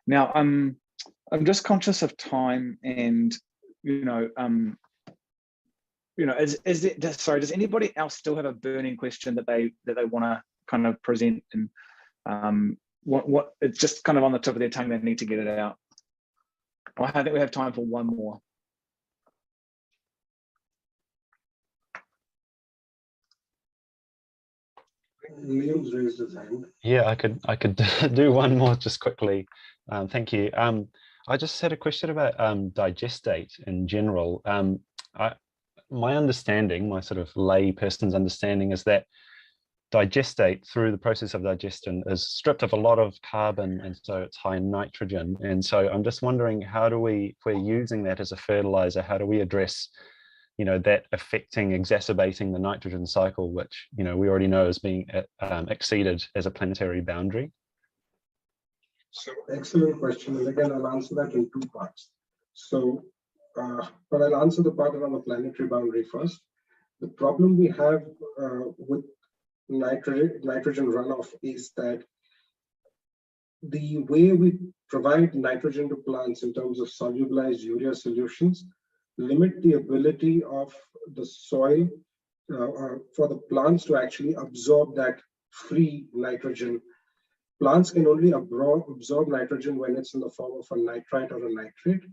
Now, I'm just conscious of time, and does anybody else still have a burning question that they want to kind of present, and what it's just kind of on the tip of their tongue, they need to get it out? Well, I think we have time for one more. Liam's raised his hand. Yeah, I could do one more just quickly. Thank you. I just had a question about digestate in general. My understanding, my sort of lay person's understanding, is that digestate, through the process of digestion, is stripped of a lot of carbon, and so it's high in nitrogen. And so I'm just wondering, how do we, if we're using that as a fertilizer, how do we address that affecting, exacerbating the nitrogen cycle, which we already know is being exceeded as a planetary boundary? So excellent question, and again I'll answer that in 2 parts. So but I'll answer the part around the planetary boundary first. The problem we have with nitrogen runoff is that the way we provide nitrogen to plants in terms of solubilized urea solutions limit the ability of the soil for the plants to actually absorb that free nitrogen. Plants can only absorb nitrogen when it's in the form of a nitrite or a nitrate,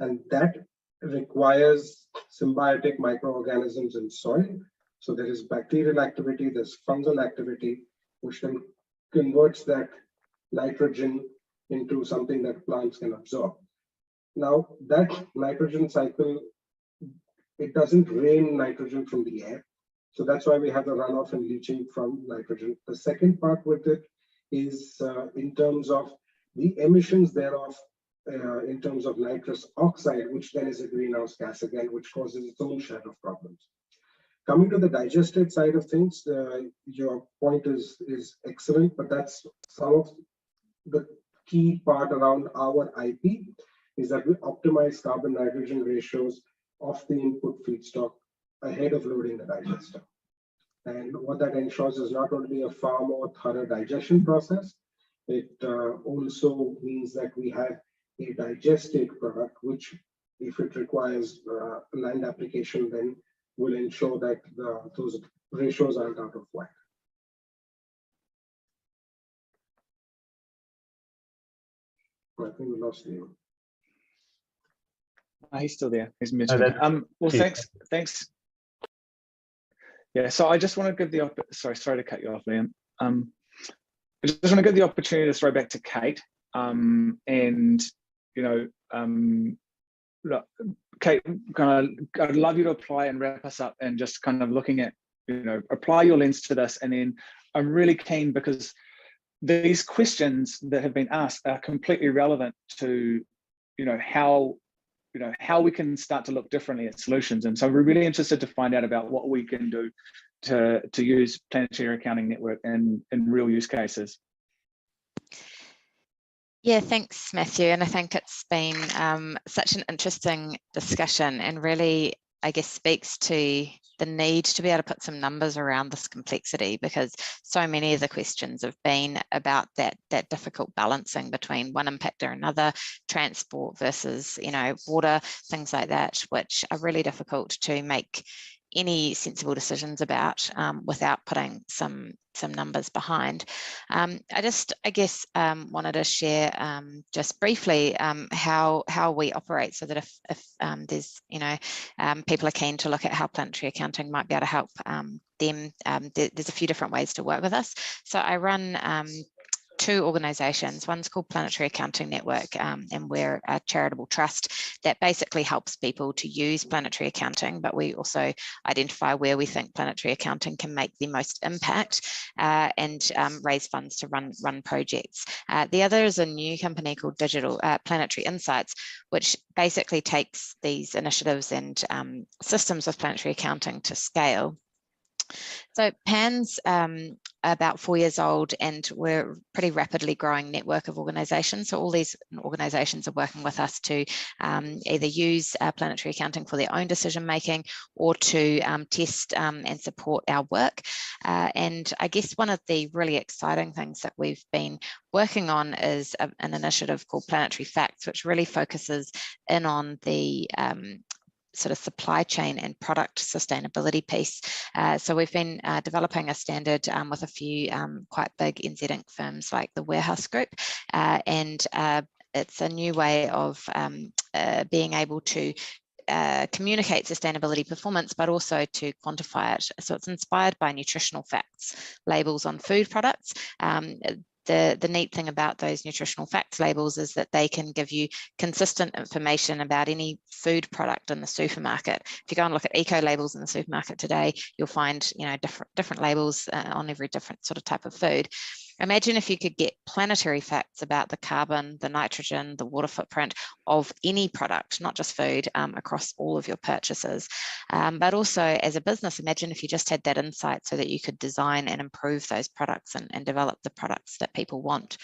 and that requires symbiotic microorganisms in soil. So there is bacterial activity, there's fungal activity, which then converts that nitrogen into something that plants can absorb. Now, that nitrogen cycle, it doesn't rain nitrogen from the air. So that's why we have the runoff and leaching from nitrogen. The second part with it is in terms of the emissions thereof, in terms of nitrous oxide, which then is a greenhouse gas again, which causes its own share of problems. Coming to the digestate side of things, your point is excellent, but that's some of the key part around our IP, is that we optimize carbon nitrogen ratios of the input feedstock ahead of loading the digester. And what that ensures is not only a far more thorough digestion process, it also means that we have a digestate product, which, if it requires land application, then will ensure that those ratios aren't out of whack. I think we lost you. He's still there. He's muted. Well, thanks. Yeah. So I just want to give the sorry to cut you off, Liam. I just want to give the opportunity to throw back to Kate. Look, Kate, I'd love you to apply and wrap us up, and just kind of looking at, apply your lens to this. And then I'm really keen, because these questions that have been asked are completely relevant to, how we can start to look differently at solutions. And so we're really interested to find out about what we can do to use Planetary Accounting Network in real use cases. Yeah, thanks, Matthew. And I think it's been such an interesting discussion, and really, I guess, speaks to the need to be able to put some numbers around this complexity, because so many of the questions have been about that difficult balancing between one impact or another, transport versus, water, things like that, which are really difficult to make any sensible decisions about without putting some some numbers behind. I guess wanted to share just briefly how we operate, so that if there's people are keen to look at how planetary accounting might be able to help them, there's a few different ways to work with us. So I run two organisations. One's called Planetary Accounting Network, and we're a charitable trust that basically helps people to use planetary accounting, but we also identify where we think planetary accounting can make the most impact and raise funds to run projects. The other is a new company called Digital Planetary Insights, which basically takes these initiatives and systems of planetary accounting to scale. So PAN's about 4 years old, and we're a pretty rapidly growing network of organisations. So all these organisations are working with us to either use planetary accounting for their own decision making, or to test and support our work. And I guess one of the really exciting things that we've been working on is an initiative called Planetary Facts, which really focuses in on the sort of supply chain and product sustainability piece. So we've been developing a standard with a few quite big NZ Inc firms like the Warehouse Group, and it's a new way of being able to communicate sustainability performance, but also to quantify it. So it's inspired by nutritional facts labels on food products. The neat thing about those nutritional facts labels is that they can give you consistent information about any food product in the supermarket. If you go and look at eco labels in the supermarket today, you'll find different labels on every different sort of type of food. Imagine if you could get planetary facts about the carbon, the nitrogen, the water footprint of any product, not just food, across all of your purchases. But also as a business, imagine if you just had that insight so that you could design and improve those products and develop the products that people want.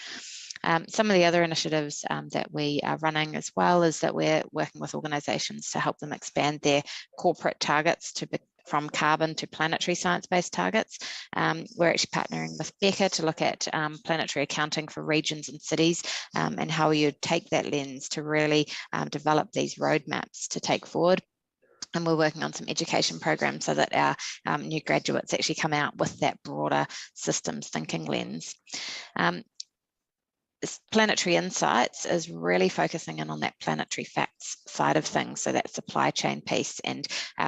Some of the other initiatives that we are running as well is that we're working with organisations to help them expand their corporate targets from carbon to planetary science-based targets. We're actually partnering with Becca to look at planetary accounting for regions and cities, and how you take that lens to really develop these roadmaps to take forward. And we're working on some education programs so that our new graduates actually come out with that broader systems thinking lens. Planetary Insights is really focusing in on that planetary facts side of things, so that supply chain piece. And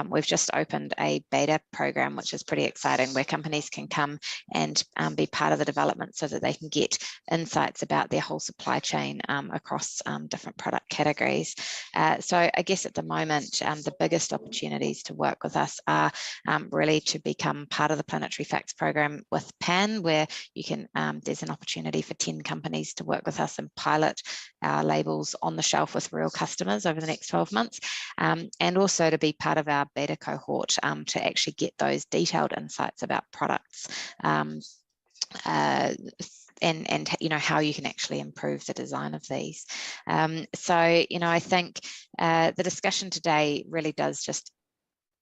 we've just opened a beta program, which is pretty exciting, where companies can come and be part of the development so that they can get insights about their whole supply chain across different product categories. So I guess at the moment, the biggest opportunities to work with us are really to become part of the Planetary Facts program with PAN, where you can, there's an opportunity for 10 companies to work with us and pilot our labels on the shelf with real customers over the next 12 months, and also to be part of our beta cohort to actually get those detailed insights about products and how you can actually improve the design of these. So I think the discussion today really does just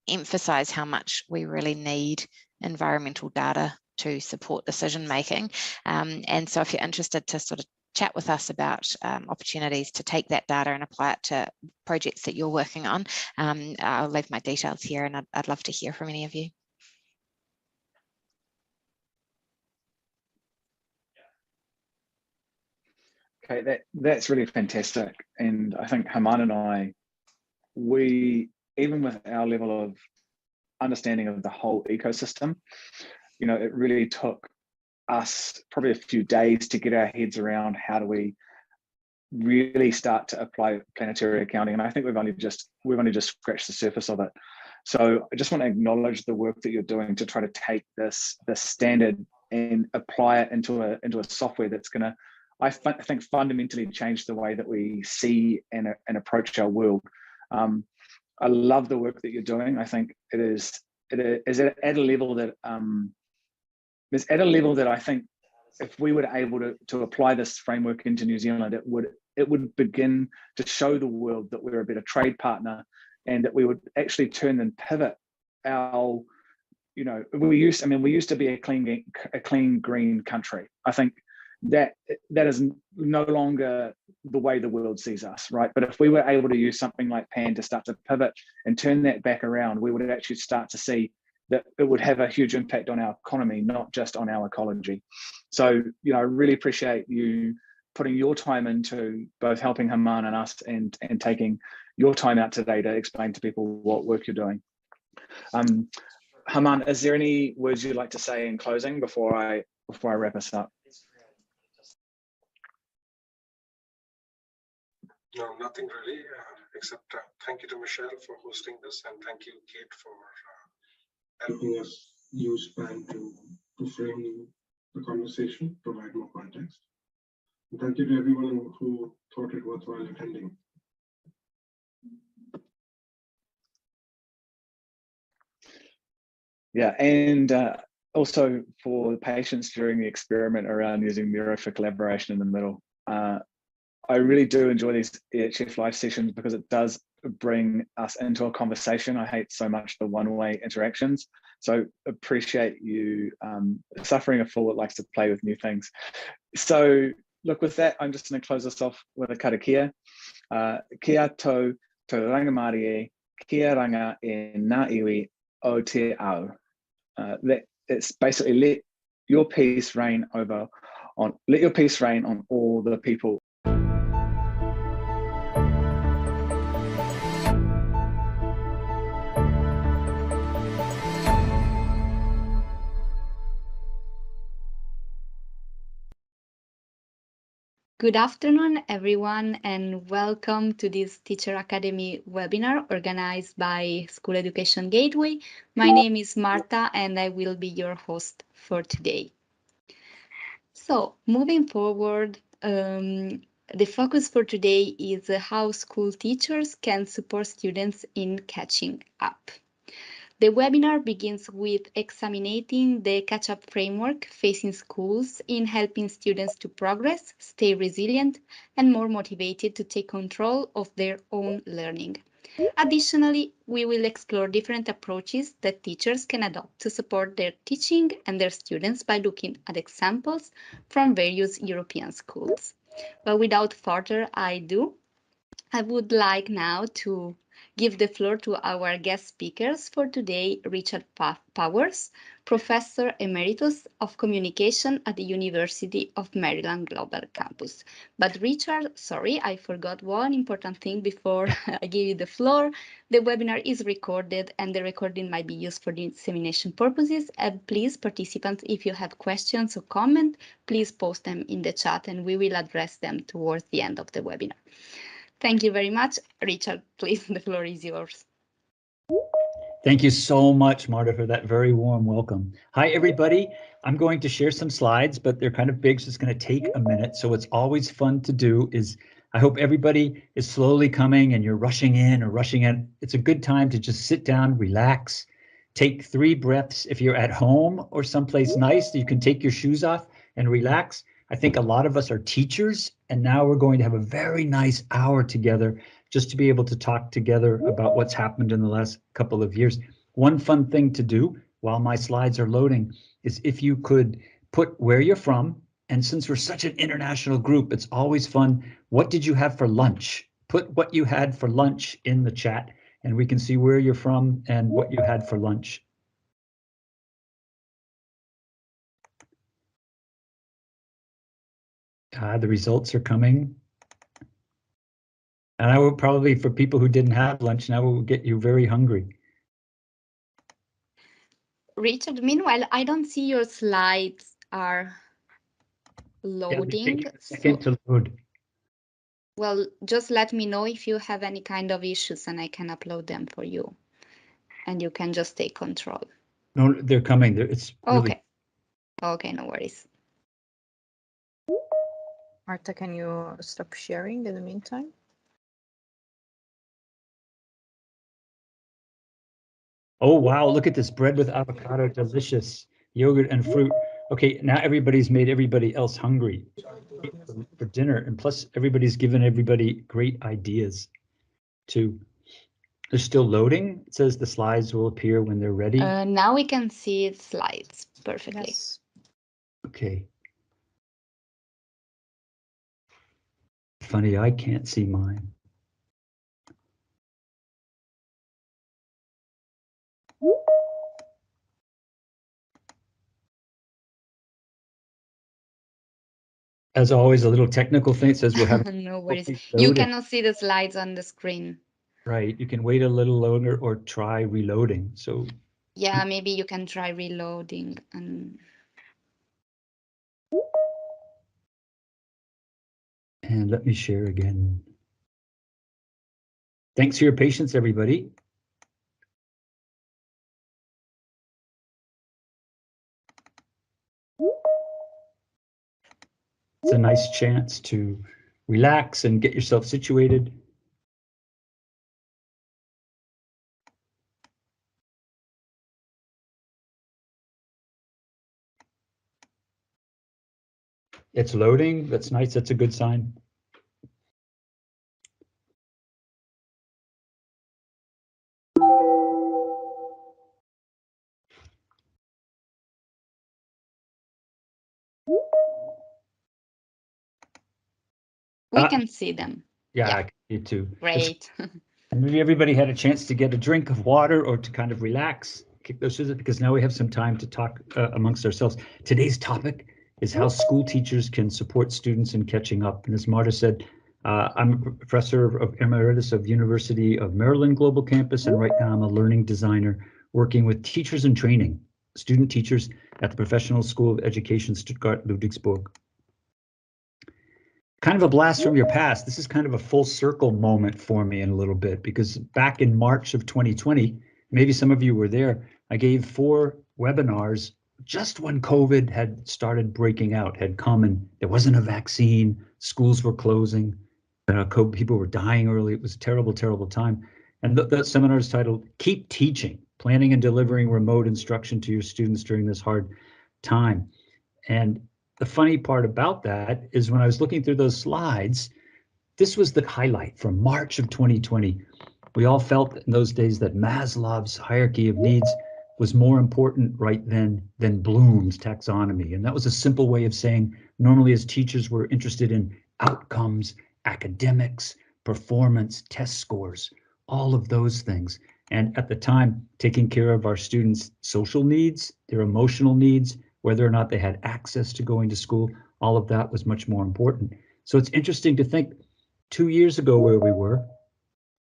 emphasize how much we really need environmental data to support decision making. And so if you're interested to sort of chat with us about opportunities to take that data and apply it to projects that you're working on, I'll leave my details here, and I'd love to hear from any of you. Okay, that's really fantastic. And I think Germán and I, we, even with our level of understanding of the whole ecosystem, it really took us probably a few days to get our heads around how do we really start to apply planetary accounting. And I think we've only just scratched the surface of it. So I just want to acknowledge the work that you're doing to try to take this standard and apply it into a software that's going to, I think, fundamentally change the way that we see and approach our world. I love the work that you're doing. I think it is at a level that it's at a level that I think if we were able to apply this framework into New Zealand, it would begin to show the world that we're a better trade partner, and that we would actually turn and pivot our, we used to be a clean green country. I think that is no longer the way the world sees us, right? But if we were able to use something like PAN to start to pivot and turn that back around, we would actually start to see that it would have a huge impact on our economy, not just on our ecology. So, I really appreciate you putting your time into both helping Germán and us and taking your time out today to explain to people what work you're doing. Germán, is there any words you'd like to say in closing before I wrap us up? No, nothing really, except thank you to Michelle for hosting this, and thank you, Kate, for helping us use PAN to frame the conversation, provide more context. And thank you to everyone who thought it worthwhile attending. Yeah, and also for the patients during the experiment around using Miro for collaboration in the middle. I really do enjoy these EHF live sessions because it does bring us into a conversation. I hate so much the one-way interactions. So appreciate you suffering a fool that likes to play with new things. So look, with that, I'm just going to close us off with a karakia. Kia tau rangamarie, kia ranga e ngā iwi o te ao. It's basically let your peace reign on all the people. Good afternoon, everyone, and welcome to this Teacher Academy webinar organized by School Education Gateway. My name is Marta, and I will be your host for today. So, moving forward, the focus for today is how school teachers can support students in catching up. The webinar begins with examining the catch-up framework facing schools in helping students to progress, stay resilient, and more motivated to take control of their own learning. Additionally, we will explore different approaches that teachers can adopt to support their teaching and their students by looking at examples from various European schools. But without further ado, I would like now to give the floor to our guest speakers for today, Richard Powers, Professor Emeritus of Communication at the University of Maryland Global Campus. But Richard, sorry, I forgot one important thing before I give you the floor. The webinar is recorded and the recording might be used for dissemination purposes. And please, participants, if you have questions or comments, please post them in the chat and we will address them towards the end of the webinar. Thank you very much. Richard, please, the floor is yours. Thank you so much, Marta, for that very warm welcome. Hi, everybody. I'm going to share some slides, but they're kind of big, so it's going to take a minute. So what's always fun to do is, I hope everybody is slowly coming and you're rushing in or rushing in. It's a good time to just sit down, relax, take 3 breaths. If you're at home or someplace nice, you can take your shoes off and relax. I think a lot of us are teachers, and now we're going to have a very nice hour together just to be able to talk together about what's happened in the last couple of years. One fun thing to do while my slides are loading is if you could put where you're from, and since we're such an international group, it's always fun. What did you have for lunch? Put what you had for lunch in the chat, and we can see where you're from and what you had for lunch. The results are coming. And I will probably, for people who didn't have lunch, now will get you very hungry. Richard, meanwhile, I don't see your slides are loading. Yeah, second to load. Well, just let me know if you have any kind of issues and I can upload them for you. And you can just take control. No, they're coming. It's really... Okay. Okay, no worries. Marta, can you stop sharing in the meantime? Oh, wow. Look at this bread with avocado. Delicious. Yogurt and fruit. Okay, now everybody's made everybody else hungry for dinner. And plus, everybody's given everybody great ideas too. They're still loading. It says the slides will appear when they're ready. Now we can see slides perfectly. Yes. Okay. Funny, I can't see mine. As always, a little technical thing. It says we're having No worries. You loading. cannot see the slides on the screen. Right. You can wait a little longer or try reloading. So Yeah, maybe you can try reloading and let me share again. Thanks for your patience, everybody. It's a nice chance to relax and get yourself situated. It's loading. That's nice. That's a good sign. we can see them. Yeah, Yeah. I can see it too. Great. And maybe everybody had a chance to get a drink of water or to kind of relax, kick those scissors, because now we have some time to talk amongst ourselves. Today's topic is how school teachers can support students in catching up. And as Marta said, I'm a professor of emeritus of University of Maryland Global Campus, and right now I'm a learning designer working with teachers in training, student teachers at the Professional School of Education, Stuttgart, Ludwigsburg. Kind of a blast from your past. This is kind of a full circle moment for me in a little bit, because back in March of 2020, maybe some of you were there, I gave 4 webinars just when COVID had started breaking out, had come, and there wasn't a vaccine, schools were closing, people were dying early. It was a terrible, terrible time. And that seminar is titled, Keep Teaching, Planning and Delivering Remote Instruction to Your Students During This Hard Time. And the funny part about that is when I was looking through those slides, this was the highlight from March of 2020. We all felt in those days that Maslow's hierarchy of needs was more important right then than Bloom's taxonomy. And that was a simple way of saying, normally as teachers, we're interested in outcomes, academics, performance, test scores, all of those things. And at the time, taking care of our students' social needs, their emotional needs, whether or not they had access to going to school, all of that was much more important. So it's interesting to think 2 years ago where we were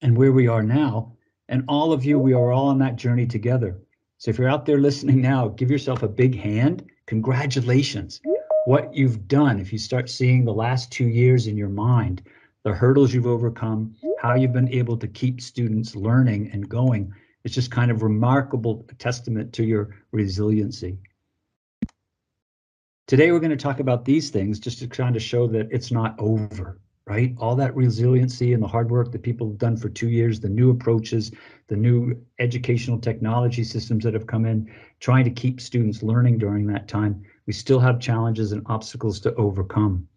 and where we are now, and all of you, we are all on that journey together. So if you're out there listening now, give yourself a big hand. Congratulations. What you've done, if you start seeing the last 2 years in your mind, the hurdles you've overcome, how you've been able to keep students learning and going, it's just kind of remarkable testament to your resiliency. Today, we're going to talk about these things just to kind of show that it's not over, right? All that resiliency and the hard work that people have done for 2 years, the new approaches, the new educational technology systems that have come in, trying to keep students learning during that time. We still have challenges and obstacles to overcome.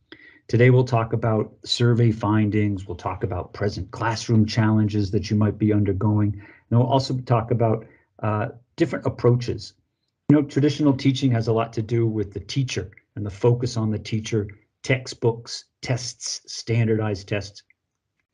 Today, we'll talk about survey findings. We'll talk about present classroom challenges that you might be undergoing. And we'll also talk about different approaches. You know, traditional teaching has a lot to do with the teacher and the focus on the teacher, textbooks, tests, standardized tests.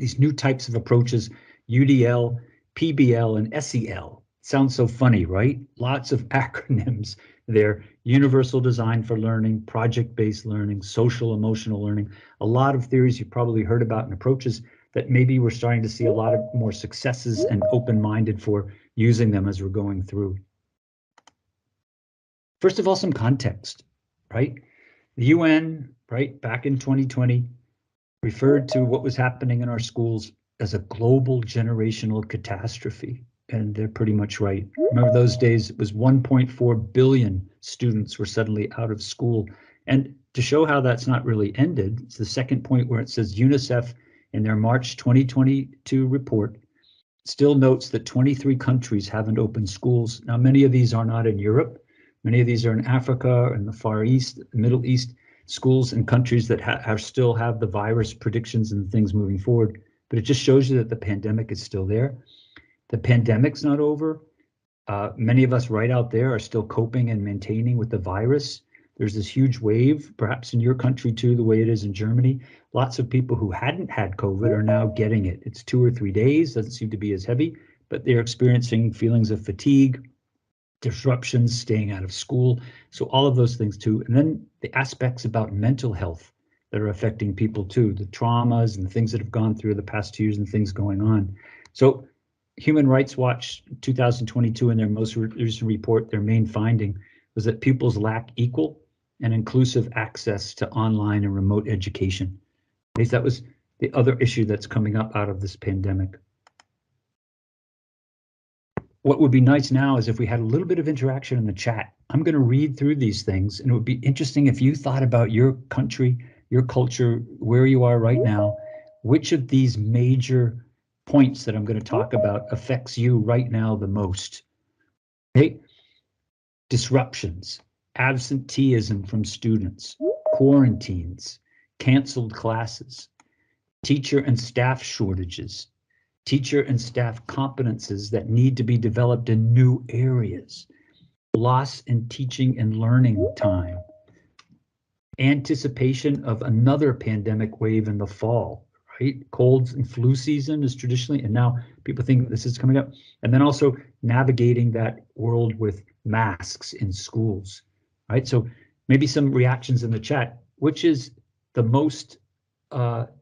These new types of approaches, UDL, PBL, and SEL. Sounds so funny, right? Lots of acronyms there. Universal design for learning, project-based learning, social emotional learning. A lot of theories you've probably heard about and approaches that maybe we're starting to see a lot of more successes and open-minded for using them as we're going through. First of all, some context, right? The UN, right, back in 2020, referred to what was happening in our schools as a global generational catastrophe. And they're pretty much right. Remember those days, it was 1.4 billion students were suddenly out of school. And to show how that's not really ended, it's the second point where it says UNICEF in their March 2022 report still notes that 23 countries haven't opened schools. Now, many of these are not in Europe. Many of these are in Africa and the Far East, Middle East, schools and countries that still have the virus predictions and things moving forward. But it just shows you that the pandemic is still there. The pandemic's not over. Many of us right out there are still coping and maintaining with the virus. There's this huge wave, perhaps in your country too, the way it is in Germany. Lots of people who hadn't had COVID are now getting it. It's 2 or 3 days, doesn't seem to be as heavy, but they're experiencing feelings of fatigue, disruptions, staying out of school. So all of those things too. And then the aspects about mental health that are affecting people too, the traumas and the things that have gone through the past 2 years and things going on. So Human Rights Watch 2022, in their most recent report, their main finding was that pupils lack equal and inclusive access to online and remote education. At least that was the other issue that's coming up out of this pandemic. What would be nice now is if we had a little bit of interaction in the chat. I'm going to read through these things, and it would be interesting if you thought about your country, your culture, where you are right now, which of these major points that I'm going to talk about affects you right now the most. Okay? Disruptions, absenteeism from students, quarantines, canceled classes, teacher and staff shortages, teacher and staff competences that need to be developed in new areas, loss in teaching and learning time, anticipation of another pandemic wave in the fall, right? Colds and flu season is traditionally, and now people think this is coming up. And then also navigating that world with masks in schools, right? So maybe some reactions in the chat. Which is the most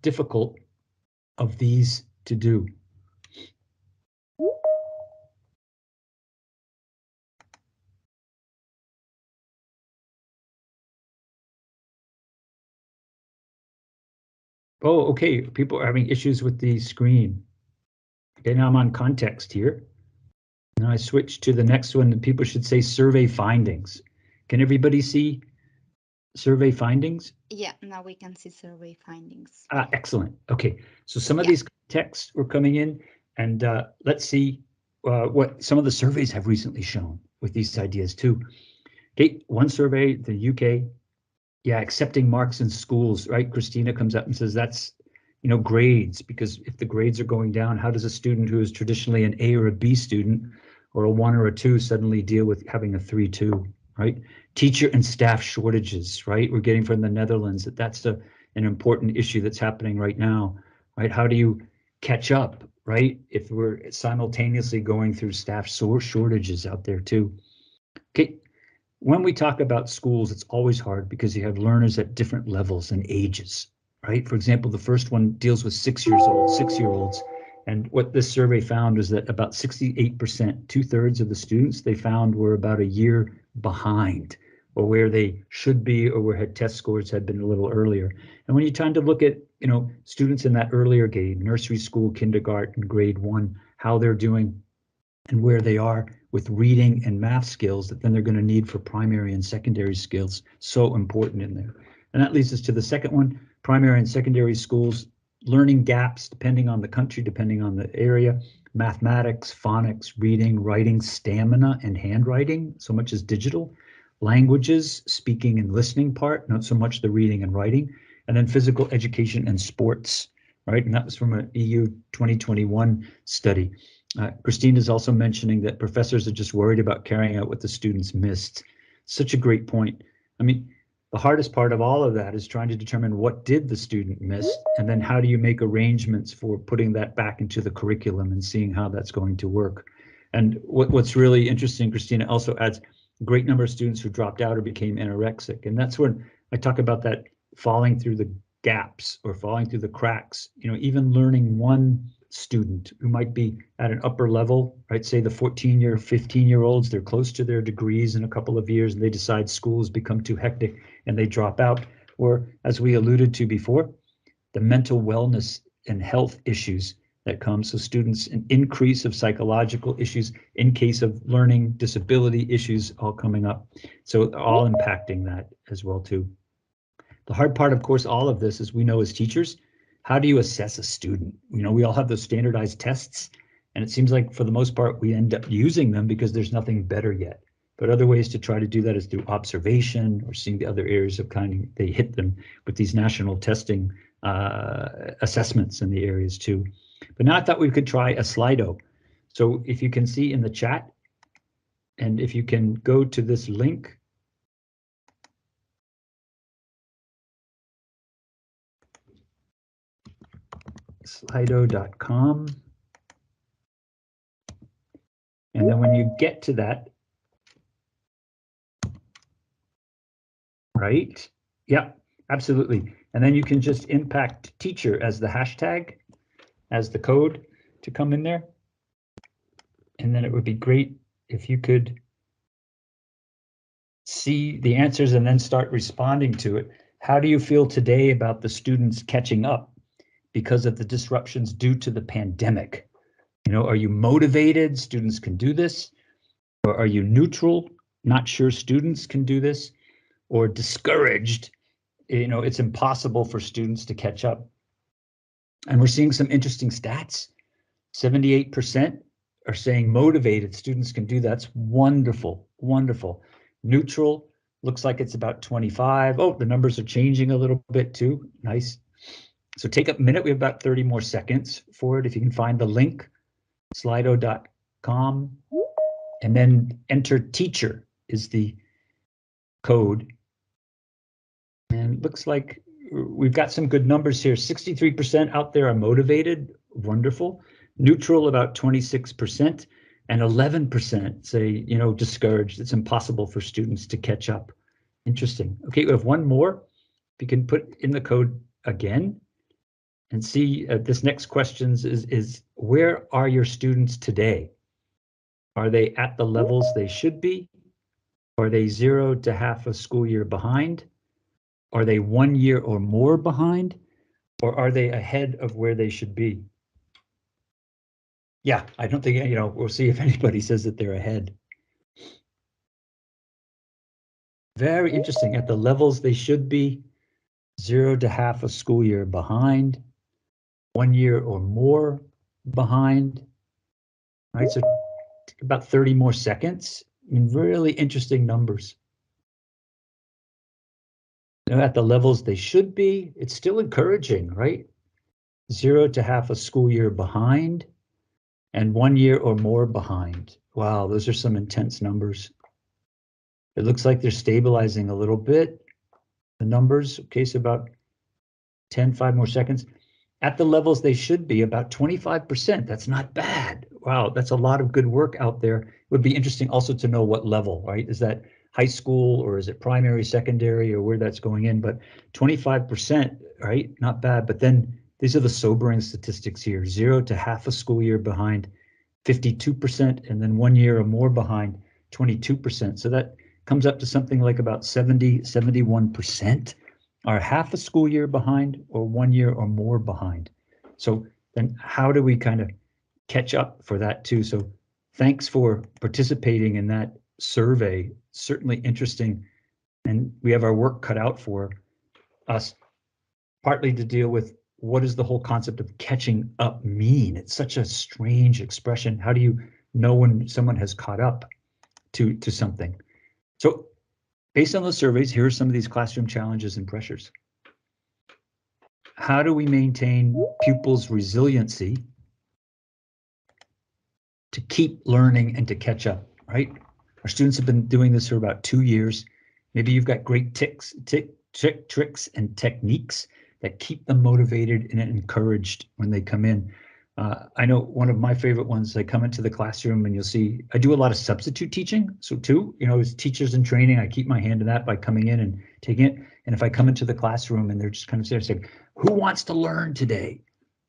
difficult of these to do? Oh, okay. People are having issues with the screen. Okay, now I'm on context here. Now I switch to the next one, and people should say survey findings. Can everybody see survey findings? Yeah, now we can see survey findings. Excellent. Okay, so some of these texts were coming in, and let's see what some of the surveys have recently shown with these ideas too. Okay, one survey, the UK. Yeah, accepting marks in schools, right? Christina comes up and says that's, you know, grades, because if the grades are going down, how does a student who is traditionally an A or a B student or a 1 or a 2 suddenly deal with having a 3-2, right? Teacher and staff shortages, right? We're getting from the Netherlands that's an important issue that's happening right now, right? How do you catch up, right? If we're simultaneously going through staff shortages out there too. Okay. When we talk about schools, it's always hard because you have learners at different levels and ages, right? For example, the first one deals with 6-year-olds. And what this survey found was that about 68%, 2/3 of the students they found were about a year behind, or where they should be, or where test scores had been a little earlier. And when you're trying to look at, you know, students in that earlier grade, nursery school, kindergarten, grade 1, how they're doing and where they are with reading and math skills that then they're going to need for primary and secondary skills, so important in there. And that leads us to the second one, primary and secondary schools, learning gaps depending on the country, depending on the area, mathematics, phonics, reading, writing, stamina, and handwriting, so much as digital, languages, speaking and listening part, not so much the reading and writing, and then physical education and sports, right? And that was from an EU 2021 study. Christine is also mentioning that professors are just worried about carrying out what the students missed. Such a great point. I mean, the hardest part of all of that is trying to determine what did the student miss, and then how do you make arrangements for putting that back into the curriculum and seeing how that's going to work. And what's really interesting, Christina also adds a great number of students who dropped out or became anorexic. And that's when I talk about that falling through the gaps or falling through the cracks, you know, even learning one student who might be at an upper level, right? Say the 14-year, 15-year-olds, they're close to their degrees in a couple of years and they decide school's become too hectic and they drop out. Or as we alluded to before, the mental wellness and health issues that come. So students, an increase of psychological issues in case of learning disability issues all coming up. So all impacting that as well too. The hard part, of course, all of this, as we know as teachers, how do you assess a student? You know, we all have those standardized tests, and it seems like for the most part, we end up using them because there's nothing better yet. But other ways to try to do that is through observation or seeing the other areas of kind of, they hit them with these national testing assessments in the areas too. But now I thought we could try a Slido. So if you can see in the chat, and if you can go to this link, slido.com. And then when you get to that, right? Yeah, absolutely. And then you can just impact teacher as the hashtag, as the code to come in there. And then it would be great if you could see the answers and then start responding to it. How do you feel today about the students catching up because of the disruptions due to the pandemic? You know, are you motivated? Students can do this. Or are you neutral? Not sure students can do this? Or discouraged? You know, it's impossible for students to catch up. And we're seeing some interesting stats. 78% are saying motivated students can do that. That's wonderful, wonderful. Neutral looks like it's about 25. Oh, the numbers are changing a little bit too. Nice. So take a minute. We have about 30 more seconds for it. If you can find the link, slido.com, and then enter teacher is the code. And it looks like we've got some good numbers here. 63% out there are motivated. Wonderful. Neutral, about 26%. And 11% say, you know, discouraged. It's impossible for students to catch up. Interesting. Okay, we have one more. You can put in the code again and see this next question is where are your students today? Are they at the levels they should be? Are they 0 to half a school year behind? Are they 1 year or more behind? Or are they ahead of where they should be? Yeah, I don't think, you know, we'll see if anybody says that they're ahead. Very interesting. At the levels they should be, 0 to half a school year behind, 1 year or more behind. All right, so about 30 more seconds. I mean, really interesting numbers. You know, at the levels they should be, it's still encouraging, right? 0 to half a school year behind, and 1 year or more behind. Wow, those are some intense numbers. It looks like they're stabilizing a little bit. The numbers, okay, so about 5 more seconds. At the levels they should be, about 25%. That's not bad. Wow, that's a lot of good work out there. It would be interesting also to know what level, right? Is that high school or is it primary, secondary, or where that's going in? But 25%, right? Not bad. But then these are the sobering statistics here. 0 to half a school year behind, 52%, and then 1 year or more behind, 22%. So that comes up to something like about 71% are half a school year behind or 1 year or more behind. So then how do we kind of catch up for that too? So thanks for participating in that survey. Certainly interesting. And we have our work cut out for us, partly to deal with what does the whole concept of catching up mean? It's such a strange expression. How do you know when someone has caught up to something? So based on those surveys, here are some of these classroom challenges and pressures. How do we maintain pupils' resiliency to keep learning and to catch up, right? Our students have been doing this for about 2 years. Maybe you've got great tricks and techniques that keep them motivated and encouraged when they come in. I know one of my favorite ones, I come into the classroom and you'll see, I do a lot of substitute teaching. So too, you know, as teachers in training, I keep my hand in that by coming in and taking it. And if I come into the classroom and they're just kind of there saying, who wants to learn today?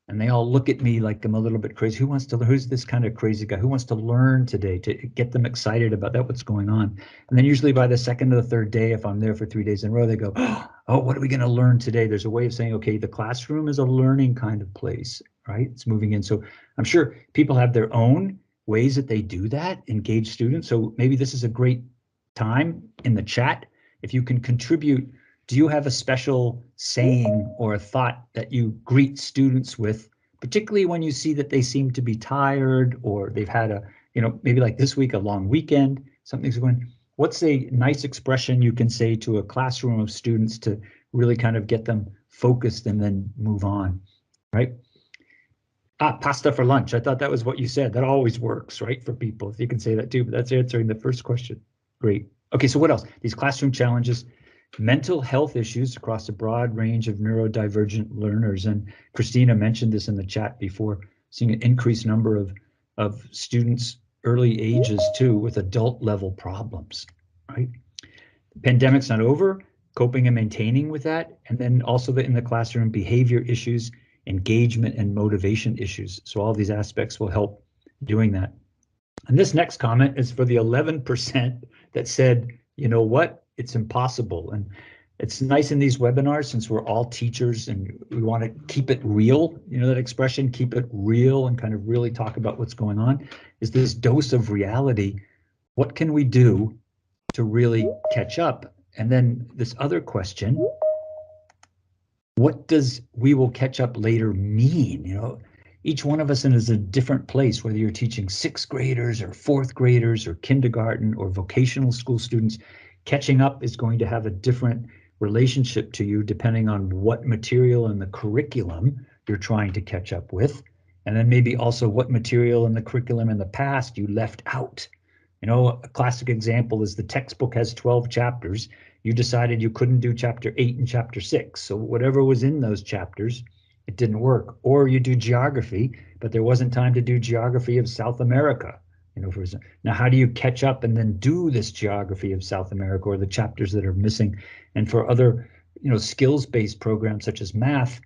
And they all look at me like I'm a little bit crazy. Who wants to learn? Who's this kind of crazy guy? Who wants to learn today, to get them excited about that, what's going on? And then usually by the second or the third day, if I'm there for 3 days in a row, they go, oh, what are we going to learn today? There's a way of saying, okay, the classroom is a learning kind of place, right? It's moving in. So I'm sure people have their own ways that they do that, engage students. So maybe this is a great time in the chat. If you can contribute, do you have a special saying or a thought that you greet students with, particularly when you see that they seem to be tired or they've had a, you know, maybe like this week, a long weekend, something's going, what's a nice expression you can say to a classroom of students to really kind of get them focused and then move on, right? Pasta for lunch. I thought that was what you said. That always works, right, for people, if you can say that too, but that's answering the first question. Great. Okay, so what else? These classroom challenges, mental health issues across a broad range of neurodivergent learners. And Christina mentioned this in the chat before, seeing an increased number of students early ages too with adult level problems, right? The pandemic's not over. coping and maintaining with that, and then also in the classroom behavior issues, engagement and motivation issues. So all these aspects will help doing that. And this next comment is for the 11% that said, you know what, it's impossible. And it's nice in these webinars, since we're all teachers and we want to keep it real, you know that expression, keep it real, and kind of really talk about what's going on, is this dose of reality. What can we do to really catch up? And then this other question, what does we will catch up later mean? You know, each one of us is in a different place, whether you're teaching 6th graders or 4th graders or kindergarten or vocational school students. Catching up is going to have a different relationship to you depending on what material in the curriculum you're trying to catch up with, and then maybe also what material in the curriculum in the past you left out. You know, a classic example is the textbook has 12 chapters. You decided you couldn't do chapter 8 and chapter 6. So whatever was in those chapters, it didn't work. Or you do geography, but there wasn't time to do geography of South America. You know, now how do you catch up and then do this geography of South America, or the chapters that are missing? And for other, you know, skills-based programs such as math,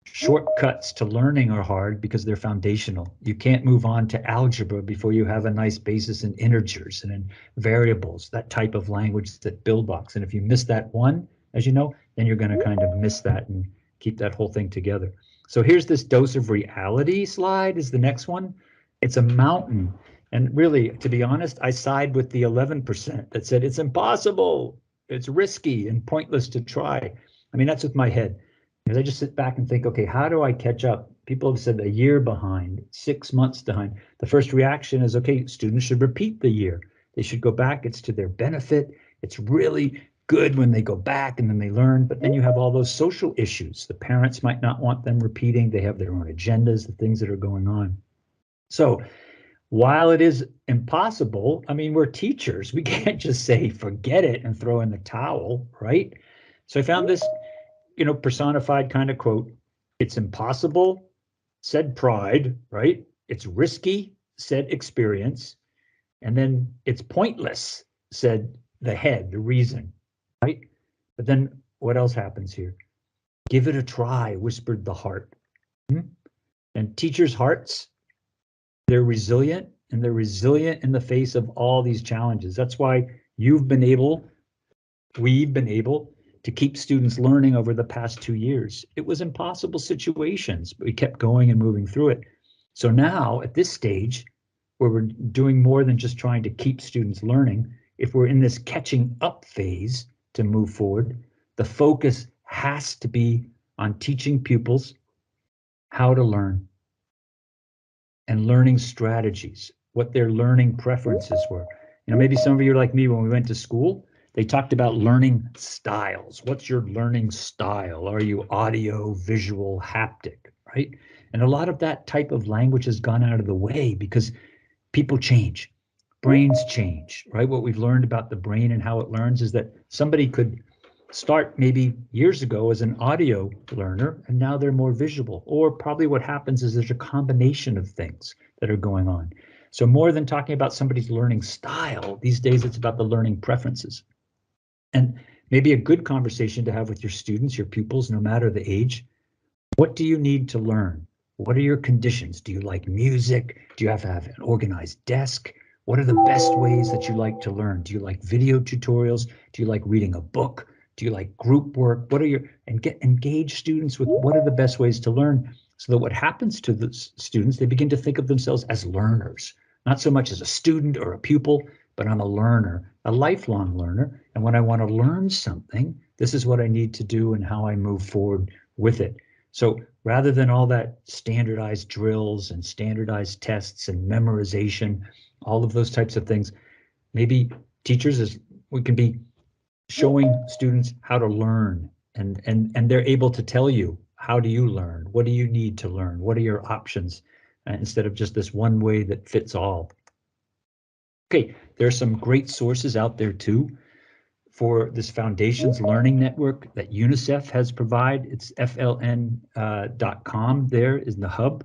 shortcuts to learning are hard because they're foundational. You can't move on to algebra before you have a nice basis in integers and in variables, that type of language that build blocks. And if you miss that one, as you know, then you're going to kind of miss that and keep that whole thing together. So here's this dose of reality slide is the next one. It's a mountain. And really, to be honest, I side with the 11% that said it's impossible, it's risky and pointless to try. I mean, that's with my head. Because I just sit back and think, okay, how do I catch up? People have said a year behind, 6 months behind. The first reaction is, okay, students should repeat the year. They should go back. It's to their benefit. It's really good when they go back and then they learn. But then you have all those social issues. The parents might not want them repeating. They have their own agendas, the things that are going on. So while it is impossible, I mean, we're teachers. We can't just say, forget it and throw in the towel, right? So I found this, you know, personified kind of quote. It's impossible, said pride, right? It's risky, said experience. And then it's pointless, said the head, the reason, right? But then what else happens here? Give it a try, whispered the heart. And teachers' hearts, they're resilient, and they're resilient in the face of all these challenges. That's why we've been able to keep students learning over the past 2 years. It was impossible situations, but we kept going and moving through it. So now at this stage, where we're doing more than just trying to keep students learning, if we're in this catching up phase to move forward, the focus has to be on teaching pupils how to learn and learning strategies, what their learning preferences were. You know, maybe some of you are like me when we went to school. They talked about learning styles. What's your learning style? Are you audio, visual, haptic, right? And a lot of that type of language has gone out of the way because people change, brains change, right? What we've learned about the brain and how it learns is that somebody could start maybe years ago as an audio learner, and now they're more visual. Or probably what happens is there's a combination of things that are going on. So more than talking about somebody's learning style, these days it's about the learning preferences. And maybe a good conversation to have with your students, your pupils, no matter the age. What do you need to learn? What are your conditions? Do you like music? Do you have to have an organized desk? What are the best ways that you like to learn? Do you like video tutorials? Do you like reading a book? Do you like group work? What are your, and get engage students with what are the best ways to learn, so that what happens to the students, they begin to think of themselves as learners, not so much as a student or a pupil, but I'm a learner, a lifelong learner. And when I want to learn something, this is what I need to do and how I move forward with it. So rather than all that standardized drills and standardized tests and memorization, all of those types of things, maybe teachers, as we can be showing students how to learn, and they're able to tell you, how do you learn? What do you need to learn? What are your options? Instead of just this one way that fits all. Okay, there are some great sources out there too for this Foundations Learning Network that UNICEF has provided. It's fln.com. There is the hub,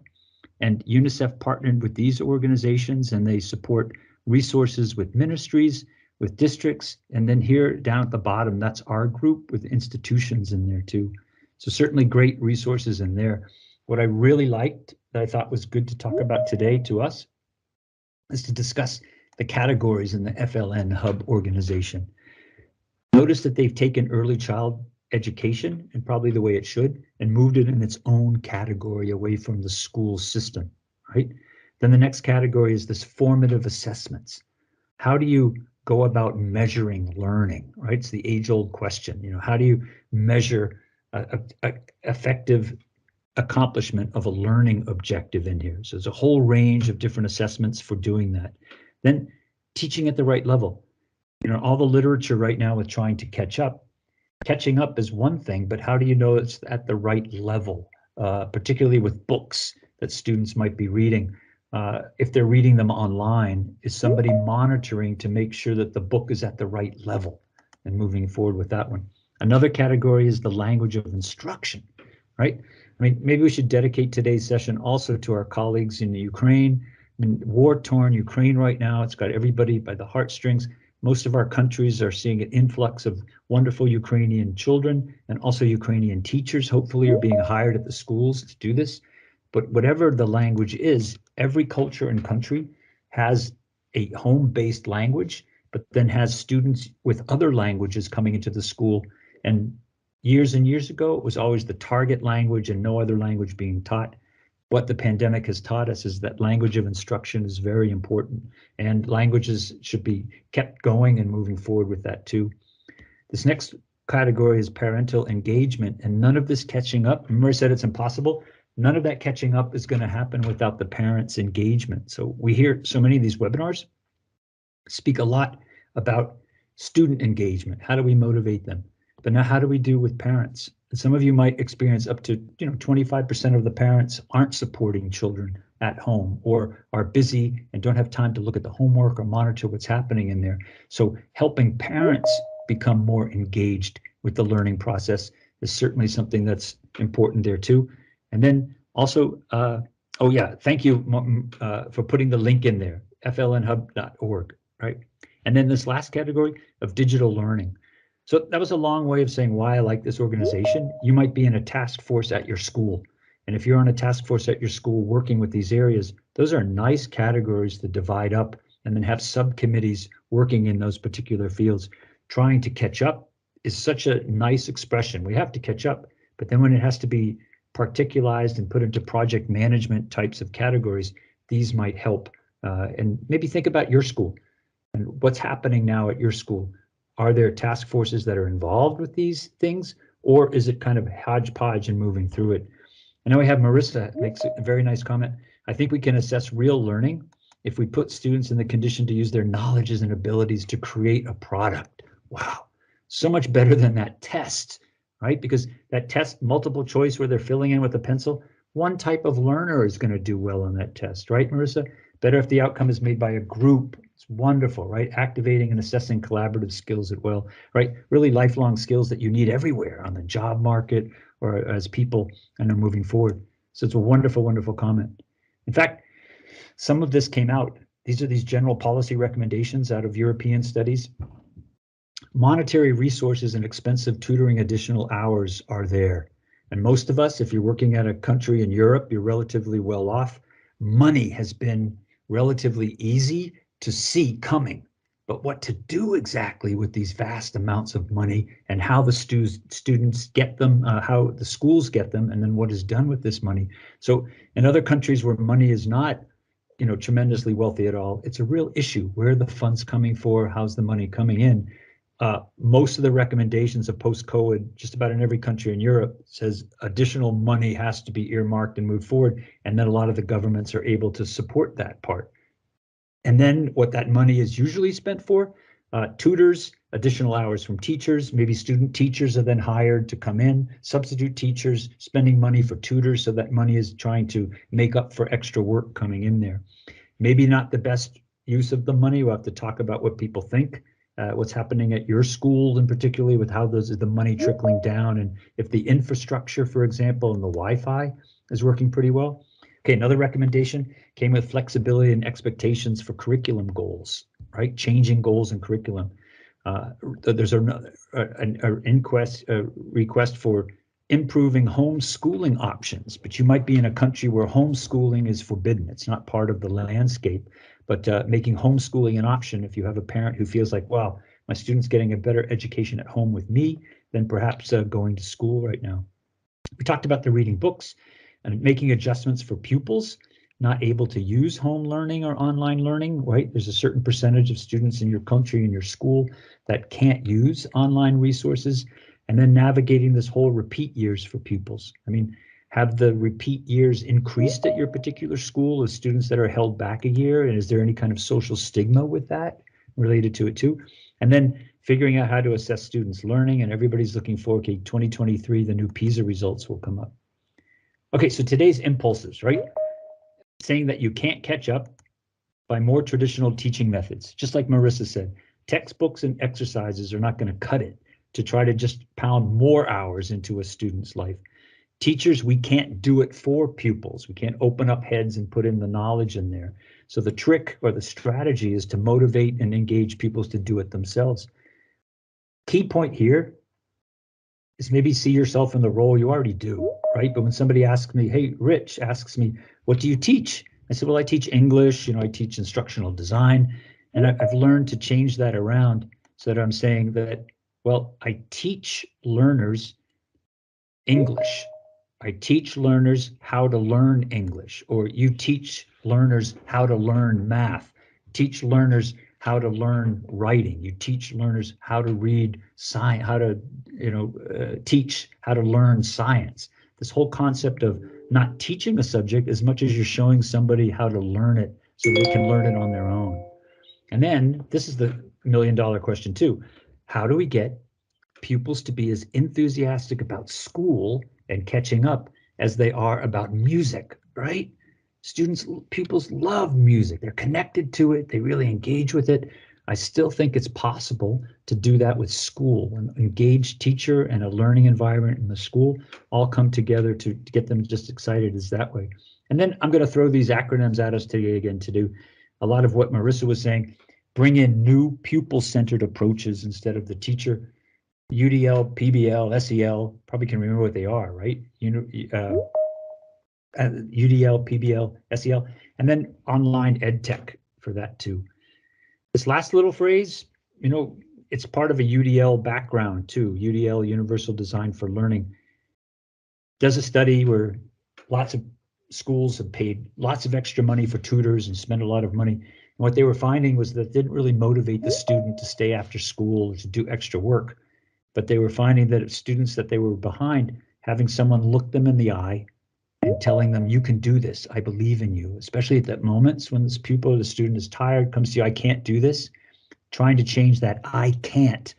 and UNICEF partnered with these organizations, and they support resources with ministries, with districts, and then here down at the bottom, that's our group with institutions in there too. So certainly great resources in there. What I really liked that I thought was good to talk about today to us is to discuss the categories in the FLN Hub organization. Notice that they've taken early child education, and probably the way it should, and moved it in its own category away from the school system, right? Then the next category is this formative assessments. How do you go about measuring learning, right? It's the age-old question, you know, how do you measure a effective accomplishment of a learning objective in here? So there's a whole range of different assessments for doing that. Then teaching at the right level. You know, all the literature right now with trying to catch up. Catching up is one thing, but how do you know it's at the right level, particularly with books that students might be reading? If they're reading them online, is somebody monitoring to make sure that the book is at the right level and moving forward with that one? Another category is the language of instruction, right? I mean, maybe we should dedicate today's session also to our colleagues in the Ukraine. I mean, war-torn Ukraine right now, it's got everybody by the heartstrings. Most of our countries are seeing an influx of wonderful Ukrainian children, and also Ukrainian teachers hopefully are being hired at the schools to do this. But whatever the language is, every culture and country has a home-based language, but then has students with other languages coming into the school. And years ago, it was always the target language and no other language being taught. What the pandemic has taught us is that language of instruction is very important, and languages should be kept going and moving forward with that too. This next category is parental engagement, and none of this catching up, remember I said it's impossible? None of that catching up is going to happen without the parents' engagement. So we hear so many of these webinars speak a lot about student engagement. How do we motivate them? But now how do we do with parents? And some of you might experience up to 25% of the parents aren't supporting children at home, or are busy and don't have time to look at the homework or monitor what's happening in there. So helping parents become more engaged with the learning process is certainly something that's important there too. And then also, oh yeah, thank you for putting the link in there, flnhub.org, right? And then this last category of digital learning. So that was a long way of saying why I like this organization. You might be in a task force at your school. And if you're on a task force at your school working with these areas, those are nice categories to divide up and then have subcommittees working in those particular fields. Trying to catch up is such a nice expression. We have to catch up, but then when it has to be particularized and put into project management types of categories, these might help. And maybe think about your school and what's happening now at your school. Are there task forces that are involved with these things, or is it kind of hodgepodge and moving through it? And now we have Marissa makes a very nice comment. I think we can assess real learning if we put students in the condition to use their knowledges and abilities to create a product. Wow, so much better than that test, right? Because that test, multiple choice where they're filling in with a pencil, one type of learner is going to do well on that test, right, Marissa? Better if the outcome is made by a group. It's wonderful, right? Activating and assessing collaborative skills as well, right? Really lifelong skills that you need everywhere on the job market or as people and are moving forward. So it's a wonderful, wonderful comment. In fact, some of this came out. These are these general policy recommendations out of European studies. Monetary resources and expensive tutoring additional hours are there. And most of us, if you're working at a country in Europe, you're relatively well off. Money has been relatively easy to see coming, but what to do exactly with these vast amounts of money and how the students get them, how the schools get them, and then what is done with this money. So in other countries where money is not, tremendously wealthy at all, it's a real issue. Where are the funds coming for? How's the money coming in? Most of the recommendations of post-COVID, just about in every country in Europe, says additional money has to be earmarked and moved forward, and then a lot of the governments are able to support that part. And then what that money is usually spent for, tutors, additional hours from teachers, maybe student teachers are then hired to come in, substitute teachers, spending money for tutors, so that money is trying to make up for extra work coming in there. Maybe not the best use of the money. We'll have to talk about what people think. What's happening at your school, and particularly with how the money trickling down, and if the infrastructure, for example, and the Wi-Fi is working pretty well. Okay, another recommendation came with flexibility and expectations for curriculum goals, right? Changing goals and curriculum. There's a request for improving homeschooling options, but you might be in a country where homeschooling is forbidden. It's not part of the landscape, but making homeschooling an option if you have a parent who feels like, wow, my student's getting a better education at home with me than perhaps going to school right now. We talked about the reading books and making adjustments for pupils not able to use home learning or online learning, right? There's a certain percentage of students in your country, in your school, that can't use online resources. And then navigating this whole repeat years for pupils. I mean, have the repeat years increased at your particular school with students that are held back a year? And is there any kind of social stigma with that related to it too? And then figuring out how to assess students' learning, and everybody's looking for, okay, 2023, the new PISA results will come up. Okay, so today's impulses, right? Saying that you can't catch up by more traditional teaching methods. Just like Marissa said, textbooks and exercises are not going to cut it to try to just pound more hours into a student's life. Teachers, we can't do it for pupils. We can't open up heads and put in the knowledge in there. So the trick or the strategy is to motivate and engage pupils to do it themselves. Key point here is maybe see yourself in the role you already do, right? But when somebody asks me, hey, Rich asks me, what do you teach? I said, well, I teach English, I teach instructional design. And I've learned to change that around so that I'm saying that, well, I teach learners English. I teach learners how to learn English, or you teach learners how to learn math, teach learners how to learn writing. You teach learners how to read science, how to, teach how to learn science. This whole concept of not teaching a subject as much as you're showing somebody how to learn it so they can learn it on their own. And then this is the million-dollar question too. How do we get pupils to be as enthusiastic about school and catching up as they are about music, right? Pupils love music. They're connected to it. They really engage with it. I still think it's possible to do that with school. An engaged teacher and a learning environment in the school all come together to get them just excited as that way. And then I'm going to throw these acronyms at us today again to do a lot of what Marissa was saying. Bring in new pupil-centered approaches instead of the teacher. UDL, PBL, SEL, probably can remember what they are, right? UDL, PBL, SEL, and then online ed tech for that too. This last little phrase, it's part of a UDL background too. UDL, Universal Design for Learning, does a study where lots of schools have paid lots of extra money for tutors and spent a lot of money. And what they were finding was that it didn't really motivate the student to stay after school or to do extra work. But they were finding that students that they were behind, having someone look them in the eye and telling them, you can do this, I believe in you, especially at that moments when this pupil or the student is tired, comes to you, I can't do this, trying to change that I can't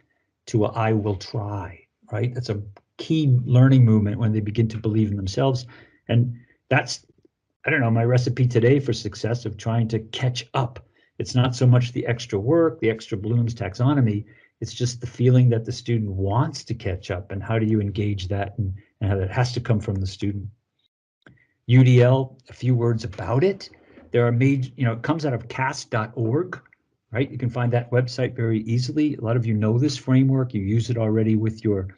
to a I will try, right? That's a key learning movement when they begin to believe in themselves. And that's, I don't know, my recipe today for success of trying to catch up. It's not so much the extra work, the extra Bloom's taxonomy, it's just the feeling that the student wants to catch up, and how do you engage that, and how that has to come from the student. UDL, a few words about it. There are major, it comes out of cast.org, right? You can find that website very easily. A lot of you know this framework. You use it already with your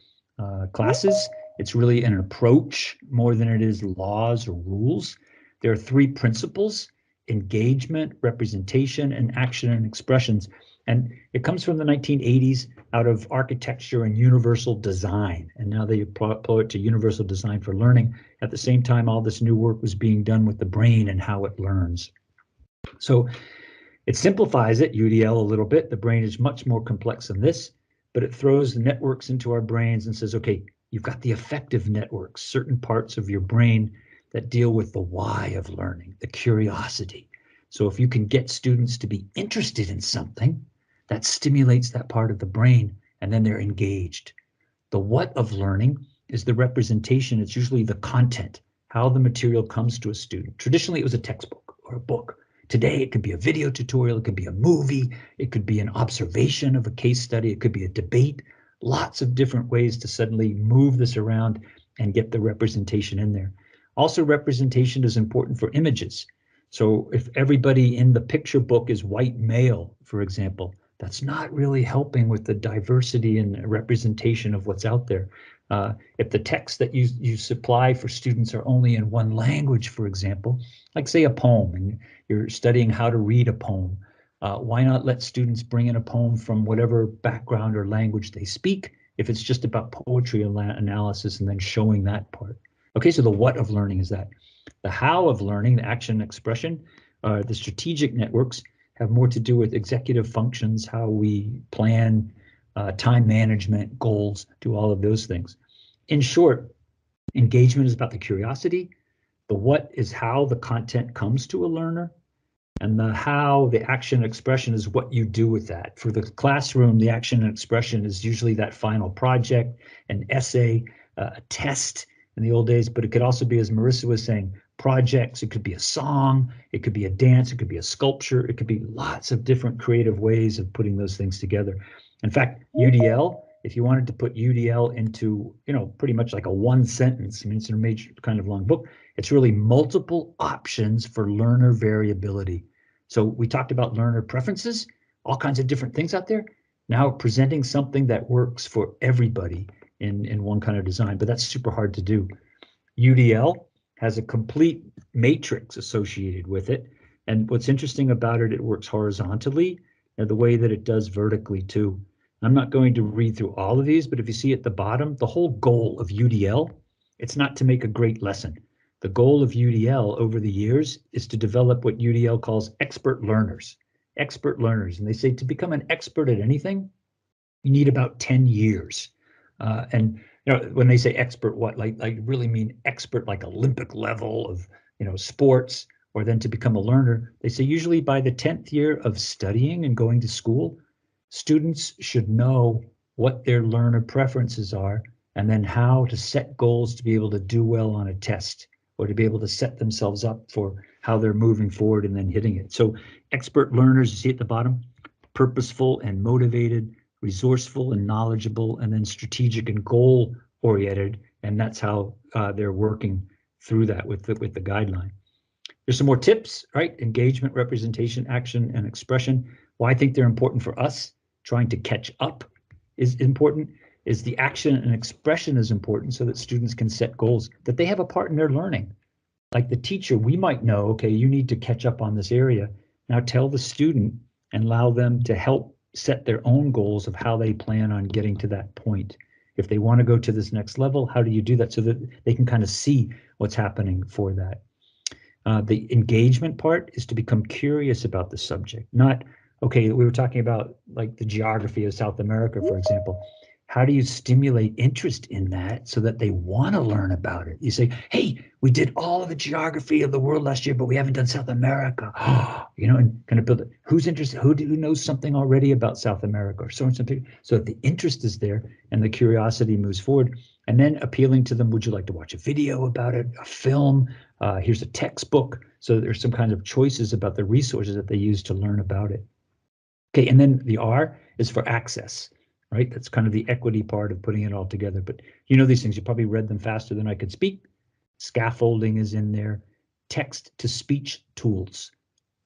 classes. It's really an approach more than it is laws or rules. There are 3 principles: engagement, representation, and action and expressions. And it comes from the 1980s out of architecture and universal design. And now they apply it to universal design for learning. At the same time, all this new work was being done with the brain and how it learns. So it simplifies it, UDL, a little bit. The brain is much more complex than this, but it throws the networks into our brains and says, okay, you've got the affective networks, certain parts of your brain that deal with the why of learning, the curiosity. So if you can get students to be interested in something, that stimulates that part of the brain, and then they're engaged. The what of learning is the representation. It's usually the content, how the material comes to a student. Traditionally, it was a textbook or a book. Today, it could be a video tutorial, it could be a movie, it could be an observation of a case study, it could be a debate. Lots of different ways to suddenly move this around and get the representation in there. Also, representation is important for images. So if everybody in the picture book is white male, for example, that's not really helping with the diversity and representation of what's out there. If the text that you supply for students are only in one language, for example, like say a poem, and you're studying how to read a poem, why not let students bring in a poem from whatever background or language they speak, if it's just about poetry analysis and then showing that part. Okay, so the what of learning is that. The how of learning, the action and expression, the strategic networks have more to do with executive functions, how we plan, time management, goals, do all of those things. In short, engagement is about the curiosity. The what is how the content comes to a learner. And the how, the action expression, is what you do with that. For the classroom, the action and expression is usually that final project, an essay, a test in the old days, but it could also be, as Marissa was saying, projects. It could be a song, it could be a dance, it could be a sculpture, it could be lots of different creative ways of putting those things together. In fact, UDL, if you wanted to put UDL into, pretty much like a one sentence, I mean, it's a major kind of long book, it's really multiple options for learner variability. So we talked about learner preferences, all kinds of different things out there. Now presenting something that works for everybody in one kind of design, but that's super hard to do. UDL has a complete matrix associated with it. And what's interesting about it, it works horizontally and the way that it does vertically too. I'm not going to read through all of these, but if you see at the bottom, the whole goal of UDL, it's not to make a great lesson. The goal of UDL over the years is to develop what UDL calls expert learners. Expert learners, and they say to become an expert at anything, you need about 10 years. And when they say expert, what like really mean expert, like Olympic level of sports, or then to become a learner, they say usually by the 10th year of studying and going to school, students should know what their learner preferences are, and then how to set goals to be able to do well on a test, or to be able to set themselves up for how they're moving forward and then hitting it. So expert learners, you see at the bottom, purposeful and motivated, resourceful and knowledgeable, and then strategic and goal oriented. And that's how they're working through that with the guideline. There's some more tips, right? Engagement, representation, action, and expression. Why I think they're important for us, trying to catch up is important, is the action and expression is important so that students can set goals, that they have a part in their learning. Like the teacher, we might know, okay, you need to catch up on this area. Now tell the student and allow them to help set their own goals of how they plan on getting to that point. If they want to go to this next level, how do you do that so that they can kind of see what's happening for that? The engagement part is to become curious about the subject, not, okay, we were talking about like the geography of South America, for example. How do you stimulate interest in that so that they want to learn about it? You say, hey, we did all of the geography of the world last year, but we haven't done South America. And kind of build it. Who's interested? Who knows something already about South America or so and something? So that the interest is there and the curiosity moves forward. And then appealing to them, would you like to watch a video about it, a film? Here's a textbook. So there's some kind of choices about the resources that they use to learn about it. Okay, and then the R is for access. Right, that's kind of the equity part of putting it all together. But these things, you probably read them faster than I could speak. Scaffolding is in there. Text-to-speech tools,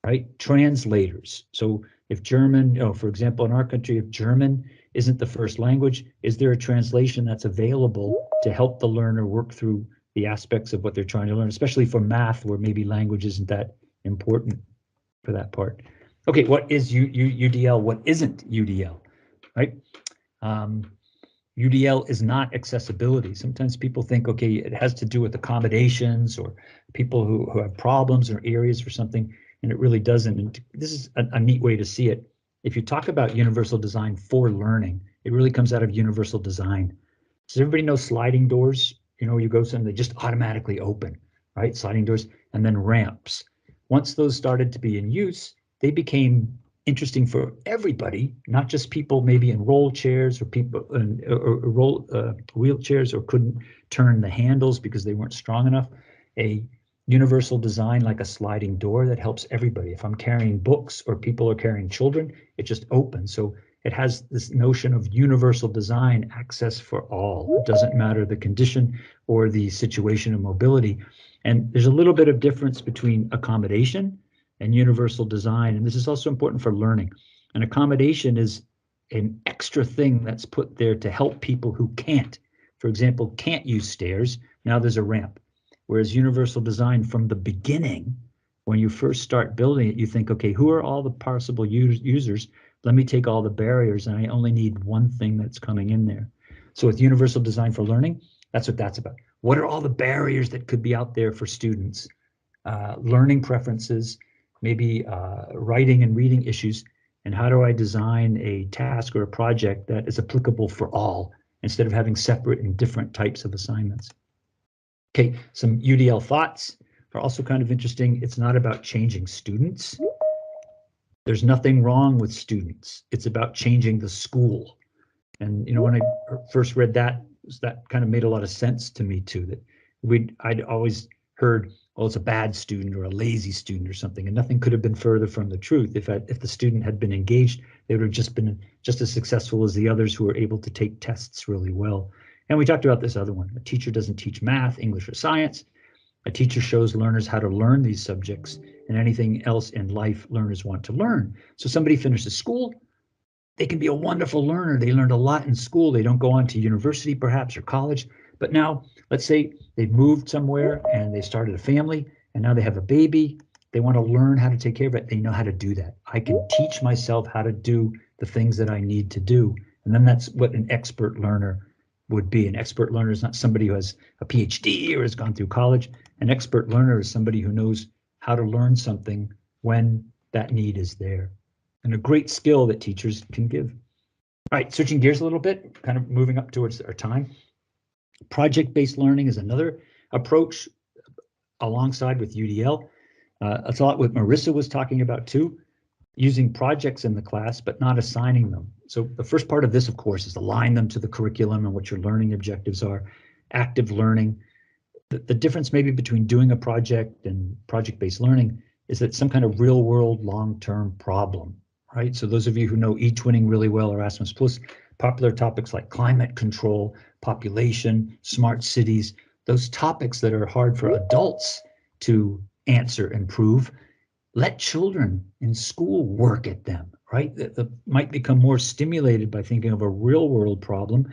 right? Translators. So if German, for example, in our country, if German isn't the first language, is there a translation that's available to help the learner work through the aspects of what they're trying to learn, especially for math, where maybe language isn't that important for that part. Okay, what is UDL? What isn't UDL, right? UDL is not accessibility. Sometimes people think, okay, it has to do with accommodations or people who have problems or areas for something, and it really doesn't. And this is a neat way to see it. If you talk about universal design for learning, it really comes out of universal design. Does everybody know sliding doors? You go somewhere, they just automatically open, right? Sliding doors, and then ramps. Once those started to be in use, they became interesting for everybody, not just people maybe in roll chairs or people in wheelchairs or couldn't turn the handles because they weren't strong enough. A universal design like a sliding door that helps everybody. If I'm carrying books or people are carrying children, it just opens. So it has this notion of universal design, access for all. It doesn't matter the condition or the situation of mobility. And there's a little bit of difference between accommodation and universal design. And this is also important for learning. An accommodation is an extra thing that's put there to help people who can't. For example, can't use stairs. Now there's a ramp. Whereas universal design, from the beginning, when you first start building it, you think, okay, who are all the possible users? Let me take all the barriers, and I only need one thing that's coming in there. So with universal design for learning, that's what that's about. What are all the barriers that could be out there for students? Learning preferences, maybe writing and reading issues, and how do I design a task or a project that is applicable for all instead of having separate and different types of assignments? Okay, some UDL thoughts are also kind of interesting. It's not about changing students. There's nothing wrong with students. It's about changing the school. And when I first read that kind of made a lot of sense to me too, that I'd always heard, well, it's a bad student or a lazy student or something, and nothing could have been further from the truth. If the student had been engaged, they would have just been just as successful as the others who were able to take tests really well. And we talked about this other one. A teacher doesn't teach math, English, or science. A teacher shows learners how to learn these subjects, and anything else in life learners want to learn. So somebody finishes school, they can be a wonderful learner. They learned a lot in school. They don't go on to university perhaps or college, but now let's say they've moved somewhere and they started a family and now they have a baby. They want to learn how to take care of it. They know how to do that. I can teach myself how to do the things that I need to do. And then that's what an expert learner would be. An expert learner is not somebody who has a PhD or has gone through college. An expert learner is somebody who knows how to learn something when that need is there. And a great skill that teachers can give. All right, switching gears a little bit, kind of moving up towards our time. Project-based learning is another approach alongside with UDL. That's a lot what Marissa was talking about too, using projects in the class, but not assigning them. So the first part of this, of course, is align them to the curriculum and what your learning objectives are. Active learning. The difference maybe between doing a project and project-based learning is that some kind of real-world long-term problem, right? So those of you who know eTwinning really well, Erasmus Plus, popular topics like climate control, population, smart cities, those topics that are hard for adults to answer and prove, let children in school work at them, right? That might become more stimulated by thinking of a real world problem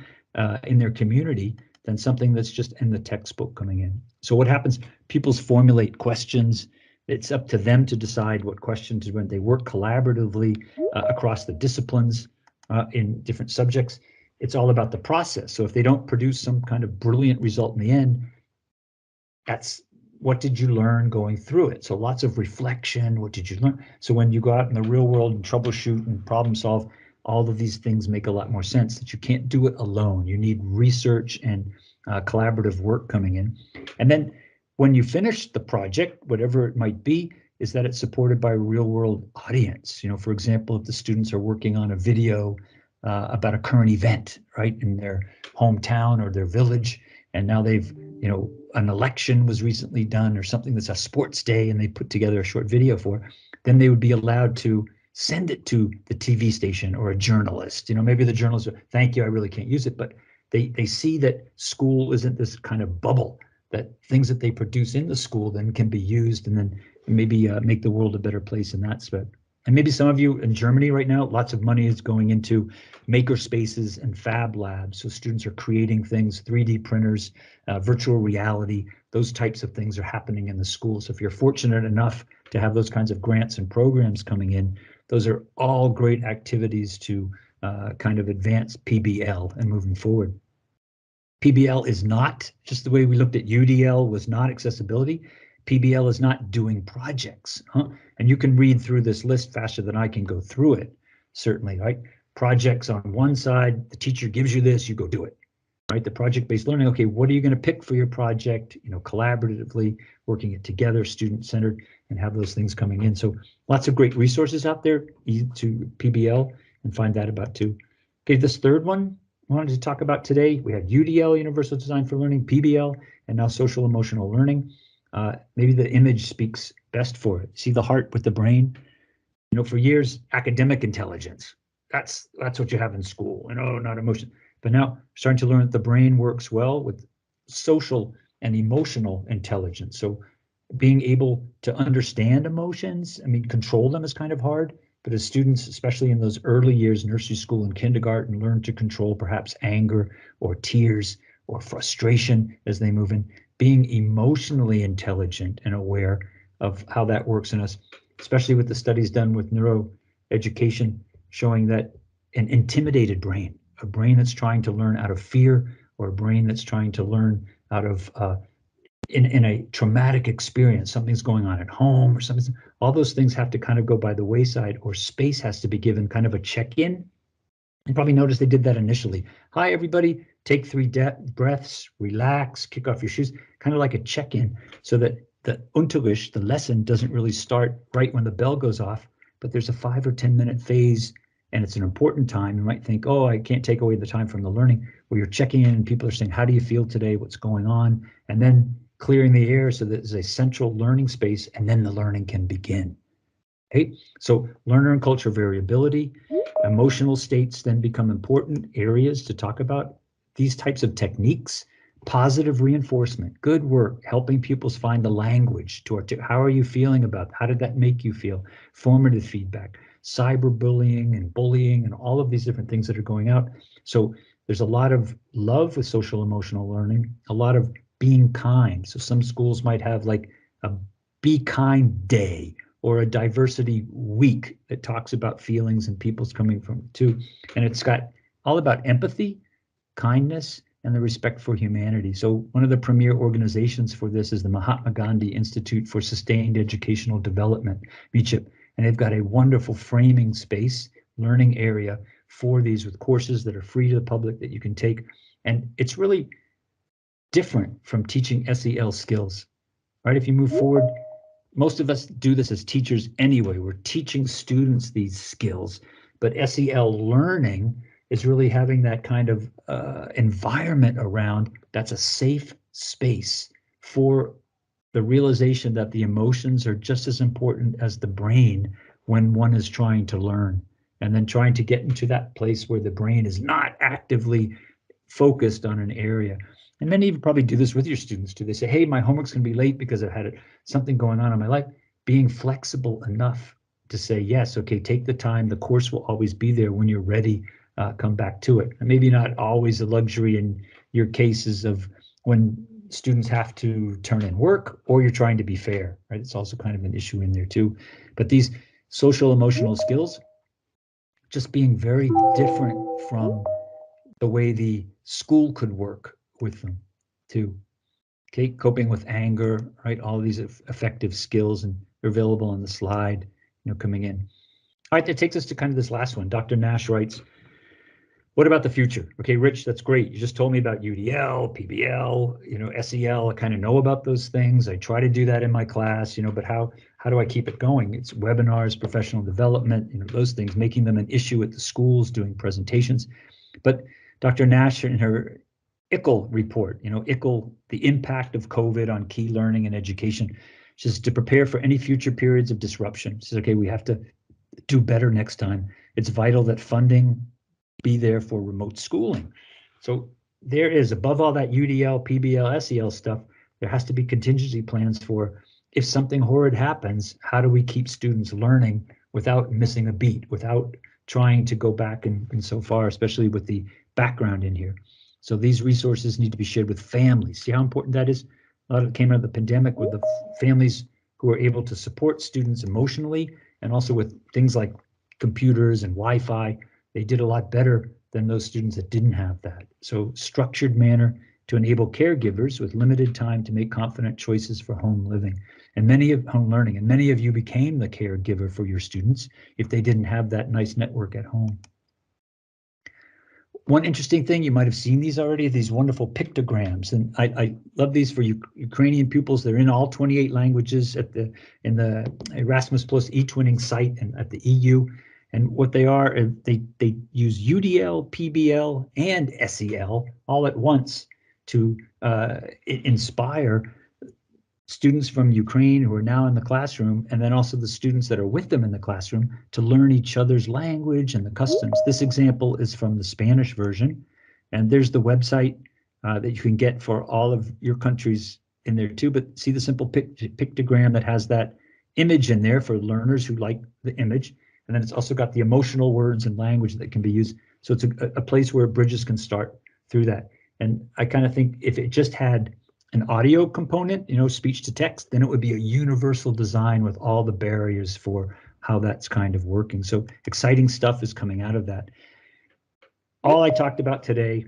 in their community than something that's just in the textbook coming in. So what happens? Pupils formulate questions. It's up to them to decide what questions when they work collaboratively across the disciplines in different subjects. It's all about the process. So if they don't produce some kind of brilliant result in the end, that's what did you learn going through it? So lots of reflection. What did you learn? So when you go out in the real world and troubleshoot and problem solve, all of these things make a lot more sense, that you can't do it alone. You need research and collaborative work coming in. And then when you finish the project, whatever it might be, is that it's supported by a real world audience. For example, if the students are working on a video about a current event, right, in their hometown or their village, and now they've, an election was recently done or something that's a sports day and they put together a short video for, then they would be allowed to send it to the TV station or a journalist. Maybe the journalist, thank you, I really can't use it, but they see that school isn't this kind of bubble, that things that they produce in the school then can be used and then maybe make the world a better place in that aspect. And maybe some of you in Germany right now, lots of money is going into maker spaces and fab labs. So students are creating things, 3D printers, virtual reality, those types of things are happening in the school. So if you're fortunate enough to have those kinds of grants and programs coming in, those are all great activities to kind of advance PBL and moving forward. PBL is not, just the way we looked at UDL was not accessibility. PBL is not doing projects, and you can read through this list faster than I can go through it, certainly, right? Projects on one side, the teacher gives you this, you go do it, right? The project-based learning, okay, what are you going to pick for your project? Collaboratively, working it together, student-centered, and have those things coming in. So lots of great resources out there to PBL, and find that about too. Okay, this third one I wanted to talk about today, we had UDL, Universal Design for Learning, PBL, and now Social Emotional Learning. Maybe the image speaks best for it. See the heart with the brain? For years, academic intelligence. that's what you have in school, and oh, not emotion. But now starting to learn that the brain works well with social and emotional intelligence. So being able to understand emotions, I mean, control them is kind of hard, but as students, especially in those early years, nursery school and kindergarten, learn to control perhaps anger or tears or frustration as they move in, being emotionally intelligent and aware of how that works in us, especially with the studies done with neuroeducation showing that an intimidated brain, a brain that's trying to learn out of fear, or a brain that's trying to learn out of in a traumatic experience, something's going on at home or something, all those things have to kind of go by the wayside, or space has to be given kind of a check-in. You probably noticed they did that initially. Hi, everybody, take 3 breaths, relax, kick off your shoes, kind of like a check-in, so that the Unterricht, the lesson, doesn't really start right when the bell goes off, but there's a 5 or 10 minute phase, and it's an important time. You might think, oh, I can't take away the time from the learning, where you're checking in and people are saying, how do you feel today? What's going on? And then clearing the air so that there's a central learning space, and then the learning can begin. Okay, so learner and culture variability, emotional states then become important areas to talk about. These types of techniques, positive reinforcement, good work, helping pupils find the language to how are you feeling about, how did that make you feel, formative feedback, cyberbullying and bullying and all of these different things that are going out. So there's a lot of love with social emotional learning, a lot of being kind. So some schools might have like a Be Kind Day or a diversity week that talks about feelings and people's coming from too. And it's got all about empathy, kindness, and the respect for humanity. So one of the premier organizations for this is the Mahatma Gandhi Institute for Sustained Educational Development, MICHIP, and they've got a wonderful framing space, learning area for these with courses that are free to the public that you can take. And it's really different from teaching SEL skills, right? If you move forward, most of us do this as teachers anyway. We're teaching students these skills, but SEL learning is really having that kind of environment around that's a safe space for the realization that the emotions are just as important as the brain when one is trying to learn, and then trying to get into that place where the brain is not actively focused on an area. And many of you probably do this with your students too. They say, hey, my homework's gonna be late because I've had something going on in my life. Being flexible enough to say, yes, okay, take the time. The course will always be there when you're ready. Come back to it. And maybe not always a luxury in your cases of when students have to turn in work or you're trying to be fair, right? It's also kind of an issue in there too. But these social emotional skills, just being very different from the way the school could work with them too. Okay, coping with anger, right? All of these effective skills, and they're available on the slide, coming in. All right, that takes us to kind of this last one. Dr. Nash writes, what about the future? Okay, Rich, that's great. You just told me about UDL, PBL, SEL. I kind of know about those things. I try to do that in my class, but how do I keep it going? It's webinars, professional development, those things, making them an issue at the schools, doing presentations. But Dr. Nash in her ICL report, ICL, the impact of COVID on key learning and education, she says to prepare for any future periods of disruption. She says, okay, we have to do better next time. It's vital that funding be there for remote schooling. So there is, above all that UDL, PBL, SEL stuff, there has to be contingency plans for if something horrid happens, how do we keep students learning without missing a beat, without trying to go back and so far, especially with the background in here. So these resources need to be shared with families. See how important that is? A lot of it came out of the pandemic with the families who are able to support students emotionally, and also with things like computers and Wi-Fi. They did a lot better than those students that didn't have that. So structured manner to enable caregivers with limited time to make confident choices for home living and home learning. And many of you became the caregiver for your students if they didn't have that nice network at home. One interesting thing, you might have seen these already, these wonderful pictograms. And I love these for Ukrainian pupils. They're in all 28 languages in the Erasmus Plus eTwinning site and at the EU. And what they are, they use UDL, PBL, and SEL all at once to inspire students from Ukraine who are now in the classroom, and then also the students that are with them in the classroom to learn each other's language and the customs. This example is from the Spanish version, and there's the website that you can get for all of your countries in there too. But see the simple pictogram that has that image in there for learners who like the image, and then it's also got the emotional words and language that can be used. So it's a place where bridges can start through that. And I kind of think if it just had an audio component, you know, speech to text, then it would be a universal design with all the barriers for how that's kind of working. So exciting stuff is coming out of that. All I talked about today,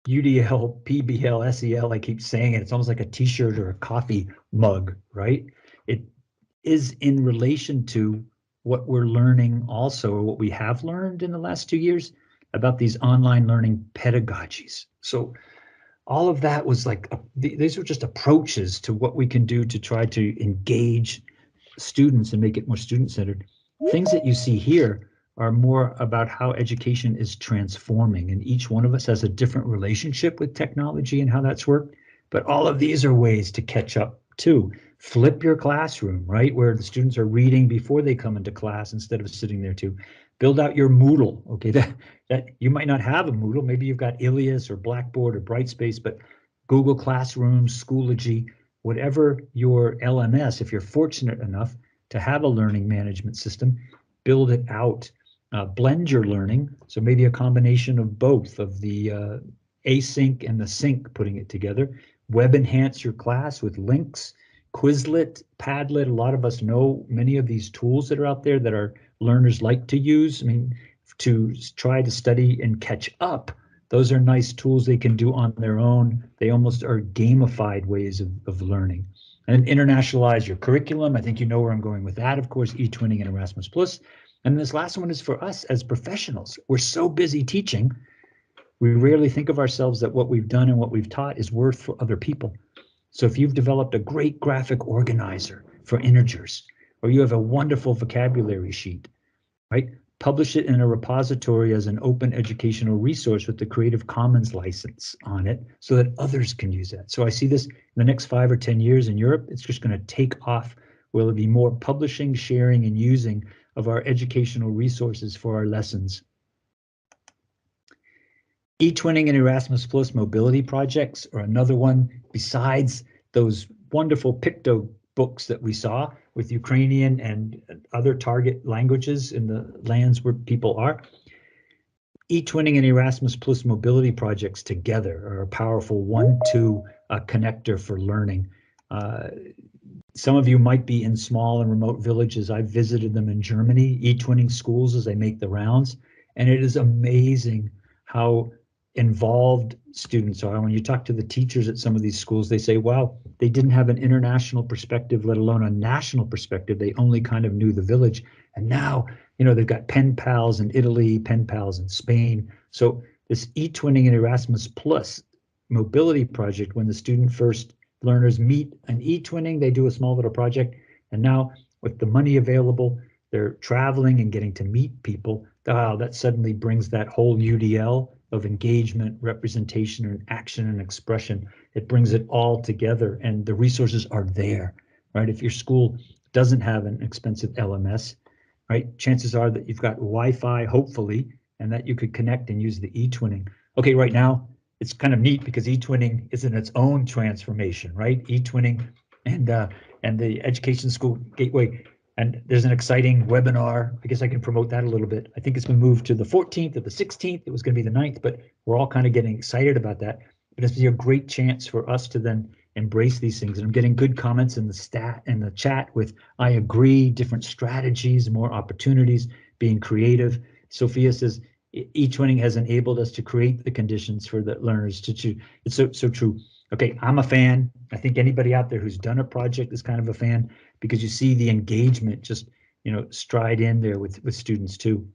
UDL, PBL, SEL, I keep saying it, it's almost like a t-shirt or a coffee mug, right? It is in relation to what we're learning also, or what we have learned in the last 2 years about these online learning pedagogies. So all of that was like, these were just approaches to what we can do to try to engage students and make it more student-centered. Things that you see here are more about how education is transforming, and each one of us has a different relationship with technology and how that's worked. But all of these are ways to catch up too. Flip your classroom, right? Where the students are reading before they come into class instead of sitting there too. Build out your Moodle, okay? That you might not have a Moodle, maybe you've got Ilias or Blackboard or Brightspace, but Google Classroom, Schoology, whatever your LMS, if you're fortunate enough to have a learning management system, build it out. Blend your learning, so maybe a combination of both, of the async and the sync, putting it together. Web enhance your class with links. Quizlet, Padlet, a lot of us know many of these tools that are out there that our learners like to use. I mean, to try to study and catch up, those are nice tools they can do on their own. They almost are gamified ways of learning. And internationalize your curriculum. I think you know where I'm going with that, of course, eTwinning and Erasmus+. And this last one is for us as professionals. We're so busy teaching, we rarely think of ourselves that what we've done and what we've taught is worth for other people. So if you've developed a great graphic organizer for integers, or you have a wonderful vocabulary sheet, right? Publish it in a repository as an open educational resource with the Creative Commons license on it so that others can use that. So I see this in the next 5 or 10 years in Europe, it's just going to take off. Will it be more publishing, sharing, and using of our educational resources for our lessons? eTwinning and Erasmus+ mobility projects are another one besides those wonderful Picto books that we saw with Ukrainian and other target languages in the lands where people are. eTwinning and Erasmus+ mobility projects together are a powerful 1-2 connector for learning. Some of you might be in small and remote villages. I've visited them in Germany, eTwinning schools as I make the rounds, and it is amazing how involved students are. When you talk to the teachers at some of these schools, they say, wow, they didn't have an international perspective, let alone a national perspective. They only kind of knew the village. And now, you know, they've got pen pals in Italy, pen pals in Spain. So this eTwinning and Erasmus+ mobility project, when the student first learners meet an eTwinning, they do a small little project. And now with the money available, they're traveling and getting to meet people. Wow, that suddenly brings that whole UDL of engagement, representation, and action and expression. It brings it all together, and the resources are there, right? If your school doesn't have an expensive LMS, right, chances are that you've got Wi-Fi, hopefully, and that you could connect and use the eTwinning. Okay, right now, it's kind of neat because eTwinning is in its own transformation, right? eTwinning and the Education School Gateway. And there's an exciting webinar. I guess I can promote that a little bit. I think it's been moved to the 14th or the 16th. It was going to be the 9th, but we're all kind of getting excited about that. But it's a great chance for us to then embrace these things. And I'm getting good comments in the chat with, I agree, different strategies, more opportunities, being creative. Sophia says, eTwinning has enabled us to create the conditions for the learners to choose. It's so true. Okay, I'm a fan. I think anybody out there who's done a project is kind of a fan, because you see the engagement just, you know, stride in there with students too.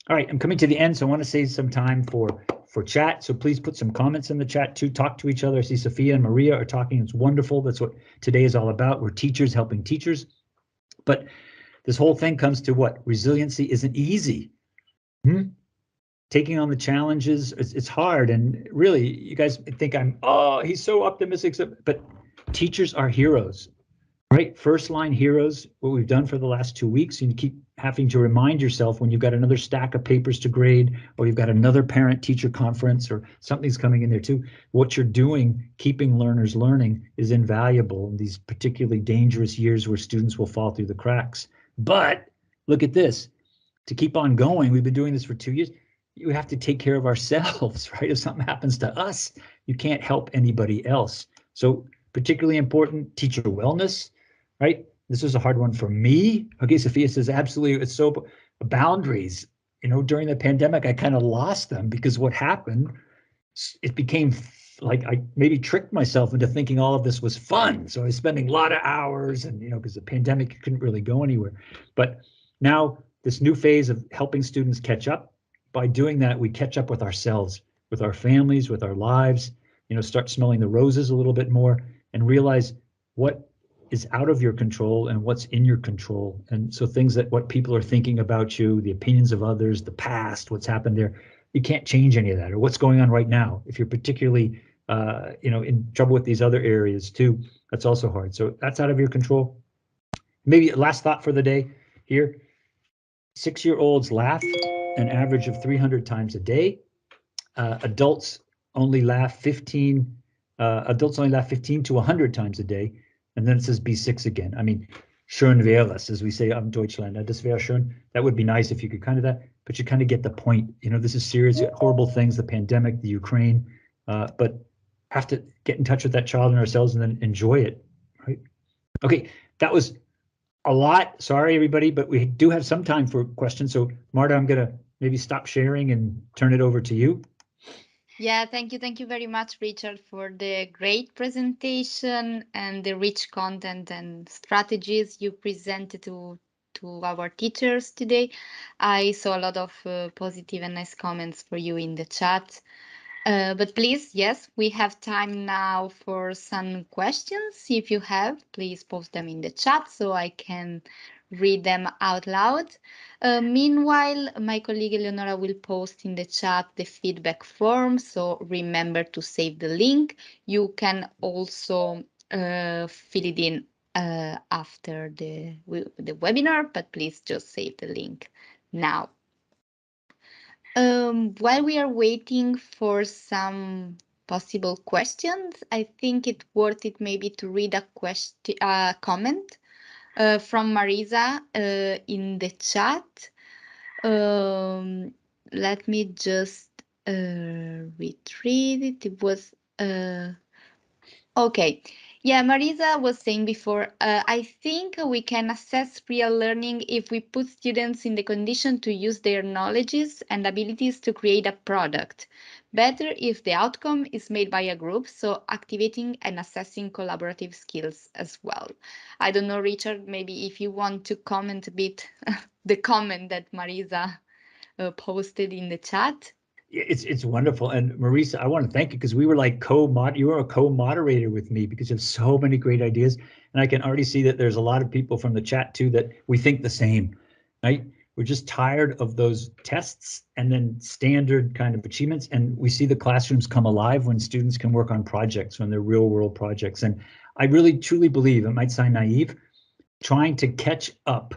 All right, I'm coming to the end, so I want to save some time for chat. So please put some comments in the chat too. Talk to each other. I see Sophia and Maria are talking. It's wonderful. That's what today is all about. We're teachers helping teachers. But this whole thing comes to what? Resiliency isn't easy. Taking on the challenges, it's hard. And really, you guys think he's so optimistic, but teachers are heroes. right? First line heroes, what we've done for the last 2 weeks, and you keep having to remind yourself when you've got another stack of papers to grade, or you've got another parent-teacher conference, or something's coming in there too. What you're doing, keeping learners learning, is invaluable in these particularly dangerous years where students will fall through the cracks. But look at this. To keep on going, we've been doing this for 2 years. You have to take care of ourselves, right? If something happens to us, you can't help anybody else. So particularly important, teacher wellness, right? This was a hard one for me. Okay, Sophia says absolutely. It's so boundaries. You know, during the pandemic, I kind of lost them because what happened, it became like I maybe tricked myself into thinking all of this was fun. So I was spending a lot of hours, and because the pandemic, you couldn't really go anywhere. But now this new phase of helping students catch up. By doing that, we catch up with ourselves, with our families, with our lives. Start smelling the roses a little bit more, and realize what is out of your control and what's in your control. And so things that what people are thinking about you, the opinions of others, the past, what's happened there, you can't change any of that, or what's going on right now. If you're particularly in trouble with these other areas too, that's also hard. So that's out of your control. Maybe last thought for the day here. 6-year-olds laugh an average of 300 times a day. Adults only laugh 15 to 100 times a day. And then it says B6 again. I mean, schön wäre es, as we say in Deutschland. Das wäre schön. That would be nice if you could kind of that, but you kind of get the point. This is serious, horrible things, the pandemic, the Ukraine, but have to get in touch with that child and ourselves and then enjoy it, right? Okay, that was a lot. Sorry, everybody, but we do have some time for questions. So Marta, I'm gonna maybe stop sharing and turn it over to you. Yeah, thank you. Thank you very much, Richard, for the great presentation and the rich content and strategies you presented to our teachers today. I saw a lot of positive and nice comments for you in the chat. But please, yes, we have time now for some questions. If you have, please post them in the chat so I can read them out loud. Meanwhile, my colleague Eleonora will post in the chat the feedback form, so remember to save the link. You can also fill it in after the webinar, but please just save the link now. While we are waiting for some possible questions, I think it's worth it maybe to read a comment from Marisa in the chat. Let me just retrieve it. It was okay. Yeah, Marisa was saying before, I think we can assess real learning if we put students in the condition to use their knowledges and abilities to create a product. Better if the outcome is made by a group, so activating and assessing collaborative skills as well. I don't know, Richard, maybe if you want to comment a bit the comment that Marisa posted in the chat. It's wonderful. And Marisa, I want to thank you because we were like you were a co-moderator with me because you have so many great ideas. And I can already see that there's a lot of people from the chat too that we think the same, right? We're just tired of those tests and then standard kind of achievements. And we see the classrooms come alive when students can work on projects, when they're real world projects. And I really truly believe, it might sound naive, trying to catch up.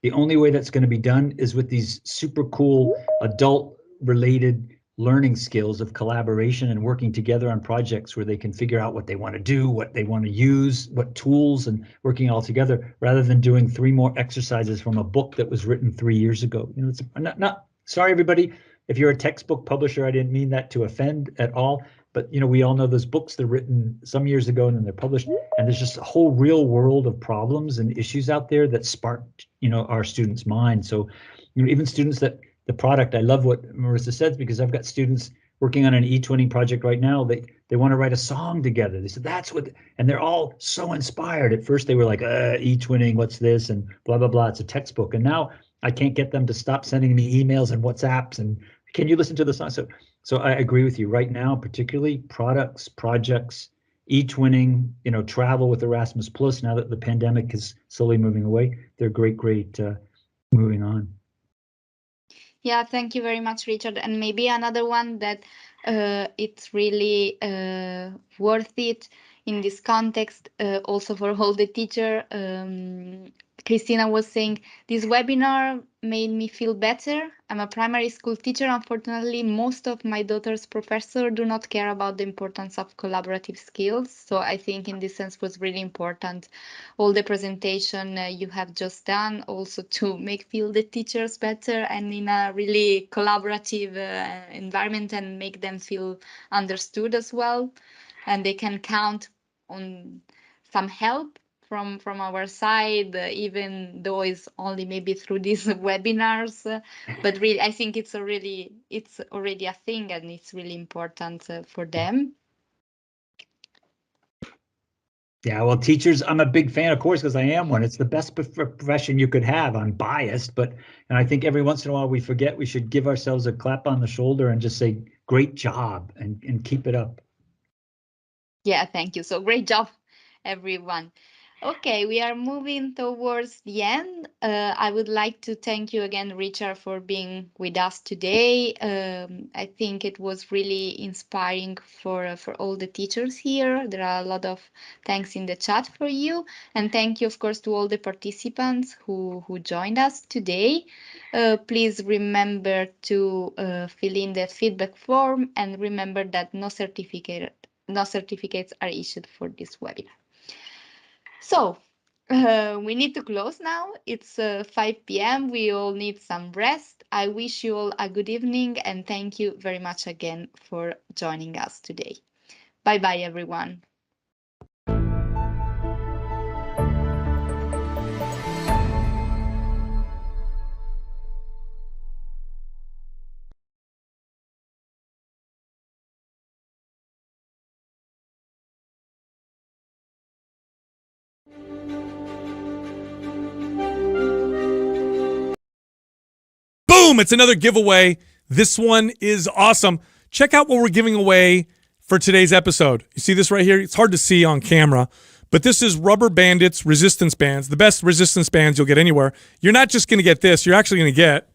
The only way that's going to be done is with these super cool adult related learning skills of collaboration and working together on projects where they can figure out what they want to do, what they want to use, what tools, and working all together rather than doing 3 more exercises from a book that was written 3 years ago. It's not sorry, everybody. If you're a textbook publisher, I didn't mean that to offend at all. But we all know those books, they're written some years ago and then they're published. And there's just a whole real world of problems and issues out there that sparked, our students' minds. So, even students that the product, I love what Marisa said, because I've got students working on an e-twinning project right now. They want to write a song together. They said, that's what, and they're all so inspired. At first they were like, e-twinning, what's this? And blah, blah, blah, it's a textbook. And now I can't get them to stop sending me emails and WhatsApps and can you listen to the song? So I agree with you right now, particularly products, projects, e-twinning, travel with Erasmus Plus, now that the pandemic is slowly moving away, they're great, moving on. Yeah, thank you very much, Richard. And maybe another one that it's really worth it in this context, also for all the teacher, Christina was saying, this webinar made me feel better. I'm a primary school teacher. Unfortunately, most of my daughter's professors do not care about the importance of collaborative skills. So I think in this sense was really important, all the presentation you have just done, also to make feel the teachers better and in a really collaborative environment and make them feel understood as well. And they can count on some help from our side, even though it's only maybe through these webinars. But really, I think it's already a thing, and it's really important for them. Yeah, well, teachers, I'm a big fan, of course, because I am one. It's the best profession you could have. I'm biased, and I think every once in a while we forget we should give ourselves a clap on the shoulder and just say, great job, and keep it up. Yeah, thank you. So great job, everyone. Okay, we are moving towards the end. I would like to thank you again, Richard, for being with us today. I think it was really inspiring for all the teachers here. There are a lot of thanks in the chat for you. And thank you, of course, to all the participants who joined us today. Please remember to fill in the feedback form, and remember that no certificates are issued for this webinar. So we need to close now. It's 5 p.m. We all need some rest. I wish you all a good evening, and thank you very much again for joining us today. Bye-bye, everyone. Boom! It's another giveaway. This one is awesome. Check out what we're giving away for today's episode. You see this right here? It's hard to see on camera, but this is Rubber Bandits resistance bands, the best resistance bands you'll get anywhere. You're not just going to get this. You're actually going to get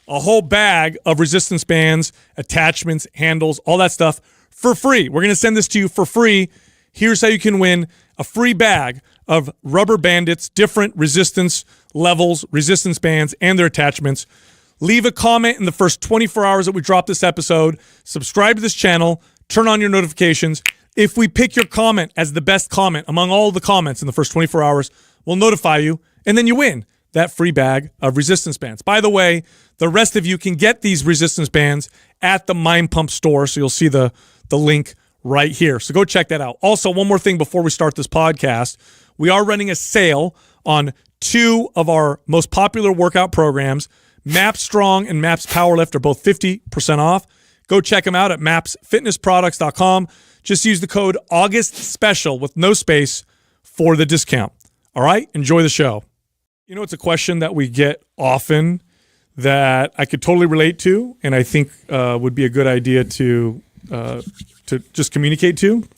a whole bag of resistance bands, attachments, handles, all that stuff for free. We're going to send this to you for free. Here's how you can win a free bag of Rubber Bandits, different resistance levels, resistance bands, and their attachments. Leave a comment in the first 24 hours that we drop this episode. Subscribe to this channel. Turn on your notifications. If we pick your comment as the best comment among all the comments in the first 24 hours, we'll notify you, and then you win that free bag of resistance bands. By the way, the rest of you can get these resistance bands at the Mind Pump store, so you'll see the link right here. So go check that out. Also, one more thing before we start this podcast. We are running a sale on 2 of our most popular workout programs. MAPS Strong and MAPS Powerlift are both 50% off. Go check them out at mapsfitnessproducts.com. Just use the code AUGUSTSPECIAL with no space for the discount. All right? Enjoy the show. You know, it's a question that we get often that I could totally relate to, and I think would be a good idea to just communicate to.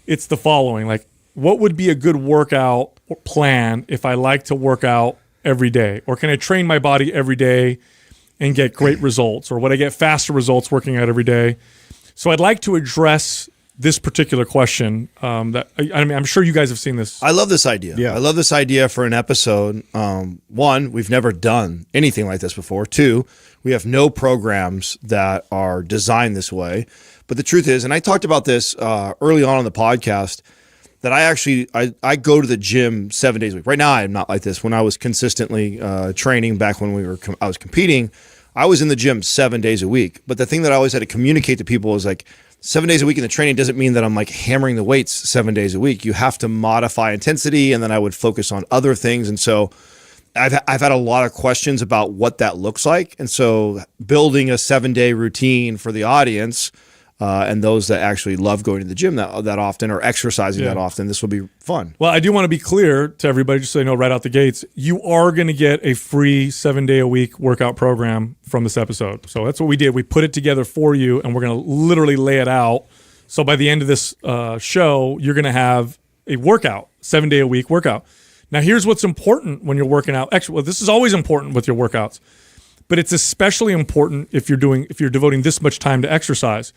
It's the following: like, what would be a good workout plan if I like to work out every day? Or can I train my body every day and get great results? Or would I get faster results working out every day? So I'd like to address this particular question. That I mean, I'm sure you guys have seen this. I love this idea. Yeah. I love this idea for an episode. 1, we've never done anything like this before. 2, we have no programs that are designed this way. But the truth is, and I talked about this early on in the podcast, that I go to the gym 7 days a week. Right now, I'm not like this. When I was consistently training back when I was competing, I was in the gym 7 days a week. But the thing that I always had to communicate to people is like, 7 days a week in the training doesn't mean that I'm like hammering the weights 7 days a week. You have to modify intensity, and then I would focus on other things. And so I've had a lot of questions about what that looks like. And so building a 7-day routine for the audience and those that actually love going to the gym that often or exercising that often, this will be fun. Well, I do want to be clear to everybody, just so you know right out the gates, you are going to get a free 7-day-a-week workout program from this episode. So that's what we did. We put it together for you, and we're going to literally lay it out. So by the end of this show, you're going to have a workout, 7-day-a-week workout. Now, here's what's important when you're working out. Actually, well, this is always important with your workouts, but it's especially important if you're devoting this much time to exercise.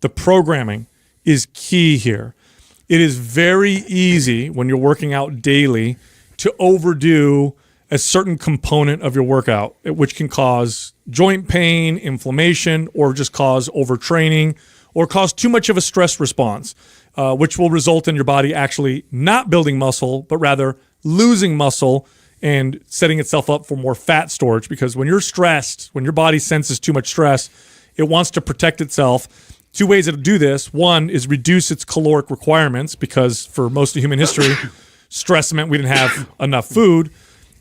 The programming is key here. it is very easy when you're working out daily to overdo a certain component of your workout, which can cause joint pain, inflammation, or just cause overtraining, or cause too much of a stress response, which will result in your body actually not building muscle, but rather losing muscle and setting itself up for more fat storage. Because when you're stressed, when your body senses too much stress, it wants to protect itself. Two ways to do this. One is reduce its caloric requirements, because for most of human history, stress meant we didn't have enough food.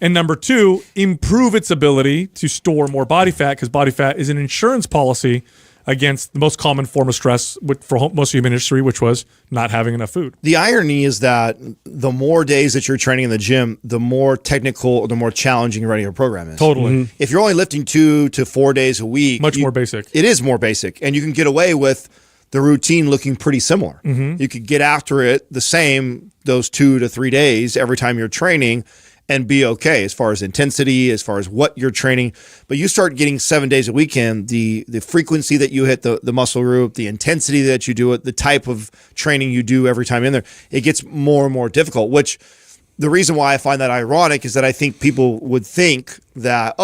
And number two, improve its ability to store more body fat, because body fat is an insurance policy against the most common form of stress for most of human history, which was not having enough food. The irony is that the more days that you're training in the gym, the more technical, the more challenging running your program is. Totally. If you're only lifting 2 to 4 days a week, more basic. It is more basic, and you can get away with the routine looking pretty similar. You could get after it the same those 2 to 3 days every time you're training and be okay as far as intensity, as far as what you're training. But you start getting 7 days a weekend, the frequency that you hit the muscle group, the intensity that you do it, the type of training you do every time in there, it gets more and more difficult, which the reason why I find that ironic is that I think people would think that,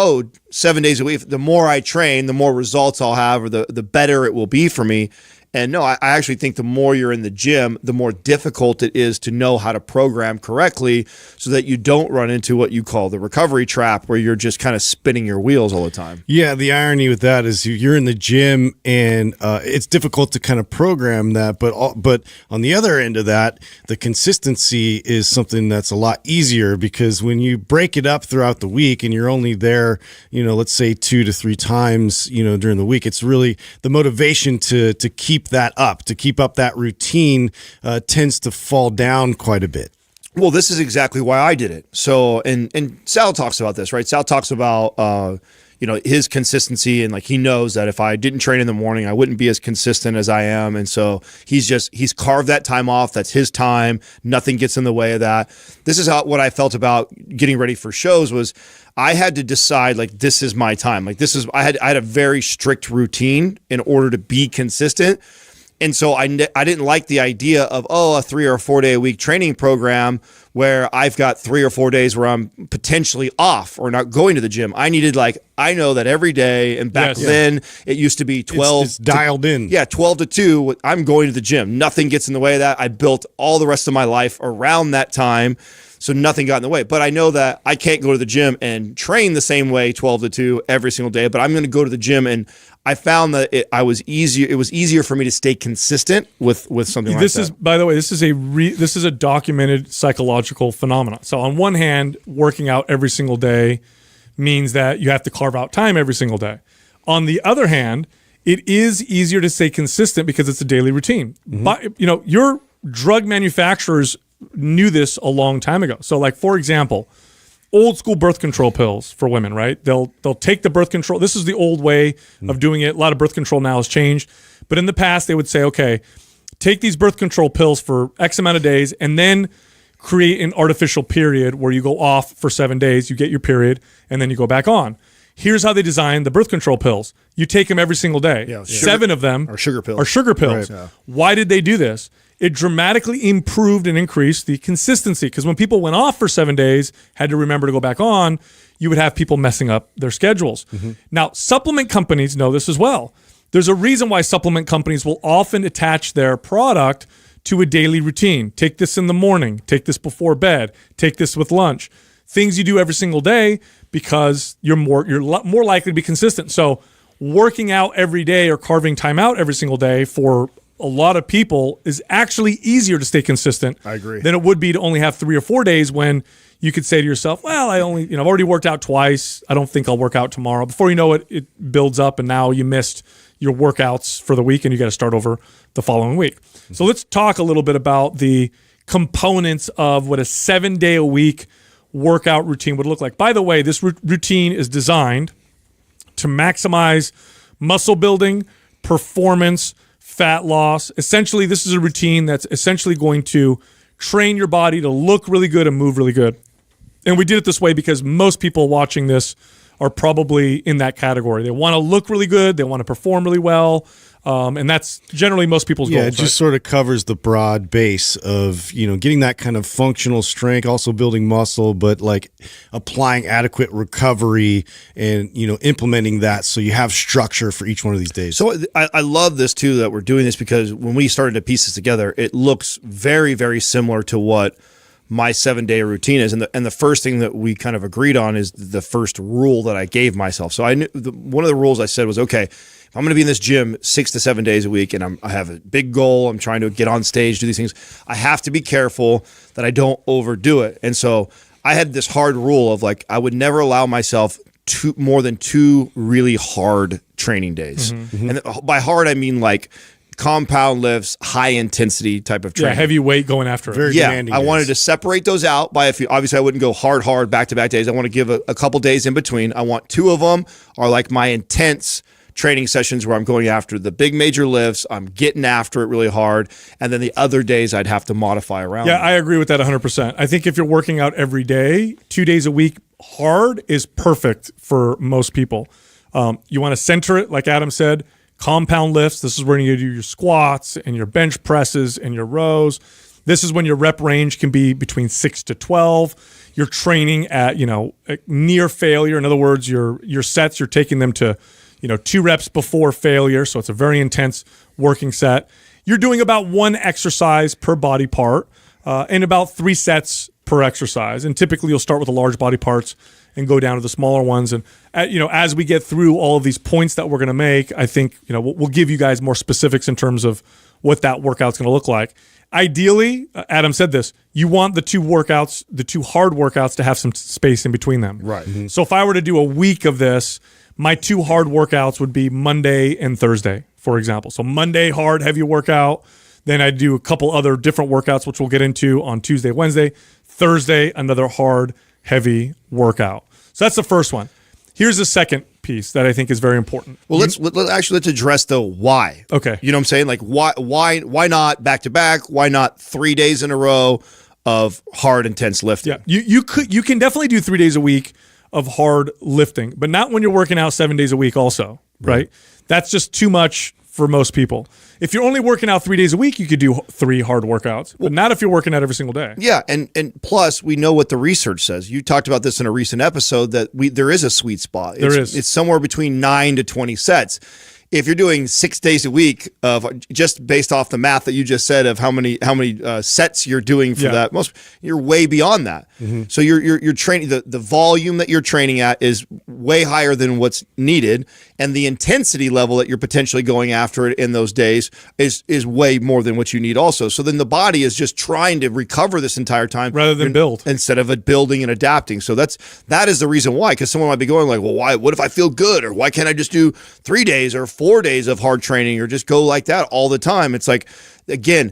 7 days a week, the more I train, the more results I'll have, or the better it will be for me. And no, I actually think the more you're in the gym, the more difficult it is to know how to program correctly so that you don't run into what you call the recovery trap, where you're just kind of spinning your wheels all the time. Yeah, the irony with that is you're in the gym and it's difficult to kind of program that. But on the other end of that, the consistency is something that's a lot easier, because when you break it up throughout the week and you're only there, let's say 2 to 3 times, during the week, it's really the motivation to keep that up, to keep up that routine tends to fall down quite a bit. Well, this is exactly why I did it. So, and Sal talks about this, right? Sal talks about, his consistency, and like he knows that if I didn't train in the morning, I wouldn't be as consistent as I am. And so he's carved that time off. That's his time. Nothing gets in the way of that. This is what I felt about getting ready for shows was I had to decide, like, this is my time. Like, I had a very strict routine in order to be consistent. And so I didn't like the idea of, a 3 or 4 day a week training program where I've got 3 or 4 days where I'm potentially off or not going to the gym. I needed, I know that every day, and back then it used to be 12. It's dialed in. Yeah, 12 to 2, I'm going to the gym. Nothing gets in the way of that. I built all the rest of my life around that time, so nothing got in the way. But I know that I can't go to the gym and train the same way 12 to 2 every single day, but I'm going to go to the gym, and I found that it was easier for me to stay consistent with something like that. This is, by the way, this is a documented psychological phenomenon. So on one hand, working out every single day means that you have to carve out time every single day. On the other hand, it is easier to stay consistent because it's a daily routine. But your drug manufacturers knew this a long time ago. So, like, for example, old school birth control pills for women, right? They'll take the birth control. This is the old way of doing it. A lot of birth control now has changed. But in the past, they would say, okay, take these birth control pills for X amount of days and then create an artificial period where you go off for 7 days, you get your period, and then you go back on. Here's how they designed the birth control pills. You take them every single day. Yeah, 7 of them are sugar pills. Right. Yeah. Why did they do this? It dramatically improved and increased the consistency, because when people went off for 7 days, had to remember to go back on, you would have people messing up their schedules. Now, supplement companies know this as well. There's a reason why supplement companies will often attach their product to a daily routine. Take this in the morning, take this before bed, take this with lunch. Things you do every single day, because you're more likely to be consistent. So working out every day or carving time out every single day for a lot of people is actually easier to stay consistent. I agree. Than it would be to only have 3 or 4 days when you could say to yourself, well, I've already worked out twice. I don't think I'll work out tomorrow. Before you know it, it builds up, and now you missed your workouts for the week and you got to start over the following week. So let's talk a little bit about the components of what a 7-day-a-week workout routine would look like. By the way, this routine is designed to maximize muscle building, performance, fat loss. Essentially, this is a routine that's essentially going to train your body to look really good and move really good. And we did it this way because most people watching this are probably in that category. They want to look really good. They want to perform really well. And that's generally most people's Yeah, goals. it just right? sort of covers the broad base of, getting that kind of functional strength, also building muscle, but like applying adequate recovery and, implementing that so you have structure for each one of these days. So I love this too, that we're doing this, because when we started to piece this together, it looks very, very similar to what my 7-day routine is. And the first thing that we kind of agreed on is the first rule that I gave myself. So I knew one of the rules I said was, okay, if I'm going to be in this gym 6 to 7 days a week and I have a big goal, I'm trying to get on stage, do these things, I have to be careful that I don't overdo it. And so I had this hard rule of like, I would never allow myself more than 2 really hard training days. And by hard, I mean like compound lifts, high intensity type of training. Yeah, heavy weight going after it. Very demanding I days. wanted to separate those out by a few. Obviously, I wouldn't go hard back-to-back days. I want to give a couple days in between. I want 2 of them are like my intense training sessions where I'm going after the big major lifts. I'm getting after it really hard. And then the other days I'd have to modify around. Yeah, I agree with that 100%. I think if you're working out every day, 2 days a week, hard is perfect for most people. You want to center it, like Adam said, compound lifts. This is where you do your squats and your bench presses and your rows. This is when your rep range can be between 6 to 12. You're training at, near failure. In other words, your sets, you're taking them to, 2 reps before failure. So it's a very intense working set. You're doing about 1 exercise per body part and about 3 sets per exercise. And typically you'll start with the large body parts and go down to the smaller ones. And, as we get through all of these points that we're going to make, I think, we'll give you guys more specifics in terms of what that workout's going to look like. Ideally, Adam said this, you want the 2 workouts, the 2 hard workouts to have some space in between them. Right. So if I were to do a week of this, my 2 hard workouts would be Monday and Thursday, for example. So Monday, hard, heavy workout. Then I do a couple other different workouts, which we'll get into on Tuesday, Wednesday. Thursday, another hard, heavy workout. So that's the first one. Here's the second piece that I think is very important. Well, let's address the why. Okay. You know what I'm saying? Like why not back to back? Why not 3 days in a row of hard, intense lifting? Yeah. You can definitely do 3 days a week of hard lifting, but not when you're working out 7 days a week also, right? That's just too much for most people. If you're only working out 3 days a week, you could do 3 hard workouts, but not if you're working out every single day. Yeah, and plus we know what the research says. You talked about this in a recent episode that there is a sweet spot. It's somewhere between 9 to 20 sets. If you're doing 6 days a week of just based off the math that you just said of how many sets you're doing for that, you're way beyond that. So you're training the volume that you're training at is way higher than what's needed, and the intensity level that you're potentially going after it in those days is way more than what you need also. So then the body is just trying to recover this entire time rather than build, instead of it building and adapting. So that is the reason why, because someone might be going like, well, why? What if I feel good, or why can't I just do 3 days or 4 days of hard training, or just go like that all the time? It's like, again,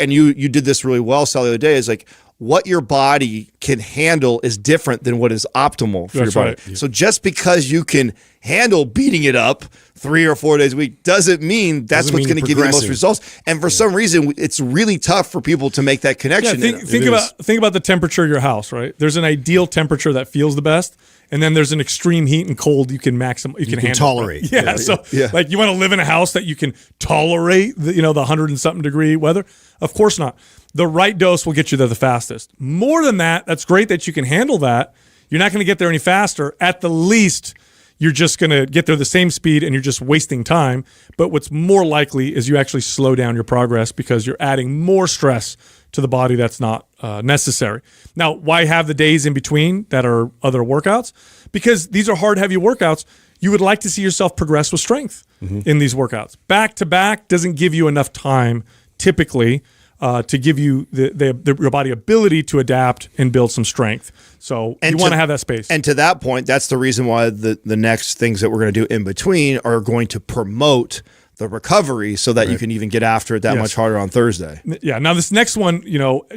and you did this really well, Sally, the other day, is like what your body can handle is different than what is optimal for your body. Right. Yeah. So just because you can handle beating it up 3 or 4 days a week doesn't mean that's what's going to give you the most results. And for some reason, it's really tough for people to make that connection. Yeah, think about the temperature of your house, right? There's an ideal temperature that feels the best, and then there's an extreme heat and cold you can handle, tolerate. Right? Yeah, so like you want to live in a house that you can tolerate the 100 and something degree weather? Of course not. The right dose will get you there the fastest. More than that, that's great that you can handle that. You're not going to get there any faster. At the least, you're just going to get there the same speed and you're just wasting time. But what's more likely is you actually slow down your progress because you're adding more stress to the body that's not necessary. Now, why have the days in between that are other workouts? Because these are hard, heavy workouts. You would like to see yourself progress with strength in these workouts. Back to back doesn't give you enough time typically to give you your body ability to adapt and build some strength. So you want to have that space. And to that point, that's the reason why the next things that we're going to do in between are going to promote the recovery so that you can even get after it that much harder on Thursday. Yeah. Now this next one,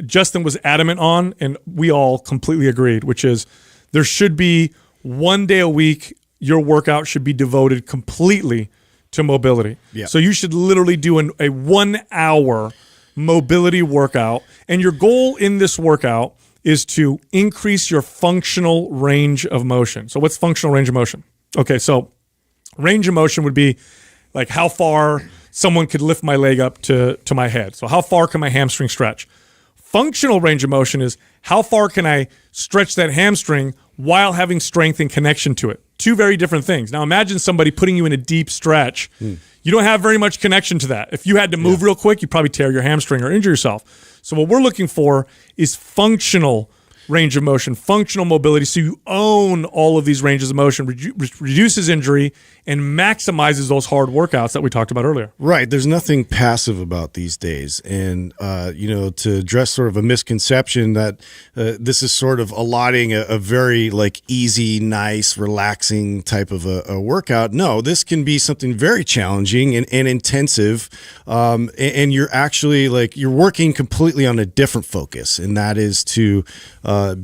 Justin was adamant on, and we all completely agreed, which is there should be 1 day a week. Your workout should be devoted completely to mobility. Yeah. So you should literally do a 1 hour mobility workout. And your goal in this workout is to increase your functional range of motion. So what's functional range of motion? Okay, so range of motion would be like how far someone could lift my leg up to my head. So how far can my hamstring stretch? Functional range of motion is how far can I stretch that hamstring while having strength and connection to it. Two very different things. Now imagine somebody putting you in a deep stretch. You don't have very much connection to that. If you had to move real quick, you'd probably tear your hamstring or injure yourself. So what we're looking for is functional range of motion, functional mobility. So you own all of these ranges of motion, reduces injury, and maximizes those hard workouts that we talked about earlier. Right. There's nothing passive about these days. And, to address sort of a misconception that this is sort of allotting a very like easy, nice, relaxing type of a workout. No, this can be something very challenging and intensive. And you're actually you're working completely on a different focus. And that is to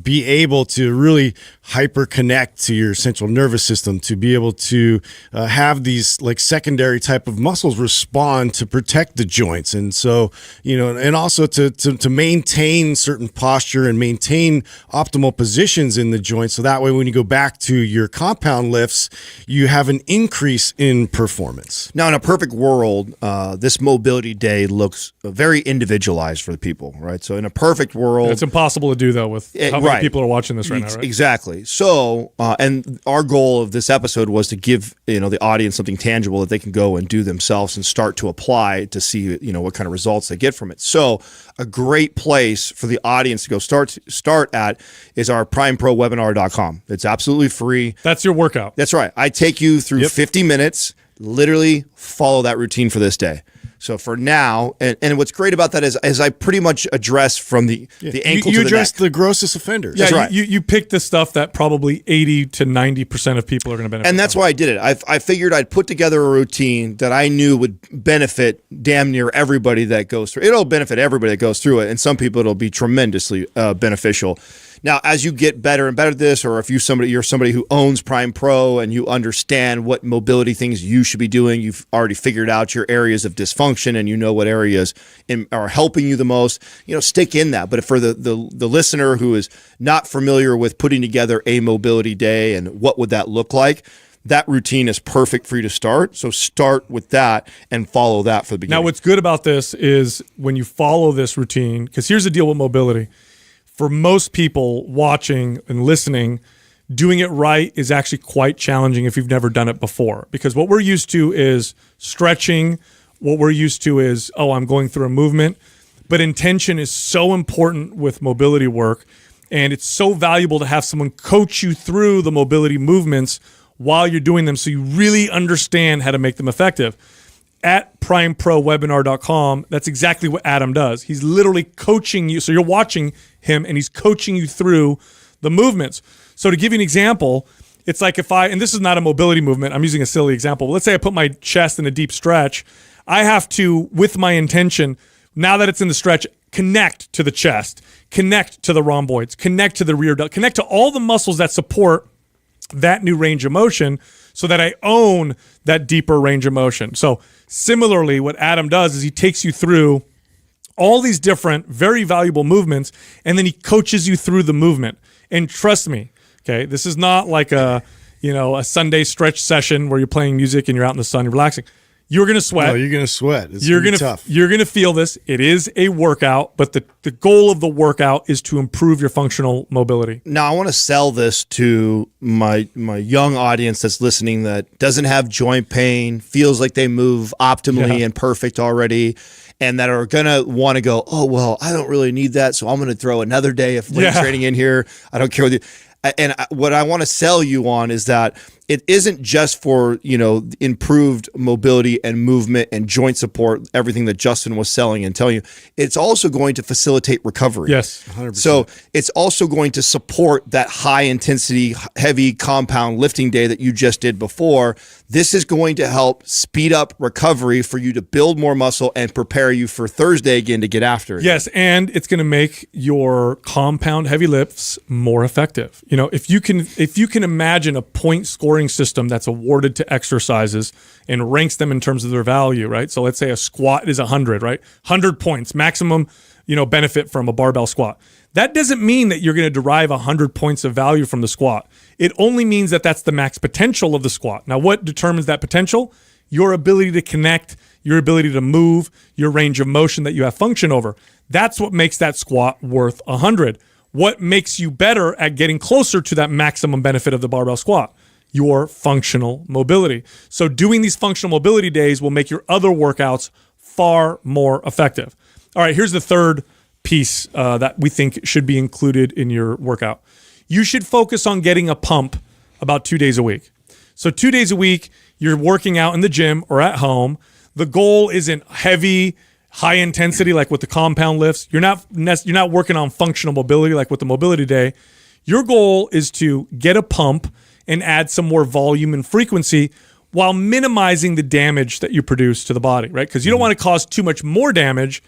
be able to really hyper connect to your central nervous system, to be able to have these like secondary type of muscles respond to protect the joints. And so, and also to maintain certain posture and maintain optimal positions in the joints. So that way, when you go back to your compound lifts, you have an increase in performance. Now, in a perfect world, this mobility day looks very individualized for the people, right? So in a perfect world, it's impossible to do though with how many people are watching this right now, right? Exactly. So, and our goal of this episode was to give the audience something tangible that they can go and do themselves and start to apply to see what kind of results they get from it. So, a great place for the audience to go start at is our primeprowebinar.com. It's absolutely free. That's your workout. That's right. I take you through 50 minutes. Literally follow that routine for this day. So for now, and what's great about that is I pretty much address from the ankle to the address neck. the grossest offenders. Yeah, That's right. you pick the stuff that probably 80 to 90% of people are going to benefit And that's from. why I did it. I figured I'd put together a routine that I knew would benefit damn near everybody that goes through it. It'll benefit everybody that goes through it, and some people it'll be tremendously beneficial. Now, as you get better and better at this, or if you're somebody who owns Prime Pro and you understand what mobility things you should be doing, you've already figured out your areas of dysfunction and you know what areas are helping you the most, stick in that. But for the listener who is not familiar with putting together a mobility day and what would that look like, that routine is perfect for you to start. So start with that and follow that for the beginning. Now, what's good about this is when you follow this routine, because here's the deal with mobility. For most people watching and listening, doing it right is actually quite challenging if you've never done it before. Because what we're used to is stretching. What we're used to is, I'm going through a movement. But intention is so important with mobility work. And it's so valuable to have someone coach you through the mobility movements while you're doing them so you really understand how to make them effective. At primeprowebinar.com, that's exactly what Adam does. He's literally coaching you. So you're watching him and he's coaching you through the movements. So to give you an example, it's like and this is not a mobility movement, I'm using a silly example. Let's say I put my chest in a deep stretch. I have to, with my intention, now that it's in the stretch, connect to the chest, connect to the rhomboids, connect to the rear delt, connect to all the muscles that support that new range of motion so that I own that deeper range of motion. So similarly, what Adam does is he takes you through all these different, very valuable movements, and then he coaches you through the movement. And trust me, okay, this is not like a Sunday stretch session where you're playing music and you're out in the sun, you're relaxing. You're going to sweat. No, you're going to sweat. It's You're gonna going be tough. You're going to feel this. It is a workout, but the goal of the workout is to improve your functional mobility. Now, I want to sell this to my young audience that's listening that doesn't have joint pain, feels like they move optimally and perfect already, and that are going to want to go, I don't really need that, so I'm going to throw another day of weight training in here. I don't care what you. And what I want to sell you on is that it isn't just for, improved mobility and movement and joint support, everything that Justin was selling and telling you. It's also going to facilitate recovery. Yes, 100%. So it's also going to support that high intensity, heavy compound lifting day that you just did before. This is going to help speed up recovery for you to build more muscle and prepare you for Thursday again to get after it. Yes, and it's going to make your compound heavy lifts more effective. If you can imagine a point scoring system that's awarded to exercises and ranks them in terms of their value, right? So let's say a squat is 100, right? 100 points, maximum benefit from a barbell squat. That doesn't mean that you're going to derive 100 points of value from the squat. It only means that that's the max potential of the squat. Now, what determines that potential? Your ability to connect, your ability to move, your range of motion that you have function over. That's what makes that squat worth 100. What makes you better at getting closer to that maximum benefit of the barbell squat? Your functional mobility. So doing these functional mobility days will make your other workouts far more effective. All right, here's the third piece that we think should be included in your workout. You should focus on getting a pump about 2 days a week. So 2 days a week, you're working out in the gym or at home. The goal isn't heavy, high intensity like with the compound lifts. You're not working on functional mobility like with the mobility day. Your goal is to get a pump and add some more volume and frequency while minimizing the damage that you produce to the body, right? Because you don't want to cause too much more damage,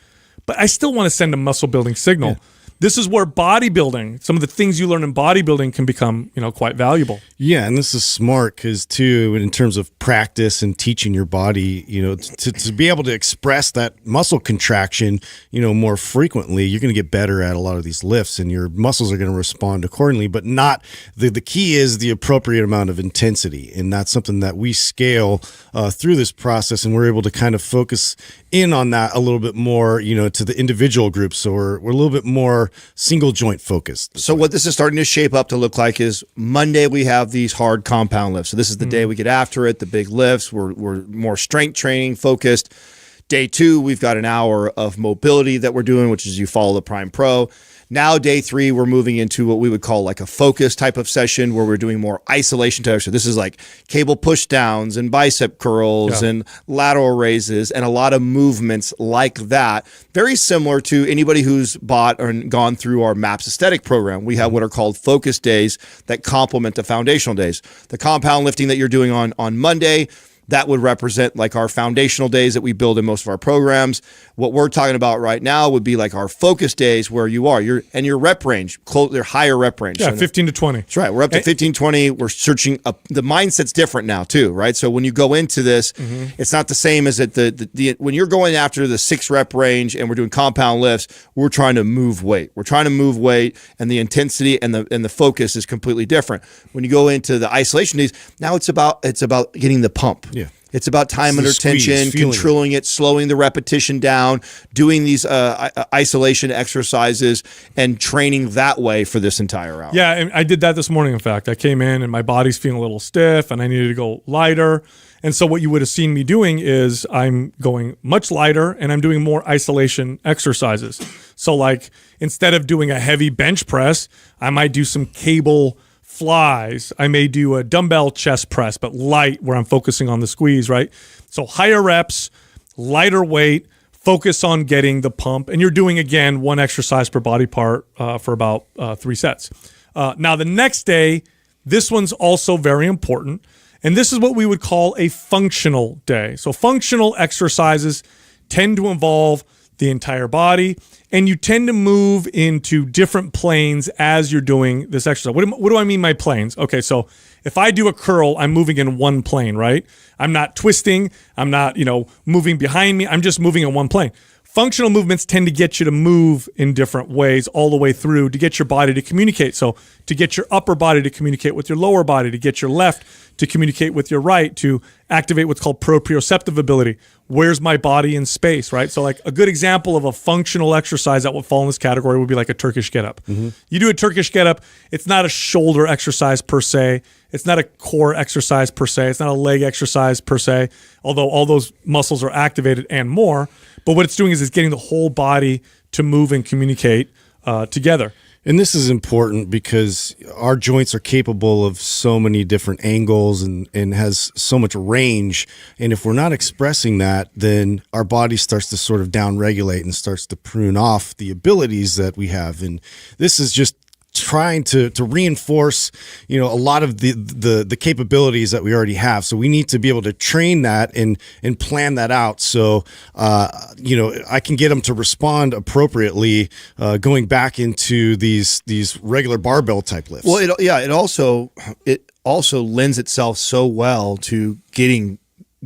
but I still want to send a muscle building signal. Yeah. This is where bodybuilding, some of the things you learn in bodybuilding can become, quite valuable. Yeah, and this is smart because too, in terms of practice and teaching your body, to be able to express that muscle contraction, more frequently, you're going to get better at a lot of these lifts, and your muscles are going to respond accordingly. But not the key is the appropriate amount of intensity, and that's something that we scale through this process, and we're able to kind of focus in on that a little bit more, to the individual groups. So we're a little bit more single joint focused. So what this is starting to shape up to look like is Monday we have these hard compound lifts. So this is the day we get after it, the big lifts. We're more strength training focused. Day 2, we've got an hour of mobility that we're doing, which is you follow the Prime Pro. Now, day 3, we're moving into what we would call like a focus type of session where we're doing more isolation type. So this is like cable push downs and bicep curls and lateral raises and a lot of movements like that. Very similar to anybody who's bought or gone through our MAPS aesthetic program. We have what are called focus days that complement the foundational days. The compound lifting that you're doing on Monday, that would represent like our foundational days that we build in most of our programs. What we're talking about right now would be like our focus days where you are. Your rep range, they're higher rep range. Yeah, so 15 to 20. That's right. We're up to 15, 20. We're searching up. The mindset's different now too, right? So when you go into this, it's not the same as when you're going after the 6 rep range and we're doing compound lifts, we're trying to move weight. We're trying to move weight, and the intensity and the focus is completely different. When you go into the isolation days, now it's about getting the pump. Yeah. It's about time under tension, controlling it, slowing the repetition down, doing these isolation exercises, and training that way for this entire hour. Yeah, and I did that this morning, in fact. I came in and my body's feeling a little stiff and I needed to go lighter. And so what you would have seen me doing is I'm going much lighter and I'm doing more isolation exercises. So like instead of doing a heavy bench press, I might do some cable flies. I may do a dumbbell chest press, but light, where I'm focusing on the squeeze, right? So higher reps, lighter weight, focus on getting the pump. And you're doing, again, 1 exercise per body part for about 3 sets. Now, the next day, this one's also very important. And this is what we would call a functional day. So functional exercises tend to involve the entire body, and you tend to move into different planes as you're doing this exercise. What do I mean by planes? Okay, so if I do a curl, I'm moving in one plane, right? I'm not twisting. I'm not, moving behind me. I'm just moving in one plane. Functional movements tend to get you to move in different ways all the way through to get your body to communicate. So to get your upper body to communicate with your lower body, to get your left to communicate with your right, to activate what's called proprioceptive ability. Where's my body in space, right? So like a good example of a functional exercise that would fall in this category would be like a Turkish get-up. You do a Turkish get-up, it's not a shoulder exercise per se. It's not a core exercise per se. It's not a leg exercise per se, although all those muscles are activated and more. But what it's doing is it's getting the whole body to move and communicate together. And this is important because our joints are capable of so many different angles and has so much range. And if we're not expressing that, then our body starts to sort of downregulate and starts to prune off the abilities that we have. And this is just trying to reinforce, a lot of the capabilities that we already have. So we need to be able to train that and plan that out. So, I can get them to respond appropriately, going back into these regular barbell type lifts. Well, it also lends itself so well to getting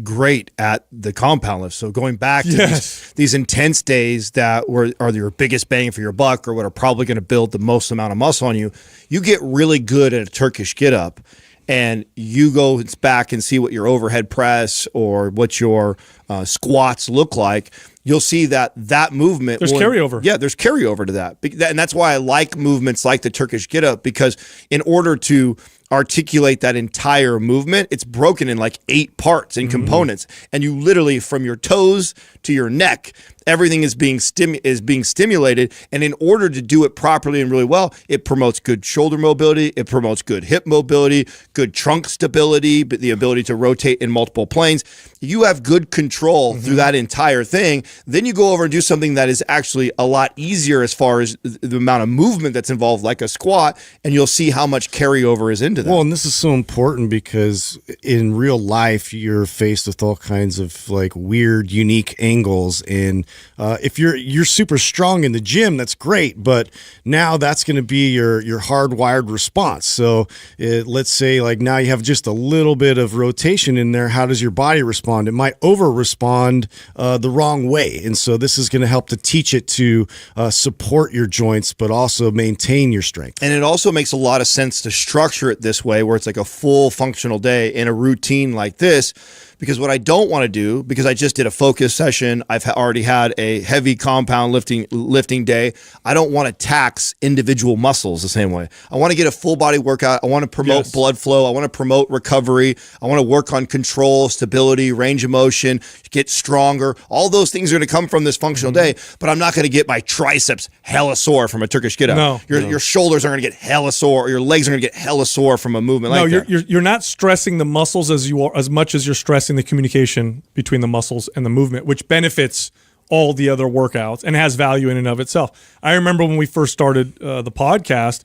great at the compound lift. So going back to these intense days that are your biggest bang for your buck, or what are probably going to build the most amount of muscle on you, you get really good at a Turkish get up, and you go back and see what your overhead press or what your squats look like. You'll see that movement. There's carryover. Yeah, there's carryover to that. And that's why I like movements like the Turkish get up, because in order to articulate that entire movement, it's broken in like 8 parts and components. And you literally, from your toes to your neck, everything is being stimulated. And in order to do it properly and really well, it promotes good shoulder mobility, it promotes good hip mobility, good trunk stability, but the ability to rotate in multiple planes. You have good control through that entire thing. Then you go over and do something that is actually a lot easier as far as the amount of movement that's involved, like a squat, and you'll see how much carryover is into that. Well, and this is so important because in real life, you're faced with all kinds of like weird, unique angles. And if you're super strong in the gym, that's great. But now that's going to be your hardwired response. So let's say like now you have just a little bit of rotation in there. How does your body respond? It might over respond the wrong way. And so this is going to help to teach it to support your joints, but also maintain your strength. And it also makes a lot of sense to structure it this way, where it's like a full functional day in a routine like this. Because what I don't want to do, because I just did a focus session, I've already had a heavy compound lifting day, I don't want to tax individual muscles the same way. I want to get a full body workout. I want to promote blood flow. I want to promote recovery. I want to work on control, stability, range of motion, get stronger. All those things are going to come from this functional day, but I'm not going to get my triceps hella sore from a Turkish get up. Your shoulders are going to get hella sore, or your legs are going to get hella sore from a movement like that. You're not stressing the muscles as much as you're stressing the communication between the muscles and the movement, which benefits all the other workouts and has value in and of itself. I remember when we first started the podcast,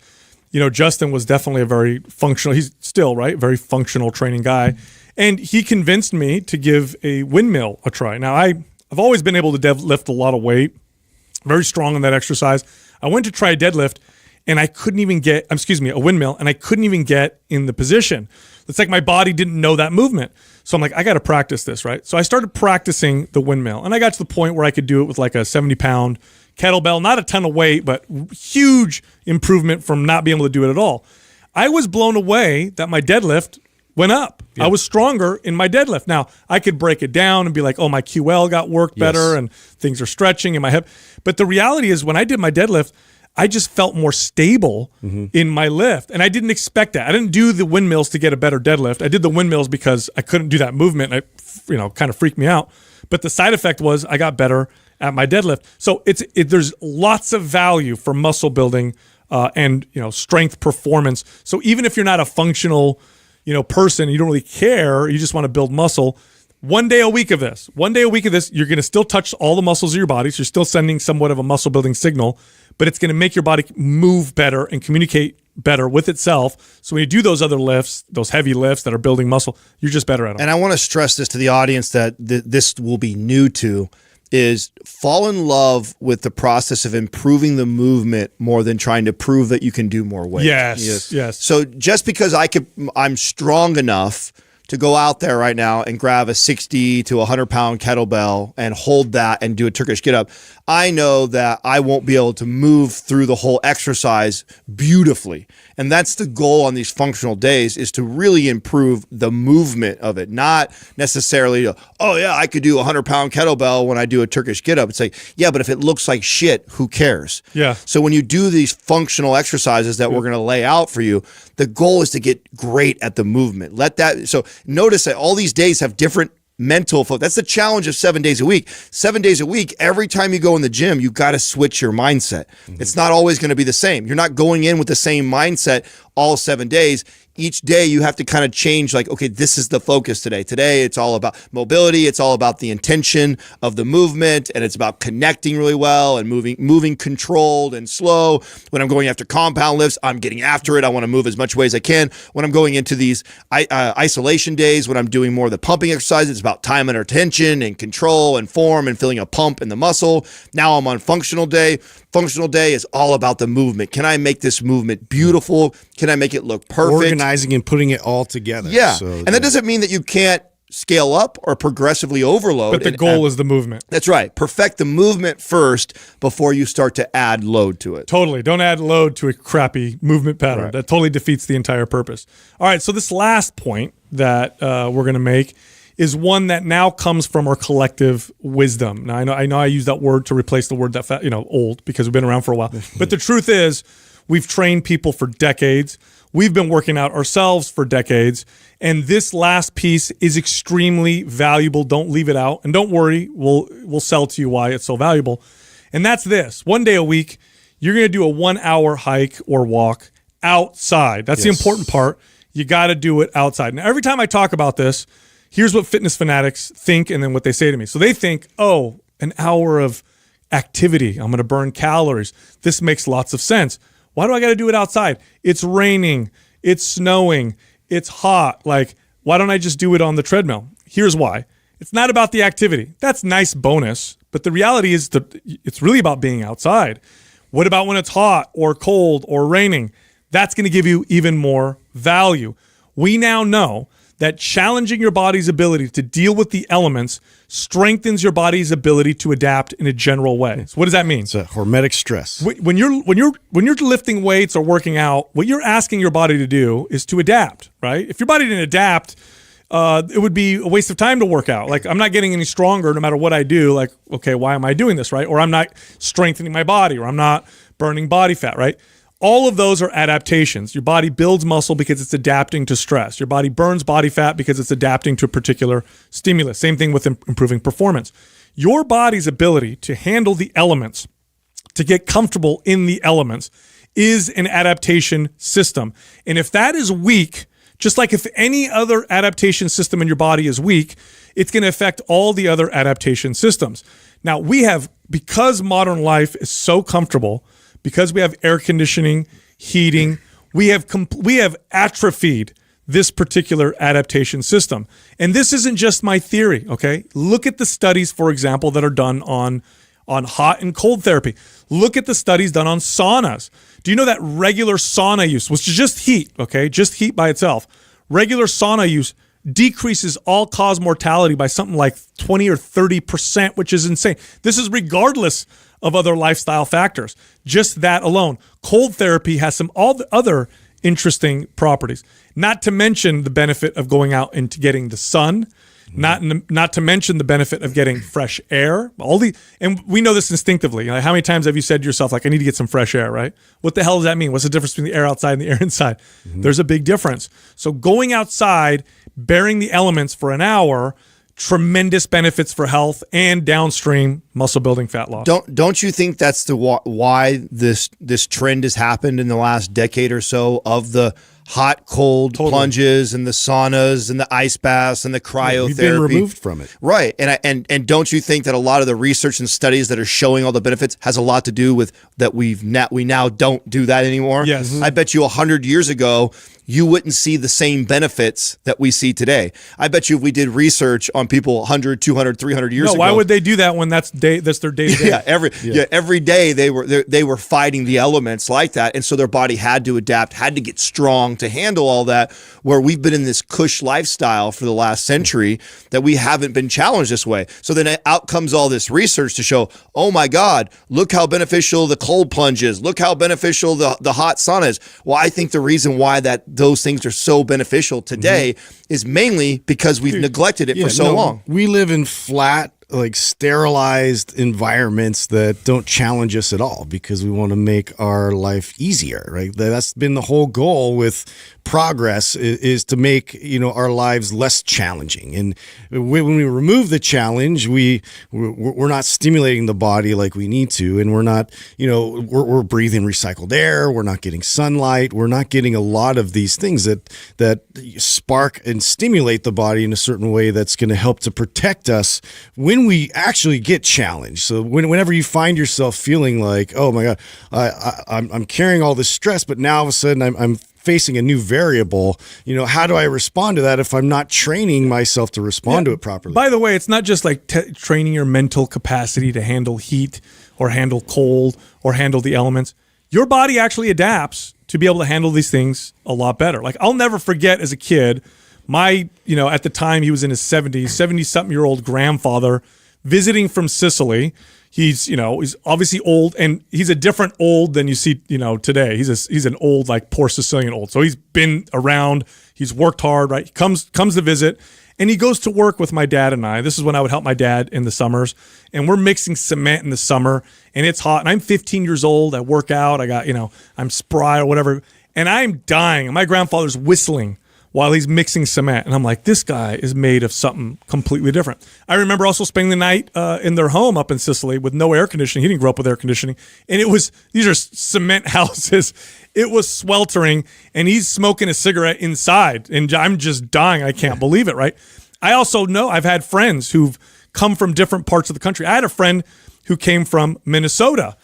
Justin was definitely a very functional, he's still, right, very functional training guy. And he convinced me to give a windmill a try. Now, I've always been able to deadlift a lot of weight, very strong in that exercise. I went to try a deadlift, and I couldn't even get, a windmill, and I couldn't even get in the position. It's like my body didn't know that movement. So I'm like, I got to practice this, right? So I started practicing the windmill, and I got to the point where I could do it with like a 70-pound kettlebell, not a ton of weight, but huge improvement from not being able to do it at all. I was blown away that my deadlift went up. I was stronger in my deadlift. Now, I could break it down and be like, oh, my QL got worked better and things are stretching in my hip. But the reality is when I did my deadlift, I just felt more stable in my lift. And I didn't expect that. I didn't do the windmills to get a better deadlift. I did the windmills because I couldn't do that movement. And it kind of freaked me out. But the side effect was I got better at my deadlift. So there's lots of value for muscle building and strength performance. So even if you're not a functional person, you don't really care, you just want to build muscle, one day a week of this, you're going to still touch all the muscles of your body. So you're still sending somewhat of a muscle building signal, but it's going to make your body move better and communicate better with itself. So when you do those other lifts, those heavy lifts that are building muscle, you're just better at them. And I want to stress this to the audience that this will be new to, is fall in love with the process of improving the movement more than trying to prove that you can do more weight. Yes. So just because I'm strong enough to go out there right now and grab a 60 to 100 pound kettlebell and hold that and do a Turkish get up, I know that I won't be able to move through the whole exercise beautifully. And that's the goal on these functional days, is to really improve the movement of it, not necessarily, I could do a 100 pound kettlebell when I do a Turkish get up. It's like, yeah, but if it looks like shit, who cares? Yeah. So when you do these functional exercises that we're going to lay out for you, the goal is to get great at the movement. So notice that all these days have different mental focus. That's the challenge of 7 days a week. 7 days a week, every time you go in the gym, you got to switch your mindset. It's not always going to be the same. You're not going in with the same mindset all 7 days. Each day you have to kind of change, like, okay, this is the focus today. Today it's all about mobility. It's all about the intention of the movement, and it's about connecting really well and moving controlled and slow. When I'm going after compound lifts, I'm getting after it. I want to move as much weight as I can. When I'm going into these isolation days, when I'm doing more of the pumping exercises, it's about time and attention and control and form and feeling a pump in the muscle. Now I'm on functional day. Functional day is all about the movement. Can I make this movement beautiful? Can I make it look perfect? Organizing and putting it all together. Yeah. And that doesn't mean that you can't scale up or progressively overload. But the goal is the movement. That's right. Perfect the movement first before you start to add load to it. Totally. Don't add load to a crappy movement pattern. Right. That totally defeats the entire purpose. All right. So this last point that we're going to make is one that now comes from our collective wisdom. Now, I know I use that word to replace the word that, old, because we've been around for a while. But the truth is, we've trained people for decades. We've been working out ourselves for decades. And this last piece is extremely valuable. Don't leave it out. And don't worry, we'll sell to you why it's so valuable. And that's this. 1 day a week, you're going to do a 1 hour hike or walk outside. That's the important part. You got to do it outside. Now, every time I talk about this, here's what fitness fanatics think and then what they say to me. So they think, oh, an hour of activity. I'm going to burn calories. This makes lots of sense. Why do I got to do it outside? It's raining. It's snowing. It's hot. Like, why don't I just do it on the treadmill? Here's why. It's not about the activity. That's nice bonus. But the reality is that it's really about being outside. What about when it's hot or cold or raining? That's going to give you even more value. We now know that challenging your body's ability to deal with the elements strengthens your body's ability to adapt in a general way. So what does that mean? It's a hormetic stress. When you're lifting weights or working out, what you're asking your body to do is to adapt, right? If your body didn't adapt, it would be a waste of time to work out. Like, I'm not getting any stronger no matter what I do. Like, okay, why am I doing this, right? Or I'm not strengthening my body, or I'm not burning body fat, right? All of those are adaptations. Your body builds muscle because it's adapting to stress. Your body burns body fat because it's adapting to a particular stimulus. Same thing with improving performance. Your body's ability to handle the elements, to get comfortable in the elements, is an adaptation system. And if that is weak, just like if any other adaptation system in your body is weak, it's going to affect all the other adaptation systems. Now, because modern life is so comfortable, because we have air conditioning, heating, we have atrophied this particular adaptation system. And this isn't just my theory, okay? Look at the studies, for example, that are done on hot and cold therapy. Look at the studies done on saunas. Do you know that regular sauna use, which is just heat, okay? Just heat by itself. Regular sauna use decreases all-cause mortality by something like 20 or 30%, which is insane. This is regardless of other lifestyle factors. Just that alone. Cold therapy has all the other interesting properties. Not to mention the benefit of going out and getting the sun. Not to mention the benefit of getting fresh air. And we know this instinctively. Like, how many times have you said to yourself, like, I need to get some fresh air, right? What the hell does that mean? What's the difference between the air outside and the air inside? There's a big difference. So going outside, bearing the elements for an hour, tremendous benefits for health and downstream muscle building, fat loss. Don't you think that's why this trend has happened in the last decade or so, of the hot cold plunges and the saunas and the ice baths and the cryotherapy? We've been removed from it, right? And don't you think that a lot of the research and studies that are showing all the benefits has a lot to do with that? We now don't do that anymore. Yes, I bet you 100 years ago, you wouldn't see the same benefits that we see today. I bet you if we did research on people 100, 200, 300 years ago. Why would they do that when that's their day-to-day? Every day they were fighting the elements like that. And so their body had to adapt, had to get strong to handle all that, where we've been in this cush lifestyle for the last century that we haven't been challenged this way. So then out comes all this research to show, oh my God, look how beneficial the cold plunge is. Look how beneficial the hot sauna is. Well, I think the reason why those things are so beneficial today is mainly because we've neglected it for so long. We live in flat, like sterilized environments that don't challenge us at all because we want to make our life easier, right? That's been the whole goal with progress, is to make our lives less challenging. And when we remove the challenge, we're not stimulating the body like we need to, and we're not we're breathing recycled air, we're not getting sunlight, we're not getting a lot of these things that spark and stimulate the body in a certain way that's going to help to protect us when we actually get challenged. So whenever you find yourself feeling like, oh my God, I'm carrying all this stress, but now all of a sudden I'm facing a new variable, how do I respond to that if I'm not training myself to respond to it properly? By the way, it's not just like training your mental capacity to handle heat or handle cold or handle the elements. Your body actually adapts to be able to handle these things a lot better. Like, I'll never forget as a kid, my, at the time he was in his 70s, 70-something-year-old grandfather visiting from Sicily. He's, he's obviously old, and he's a different old than you see, today. He's an old, like poor Sicilian old. So he's been around, he's worked hard, right? He comes to visit, and he goes to work with my dad and I. This is when I would help my dad in the summers, and we're mixing cement in the summer, and it's hot, and I'm 15 years old. I work out, I got, I'm spry or whatever, and I'm dying, and my grandfather's whistling while he's mixing cement. And I'm like, this guy is made of something completely different. I remember also spending the night in their home up in Sicily with no air conditioning. He didn't grow up with air conditioning. And these are cement houses. It was sweltering, and he's smoking a cigarette inside. And I'm just dying. I can't believe it, right? I also know I've had friends who've come from different parts of the country. I had a friend who came from Minnesota,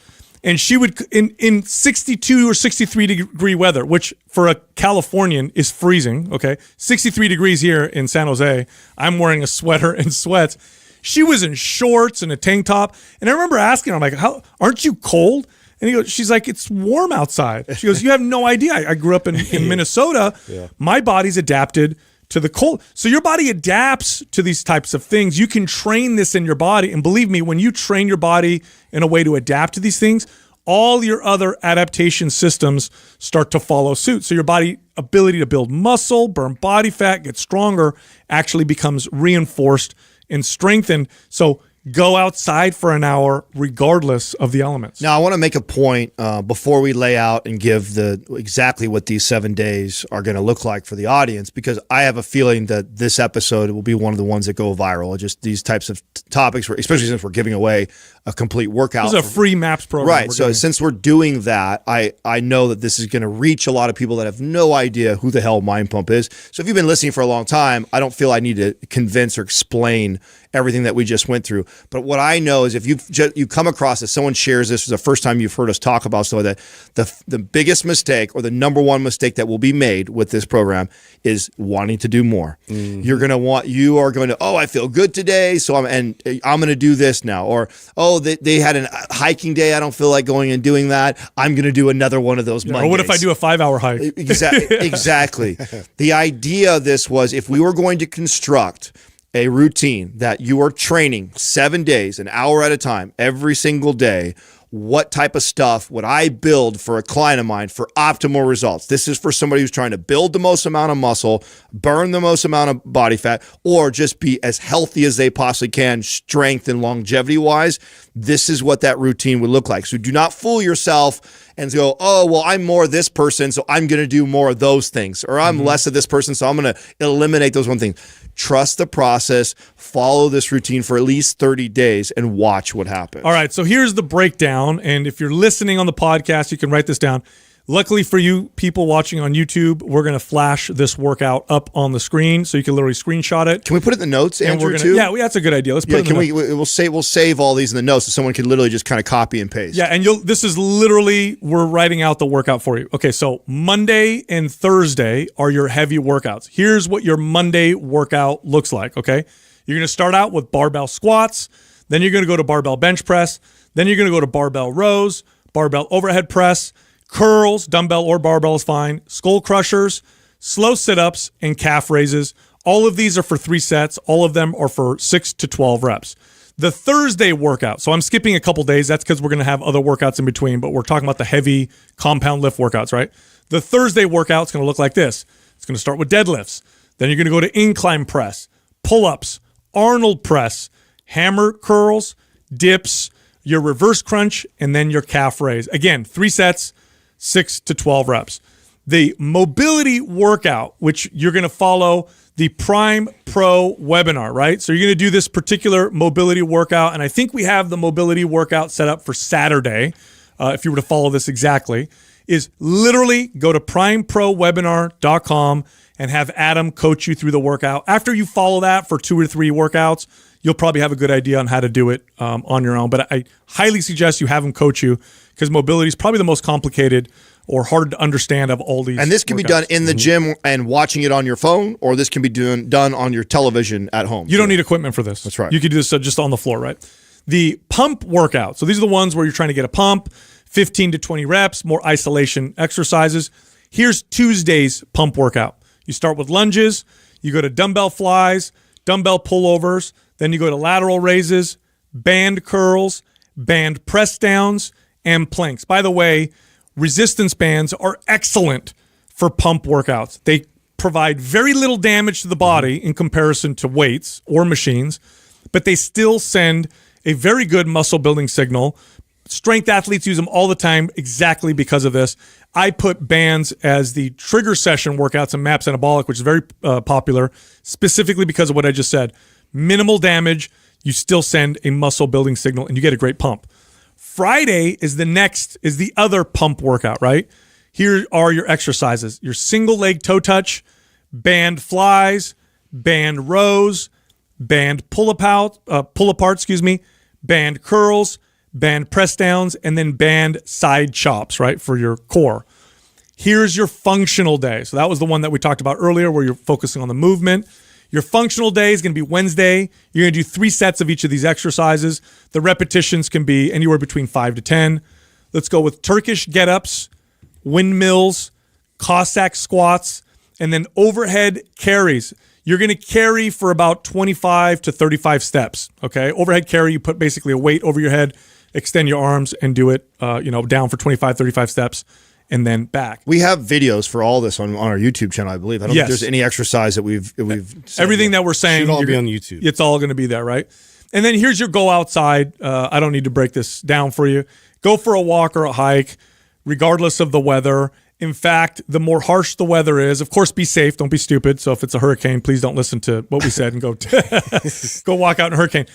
and she would, in 62 or 63 degree weather, which for a Californian is freezing, okay? 63 degrees here in San Jose. I'm wearing a sweater and sweats. She was in shorts and a tank top. And I remember asking her, I'm like, aren't you cold? And she's like, it's warm outside. She goes, you have no idea. I grew up in Minnesota. Yeah. My body's adapted to the cold. So your body adapts to these types of things. You can train this in your body. And believe me, when you train your body in a way to adapt to these things, all your other adaptation systems start to follow suit. So your body ability to build muscle, burn body fat, get stronger, actually becomes reinforced and strengthened. So go outside for an hour regardless of the elements. Now, I want to make a point before we lay out and give exactly what these 7 days are going to look like for the audience, because I have a feeling that this episode will be one of the ones that go viral. Just these types of topics, especially since we're giving away a complete workout. This is a free MAPS program. Right. So since we're doing that, I know that this is going to reach a lot of people that have no idea who the hell Mind Pump is. So if you've been listening for a long time, I don't feel I need to convince or explain everything that we just went through. But what I know is if you come across this, someone shares this for the first time you've heard us talk about stuff like that, the biggest mistake or the number one mistake that will be made with this program is wanting to do more. Mm-hmm. You are going to, I feel good today, so I'm going to do this now. Or, they had a hiking day, I don't feel like going and doing that. I'm going to do another one of those Mondays. Or what if I do a 5-hour hike? Exactly. The idea of this was if we were going to construct a routine that you are training 7 days, an hour at a time, every single day, what type of stuff would I build for a client of mine for optimal results? This is for somebody who's trying to build the most amount of muscle, burn the most amount of body fat, or just be as healthy as they possibly can, strength and longevity wise. This is what that routine would look like. So do not fool yourself and go, I'm more this person, so I'm going to do more of those things. Or I'm less of this person, so I'm going to eliminate those one things. Trust the process, follow this routine for at least 30 days and watch what happens. All right, so here's the breakdown. And if you're listening on the podcast, you can write this down. Luckily for you people watching on YouTube, we're going to flash this workout up on the screen so you can literally screenshot it. Can we put it in the notes, Andrew, too? Yeah, that's a good idea. Let's put it in the notes. We'll save all these in the notes so someone can literally just kind of copy and paste. Yeah, and this is literally, we're writing out the workout for you. Okay, so Monday and Thursday are your heavy workouts. Here's what your Monday workout looks like, okay? You're going to start out with barbell squats, then you're going to go to barbell bench press, then you're going to go to barbell rows, barbell overhead press, curls, dumbbell or barbell is fine, skull crushers, slow sit-ups, and calf raises. All of these are for 3 sets. All of them are for 6 to 12 reps. The Thursday workout, so I'm skipping a couple days. That's because we're going to have other workouts in between, but we're talking about the heavy compound lift workouts, right? The Thursday workout is going to look like this. It's going to start with deadlifts. Then you're going to go to incline press, pull-ups, Arnold press, hammer curls, dips, your reverse crunch, and then your calf raise. Again, 3 sets, 6 to 12 reps. The mobility workout, which you're going to follow the Prime Pro webinar, right? So you're going to do this particular mobility workout, and I think we have the mobility workout set up for Saturday, if you were to follow this exactly, is literally go to primeprowebinar.com and have Adam coach you through the workout. After you follow that for 2 or 3 workouts, you'll probably have a good idea on how to do it on your own. But I highly suggest you have him coach you because mobility is probably the most complicated or hard to understand of all these. And this can be done in the gym and watching it on your phone, or this can be done on your television at home. You don't need equipment for this. That's right. You could do this just on the floor, right? The pump workout. So these are the ones where you're trying to get a pump, 15 to 20 reps, more isolation exercises. Here's Tuesday's pump workout. You start with lunges. You go to dumbbell flies, dumbbell pullovers, then you go to lateral raises, band curls, band press downs, and planks. By the way, resistance bands are excellent for pump workouts. They provide very little damage to the body in comparison to weights or machines, but they still send a very good muscle building signal. Strength athletes use them all the time exactly because of this. I put bands as the trigger session workouts in MAPS Anabolic, which is very popular, specifically because of what I just said. Minimal damage, you still send a muscle building signal, and you get a great pump. Friday is the other pump workout, right? Here are your exercises. Your single leg toe touch, band flies, band rows, band pull apart, band curls, band press downs, and then band side chops, right, for your core. Here's your functional day. So that was the one that we talked about earlier where you're focusing on the movement. Your functional day is going to be Wednesday. You're going to do 3 sets of each of these exercises. The repetitions can be anywhere between 5 to 10. Let's go with Turkish get-ups, windmills, Cossack squats, and then overhead carries. You're going to carry for about 25 to 35 steps, okay? Overhead carry, you put basically a weight over your head, extend your arms, and do it down for 25, 35 steps, and then back. We have videos for all this on our YouTube channel, I believe. I don't think there's any exercise that we've said everything yet. that we're saying Should all be on YouTube. It's all going to be there, right? And then here's your go outside. I don't need to break this down for you. Go for a walk or a hike, regardless of the weather. In fact, the more harsh the weather is, of course, be safe. Don't be stupid. So if it's a hurricane, please don't listen to what we said and go go walk out in a hurricane.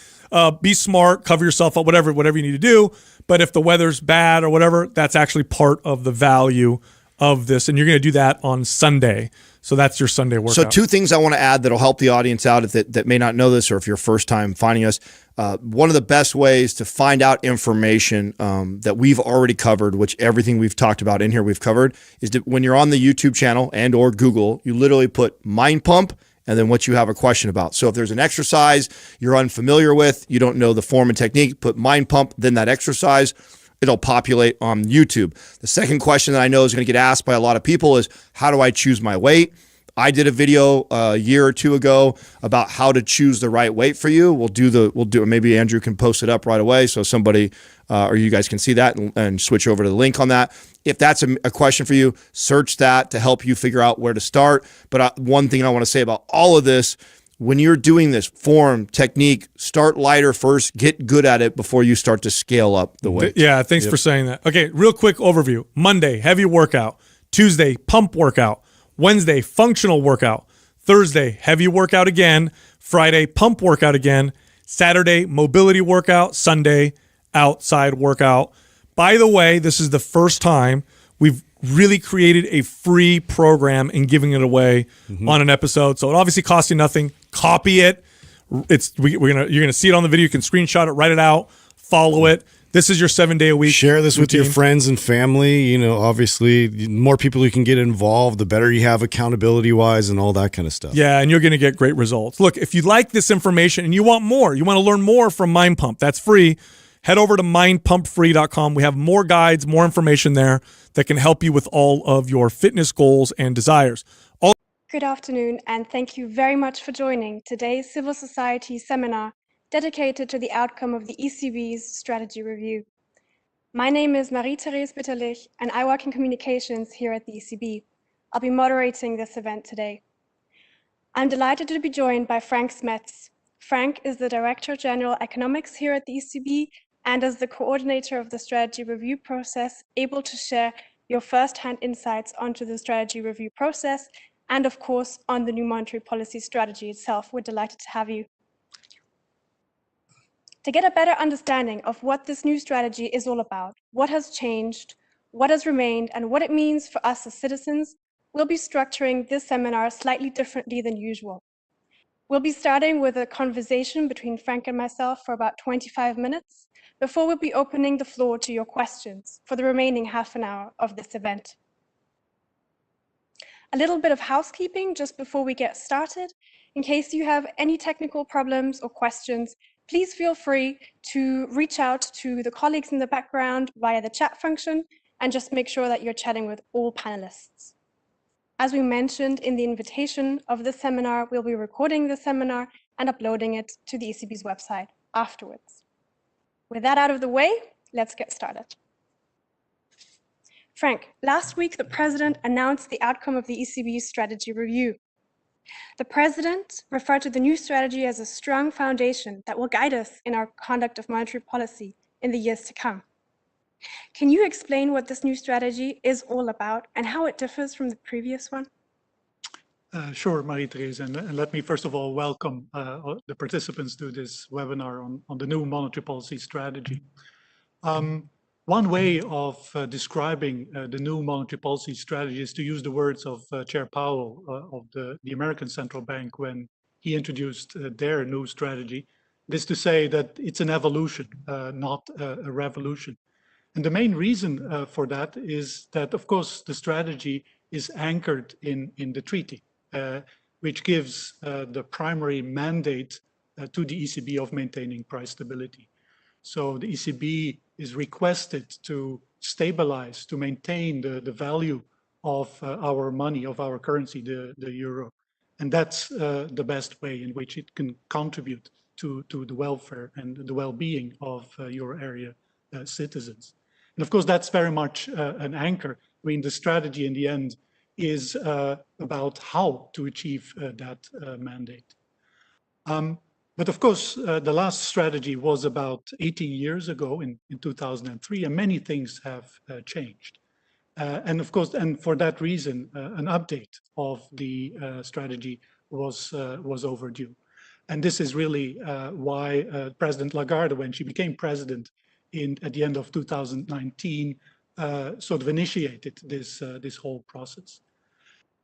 Be smart, cover yourself up, whatever you need to do. But if the weather's bad or whatever, that's actually part of the value of this. And you're going to do that on Sunday. So that's your Sunday workout. So 2 things I want to add that'll help the audience out that may not know this, or if you're first time finding us. One of the best ways to find out information that we've already covered, which everything we've talked about in here we've covered, is that when you're on the YouTube channel and or Google, you literally put Mind Pump and then what you have a question about. So if there's an exercise you're unfamiliar with, you don't know the form and technique, put Mind Pump, then that exercise, it'll populate on YouTube. The second question that I know is going to get asked by a lot of people is, how do I choose my weight? I did a video a year or 2 ago about how to choose the right weight for you. We'll do maybe Andrew can post it up right away so somebody or you guys can see that and switch over to the link on that. If that's a question for you, search that to help you figure out where to start. But one thing I want to say about all of this, when you're doing this form, technique, start lighter first, get good at it before you start to scale up the weight. Yeah, thanks for saying that. Okay, real quick overview. Monday, heavy workout. Tuesday, pump workout. Wednesday, functional workout. Thursday, heavy workout again. Friday, pump workout again. Saturday, mobility workout. Sunday, outside workout. By the way, this is the first time we've really created a free program and giving it away on an episode. So it obviously costs you nothing. Copy it. You're gonna see it on the video. You can screenshot it, write it out, follow it. This is your 7-day-a-week. Share this routine. with your friends and family. Obviously, the more people you can get involved, the better you have accountability-wise and all that kind of stuff. Yeah, and you're going to get great results. Look, if you like this information and you want more, you want to learn more from Mind Pump, that's free. Head over to mindpumpfree.com. We have more guides, more information there that can help you with all of your fitness goals and desires. Good afternoon, and thank you very much for joining today's Civil Society seminar dedicated to the outcome of the ECB's strategy review. My name is Marie-Therese Bitterlich, and I work in communications here at the ECB. I'll be moderating this event today. I'm delighted to be joined by Frank Smets. Frank is the Director General Economics here at the ECB and as the coordinator of the strategy review process, able to share your first-hand insights onto the strategy review process and, of course, on the new monetary policy strategy itself. We're delighted to have you. To get a better understanding of what this new strategy is all about, what has changed, what has remained, and what it means for us as citizens, we'll be structuring this seminar slightly differently than usual. We'll be starting with a conversation between Frank and myself for about 25 minutes, before we'll be opening the floor to your questions for the remaining half an hour of this event. A little bit of housekeeping just before we get started. In case you have any technical problems or questions, please feel free to reach out to the colleagues in the background via the chat function and just make sure that you're chatting with all panelists. As we mentioned in the invitation of the seminar, we'll be recording the seminar and uploading it to the ECB's website afterwards. With that out of the way, let's get started. Frank, last week the President announced the outcome of the ECB's strategy review. The President referred to the new strategy as a strong foundation that will guide us in our conduct of monetary policy in the years to come. Can you explain what this new strategy is all about and how it differs from the previous one? Sure, Marie-Therese, and let me first of all welcome the participants to this webinar on the new monetary policy strategy. One way of describing the new monetary policy strategy is to use the words of Chair Powell of the American Central Bank when he introduced their new strategy. This is to say that it's an evolution, not a revolution. And the main reason for that is that, of course, the strategy is anchored in the treaty, which gives the primary mandate to the ECB of maintaining price stability. So the ECB is requested to stabilize, to maintain the value of our money, of our currency, the euro. And that's the best way in which it can contribute to the welfare and the well-being of euro area citizens. And of course, that's very much an anchor. I mean, the strategy in the end is about how to achieve that mandate. But of course, the last strategy was about 18 years ago in 2003, and many things have changed. And of course, and for that reason, an update of the strategy was overdue. And this is really why President Lagarde, when she became president at the end of 2019, sort of initiated this whole process.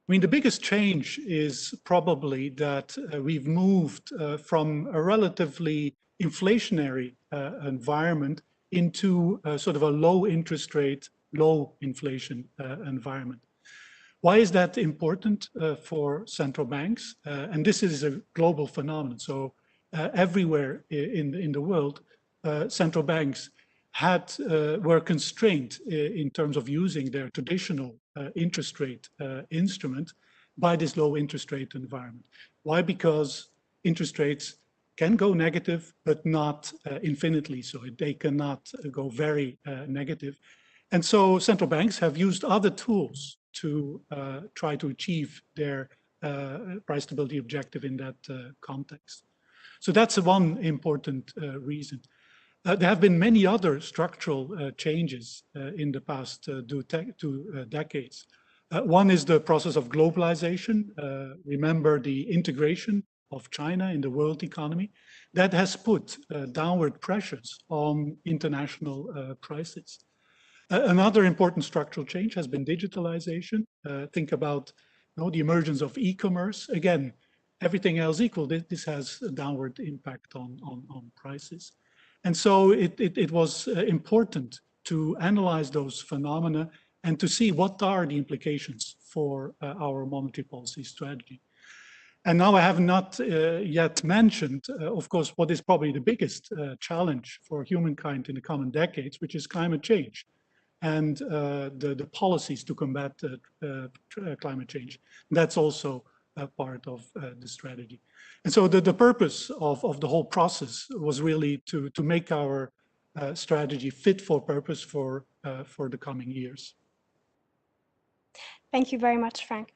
I mean, the biggest change is probably that we've moved from a relatively inflationary environment into sort of a low interest rate, low inflation environment. Why is that important for central banks? And this is a global phenomenon. So everywhere in the world, central banks were constrained in terms of using their traditional interest rate instrument by this low interest rate environment. Why? Because interest rates can go negative, but not infinitely so. They cannot go very negative. And so central banks have used other tools to try to achieve their price stability objective in that context. So that's one important reason. There have been many other structural changes in the past two decades. One is the process of globalization. Remember the integration of China in the world economy. That has put downward pressures on international prices. Another important structural change has been digitalization. Think about the emergence of e-commerce. Again, everything else equal, this has a downward impact on prices. And so it was important to analyze those phenomena and to see what are the implications for our monetary policy strategy. And now I have not yet mentioned, of course, what is probably the biggest challenge for humankind in the coming decades, which is climate change and the policies to combat climate change. That's also a part of the strategy. And so the purpose of the whole process was really to make our strategy fit for purpose for the coming years. Thank you very much, Frank.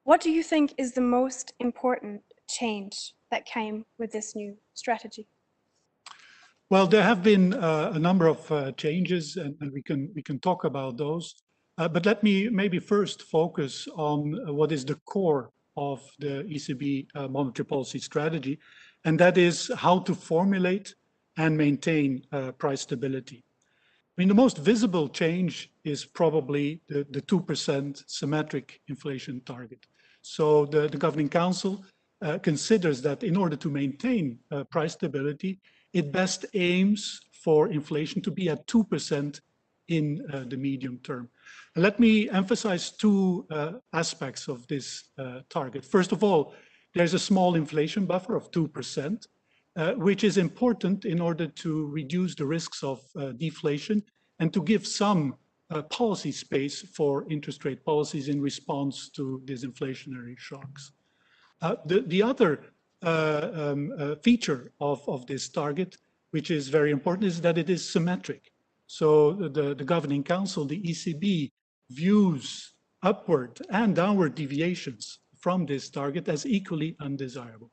What do you think is the most important change that came with this new strategy? Well, there have been a number of changes, and we can talk about those. But let me maybe first focus on what is the core of the ECB monetary policy strategy, and that is how to formulate and maintain price stability. I mean, the most visible change is probably the 2% symmetric inflation target. So the Governing Council considers that in order to maintain price stability, it best aims for inflation to be at 2% in the medium term. Let me emphasize two aspects of this target. First of all, there's a small inflation buffer of 2%, which is important in order to reduce the risks of deflation and to give some policy space for interest rate policies in response to disinflationary shocks. The other feature of this target, which is very important, is that it is symmetric. So the Governing Council, the ECB, views upward and downward deviations from this target as equally undesirable.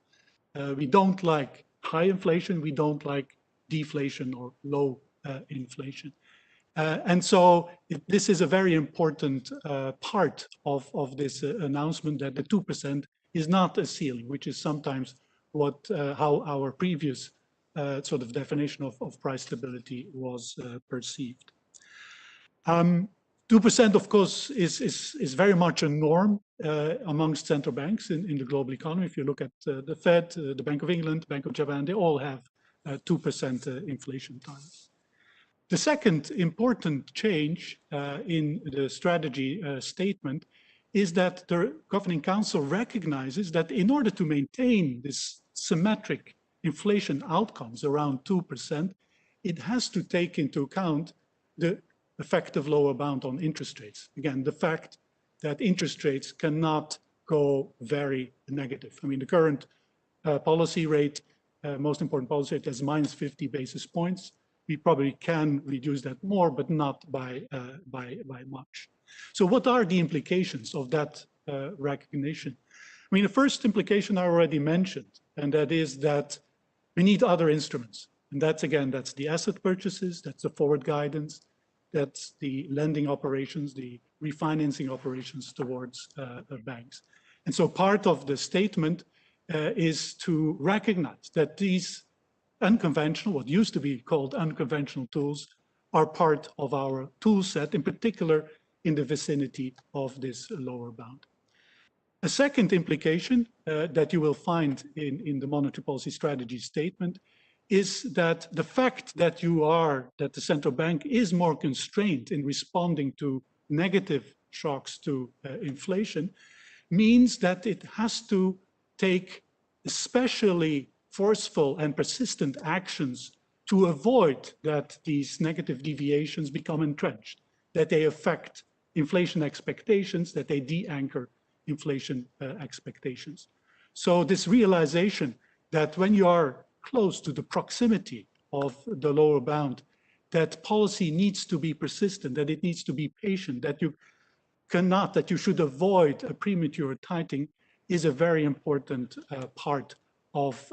We don't like high inflation, we don't like deflation or low inflation. And so this is a very important part of this announcement, that the 2% is not a ceiling, which is sometimes how our previous sort of definition of price stability was perceived. 2%, of course, is very much a norm amongst central banks in the global economy. If you look at the Fed, the Bank of England, Bank of Japan, they all have 2% inflation targets. The second important change in the strategy statement is that the Governing Council recognizes that in order to maintain this symmetric inflation outcomes around 2%, it has to take into account the effective lower bound on interest rates. Again, the fact that interest rates cannot go very negative. I mean, the current policy rate, most important policy rate, is minus 50 basis points. We probably can reduce that more, but not by much. So what are the implications of that recognition? I mean, the first implication I already mentioned, and that is that we need other instruments. And that's, again, that's the asset purchases, that's the forward guidance, that's the lending operations, the refinancing operations towards banks. And so part of the statement is to recognize that these unconventional, what used to be called unconventional tools, are part of our tool set, in particular in the vicinity of this lower bound. A second implication that you will find in the monetary policy strategy statement is that the fact that the central bank is more constrained in responding to negative shocks to inflation means that it has to take especially forceful and persistent actions to avoid that these negative deviations become entrenched, that they affect inflation expectations, that they de-anchor inflation expectations. So this realization that when you are close to the proximity of the lower bound, that policy needs to be persistent, that it needs to be patient, that you should avoid a premature tightening, is a very important part of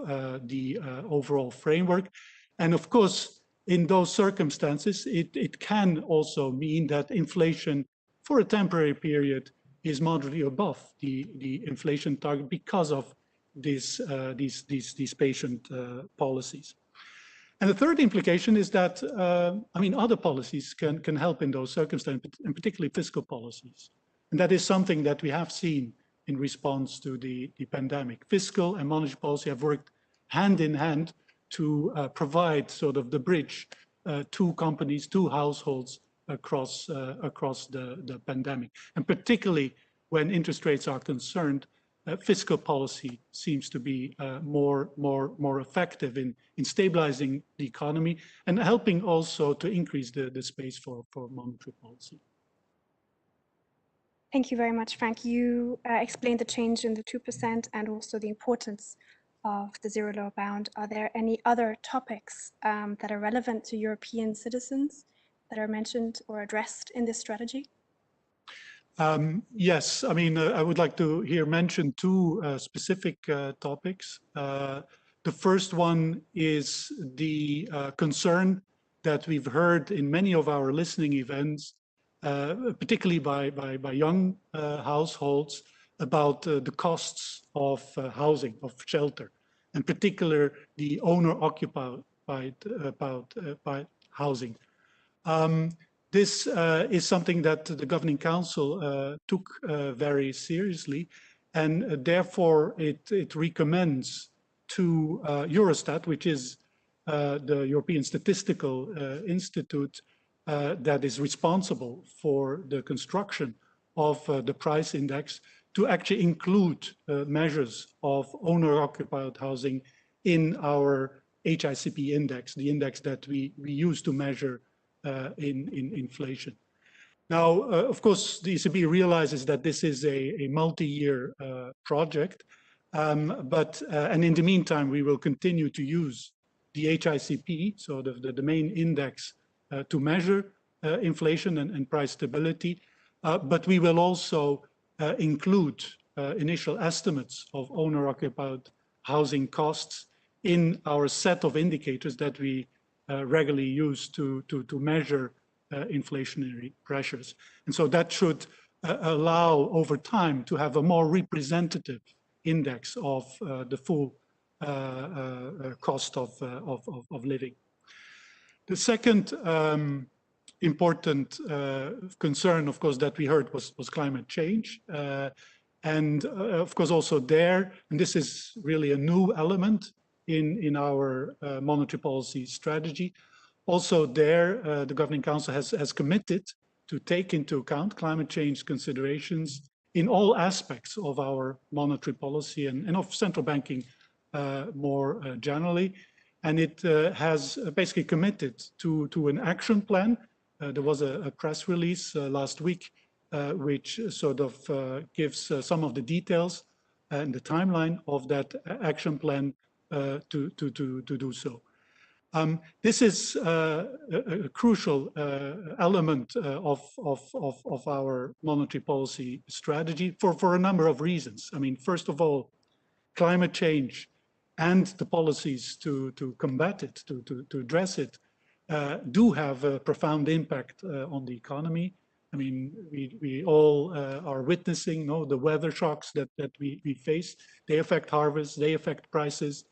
the overall framework. And of course, in those circumstances, it can also mean that inflation for a temporary period is moderately above the inflation target because of these patient policies. And the third implication is that, other policies can help in those circumstances, and particularly fiscal policies. And that is something that we have seen in response to the pandemic. Fiscal and monetary policy have worked hand in hand to provide sort of the bridge to companies, to households across the pandemic. And particularly when interest rates are concerned, fiscal policy seems to be more effective in stabilizing the economy and helping also to increase the space for monetary policy. Thank you very much, Frank. You explained the change in the 2% and also the importance of the zero lower bound. Are there any other topics that are relevant to European citizens that are mentioned or addressed in this strategy? Yes, I would like to here mention two specific topics. The first one is the concern that we've heard in many of our listening events, particularly by young households, about the costs of housing, of shelter, in particular the owner-occupied housing. This is something that the Governing Council took very seriously, and therefore it recommends to Eurostat, which is the European Statistical Institute that is responsible for the construction of the price index, to actually include measures of owner-occupied housing in our HICP index, the index that we use to measure in inflation. Now, of course, the ECB realizes that this is a multi-year project, and in the meantime, we will continue to use the HICP, so the main index to measure inflation and price stability, but we will also include initial estimates of owner-occupied housing costs in our set of indicators that we regularly use to measure inflationary pressures. And so that should allow over time to have a more representative index of the full cost of living. The second important concern, of course, that we heard was climate change. And of course, also there, and this is really a new element in our monetary policy strategy. Also there, the Governing Council has committed to take into account climate change considerations in all aspects of our monetary policy and of central banking more generally. And it has basically committed to an action plan. There was a press release last week which sort of gives some of the details and the timeline of that action plan to do so. This is a crucial element of our monetary policy strategy for a number of reasons. I mean, first of all, climate change and the policies to combat it, to address it, do have a profound impact on the economy. I mean, we all are witnessing the weather shocks that we face. They affect harvests, they affect prices,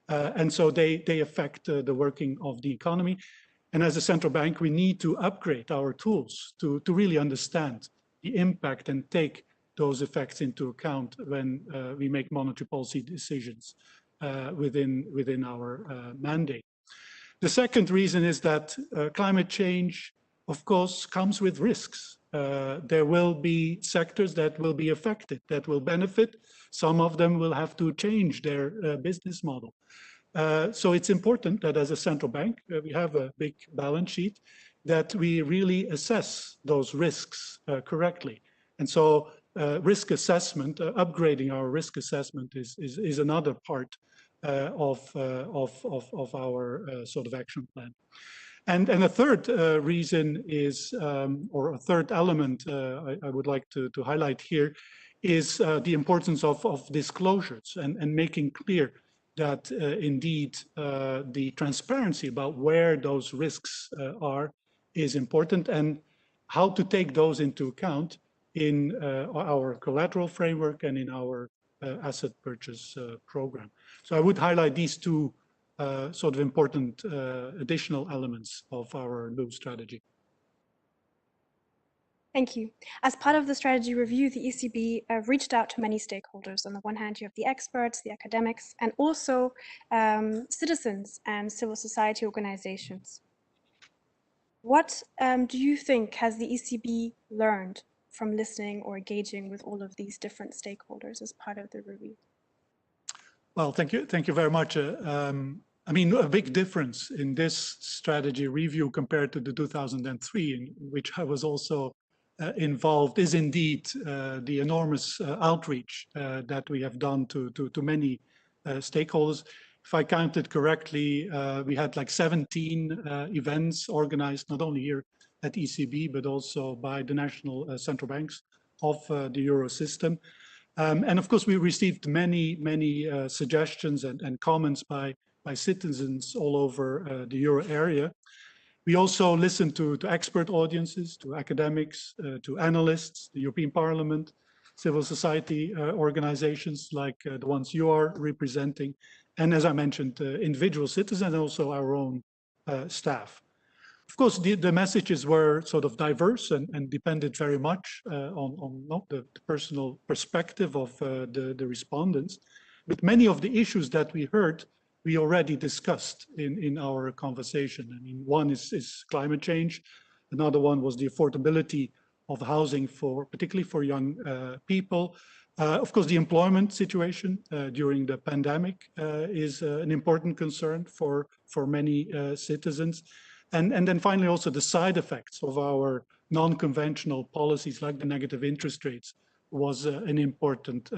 and so they affect the working of the economy. And as a central bank, we need to upgrade our tools to really understand the impact and take those effects into account when we make monetary policy decisions within our mandate. The second reason is that climate change, of course, comes with risks. There will be sectors that will be affected, that will benefit. Some of them will have to change their business model. So it's important that as a central bank, we have a big balance sheet, that we really assess those risks correctly. And so risk assessment, upgrading our risk assessment is another part of our sort of action plan. And a third reason is, or a third element I would like to highlight here, is the importance of disclosures and making clear that indeed the transparency about where those risks are is important, and how to take those into account in our collateral framework and in our asset purchase program. So I would highlight these two sort of important additional elements of our new strategy. Thank you. As part of the strategy review, the ECB reached out to many stakeholders. On the one hand, you have the experts, the academics, and also citizens and civil society organizations. What do you think has the ECB learned from listening or engaging with all of these different stakeholders as part of the review? Well, thank you very much. I mean, a big difference in this strategy review compared to the 2003, in which I was also involved, is indeed the enormous outreach that we have done to many stakeholders. If I counted correctly, we had like 17 events organized, not only here at ECB, but also by the national central banks of the Euro system. And of course, we received many suggestions and comments by citizens all over the Euro area. We also listened to expert audiences, to academics, to analysts, the European Parliament, civil society organizations like the ones you are representing, and as I mentioned, individual citizens and also our own staff. Of course, the messages were sort of diverse and depended very much on the personal perspective of the respondents. But many of the issues that we heard, we already discussed in our conversation. I mean, one is climate change. Another one was the affordability of housing particularly for young people. Of course, the employment situation during the pandemic is an important concern for many citizens. And then finally, also the side effects of our non-conventional policies like the negative interest rates was an important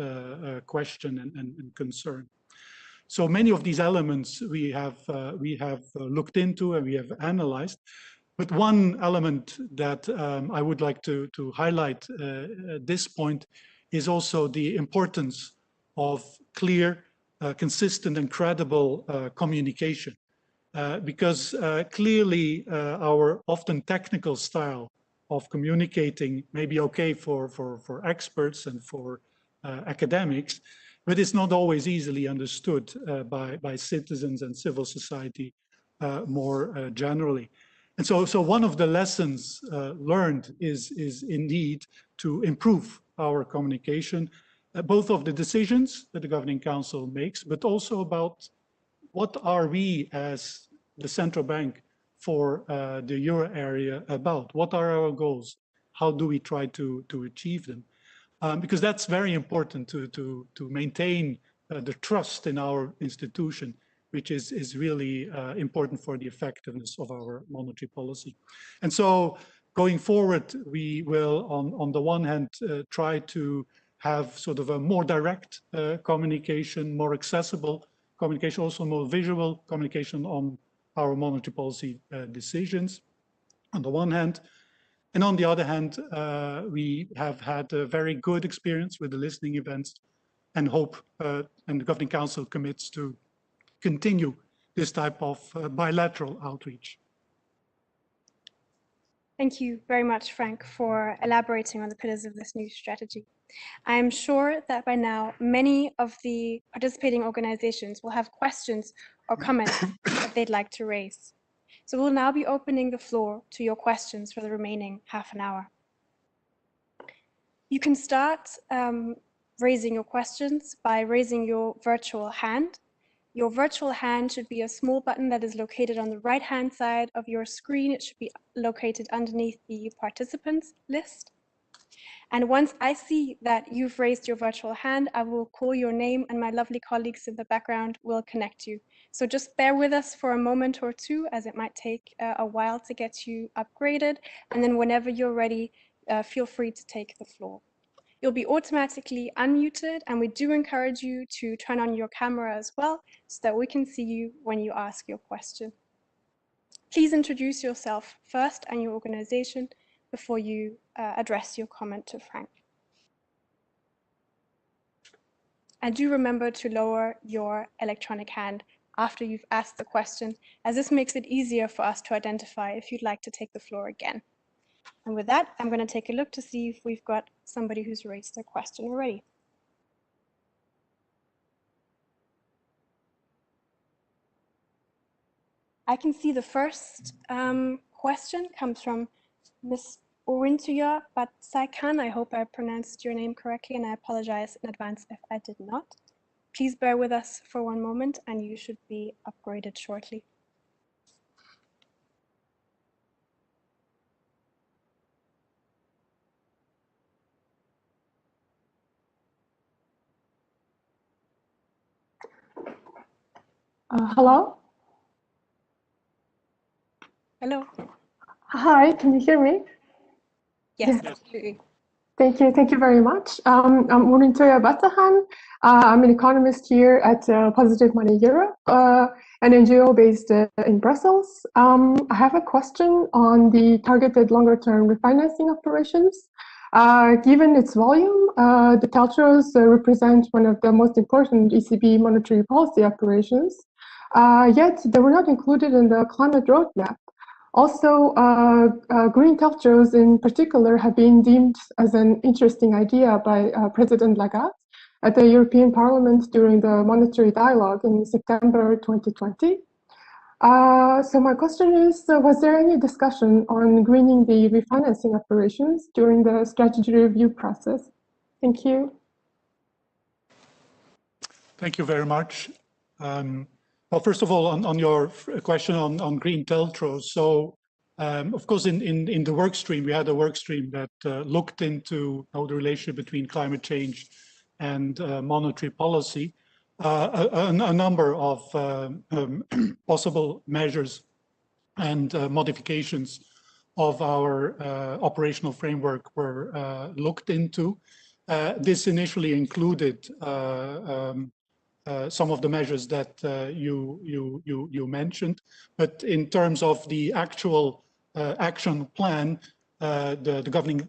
question and concern. So many of these elements we have looked into and we have analyzed. But one element that I would like to highlight at this point is also the importance of clear, consistent and credible communication. Because clearly our often technical style of communicating may be okay for experts and for academics, but it's not always easily understood by citizens and civil society more generally. And so one of the lessons learned is indeed to improve our communication, both of the decisions that the Governing Council makes, but also about what are we as the central bank for the euro area about? What are our goals? How do we try to achieve them? Because that's very important to maintain the trust in our institution, which is really important for the effectiveness of our monetary policy. And so going forward, we will, on the one hand, try to have sort of a more direct communication, more accessible communication, also more visual communication on our monetary policy decisions, on the one hand. And on the other hand, we have had a very good experience with the listening events and hope, and the Governing Council commits to continue this type of bilateral outreach. Thank you very much, Frank, for elaborating on the pillars of this new strategy. I am sure that by now, many of the participating organizations will have questions or comments that they'd like to raise. So we'll now be opening the floor to your questions for the remaining half an hour. You can start raising your questions by raising your virtual hand. Your virtual hand should be a small button that is located on the right-hand side of your screen. It should be located underneath the participants list. And once I see that you've raised your virtual hand, I will call your name and my lovely colleagues in the background will connect you. So just bear with us for a moment or two, as it might take a while to get you upgraded. And then whenever you're ready, feel free to take the floor. You'll be automatically unmuted, and we do encourage you to turn on your camera as well so that we can see you when you ask your question. Please introduce yourself first and your organization before you address your comment to Frank. And do remember to lower your electronic hand after you've asked the question, as this makes it easier for us to identify if you'd like to take the floor again. And with that, I'm going to take a look to see if we've got somebody who's raised their question already. I can see the first question comes from Ms. Orintuya Batsaikan. I hope I pronounced your name correctly, and I apologize in advance if I did not. Please bear with us for one moment, and you should be upgraded shortly. Hello? Hello. Hi, can you hear me? Yes, Yeah. absolutely. Thank you very much. I'm Orintuya Batsaikan. I'm an economist here at Positive Money Europe, an NGO based in Brussels. I have a question on the targeted longer-term refinancing operations. Given its volume, the TLTROs represent one of the most important ECB monetary policy operations, yet they were not included in the climate roadmap. Also, green TLTROs in particular have been deemed as an interesting idea by President Lagarde at the European Parliament during the monetary dialogue in September 2020. So my question is, was there any discussion on greening the refinancing operations during the strategy review process? Thank you. Thank you very much. Well, first of all, on your question on green TLTROs, so of course, in the work stream, we had a work stream that looked into how the relationship between climate change and monetary policy. A number of possible measures and modifications of our operational framework were looked into. This initially included some of the measures that you mentioned, but in terms of the actual action plan, the Governing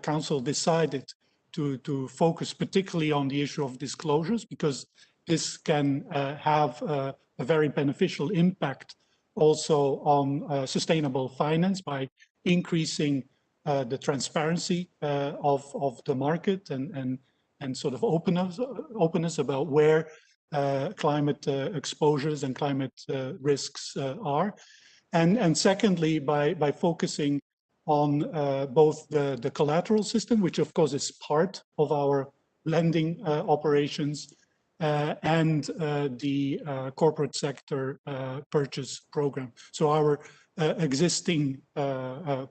Council decided to focus particularly on the issue of disclosures, because this can have a very beneficial impact also on sustainable finance by increasing the transparency of the market and sort of openness about where climate exposures and climate risks are. And secondly, by focusing on both the collateral system, which of course is part of our lending operations, and the corporate sector purchase program. So our existing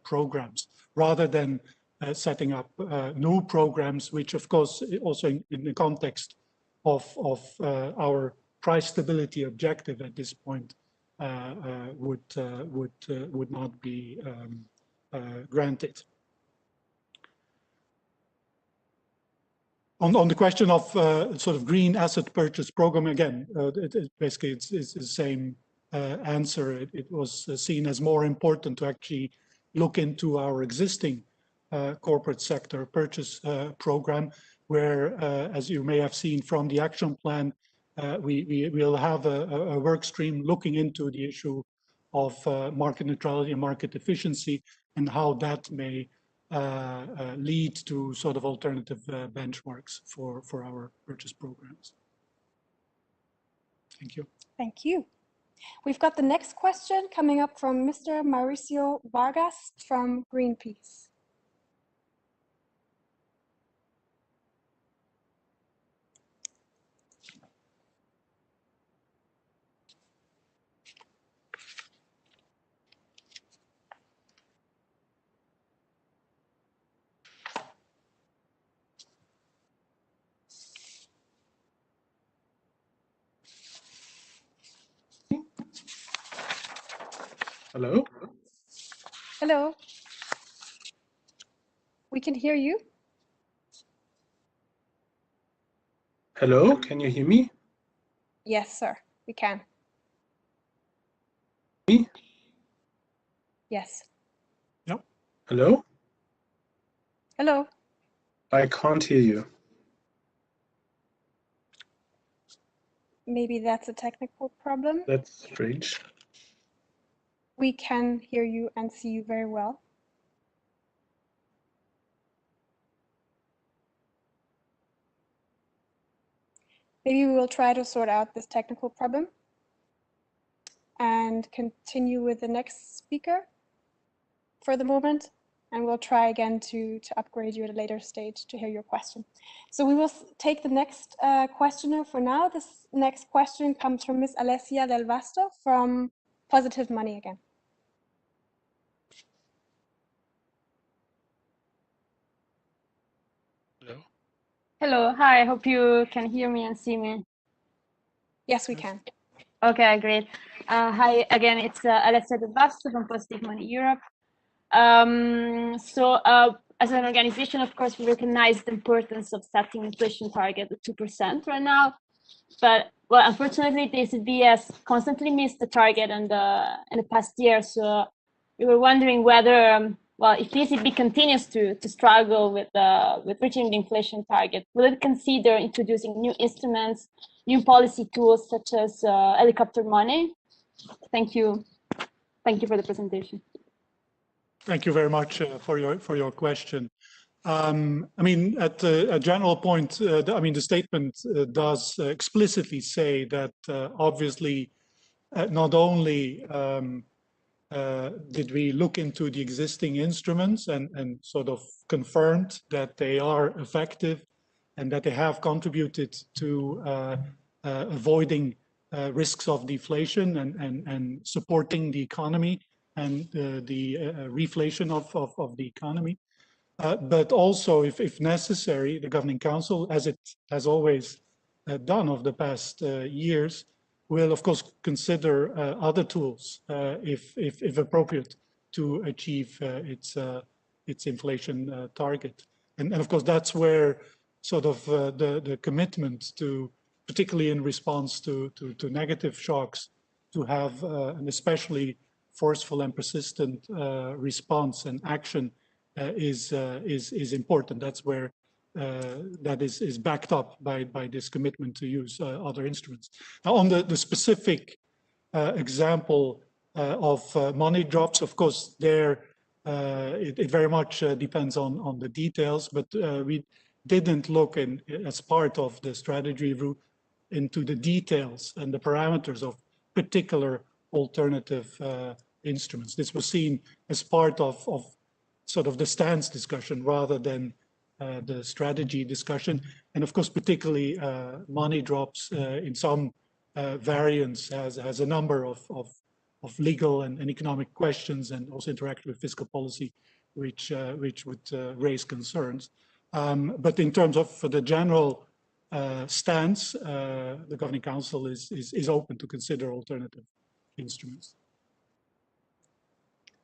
programs, rather than setting up new programs, which of course also in the context of our price stability objective at this point would not be granted. On the question of sort of green asset purchase program, again, basically it's the same answer. It was seen as more important to actually look into our existing corporate sector purchase program, where, as you may have seen from the action plan, we will have a work stream looking into the issue of market neutrality and market efficiency, and how that may lead to sort of alternative benchmarks for our purchase programs. Thank you. Thank you. We've got the next question coming up from Mr. Mauricio Vargas from Greenpeace. Hello? Hello. We can hear you. Hello, can you hear me? Yes, sir, we can. Me? Yes. Yep. Hello? Hello. I can't hear you. Maybe that's a technical problem. That's strange. We can hear you and see you very well. Maybe we will try to sort out this technical problem and continue with the next speaker for the moment. And we'll try again to upgrade you at a later stage to hear your question. So we will take the next questioner for now. This next question comes from Ms. Alessia Del Vasto from Positive Money again. Hello, hi, I hope you can hear me and see me. Yes, we can. Okay, great. Hi, again, it's Alessia Del Vasto from Positive Money Europe. As an organization, of course, we recognize the importance of setting inflation target at 2% right now. But, well, unfortunately, the ECB has constantly missed the target in the past year. So we were wondering whether, well, if the ECB continues to struggle with reaching the inflation target, will it consider introducing new instruments, new policy tools such as helicopter money? Thank you. Thank you for the presentation. Thank you very much for your question. I mean, at a general point, I mean, the statement does explicitly say that obviously not only did we look into the existing instruments and sort of confirmed that they are effective and that they have contributed to avoiding risks of deflation and supporting the economy and the reflation of the economy. But also, if necessary, the Governing Council, as it has always done over the past years, will of course consider other tools if appropriate to achieve its inflation target. And of course that's where sort of the commitment to, particularly in response to negative shocks, to have an especially forceful and persistent response and action is important. That's where that is backed up by this commitment to use other instruments. Now, on the specific example of money drops, of course, there it very much depends on the details, but we didn't look in as part of the strategy review into the details and the parameters of particular alternative instruments. This was seen as part of sort of the stance discussion rather than the strategy discussion. And of course, particularly money drops in some variants has a number of legal and economic questions, and also interact with fiscal policy, which would raise concerns. But in terms of the general stance, the Governing Council is open to consider alternative instruments.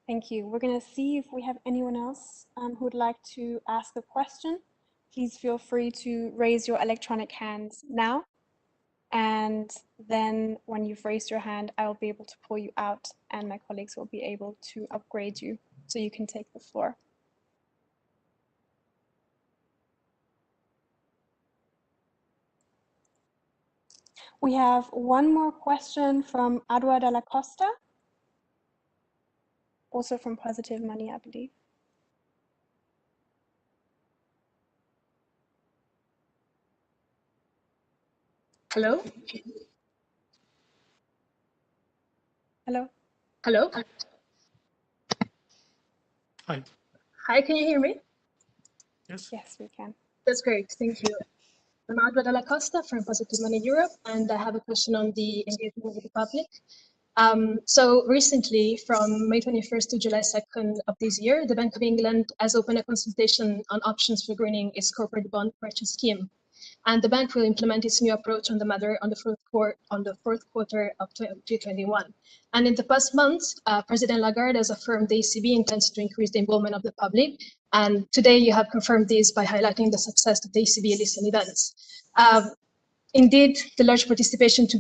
Thank you. We're going to see if we have anyone else who would like to ask a question. Please feel free to raise your electronic hands now. And then when you've raised your hand, I will be able to pull you out, and my colleagues will be able to upgrade you so you can take the floor. We have one more question from Adua Dalla Costa, also from Positive Money, I believe. Hello? Hello? Hello? Hi. Hi, can you hear me? Yes. Yes, we can. That's great, thank you. I'm Adua Dalla Costa from Positive Money Europe, and I have a question on the engagement with the public. So recently, from May 21st to July 2nd of this year, the Bank of England has opened a consultation on options for greening its corporate bond purchase scheme. And the bank will implement its new approach on the matter on the fourth quarter of 2021. And in the past months, President Lagarde has affirmed the ECB intends to increase the involvement of the public. And today you have confirmed this by highlighting the success of the ECB listening events. Indeed, the large participation to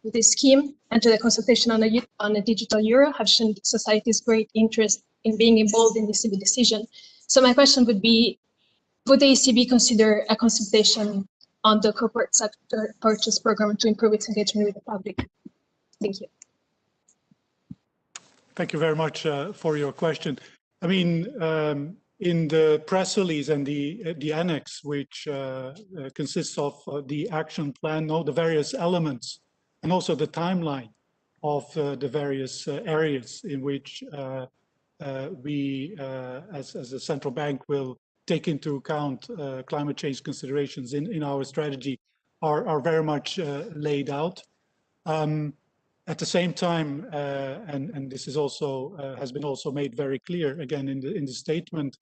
this scheme and to the consultation on a digital euro have shown society's great interest in being involved in the ECB decision. So my question would be, would the ECB consider a consultation on the corporate sector purchase program to improve its engagement with the public? Thank you. Thank you very much for your question. I mean, in the press release and the annex, which consists of the action plan, the various elements, and also the timeline of the various areas in which we, as a central bank, will take into account climate change considerations in our strategy, are very much laid out. At the same time, and this is also has been also made very clear again in the statement,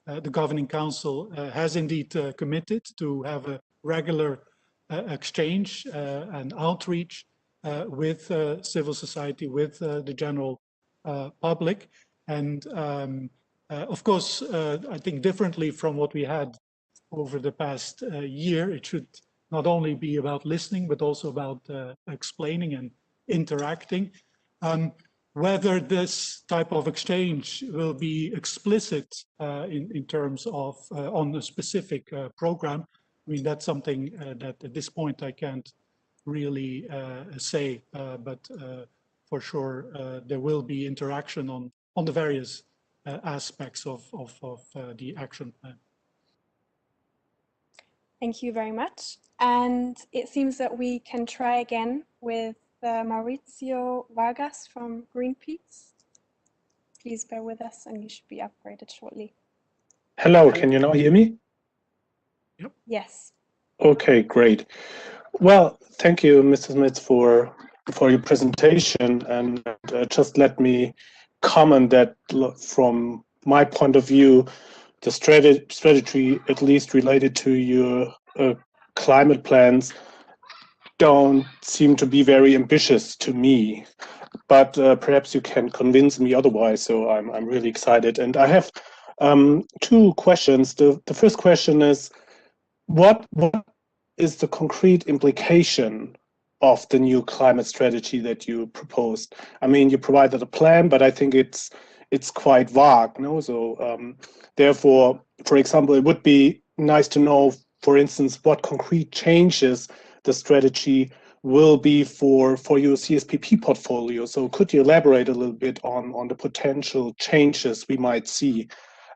the Governing Council has indeed committed to have a regular exchange and outreach with civil society, with the general public, and of course, I think differently from what we had over the past year, it should not only be about listening, but also about explaining and interacting. Whether this type of exchange will be explicit in terms of on a specific program, I mean, that's something that at this point I can't really say, but for sure there will be interaction on the various aspects of the action plan. Thank you very much. And it seems that we can try again with Mauricio Vargas from Greenpeace. Please bear with us and you should be upgraded shortly. Hello, can you now hear me? Yep. Yes. Okay, great. Well, thank you, Mr. Smith, for your presentation, and just let me comment that from my point of view, the strategy, at least related to your climate plans, don't seem to be very ambitious to me, but perhaps you can convince me otherwise. So I'm really excited, and I have two questions. The first question is, what is the concrete implication of the new climate strategy that you proposed? I mean, you provided a plan, but I think it's quite vague, no? So therefore, for example, it would be nice to know, for instance, what concrete changes the strategy will be for your CSPP portfolio. So could you elaborate a little bit on the potential changes we might see?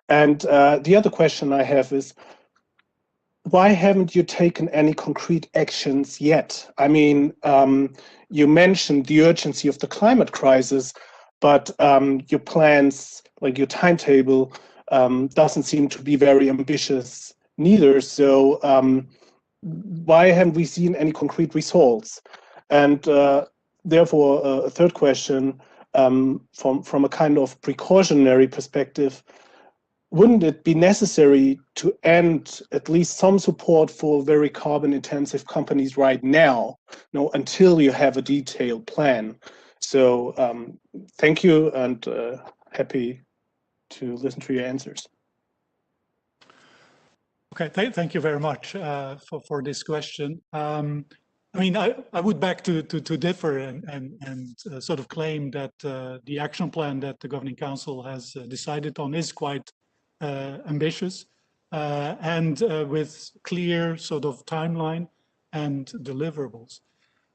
And the other question I have is, why haven't you taken any concrete actions yet? I mean, you mentioned the urgency of the climate crisis, but your plans, like your timetable, doesn't seem to be very ambitious neither. So why haven't we seen any concrete results? And therefore, a third question, from a kind of precautionary perspective, wouldn't it be necessary to end at least some support for very carbon intensive companies right now, until you have a detailed plan? So thank you, and happy to listen to your answers. Okay, thank you very much for this question. I mean, I would beg to differ and sort of claim that the action plan that the Governing Council has decided on is quite ambitious and with clear sort of timeline and deliverables.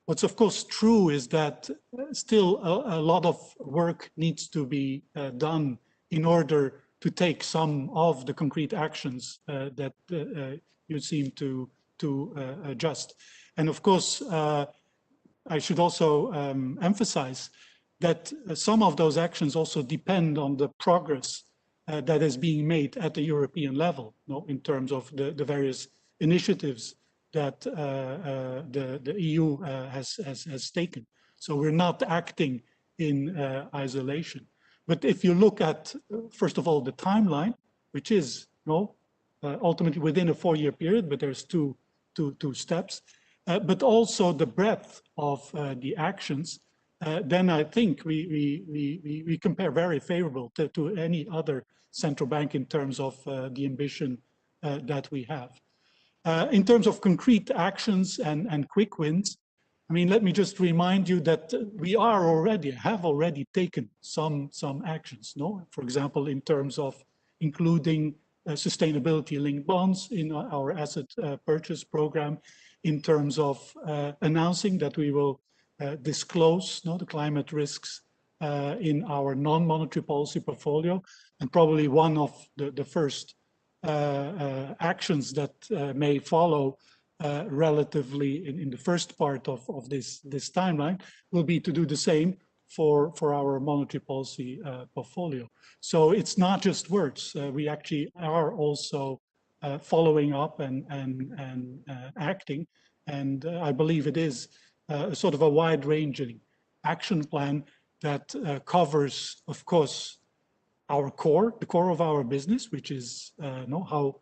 What's of course true is that still a lot of work needs to be done in order to take some of the concrete actions that you seem to adjust. And of course, I should also emphasize that some of those actions also depend on the progress that is being made at the European level, in terms of the various initiatives that the EU has taken. So we're not acting in isolation. But if you look at, first of all, the timeline, which is ultimately within a 4-year period, but there's two steps, but also the breadth of the actions, then I think we compare very favorable to any other central bank in terms of the ambition that we have. In terms of concrete actions and quick wins, I mean, let me just remind you that we have already taken some actions, For example, in terms of including sustainability-linked bonds in our asset purchase program, in terms of announcing that we will disclose the climate risks in our non-monetary policy portfolio, and probably one of the first actions that may follow relatively in the first part of this timeline will be to do the same for our monetary policy portfolio. So it's not just words. We actually are also following up and acting. And I believe it is sort of a wide-ranging action plan that covers, of course, the core of our business, which is how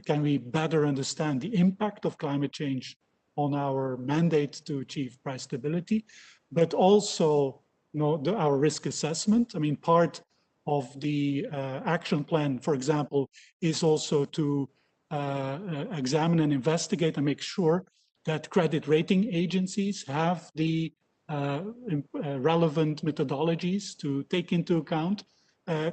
can we better understand the impact of climate change on our mandate to achieve price stability, but also our risk assessment. I mean, part of the action plan, for example, is also to examine and investigate and make sure that credit rating agencies have the relevant methodologies to take into account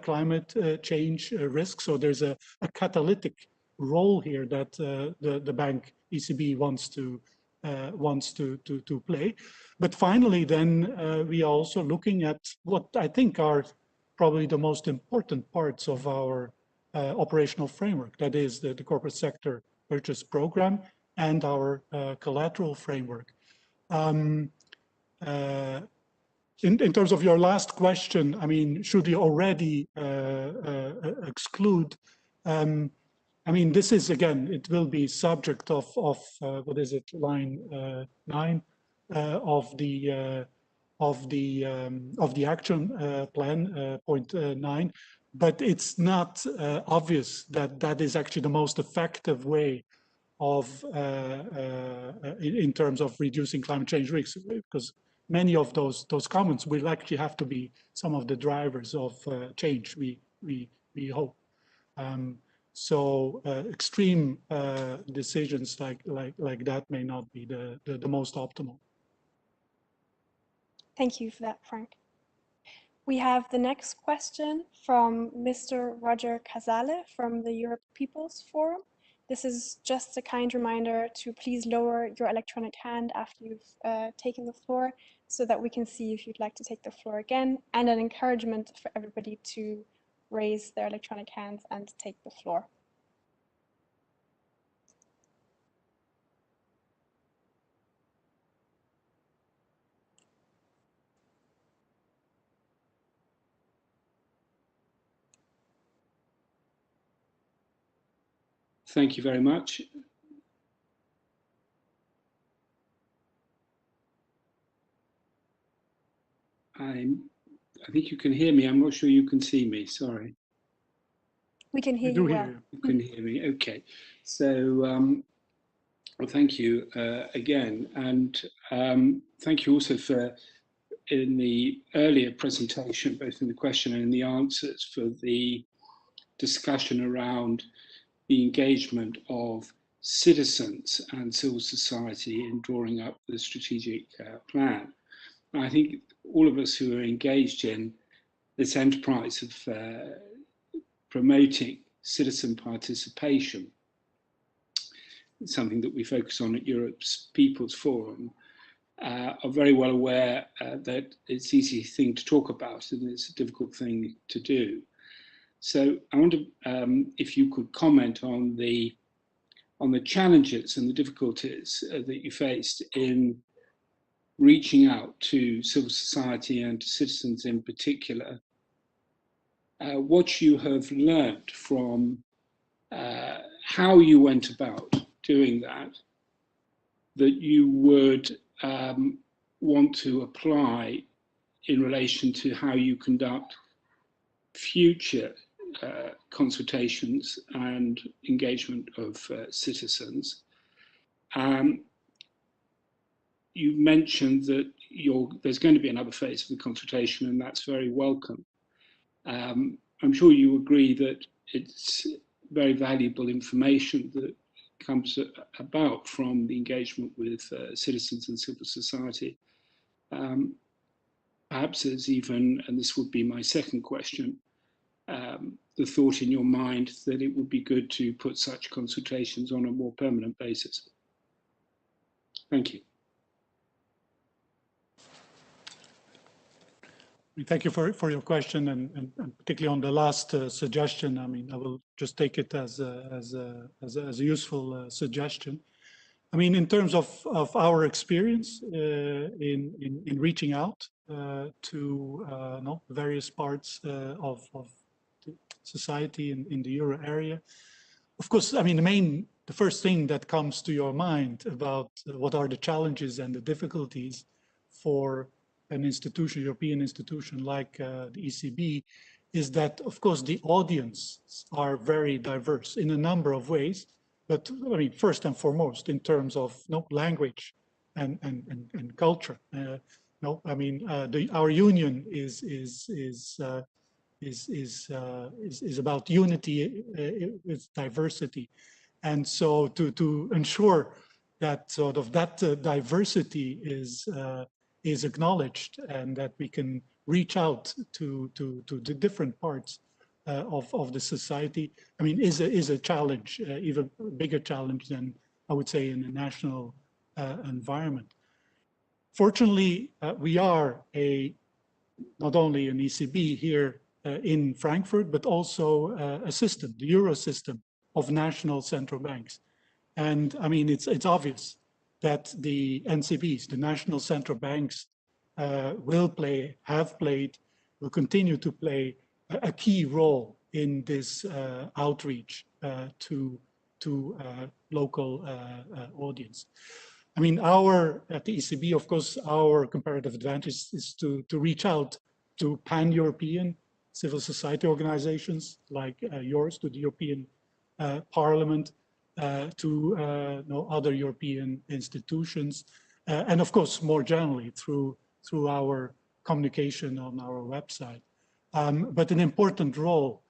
climate change risk. So there's a catalytic role here that the bank ECB wants to play. But finally, then we are also looking at what I think are probably the most important parts of our operational framework. That is the corporate sector purchase program and our collateral framework. In terms of your last question, I mean, should you already exclude? I mean, this is, again, it will be subject of what is it, line 9 of the action plan, point 9. But it's not obvious that that is actually the most effective way in terms of reducing climate change risks, because many of those comments will actually have to be some of the drivers of change. We hope. So extreme decisions like that may not be the most optimal. Thank you for that, Frank. We have the next question from Mr. Roger Casale from the Europe People's Forum. This is just a kind reminder to please lower your electronic hand after you've taken the floor so that we can see if you'd like to take the floor again, and an encouragement for everybody to raise their electronic hands and take the floor. Thank you very much. I think you can hear me. I'm not sure you can see me. Sorry. We can hear you well. You can hear me. Okay. So, well, thank you again, and thank you also for in the earlier presentation, both in the question and in the answers, for the discussion around the engagement of citizens and civil society in drawing up the strategic plan. And I think all of us who are engaged in this enterprise of promoting citizen participation, something that we focus on at Europe's People's Forum, are very well aware that it's an easy thing to talk about and it's a difficult thing to do. So I wonder if you could comment on the challenges and the difficulties that you faced in reaching out to civil society and to citizens in particular, what you have learned from how you went about doing that, that you would want to apply in relation to how you conduct future consultations and engagement of citizens. You mentioned that there's going to be another phase of the consultation, and that's very welcome. I'm sure you agree that it's very valuable information that comes about from the engagement with citizens and civil society. Perhaps there's even, and this would be my second question, the thought in your mind that it would be good to put such consultations on a more permanent basis. Thank you. Thank you for your question, and particularly on the last suggestion. I mean, I will just take it as a useful suggestion. I mean, in terms of our experience in reaching out to various parts of society in the Euro area, of course, I mean, the first thing that comes to your mind about what are the challenges and the difficulties for an institution, European institution like the ECB, is that, of course, the audiences are very diverse in a number of ways. But I mean, first and foremost, in terms of language and culture. I mean, our union is about unity with diversity, and so to ensure that sort of that diversity is acknowledged and that we can reach out to the different parts of the society, I mean, is a challenge, even a bigger challenge than I would say in a national environment. Fortunately, we are not only an ECB here in Frankfurt, but also a system, the Euro system of national central banks. And I mean, it's obvious that the NCBs, the national central banks, will continue to play a key role in this outreach to local audience. I mean, at the ECB, of course, our comparative advantage is to reach out to pan-European civil society organizations like yours, to the European Parliament, to other European institutions, and of course more generally through our communication on our website. But an important role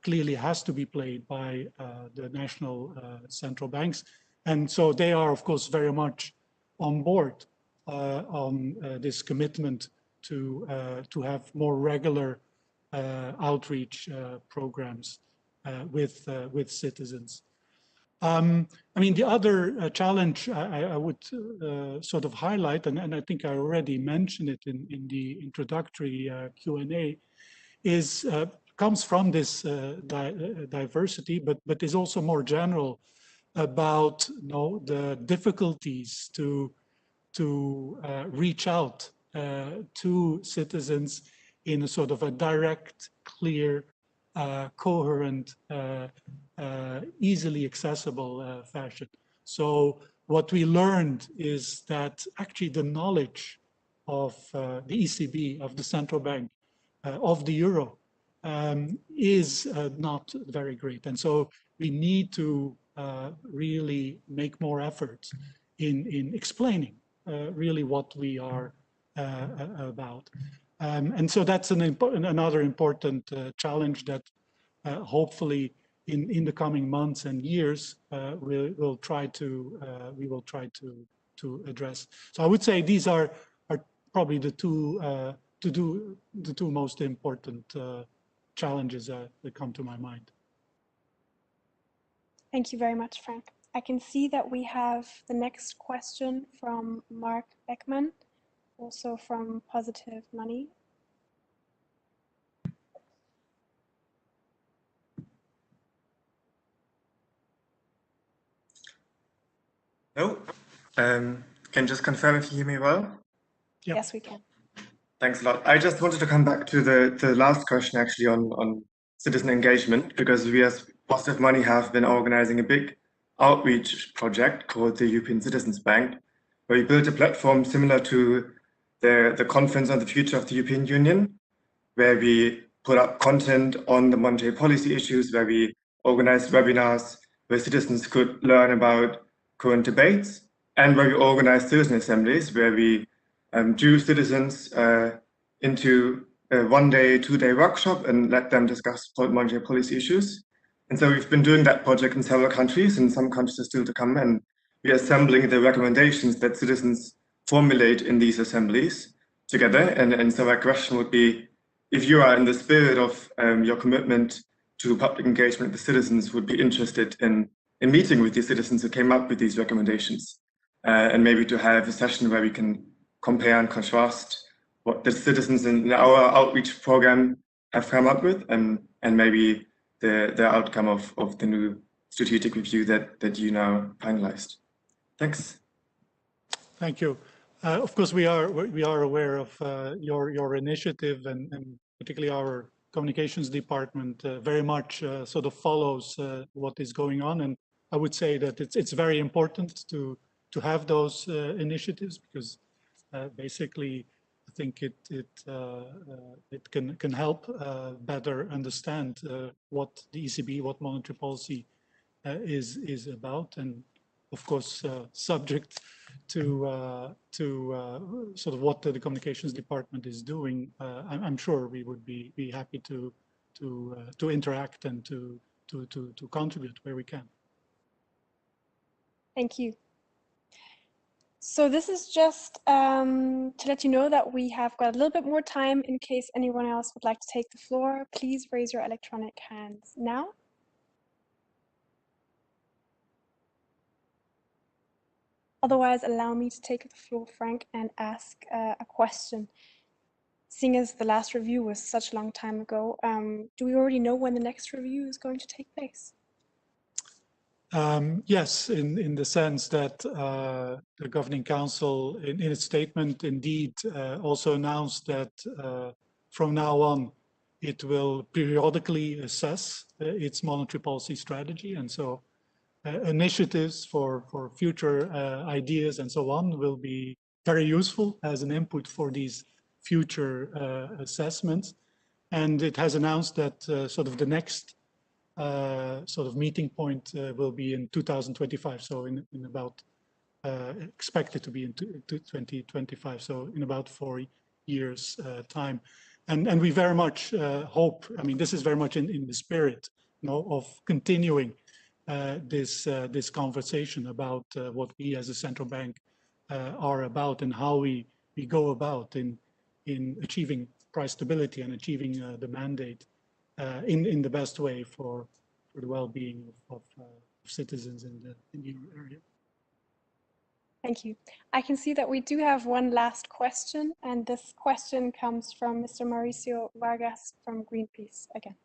clearly has to be played by the national central banks, and so they are of course very much on board on this commitment to have more regular outreach programs with citizens. I mean, the other challenge I would sort of highlight, and I think I already mentioned it in the introductory Q&A, is comes from this diversity, but is also more general about the difficulties to reach out to citizens in a sort of a direct, clear, coherent, easily accessible fashion. So what we learned is that actually the knowledge of the ECB, of the central bank, of the euro is not very great. And so we need to really make more efforts in explaining really what we are about. And so that's another important challenge that hopefully in the coming months and years we will try to address. So I would say these are probably the two most important challenges that come to my mind. Thank you very much, Frank. I can see that we have the next question from Mark Beckman, also from Positive Money. Hello. Can you just confirm if you hear me well? Yep. Yes, we can. Thanks a lot. I just wanted to come back to the last question actually on citizen engagement, because we as Positive Money have been organizing a big outreach project called the European Citizens Bank, where we built a platform similar to the Conference on the Future of the European Union, where we put up content on the monetary policy issues, where we organized webinars where citizens could learn about current debates, and where we organized citizen assemblies, where we drew citizens into a one-day, two-day workshop and let them discuss monetary policy issues. And so we've been doing that project in several countries, and some countries are still to come, and we're assembling the recommendations that citizens formulate in these assemblies together. And so my question would be, if you are in the spirit of your commitment to public engagement with the citizens, would be interested in meeting with the citizens who came up with these recommendations, and maybe to have a session where we can compare and contrast what the citizens in our outreach program have come up with, and maybe the outcome of the new strategic review that you now finalized. Thanks. Thank you. Of course, we are aware of your initiative, and particularly our communications department very much sort of follows what is going on. And I would say that it's very important to have those initiatives, because basically I think it can help better understand what the ECB, what monetary policy is about, and of course subject to sort of what the communications department is doing. I'm sure we would be happy to interact and to contribute where we can. Thank you. So this is just to let you know that we have got a little bit more time in case anyone else would like to take the floor. Please raise your electronic hands now. Otherwise, allow me to take the floor, Frank, and ask a question. Seeing as the last review was such a long time ago, do we already know when the next review is going to take place? Yes, in the sense that the Governing Council, in its statement, indeed also announced that from now on, it will periodically assess its monetary policy strategy. And so initiatives for future ideas and so on will be very useful as an input for these future assessments. And it has announced that sort of the next sort of meeting point will be in 2025. So in about, expected to be in 2025. So in about 4 years time. And we very much hope, I mean, this is very much in the spirit, you know, of continuing this conversation about what we as a central bank are about and how we go about in achieving price stability and achieving the mandate in the best way for the well-being of citizens in the euro area. Thank you. I can see that we do have one last question, and this question comes from Mr. Mauricio Vargas from Greenpeace again.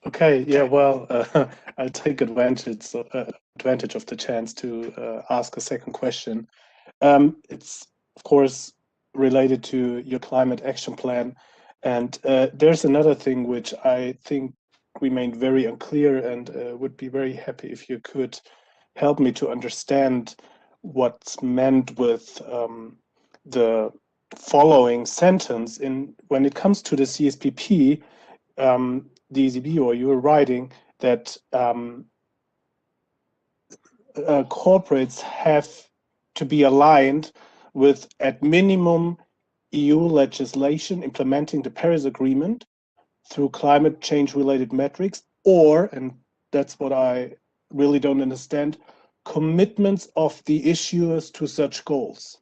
Okay, yeah, well, I'll take advantage of the chance to ask a second question. It's, of course, related to your climate action plan. And there's another thing which I think remained very unclear, and would be very happy if you could help me to understand what's meant with the following sentence. When it comes to the CSPP, the ECB, or you were writing that corporates have to be aligned with, at minimum, EU legislation implementing the Paris Agreement through climate change related metrics, or, and that's what I really don't understand, commitments of the issuers to such goals.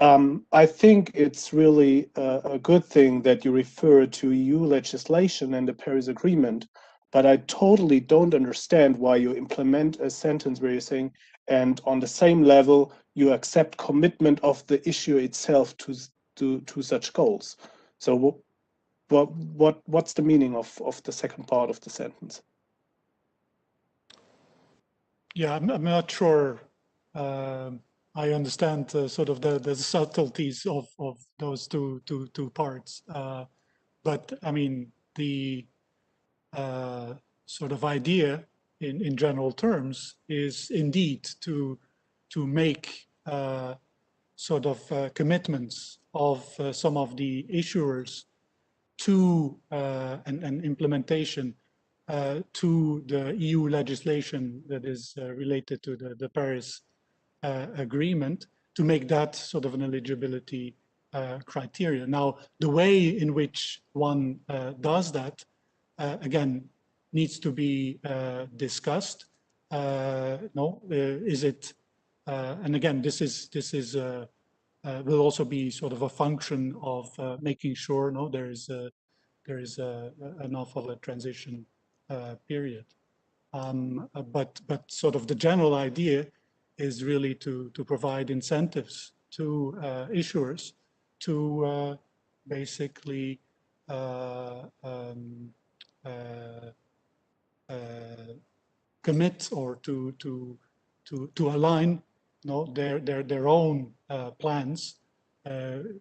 I think it's really a good thing that you refer to EU legislation and the Paris Agreement, but I totally don't understand why you implement a sentence where you're saying, and on the same level, you accept commitment of the issue itself to such goals. So what's the meaning of the second part of the sentence? Yeah, I'm not sure I understand sort of the subtleties of those two parts. But I mean, the sort of idea in general terms is indeed to make sort of commitments of some of the issuers to and implementation to the EU legislation that is related to the Paris Agreement, to make that sort of an eligibility criteria. Now, the way in which one does that, again, needs to be discussed. Is it? And again, this is will also be sort of a function of making sure there is enough of a transition period. But sort of the general idea is really to provide incentives to issuers to basically commit or to align their own plans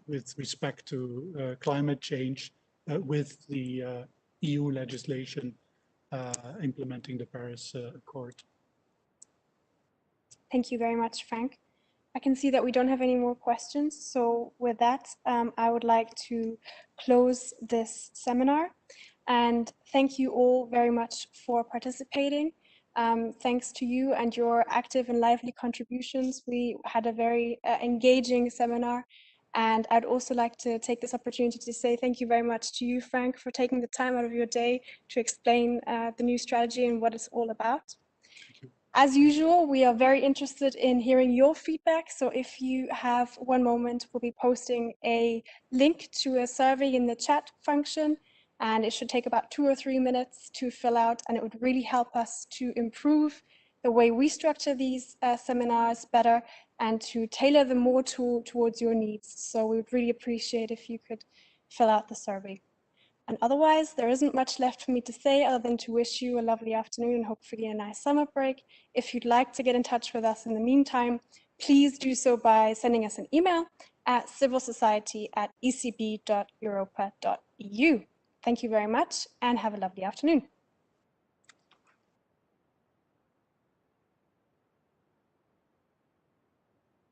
with respect to climate change with the EU legislation implementing the Paris Accord. Thank you very much, Frank. I can see that we don't have any more questions. So with that, I would like to close this seminar. And thank you all very much for participating. Thanks to you and your active and lively contributions, we had a very engaging seminar. And I'd also like to take this opportunity to say thank you very much to you, Frank, for taking the time out of your day to explain the new strategy and what it's all about. As usual, we are very interested in hearing your feedback. So if you have one moment, we'll be posting a link to a survey in the chat function, and it should take about 2 or 3 minutes to fill out, and it would really help us to improve the way we structure these seminars better and to tailor them more towards your needs. So we would really appreciate if you could fill out the survey. And otherwise, there isn't much left for me to say other than to wish you a lovely afternoon and hopefully a nice summer break. If you'd like to get in touch with us in the meantime, please do so by sending us an email at civilsociety@ecb.europa.eu. Thank you very much and have a lovely afternoon.